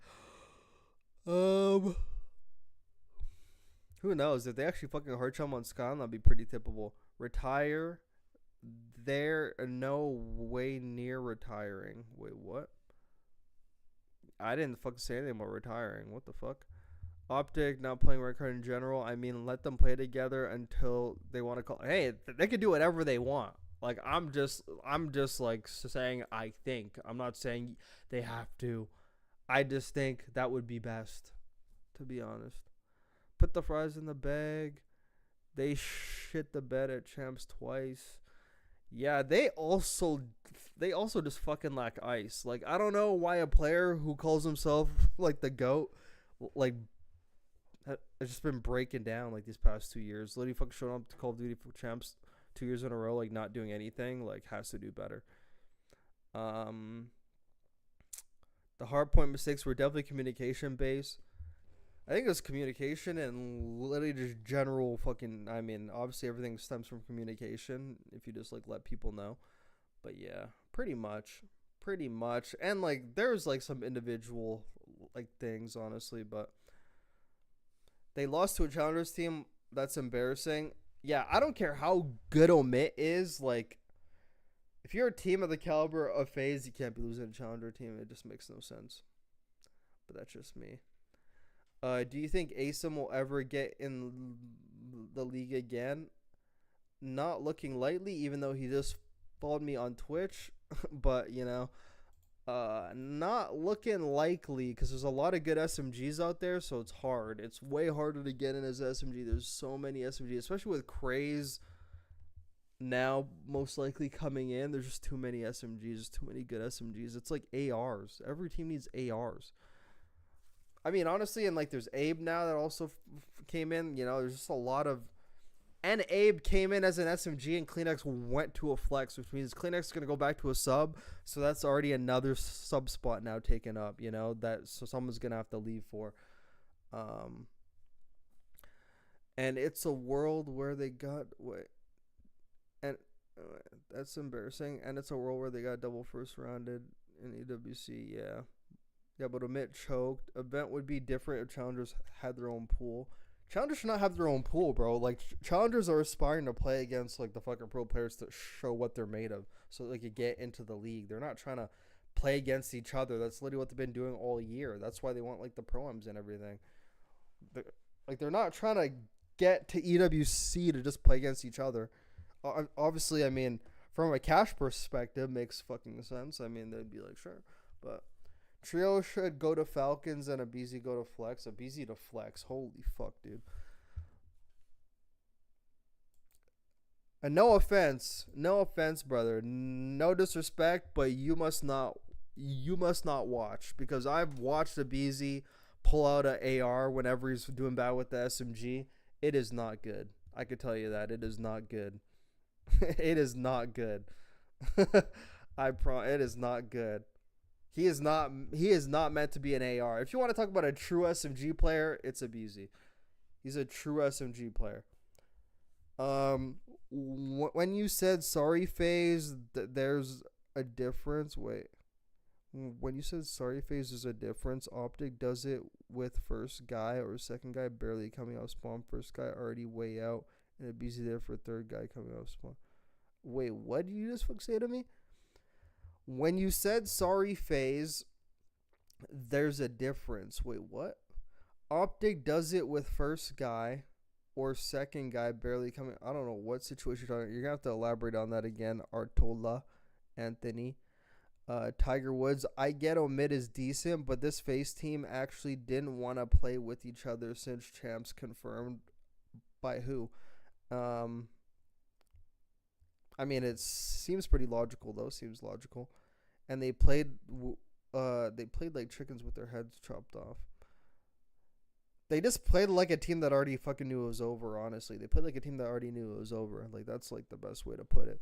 Who knows? If they actually fucking hard chum on Skyline, that'd be pretty tippable. Retire. They're no way near retiring. Wait, what? I didn't fucking say anything about retiring. What the fuck? Optic not playing red card in general. I mean, let them play together until they want to call. Hey, they can do whatever they want. Like, I'm just like saying I think. I'm not saying they have to. I just think that would be best, to be honest. Put the fries in the bag. They shit the bed at champs twice. Yeah, they also just fucking lack ice. Like, I don't know why a player who calls himself like the GOAT, like, has just been breaking down like these past 2 years. Literally fucking showing up to Call of Duty for champs 2 years in a row, like not doing anything. Like, has to do better. The Hardpoint mistakes were definitely communication based. I think it was communication and literally just general fucking, I mean, obviously everything stems from communication if you just like let people know. But yeah, pretty much. And like there's like some individual like things, honestly, but they lost to a challengers team. That's embarrassing. Yeah, I don't care how good Omit is. Like, if you're a team of the caliber of FaZe, you can't be losing a challenger team. It just makes no sense. But that's just me. Do you think ASIM will ever get in the league again? Not looking lightly, even though he just followed me on Twitch. But, you know, not looking likely because there's a lot of good SMGs out there, so it's hard. It's way harder to get in as SMG. There's so many SMGs, especially with Craze now most likely coming in. There's just too many SMGs. There's too many good SMGs. It's like ARs. Every team needs ARs. I mean, honestly, and like there's Abe now that also came in. You know, there's just a lot of... And Abe came in as an SMG and Kleenex went to a flex, which means Kleenex is going to go back to a sub. So that's already another sub spot now taken up, you know, that so someone's going to have to leave for. And it's a world where they got... that's embarrassing. And it's a world where they got double first rounded in EWC, yeah. Yeah, but Omit choked. Event would be different if challengers had their own pool. Challengers should not have their own pool, bro. Like, challengers are aspiring to play against, like, the fucking pro players to show what they're made of so they could get into the league. They're not trying to play against each other. That's literally what they've been doing all year. That's why they want, like, the pro-ams and everything. They're not trying to get to EWC to just play against each other. Obviously, I mean, from a cash perspective, makes fucking sense. I mean, they'd be like, sure, but... Trio should go to Falcons and a BZ go to Flex. A BZ to Flex. Holy fuck, dude. And no offense, brother. No disrespect, but you must not watch, because I've watched a BZ pull out an AR whenever he's doing bad with the SMG. It is not good. I could tell you that. It is not good. It is not good. It is not good. He is not meant to be an AR. If you want to talk about a true SMG player, it's a BZ. He's a true SMG player. When you said sorry FaZe, there's a difference. Wait. When you said sorry FaZe, there's a difference. Optic does it with first guy or second guy barely coming out spawn. First guy already way out. And a BZ there for third guy coming out spawn. Wait, what did you just say to me? When you said sorry FaZe, there's a difference. Wait, what? Optic does it with first guy or second guy barely coming. I don't know what situation you're talking about. You're going to have to elaborate on that again. Artola, Anthony, Tiger Woods. I get Omit is decent, but this FaZe team actually didn't want to play with each other since champs confirmed. By who? I mean, it seems pretty logical, though. Seems logical. And they played like chickens with their heads chopped off. They just played like a team that already fucking knew it was over, honestly. They played like a team that already knew it was over. Like, that's like the best way to put it.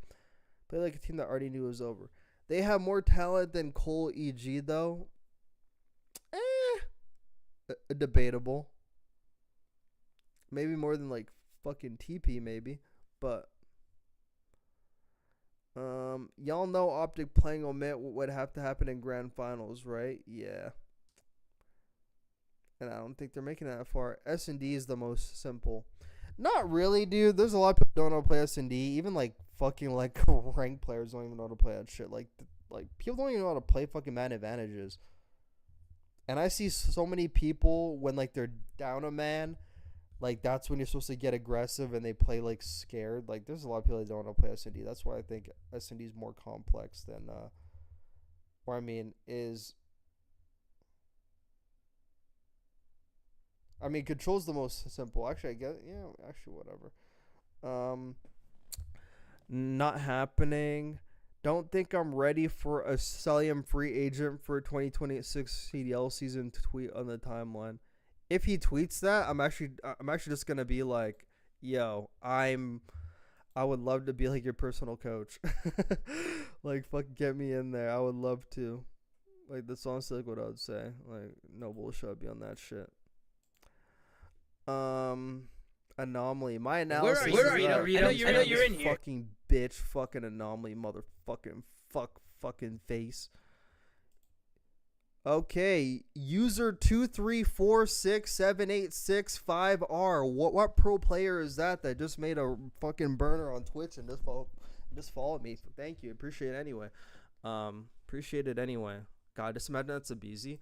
Play like a team that already knew it was over. They have more talent than Cole EG, though. Debatable. Maybe more than like fucking TP, maybe. But y'all know Optic playing Omit would have to happen in grand finals, right? Yeah. And I don't think they're making it that far. S&D is the most simple. Not really, dude. There's a lot of people who don't know how to play S&D. Even like fucking like ranked players don't even know how to play that shit. Like people don't even know how to play fucking man advantages. And I see so many people when like they're down a man, like that's when you're supposed to get aggressive and they play like scared. Like there's a lot of people that don't want to play S&D. That's why I think S&D is more complex than or I mean control's the most simple. Actually, I guess actually whatever. Not happening. Don't think I'm ready for a Celium free agent for 2026 CDL season to tweet on the timeline. If he tweets that, I'm actually just gonna be like, yo, I would love to be like your personal coach. Like fucking get me in there. I would love to. Like that's honestly like what I would say. Like no bullshit, I'd be on that shit. Anomaly. My analysis. Where are you? I know you're in here. Fucking bitch. Fucking Anomaly. Motherfucking fucking face. Okay. User 234678665R. What pro player is that just made a fucking burner on Twitch and just followed me? Thank you. Appreciate it anyway. Appreciate it anyway. God, just imagine that's a BZ.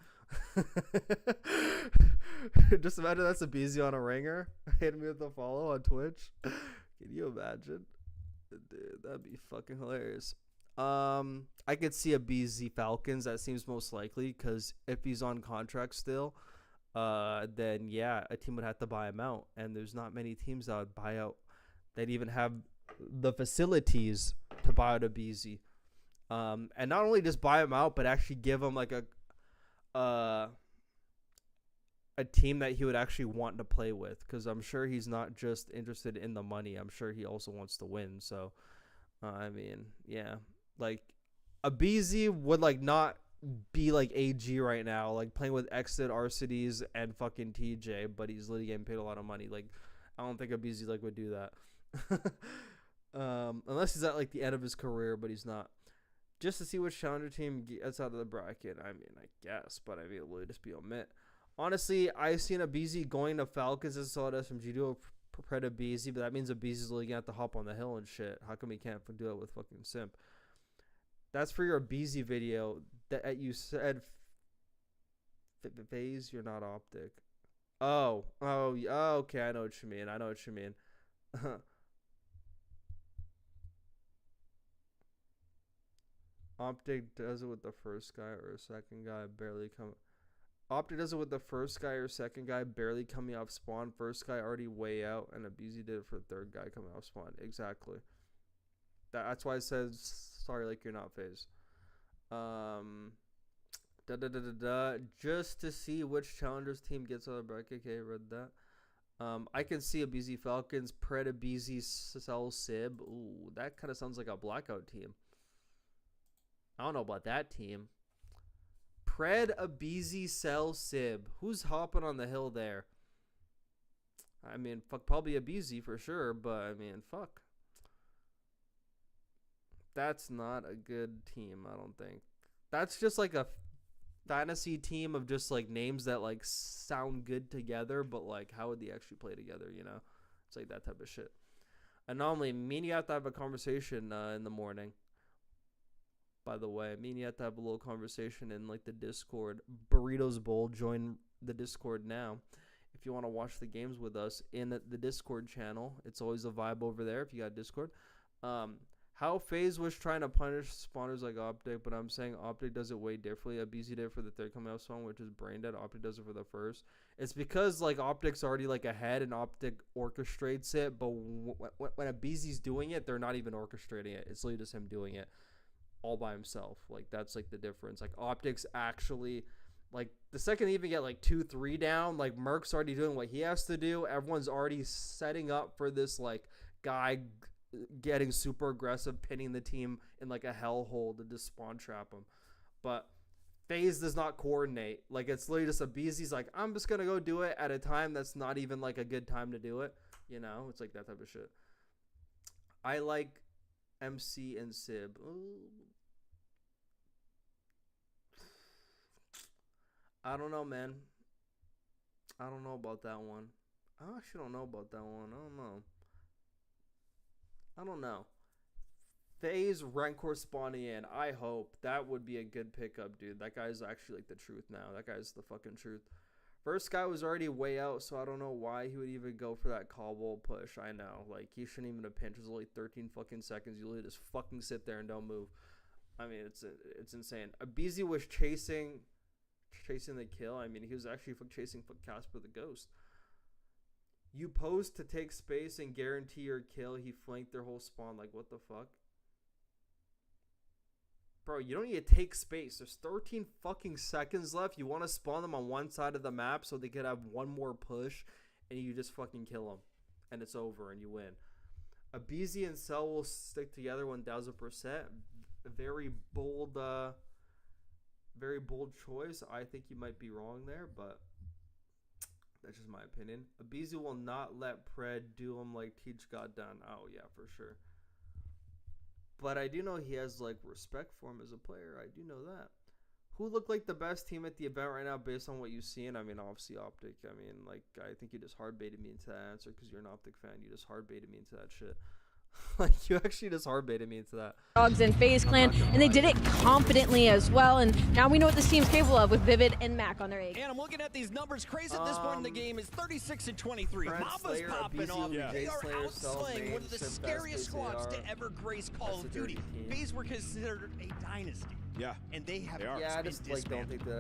Just imagine that's a BZ on a ringer. Hit me with a follow on Twitch. Can you imagine? Dude, that'd be fucking hilarious. I could see a BZ Falcons. That seems most likely because if he's on contract still, then yeah, a team would have to buy him out, and there's not many teams that would buy out that even have the facilities to buy out a BZ. And not only just buy him out, but actually give him like a team that he would actually want to play with, because I'm sure he's not just interested in the money. I'm sure he also wants to win. So, I mean, yeah, like a BZ would like not be like AG right now, like playing with Exit, Arcides, and fucking TJ, but he's literally getting paid a lot of money. Like, I don't think a BZ like would do that, unless he's at like the end of his career, but he's not. Just to see which challenger team gets out of the bracket. I mean, I guess, but I mean, it would just be Omit. Honestly, I've seen a BZ going to Falcons and saw it SMG do a Preda BZ, but that means a BZ is literally going to have to hop on the hill and shit. How come he can't do it with fucking Simp? That's for your BZ video that you said FaZe, you're not Optic. Oh, okay, I know what you mean. Optic does it with the first guy or second guy barely come. Optic does it with the first guy or second guy barely coming off spawn. First guy already way out, and a BZ did it for the third guy coming off spawn. Exactly. That's why it says sorry, like you're not FaZe. Just to see which challengers team gets out of the bracket. Okay, read that. I can see a BZ Falcons, Preda BZ Cell Sib. Ooh, that kind of sounds like a blackout team. I don't know about that team. Pred, a BZ, Cell, Sib. Who's hopping on the hill there? I mean, fuck, probably a BZ for sure, but I mean, fuck. That's not a good team, I don't think. That's just like a fantasy team of just like names that like sound good together, but like how would they actually play together, you know? It's like that type of shit. Anomaly, me and you have to have a conversation in the morning. By the way, me and you have to have a little conversation in like the Discord. Burritos Bowl, join the Discord now if you want to watch the games with us in the Discord channel. It's always a vibe over there if you got Discord. How FaZe was trying to punish spawners like Optic, but I'm saying Optic does it way differently. A BZ did it for the third coming out spawn, which is brain dead. Optic does it for the first. It's because like Optic's already like ahead and Optic orchestrates it, but when a BZ's doing it, they're not even orchestrating it. It's literally just him doing it all by himself. Like that's like the difference. Like Optic's actually like the second they even get like 2-3 down, like Merc's already doing what he has to do. Everyone's already setting up for this like guy getting super aggressive, pinning the team in like a hellhole to just spawn trap him. But FaZe does not coordinate. Like it's literally just a BZ's like, I'm just gonna go do it at a time that's not even like a good time to do it, you know? It's like that type of shit. I like MC and Sib. Ooh. I don't know, man. I don't know about that one. I actually don't know about that one. I don't know. FaZe Rancor spawning in. I hope. That would be a good pickup, dude. That guy's actually like the truth now. That guy's the fucking truth. First guy was already way out, so I don't know why he would even go for that cobble push. I know, like, he shouldn't even have pinched. It was only 13 fucking seconds. You literally just fucking sit there and don't move. I mean, it's insane. Abizi was chasing the kill. I mean, he was actually chasing Casper the Ghost. You posed to take space and guarantee your kill. He flanked their whole spawn. Like, what the fuck? Bro, you don't need to take space. There's 13 fucking seconds left. You want to spawn them on one side of the map so they could have one more push, and you just fucking kill them. And it's over, and you win. Abizi and Cell will stick together 1000%. Very bold choice. I think you might be wrong there, but that's just my opinion. Abizi will not let Pred do him like Teach got done. Oh, yeah, for sure. But I do know he has, like, respect for him as a player. I do know that. Who looked like the best team at the event right now based on what you've seen? I mean, obviously Optic. I mean, like, I think you just hard baited me into that answer because you're an Optic fan. You just hard baited me into that shit. Like, you actually just hard baited me into that. Dogs in FaZe Clan, and they did it confidently as well. And now we know what this team's capable of with Vivid and Mac on their egg. And I'm looking at these numbers. Crazy at this point in the game is 36-23. Mamba's popping off. They are outslaying one of the scariest squads to ever grace Call of Duty. FaZe were considered a dynasty. Yeah, and they have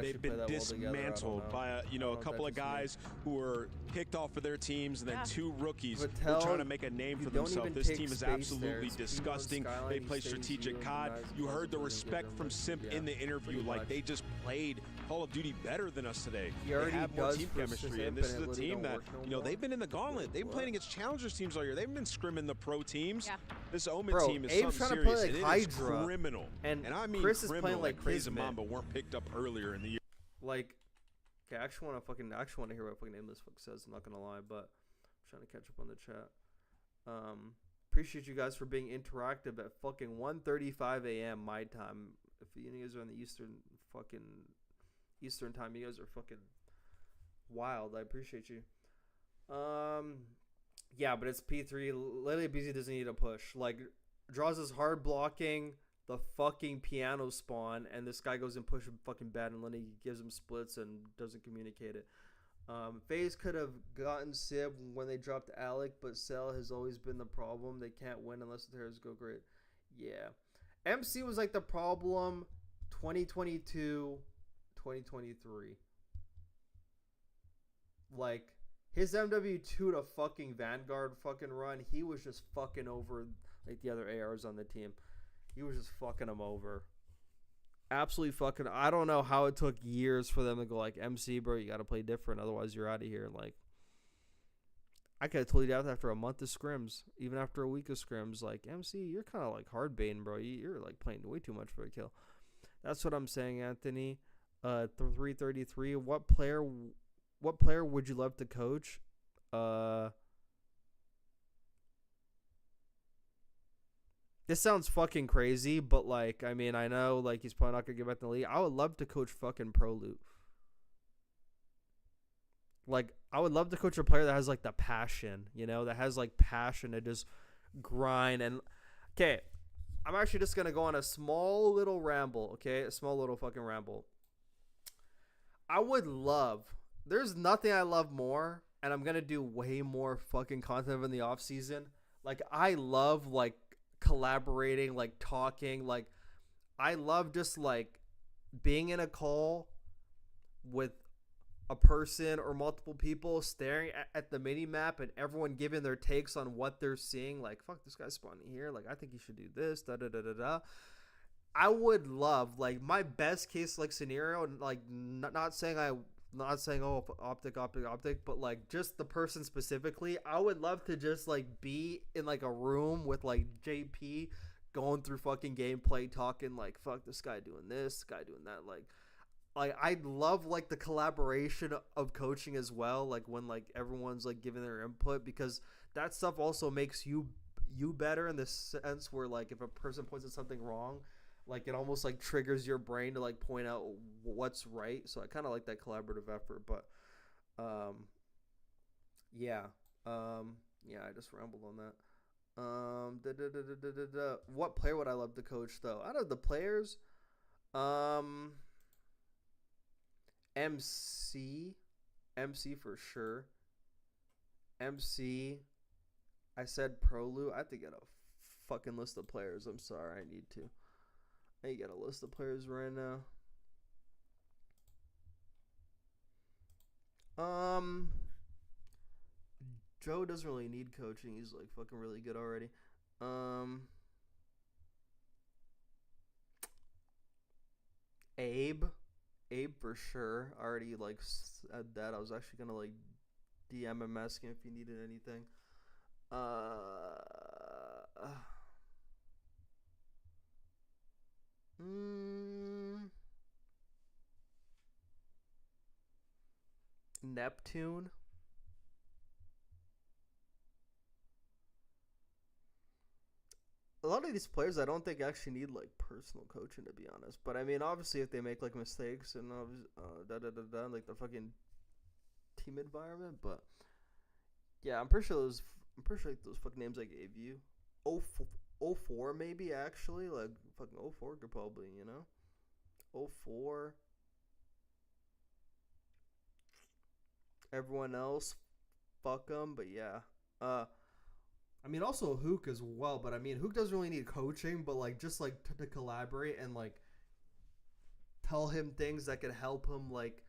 they've been dismantled by a couple of guys who were kicked off of their teams, and then two rookies who are trying to make a name for themselves. This team is absolutely disgusting. They play strategic COD. You heard the respect from Simp in the interview. Like, they just played Call of Duty better than us today. They have more team chemistry, and this is a team that they've been in the gauntlet. They've been playing against challengers teams all year. They've been scrimming the pro teams. This Omit team is something trying serious. To play like Hydra. It is criminal, and I mean Chris is criminal. playing like Crazy Mamba weren't picked up earlier in the year. Like, okay, I actually want to hear what fucking name this fuck says. I'm not gonna lie, but I'm trying to catch up on the chat. Appreciate you guys for being interactive at fucking 1:35 a.m. my time. If you guys are on the Eastern time, you guys are fucking wild. I appreciate you. Yeah, but it's P3. Literally, BZ doesn't need a push. Like, draws his hard blocking the fucking piano spawn, and this guy goes and pushes fucking bad, and Lenny gives him splits and doesn't communicate it. FaZe could have gotten Sib when they dropped Alec, but Cell has always been the problem. They can't win unless the Terrors go great. Yeah. MC was like the problem 2022, 2023. Like, his MW2 to fucking Vanguard fucking run, he was just fucking over like the other ARs on the team. He was just fucking them over. Absolutely fucking. I don't know how it took years for them to go like, MC, bro, you got to play different. Otherwise, you're out of here. Like, I could have told you that after a month of scrims, even after a week of scrims. Like, MC, you're kind of like hard baiting, bro. You're like playing way too much for a kill. That's what I'm saying, Anthony. 333. What player would you love to coach? This sounds fucking crazy, but like, I mean, I know like he's probably not gonna get back in the league. I would love to coach fucking Pro Loot. Like, I would love to coach a player that has like the passion, that has like passion to just grind. And okay, I'm actually just gonna go on a small little ramble. Okay, a small little fucking ramble. I would love. There's nothing I love more, and I'm gonna do way more fucking content in the off season. Like, I love like collaborating, like talking, like I love just like being in a call with a person or multiple people staring at the mini map and everyone giving their takes on what they're seeing. Like, fuck, this guy's spawning here, like I think he should do this, da da da da da. I would love, like, my best case like scenario, and like not saying oh optic, but like just the person specifically, I would love to just like be in like a room with like JP going through fucking gameplay, talking like, fuck, this guy doing this guy doing that. Like I love like the collaboration of coaching as well, like when like everyone's like giving their input, because that stuff also makes you better in the sense where like if a person points at something wrong, like it almost like triggers your brain to like point out what's right. So I kind of like that collaborative effort. But yeah, I just rambled on that. What player would I love to coach though? Out of the players, MC MC for sure. MC, I said Prolu. I have to get a fucking list of players. I'm sorry, I need to. I need to get a list of players right now. Joe doesn't really need coaching. He's like fucking really good already. Abe for sure. I already like said that. I was actually gonna like DM him asking if he needed anything. Neptune. A lot of these players I don't think actually need like personal coaching, to be honest. But I mean, obviously if they make like mistakes and like the fucking team environment, but yeah, I'm pretty sure those fucking names I gave you, 04 maybe, actually, like fucking 04 could probably, you know, 04. Everyone else, fuck them. But yeah, I mean, also Hook as well, but I mean, Hook doesn't really need coaching, but like just like to collaborate and like tell him things that could help him like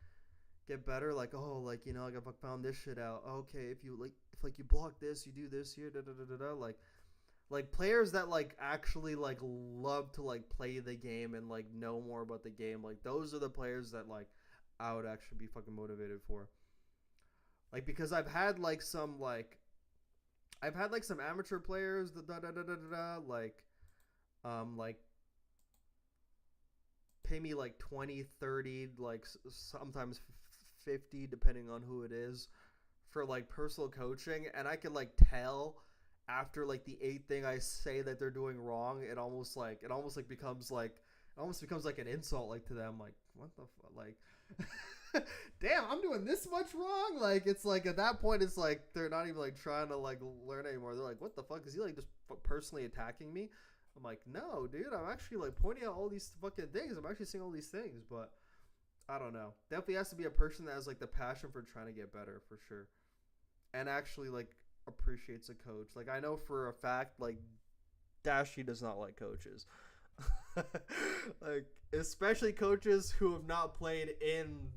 get better. Like, oh, like, you know, like if I found this shit out, okay, if you block this, you do this here, like players that like actually like love to like play the game and like know more about the game. Like those are the players that like I would actually be fucking motivated for. Like, because I've had some amateur players, like pay me like 20, 30, like sometimes 50, depending on who it is, for like personal coaching, and I can like tell after like the 8th thing I say that they're doing wrong, it almost becomes like an insult, like, to them, like, what the fuck, like. Damn, I'm doing this much wrong. Like, it's like at that point, it's like they're not even like trying to like learn anymore. They're like, what the fuck, is he like just personally attacking me? I'm like, no, dude, I'm actually like pointing out all these fucking things. I'm actually seeing all these things, but I don't know. Definitely has to be a person that has like the passion for trying to get better, for sure, and actually like appreciates a coach. Like, I know for a fact, like, Dashy does not like coaches. Like, especially coaches who have not played in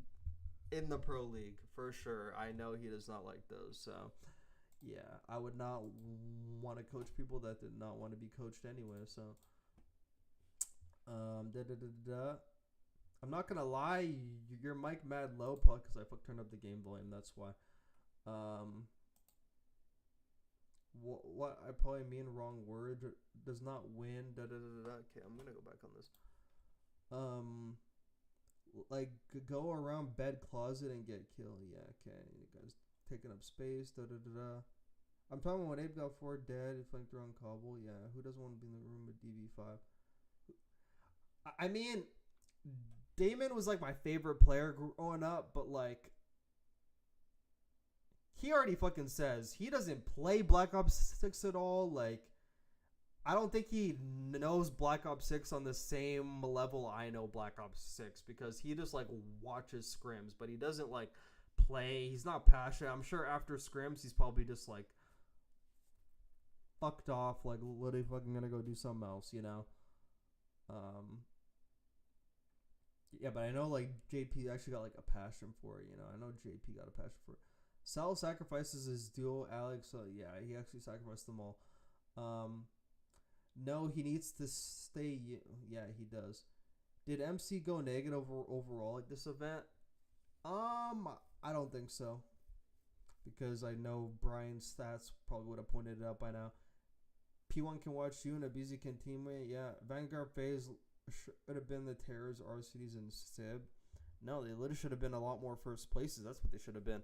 the pro league, for sure. I know he does not like those. So yeah, I would not want to coach people that did not want to be coached anyway. So I'm not gonna lie, your mic mad low, probably because I turned up the game volume. That's why. What I probably mean wrong word. Does not win. Okay, I'm gonna go back on this. Like, go around bed closet and get killed. Yeah, okay. You guys taking up space. I'm talking about when Abe got 4 dead, flanked around Cobble. Yeah, who doesn't want to be in the room with DV5? I mean, Damon was like my favorite player growing up, but like, he already fucking says he doesn't play Black Ops 6 at all. Like, I don't think he knows Black Ops 6 on the same level I know Black Ops 6, because he just like watches scrims, but he doesn't like play. He's not passionate. I'm sure after scrims he's probably just like fucked off, like literally fucking gonna go do something else, you know. Yeah, but I know like JP actually got like a passion for it, you know. I know JP got a passion for it. Sal sacrifices his duo, Alex. So yeah, he actually sacrificed them all. No, he needs to stay. Yeah, he does. Did MC go negative overall at this event? I don't think so, because I know Brian's stats probably would have pointed it out by now. P1 can watch you and Abizi can teammate. Yeah, Vanguard FaZe should have been the Terrors, RCDs, and Sib. No, they literally should have been a lot more first places. That's what they should have been.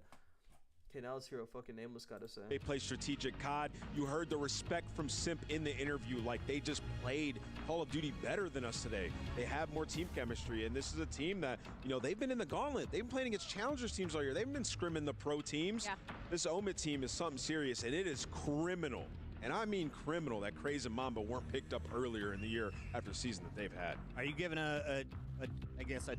Okay, now let's hear what fucking Nameless got to say. They play strategic COD. You heard the respect from Simp in the interview. Like, they just played Call of Duty better than us today. They have more team chemistry, and this is a team that, you know, they've been in the gauntlet. They've been playing against challengers teams all year. They've been scrimming the pro teams. Yeah. This Omit team is something serious, and it is criminal. And I mean criminal that Craze and Mamba weren't picked up earlier in the year after the season that they've had. Are you giving I guess, a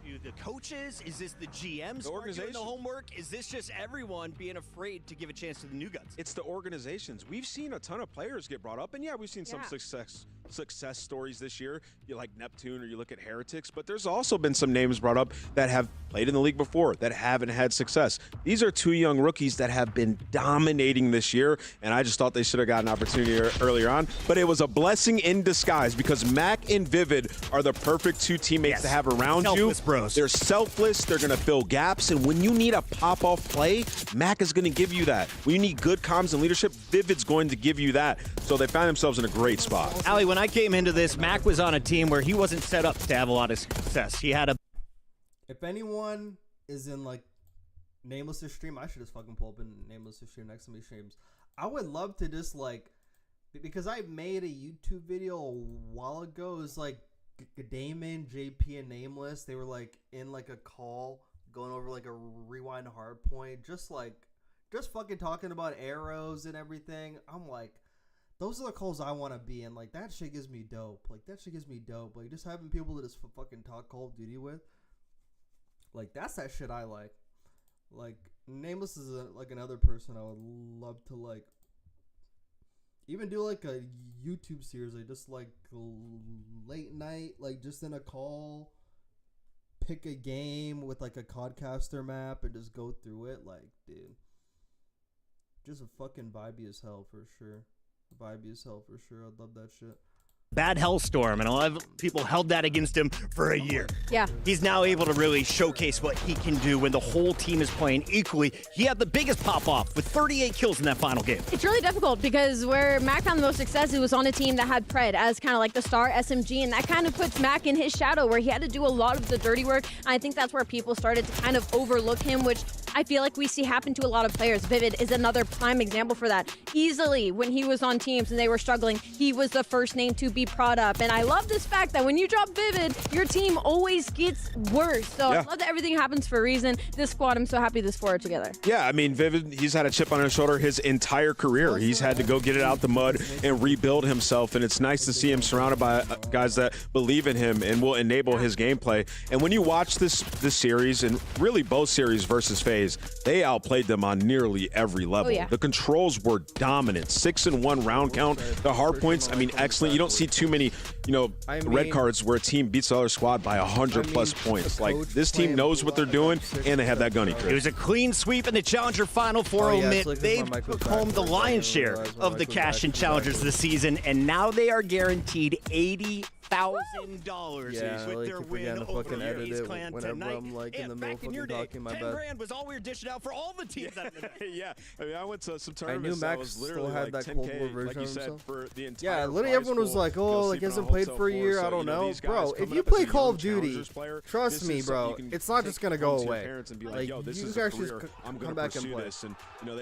The coaches? Is this the GMs? The organization. Doing the homework? Is this just everyone being afraid to give a chance to the new guns? It's the organizations. We've seen a ton of players get brought up, and yeah, we've seen some success stories this year. You like Neptune or you look at Heretics, but there's also been some names brought up that have played in the league before that haven't had success. These are two young rookies that have been dominating this year, and I just thought they should have gotten an opportunity earlier on, but it was a blessing in disguise because Mac and Vivid are the perfect two teammates to have around you. Bros. They're selfless, they're gonna fill gaps, and when you need a pop-off play, Mac is gonna give you that. When you need good comms and leadership, Vivid's going to give you that. So they found themselves in a great spot. Ali, when I came into this, Mac was on a team where he wasn't set up to have a lot of success. He had a... If anyone is in, like, MultiSTREAM, I should just fucking pull up in MultiSTREAM next to me streams. I would love to just, like, because I made a YouTube video a while ago. It was, like, Damon, JP, and Nameless. They were, like, in, like, a call going over, like, a rewind hardpoint. Just fucking talking about arrows and everything. I'm like, those are the calls I want to be in. Like, that shit gives me dope. Like, just having people to just fucking talk Call of Duty with. Like, that's that shit I like. Like, Nameless is like another person I would love to, like, even do, like, a YouTube series. Like, just, like, late night, like, just in a call, pick a game with, like, a Codcaster map and just go through it. Like, dude, just a fucking vibey as hell for sure. I'd love that shit. Bad Hellstorm, and a lot of people held that against him for a year. Yeah. He's now able to really showcase what he can do when the whole team is playing equally. He had the biggest pop-off with 38 kills in that final game. It's really difficult because where Mac found the most success, it was on a team that had Pred as kind of like the star SMG, and that kind of puts Mac in his shadow where he had to do a lot of the dirty work. And I think that's where people started to kind of overlook him, which I feel like we see happen to a lot of players. Vivid is another prime example for that. Easily, when he was on teams and they were struggling, he was the first name to be prod up. And I love this fact that when you drop Vivid, your team always gets worse. So I love that everything happens for a reason. This squad, I'm so happy this four are together. Yeah, I mean, Vivid, he's had a chip on his shoulder his entire career. He's had to go get it out the mud and rebuild himself, and it's nice to see him surrounded by guys that believe in him and will enable his gameplay. And when you watch this series, and really both series versus FaZe, they outplayed them on nearly every level. The controls were dominant. 6-1 round count. The hard points, I mean, excellent. You don't see too many, red cards where a team beats the other squad by 100+ points. Like, this team knows what they're doing, and they have that gunny trick. It was a clean sweep in the Challenger Final for Omit. They took home the lion's share of the cash in Challengers this season, and now they are guaranteed $80,000 with their win over FaZe Clan tonight. I'm, like, in the middle of fucking talking, my 10 bad. grand was all we were dishing out for all the teams. Yeah, I mean, I went to some I tournaments knew that Max was still literally had like that Cold 10K, War version like you of said, himself. for the entire Yeah, literally everyone was like, oh, like, hasn't played for a year, I don't know. Bro, if you play Call of Duty, trust me, bro, it's not just going to go away. Like, you guys should come back and play.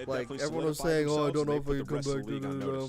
Like, everyone was saying, oh, I don't know if we can come back.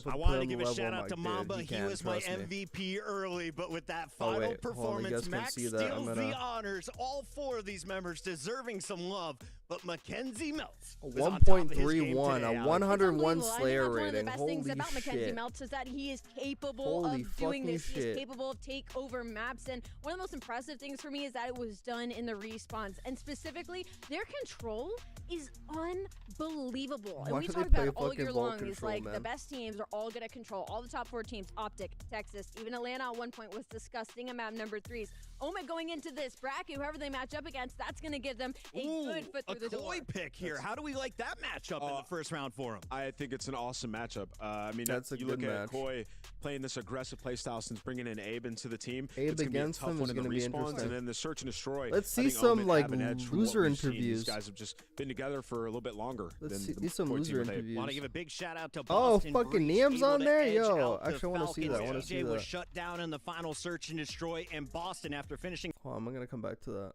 I wanted to give a shout out to Mamba. He was my MVP early, but with that final performance, Max steals the honors. All four of these members deserving some love, but Mackenzie Melts. 1.31, a 101 Slayer rating. One of the best things Holy about Mackenzie shit. Melts is that he is capable of doing this. Shit. He's capable of takeover maps, and one of the most impressive things for me is that it was done in the respawns, and specifically, their control is unbelievable. And we talk about it all year long. It's like the best teams are all good at control. All the top 4 teams, Optic, Texas, even Atlanta at one point was disgusting at map number 3s. Omit going into this bracket, whoever they match up against, that's going to give them a good foot through the door. A Koi pick here. How do we like that matchup in the first round for him? I think it's an awesome matchup. I mean, that's a you good look match. at Koi playing this aggressive playstyle since bringing in Abe into the team. Abe it's against gonna him be a is tough one going to in be the respawns, interesting. and then the search and destroy. Let's see some, like, loser interviews. These guys have just been together for a little bit longer. Let's see some loser interviews. Want to give a big shout out to Boston. Oh, fucking Niam's on there? Yo, actually, I want to see that. I want to see that. was shut down in the final search and destroy, and Boston, after finishing. Hold on, I'm going to come back to that.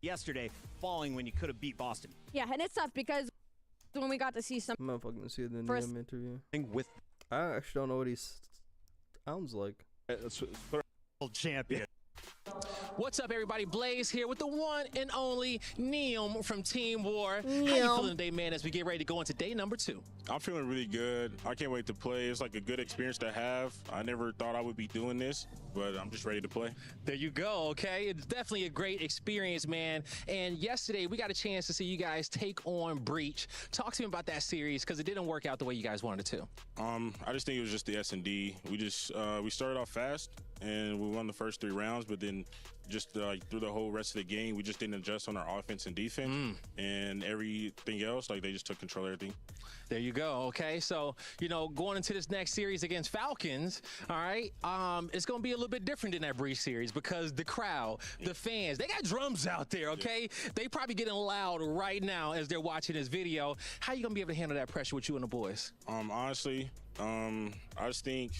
Yesterday, falling when you could have beat Boston. Yeah, and it's tough because when we got to see some. I'm not fucking see the Niam interview. I actually don't know what he sounds like. Champion. What's up, everybody? Blaze here with the one and only Neom from Team War. How you feeling today, man, as we get ready to go into day number 2? I'm feeling really good. I can't wait to play. It's like a good experience to have. I never thought I would be doing this, but I'm just ready to play. There you go, okay? It's definitely a great experience, man. And yesterday, we got a chance to see you guys take on Breach. Talk to me about that series, because it didn't work out the way you guys wanted it to. I just think it was just the S&D. We started off fast, and we won the first 3 rounds, but then just like through the whole rest of the game, we just didn't adjust on our offense and defense, and everything else, like they just took control of everything. There you go. Okay, so going into this next series against Falcons, all right, it's gonna be a little bit different than that Breach series because the crowd, the fans, they got drums out there. Okay, they probably getting loud right now as they're watching this video. How you gonna be able to handle that pressure with you and the boys? Honestly, I just think.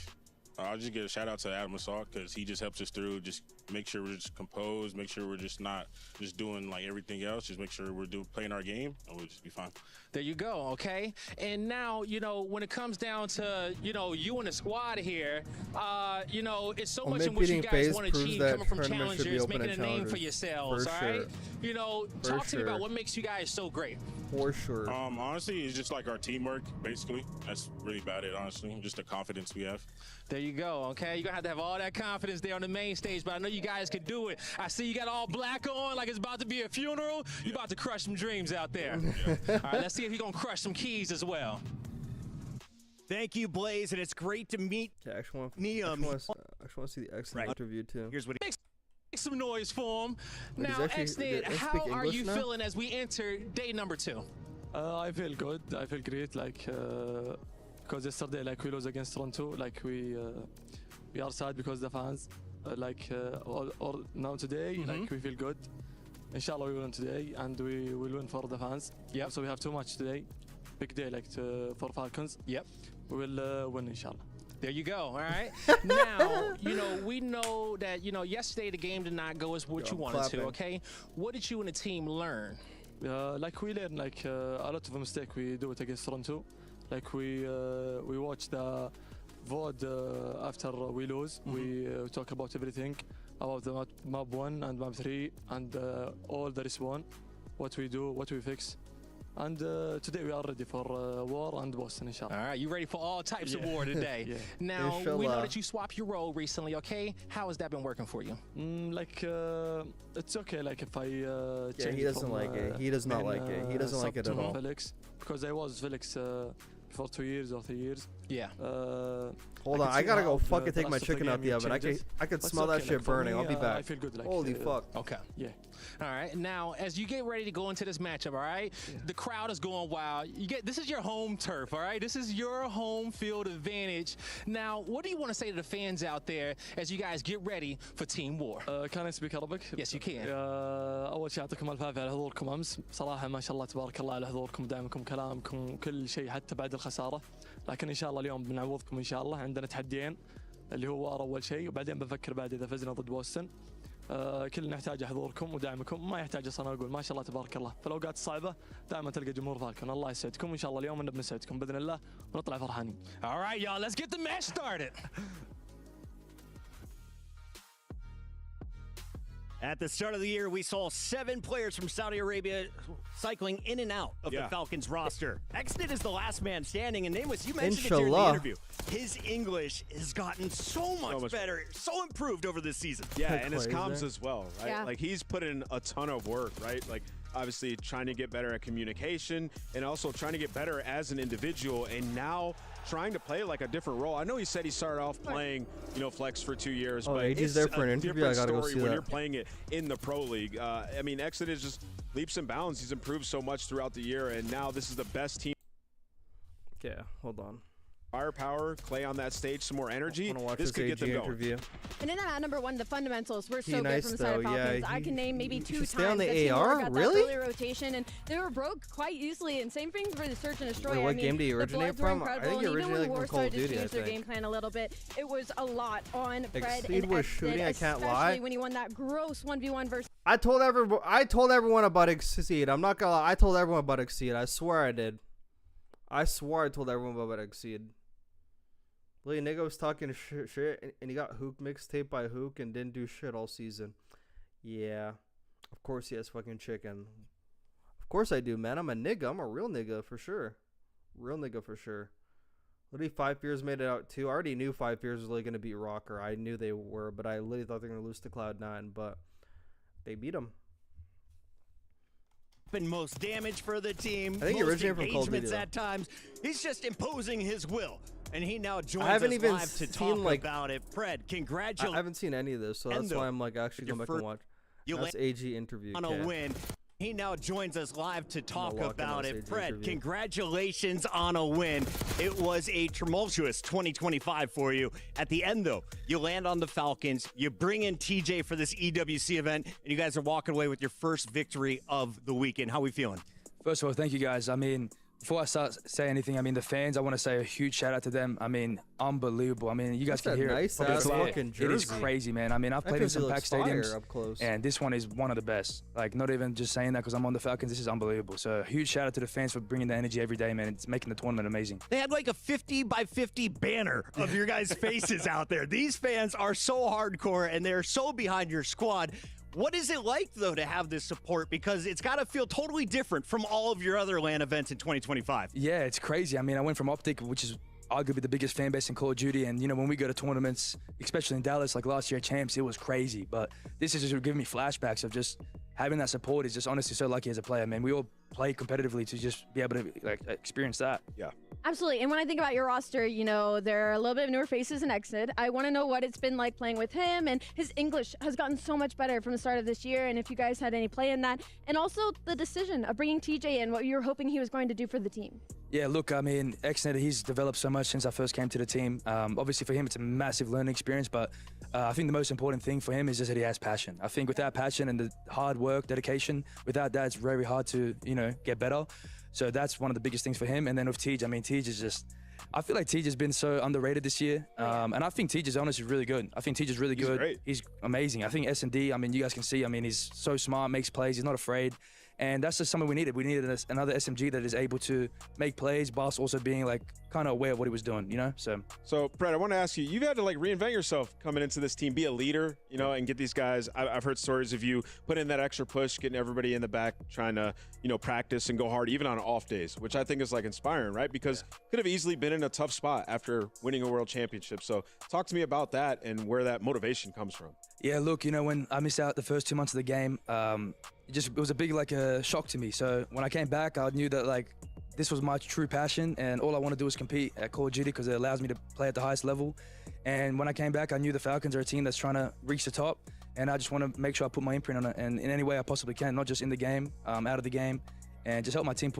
I'll just give a shout out to Adam Assault because he just helps us through. Just make sure we're just composed, make sure we're just not just doing like everything else. Just make sure we're playing our game, and we'll just be fine. There you go. Okay. And now, when it comes down to, you and the squad here, it's so much in what you guys want to achieve coming from challengers, making a name for yourselves. All right. Talk to me about what makes you guys so great. For sure. Honestly, it's just like our teamwork, basically. That's really about it, honestly. Just the confidence we have. There you go, okay? You're going to have all that confidence there on the main stage, but I know you guys can do it. I see you got all black on like it's about to be a funeral. You're about to crush some dreams out there. All right, let's see if you're going to crush some keys as well. Thank you, Blaze, and it's great to meet Neom. I actually want to see the X interview, too. Here's what Make some noise for him. Now, X-Nid, how are you feeling as we enter day number 2? I feel good. I feel great, because yesterday, we lose against Toronto, we are sad because the fans, or now today, we feel good. Inshallah, we will win today, and we will win for the fans. Yep. So we have too much today, big day, for Falcons. Yep. We will win, inshallah. There you go. All right. Now, we know that, yesterday the game did not go as what you wanted to. Okay. What did you and the team learn? We learn a lot of mistakes we do it against Toronto. We watch the VOD after we lose. We talk about everything, about the map 1 and map 3 and all the respawn, what we do, what we fix. And today we are ready for war and Boston, inshallah. All right, you ready for all types of war today? Yeah. Now, we know that you swapped your role recently, okay? How has that been working for you? It's okay, if I change he doesn't like it. He does not like it. He doesn't like it at all. Felix, because I was Felix for 2 years or 3 years. Yeah. Hold on, I gotta go fucking take my chicken out the oven. I could smell that shit burning. I'll be back. I feel good. Holy fuck. Okay. Yeah. All right. Now, as you get ready to go into this matchup, all right, the crowd is going wild. This is your home turf, all right? This is your home field advantage. Now, what do you want to say to the fans out there as you guys get ready for Team War? Can I speak Arabic? Yes, you can. أول شيء يعطيكم الف عافية على حضوركم أمس. صراحة ما شاء الله تبارك الله على حضوركم دعمكم كلامكم كل شيء حتى بعد الخسارة. لكن إن شاء الله اليوم بنعوضكم إن شاء الله. عندنا تحديين اللي هو وار أول شيء وبعدين بنفكر بعد إذا فزنا ضد بوستن. كل نحتاج حضوركم ودعمكم ما يحتاج اصلا اقول ما شاء الله تبارك الله في الاوقات الصعبه دائما تلقى جمهور فالكون الله يسعدكم وان شاء الله اليوم بنسعدكم باذن الله ونطلع فرحانين. All right, y'all, let's get the match started. At the start of the year, we saw 7 players from Saudi Arabia cycling in and out of the Falcons roster. X-Nid is the last man standing, and Nameless, you mentioned it during the interview. His English has gotten so much better, so improved over this season. Yeah, and his comms as well, right? Yeah. He's put in a ton of work, right? Obviously trying to get better at communication and also trying to get better as an individual and now trying to play a different role. I know he said he started off playing, Flex for 2 years, but it's there for an interview. I gotta go see when that. you're playing it in the Pro League. I mean, Exit is just leaps and bounds. He's improved so much throughout the year, and now this is the best team. Yeah, hold on. Firepower, Clay on that stage, some more energy. This could get them going. Interview. And in that number 1, the fundamentals were so good nice from the side of though, Falcons. yeah, I can name maybe 2 times stay on the that AR? got Really? that early rotation, and they were broke quite easily. And same thing for the Search and Destroy. Wait, what game do you the originate Bloods were from? I incredible, think you and even originated when War from Call of started to Duty, change their game plan a little bit, it was a lot on Fred Exceed and was X-Nid, shooting, I can't lie. especially when he won that gross 1v1 versus. I told everyone about Exceed. I'm not gonna lie. I told everyone about Exceed. I swear I did. I swore I told everyone about Exceed. Lily nigga was talking shit, and he got Hook mixtape by Hook and didn't do shit all season. Yeah, of course he has fucking chicken. Of course I do, man. I'm a nigga. I'm a real nigga for sure. Real nigga for sure. Literally 5 Fears made it out too. I already knew 5 Fears was really gonna beat Rocker. I knew they were, but I literally thought they were gonna lose to Cloud9, but they beat them. And most damage for the team. I think he originated from Call of Duty, at times. He's just imposing his will. And he now joins I haven't us even live to seen, talk like, about it. Fred, congratulations. I haven't seen any of this, so that's why I'm like actually going back and watch. That's AG interview. On a win. He now joins us live to talk about it. Fred, congratulations on a win. It was a tumultuous 2025 for you. At the end, though, you land on the Falcons. You bring in TJ for this EWC event, and you guys are walking away with your first victory of the weekend. How are we feeling? First of all, thank you guys. I mean, before I start saying anything, I mean, the fans, I want to say a huge shout out to them. I mean, unbelievable. I mean, you guys can hear nice it. It is crazy, man. I mean, I've played in some packed stadiums, up close. and this one is one of the best. Like, not even just saying that because I'm on the Falcons. This is unbelievable. So, a huge shout out to the fans for bringing the energy every day, man. It's making the tournament amazing. They had like a 50 by 50 banner of your guys' faces out there. These fans are so hardcore, and they're so behind your squad. What is it like, though, to have this support? Because it's got to feel totally different from all of your other LAN events in 2025. Yeah, it's crazy. I mean, I went from Optic, which is arguably the biggest fan base in Call of Duty, and, you know, when we go to tournaments, especially in Dallas, like last year at Champs, it was crazy. But this is just giving me flashbacks of just having that support. Is just honestly so lucky as a player, man. We all play competitively to just be able to, like, experience that. Yeah. Absolutely. And when I think about your roster, you know, there are a little bit of newer faces in Exit. I want to know what it's been like playing with him, and his English has gotten so much better from the start of this year, and if you guys had any play in that, and also the decision of bringing TJ in, what you were hoping he was going to do for the team. Yeah, look, I mean, Exnet, he's developed so much since I first came to the team. Obviously for him, it's a massive learning experience, but I think the most important thing for him is just that he has passion. I think without passion and the hard work, dedication, without that, it's very hard to, you know, get better. So that's one of the biggest things for him. And then with Tej, I mean, Tej is just, I feel like Tej has been so underrated this year. And I think Tej is honestly really good. I think Tej is really good. Great. He's amazing. I think S&D, I mean, you guys can see, I mean, he's so smart, makes plays, he's not afraid. And that's just something we needed. We needed another SMG that is able to make plays, whilst also being like kind of aware of what he was doing, you know? So Brett, I want to ask you, you've had to like reinvent yourself coming into this team, be a leader, you know, and get these guys. I've heard stories of you putting in that extra push, getting everybody in the back, trying to, you know, practice and go hard, even on off days, which I think is like inspiring, right? Because could have easily been in a tough spot after winning a world championship. So talk to me about that and where that motivation comes from. Yeah, look, you know, when I missed out the first 2 months of the game, it was a big like a shock to me. So when I came back, I knew that like this was my true passion, and all I want to do is compete at Call of Duty because it allows me to play at the highest level. And when I came back, I knew the Falcons are a team that's trying to reach the top, and I just want to make sure I put my imprint on it, and in any way I possibly can, not just in the game, out of the game, and just help my team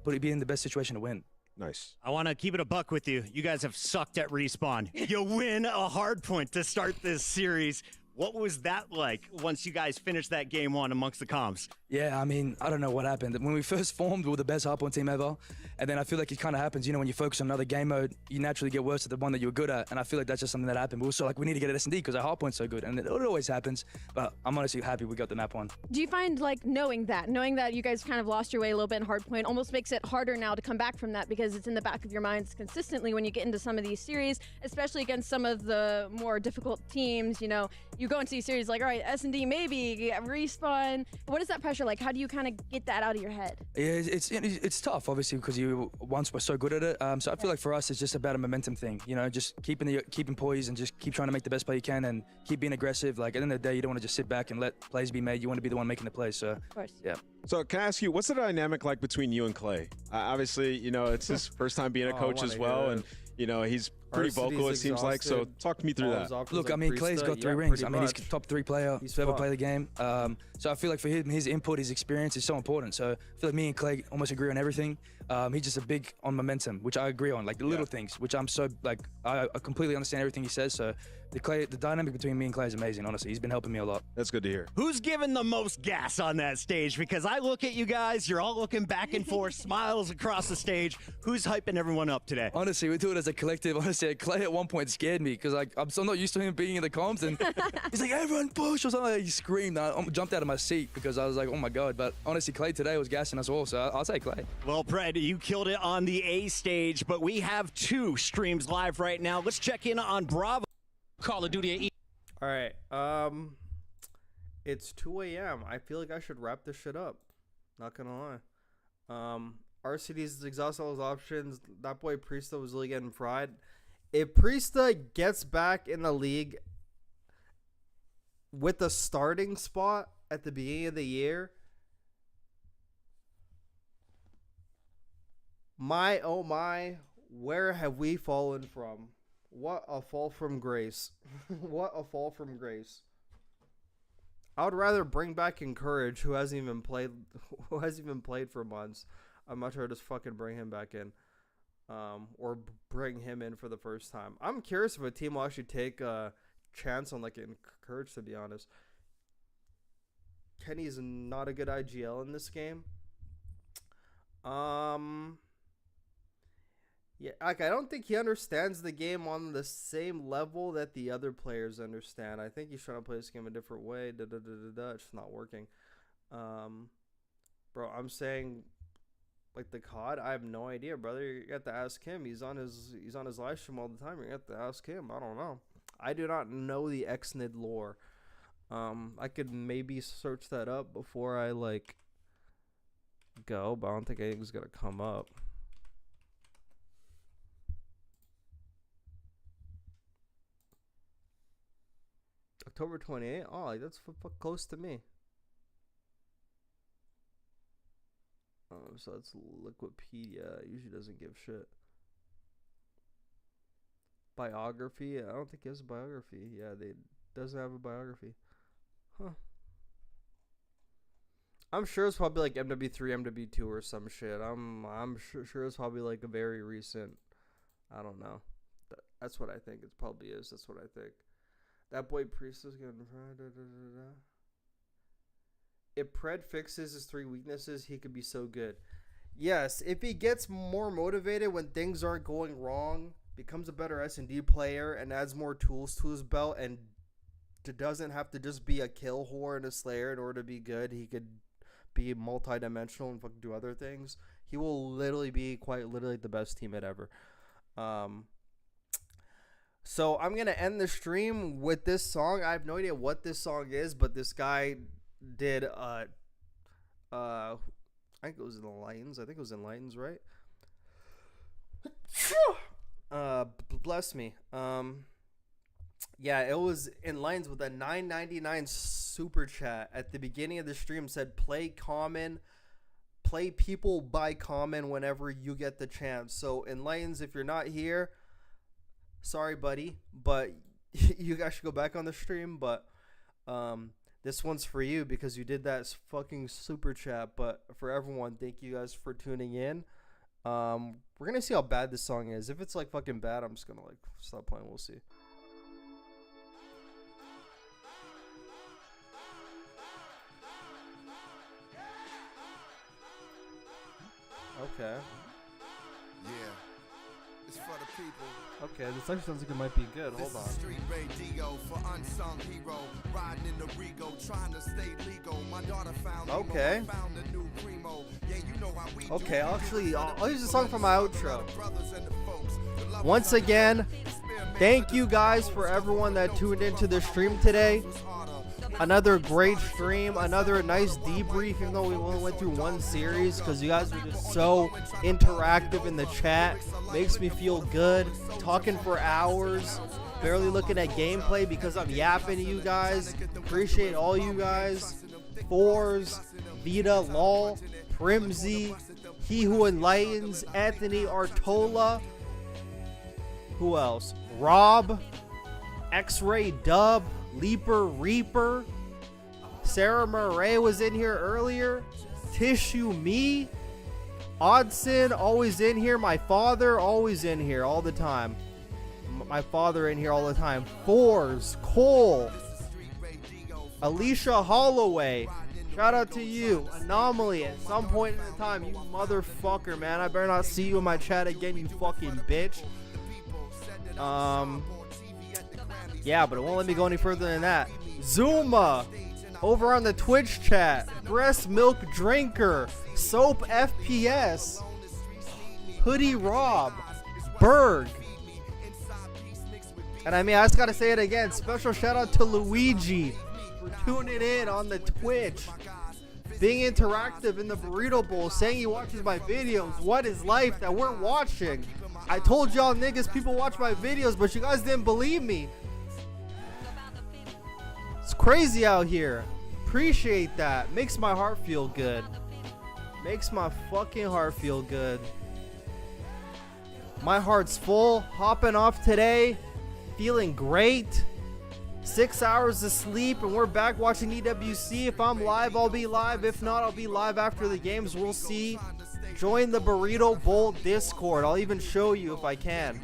be in the best situation to win. Nice. I want to keep it a buck with you. You guys have sucked at respawn. You win a Hardpoint to start this series. What was that like once you guys finished that game one amongst the comms? Yeah, I mean, I don't know what happened. When we first formed, we were the best Hardpoint team ever. And then I feel like it kind of happens, you know, when you focus on another game mode, you naturally get worse at the one that you were good at. And I feel like that's just something that happened. We were so like, we need to get an S&D because our Hardpoint's so good. And it always happens. But I'm honestly happy we got the map one. Do you find like knowing that you guys kind of lost your way a little bit in Hardpoint almost makes it harder now to come back from that because it's in the back of your minds consistently when you get into some of these series, especially against some of the more difficult teams, you know, you go into these series like, all right, S&D maybe, respawn. What is that pressure like? How do you kind of get that out of your head? Yeah, it's tough, obviously, because you once were so good at it. So I feel like for us, it's just about a momentum thing. You know, just keeping poise and just keep trying to make the best play you can and keep being aggressive. Like at the end of the day, you don't want to just sit back and let plays be made. You want to be the one making the plays. So, of course. Yeah. So can I ask you, what's the dynamic like between you and Clay? Obviously, you know, it's his first time being a coach as well, and you know he's pretty vocal. It seems like. So talk me through that. Look, I mean, Clay's got 3 rings. I mean, he's top 3 player to ever play the game. So I feel like for him, his input, his experience is so important. So I feel like me and Clay almost agree on everything. He's just a big on momentum, which I agree on, like the little things, which I'm so like I completely understand everything he says. So the dynamic between me and Clay is amazing. Honestly, he's been helping me a lot. That's good to hear. Who's giving the most gas on that stage? Because I look at you guys, you're all looking back and forth, smiles across the stage. Who's hyping everyone up today? Honestly, we do it as a collective. Honestly, said Clay at one point scared me because like I'm so not used to him being in the comms, and he's like, everyone push or something. He screamed. I jumped out of my seat because I was like, oh my God. But honestly, Clay today was gassing us all, so I'll say Clay. Well, Pred, you killed it on the A stage, but we have 2 streams live right now. Let's check in on Bravo. Call of Duty. All right. It's 2 a.m. I feel like I should wrap this shit up. Not gonna lie. RCD's exhaust all his options. That boy Priesta was really getting fried. If Priesta gets back in the league with a starting spot at the beginning of the year, my oh my, where have we fallen from? What a fall from grace. What a fall from grace. I would rather bring back Encourage, who hasn't even played for months. I'm not sure to just fucking bring him back in. Or bring him in for the first time. I'm curious if a team will actually take a chance on like Encourage, to be honest. Kenny's not a good IGL in this game. Yeah, like I don't think he understands the game on the same level that the other players understand. I think he's trying to play this game a different way. It's just not working. Bro, I'm saying like the COD, I have no idea, brother. You got to ask him. He's on his live stream all the time. You got to ask him. I don't know. I do not know the XNID lore. I could maybe search that up before I like go, but I don't think anything's gonna come up. October 28th? Oh, like that's close to me. So it's Liquipedia. It usually doesn't give shit. Biography? I don't think he has a biography. Yeah, they doesn't have a biography. Huh. I'm sure it's probably like MW3, MW2 or some shit. I'm sure it's probably like a very recent. I don't know. That's what I think. It probably is. That's what I think. That boy Priest is gonna. If Pred fixes his 3 weaknesses, he could be so good. Yes, if he gets more motivated when things aren't going wrong, becomes a better S&D player, and adds more tools to his belt, and doesn't have to just be a kill whore and a slayer in order to be good. He could be multi-dimensional and fucking do other things. He will literally be quite literally the best teammate ever. So I'm going to end the stream with this song. I have no idea what this song is, but this guy did, I think it was in the Lions. I think it was in Lions, right? Bless me. Yeah, it was in Lions with a $9.99 super chat at the beginning of the stream. Said play common, play people by common whenever you get the chance. So in Lions, if you're not here, sorry, buddy, but you guys should go back on the stream. But this one's for you because you did that fucking super chat. But for everyone, thank you guys for tuning in. We're gonna see how bad this song is. If it's like fucking bad, I'm just gonna like stop playing. We'll see. Okay. Yeah. It's for the people. Okay, this actually sounds like it might be good. Hold on. Street radio for unsung hero. Riding in the Rego, trying to stay legal. My daughter found okay. Found a new primo. Yeah, you know how we okay, I'll use the song for my outro. Once again, thank you guys for everyone that tuned into the stream today. Another great stream, another nice debrief, even though we only went through one series, because you guys were just so interactive in the chat. Makes me feel good. Talking for hours, barely looking at gameplay because I'm yapping to you guys. Appreciate all you guys. Fours, Vita, Lol, Primzy, He Who Enlightens, Anthony Artola. Who else? Rob, X-Ray Dub, Leaper Reaper, Sarah Murray was in here earlier, Tissue Me, Oddson always in here, my father always in here all the time, my father in here all the time, Fours, Cole, Alicia Holloway, shout out to you, Anomaly at some point in the time, you motherfucker, man, I better not see you in my chat again, you fucking bitch. Yeah, but it won't let me go any further than that. Zuma over on the Twitch chat. Breast Milk Drinker. Soap FPS. Hoodie Rob. Berg. And I mean, I just gotta say it again. Special shout out to Luigi for tuning in on the Twitch. Being interactive in the Burrito Bowl, saying he watches my videos. What is life that we're watching? I told y'all niggas people watch my videos, but you guys didn't believe me. It's crazy out here. Appreciate that. Makes my heart feel good. Makes my fucking heart feel good. My heart's full. Hopping off today. Feeling great. 6 hours of sleep and we're back watching EWC. If I'm live, I'll be live. If not, I'll be live after the games. We'll see. Join the Burrito Bowl Discord. I'll even show you if I can.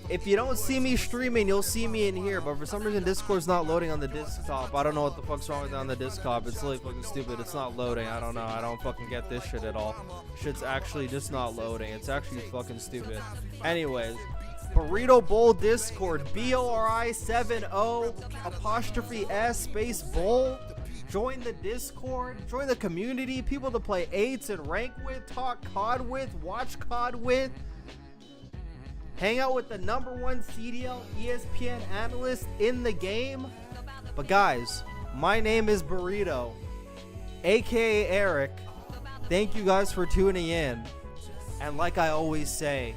If you don't see me streaming, you'll see me in here. But for some reason, Discord's not loading on the desktop. I don't know what the fuck's wrong with it on the desktop. It's really fucking stupid. It's not loading. I don't know. I don't fucking get this shit at all. Shit's actually just not loading. It's actually fucking stupid. Anyways. Burrito Bowl Discord, BORI70'S space bowl. Join the Discord, join the community, people to play 8s and rank with, talk COD with, watch COD with. Hang out with the #1 CDL ESPN analyst in the game. But guys, my name is Burrito, aka Eric. Thank you guys for tuning in. And like I always say,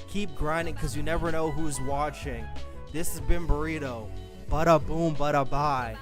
keep grinding because you never know who's watching. This has been Burrito. Bada boom, bada bye.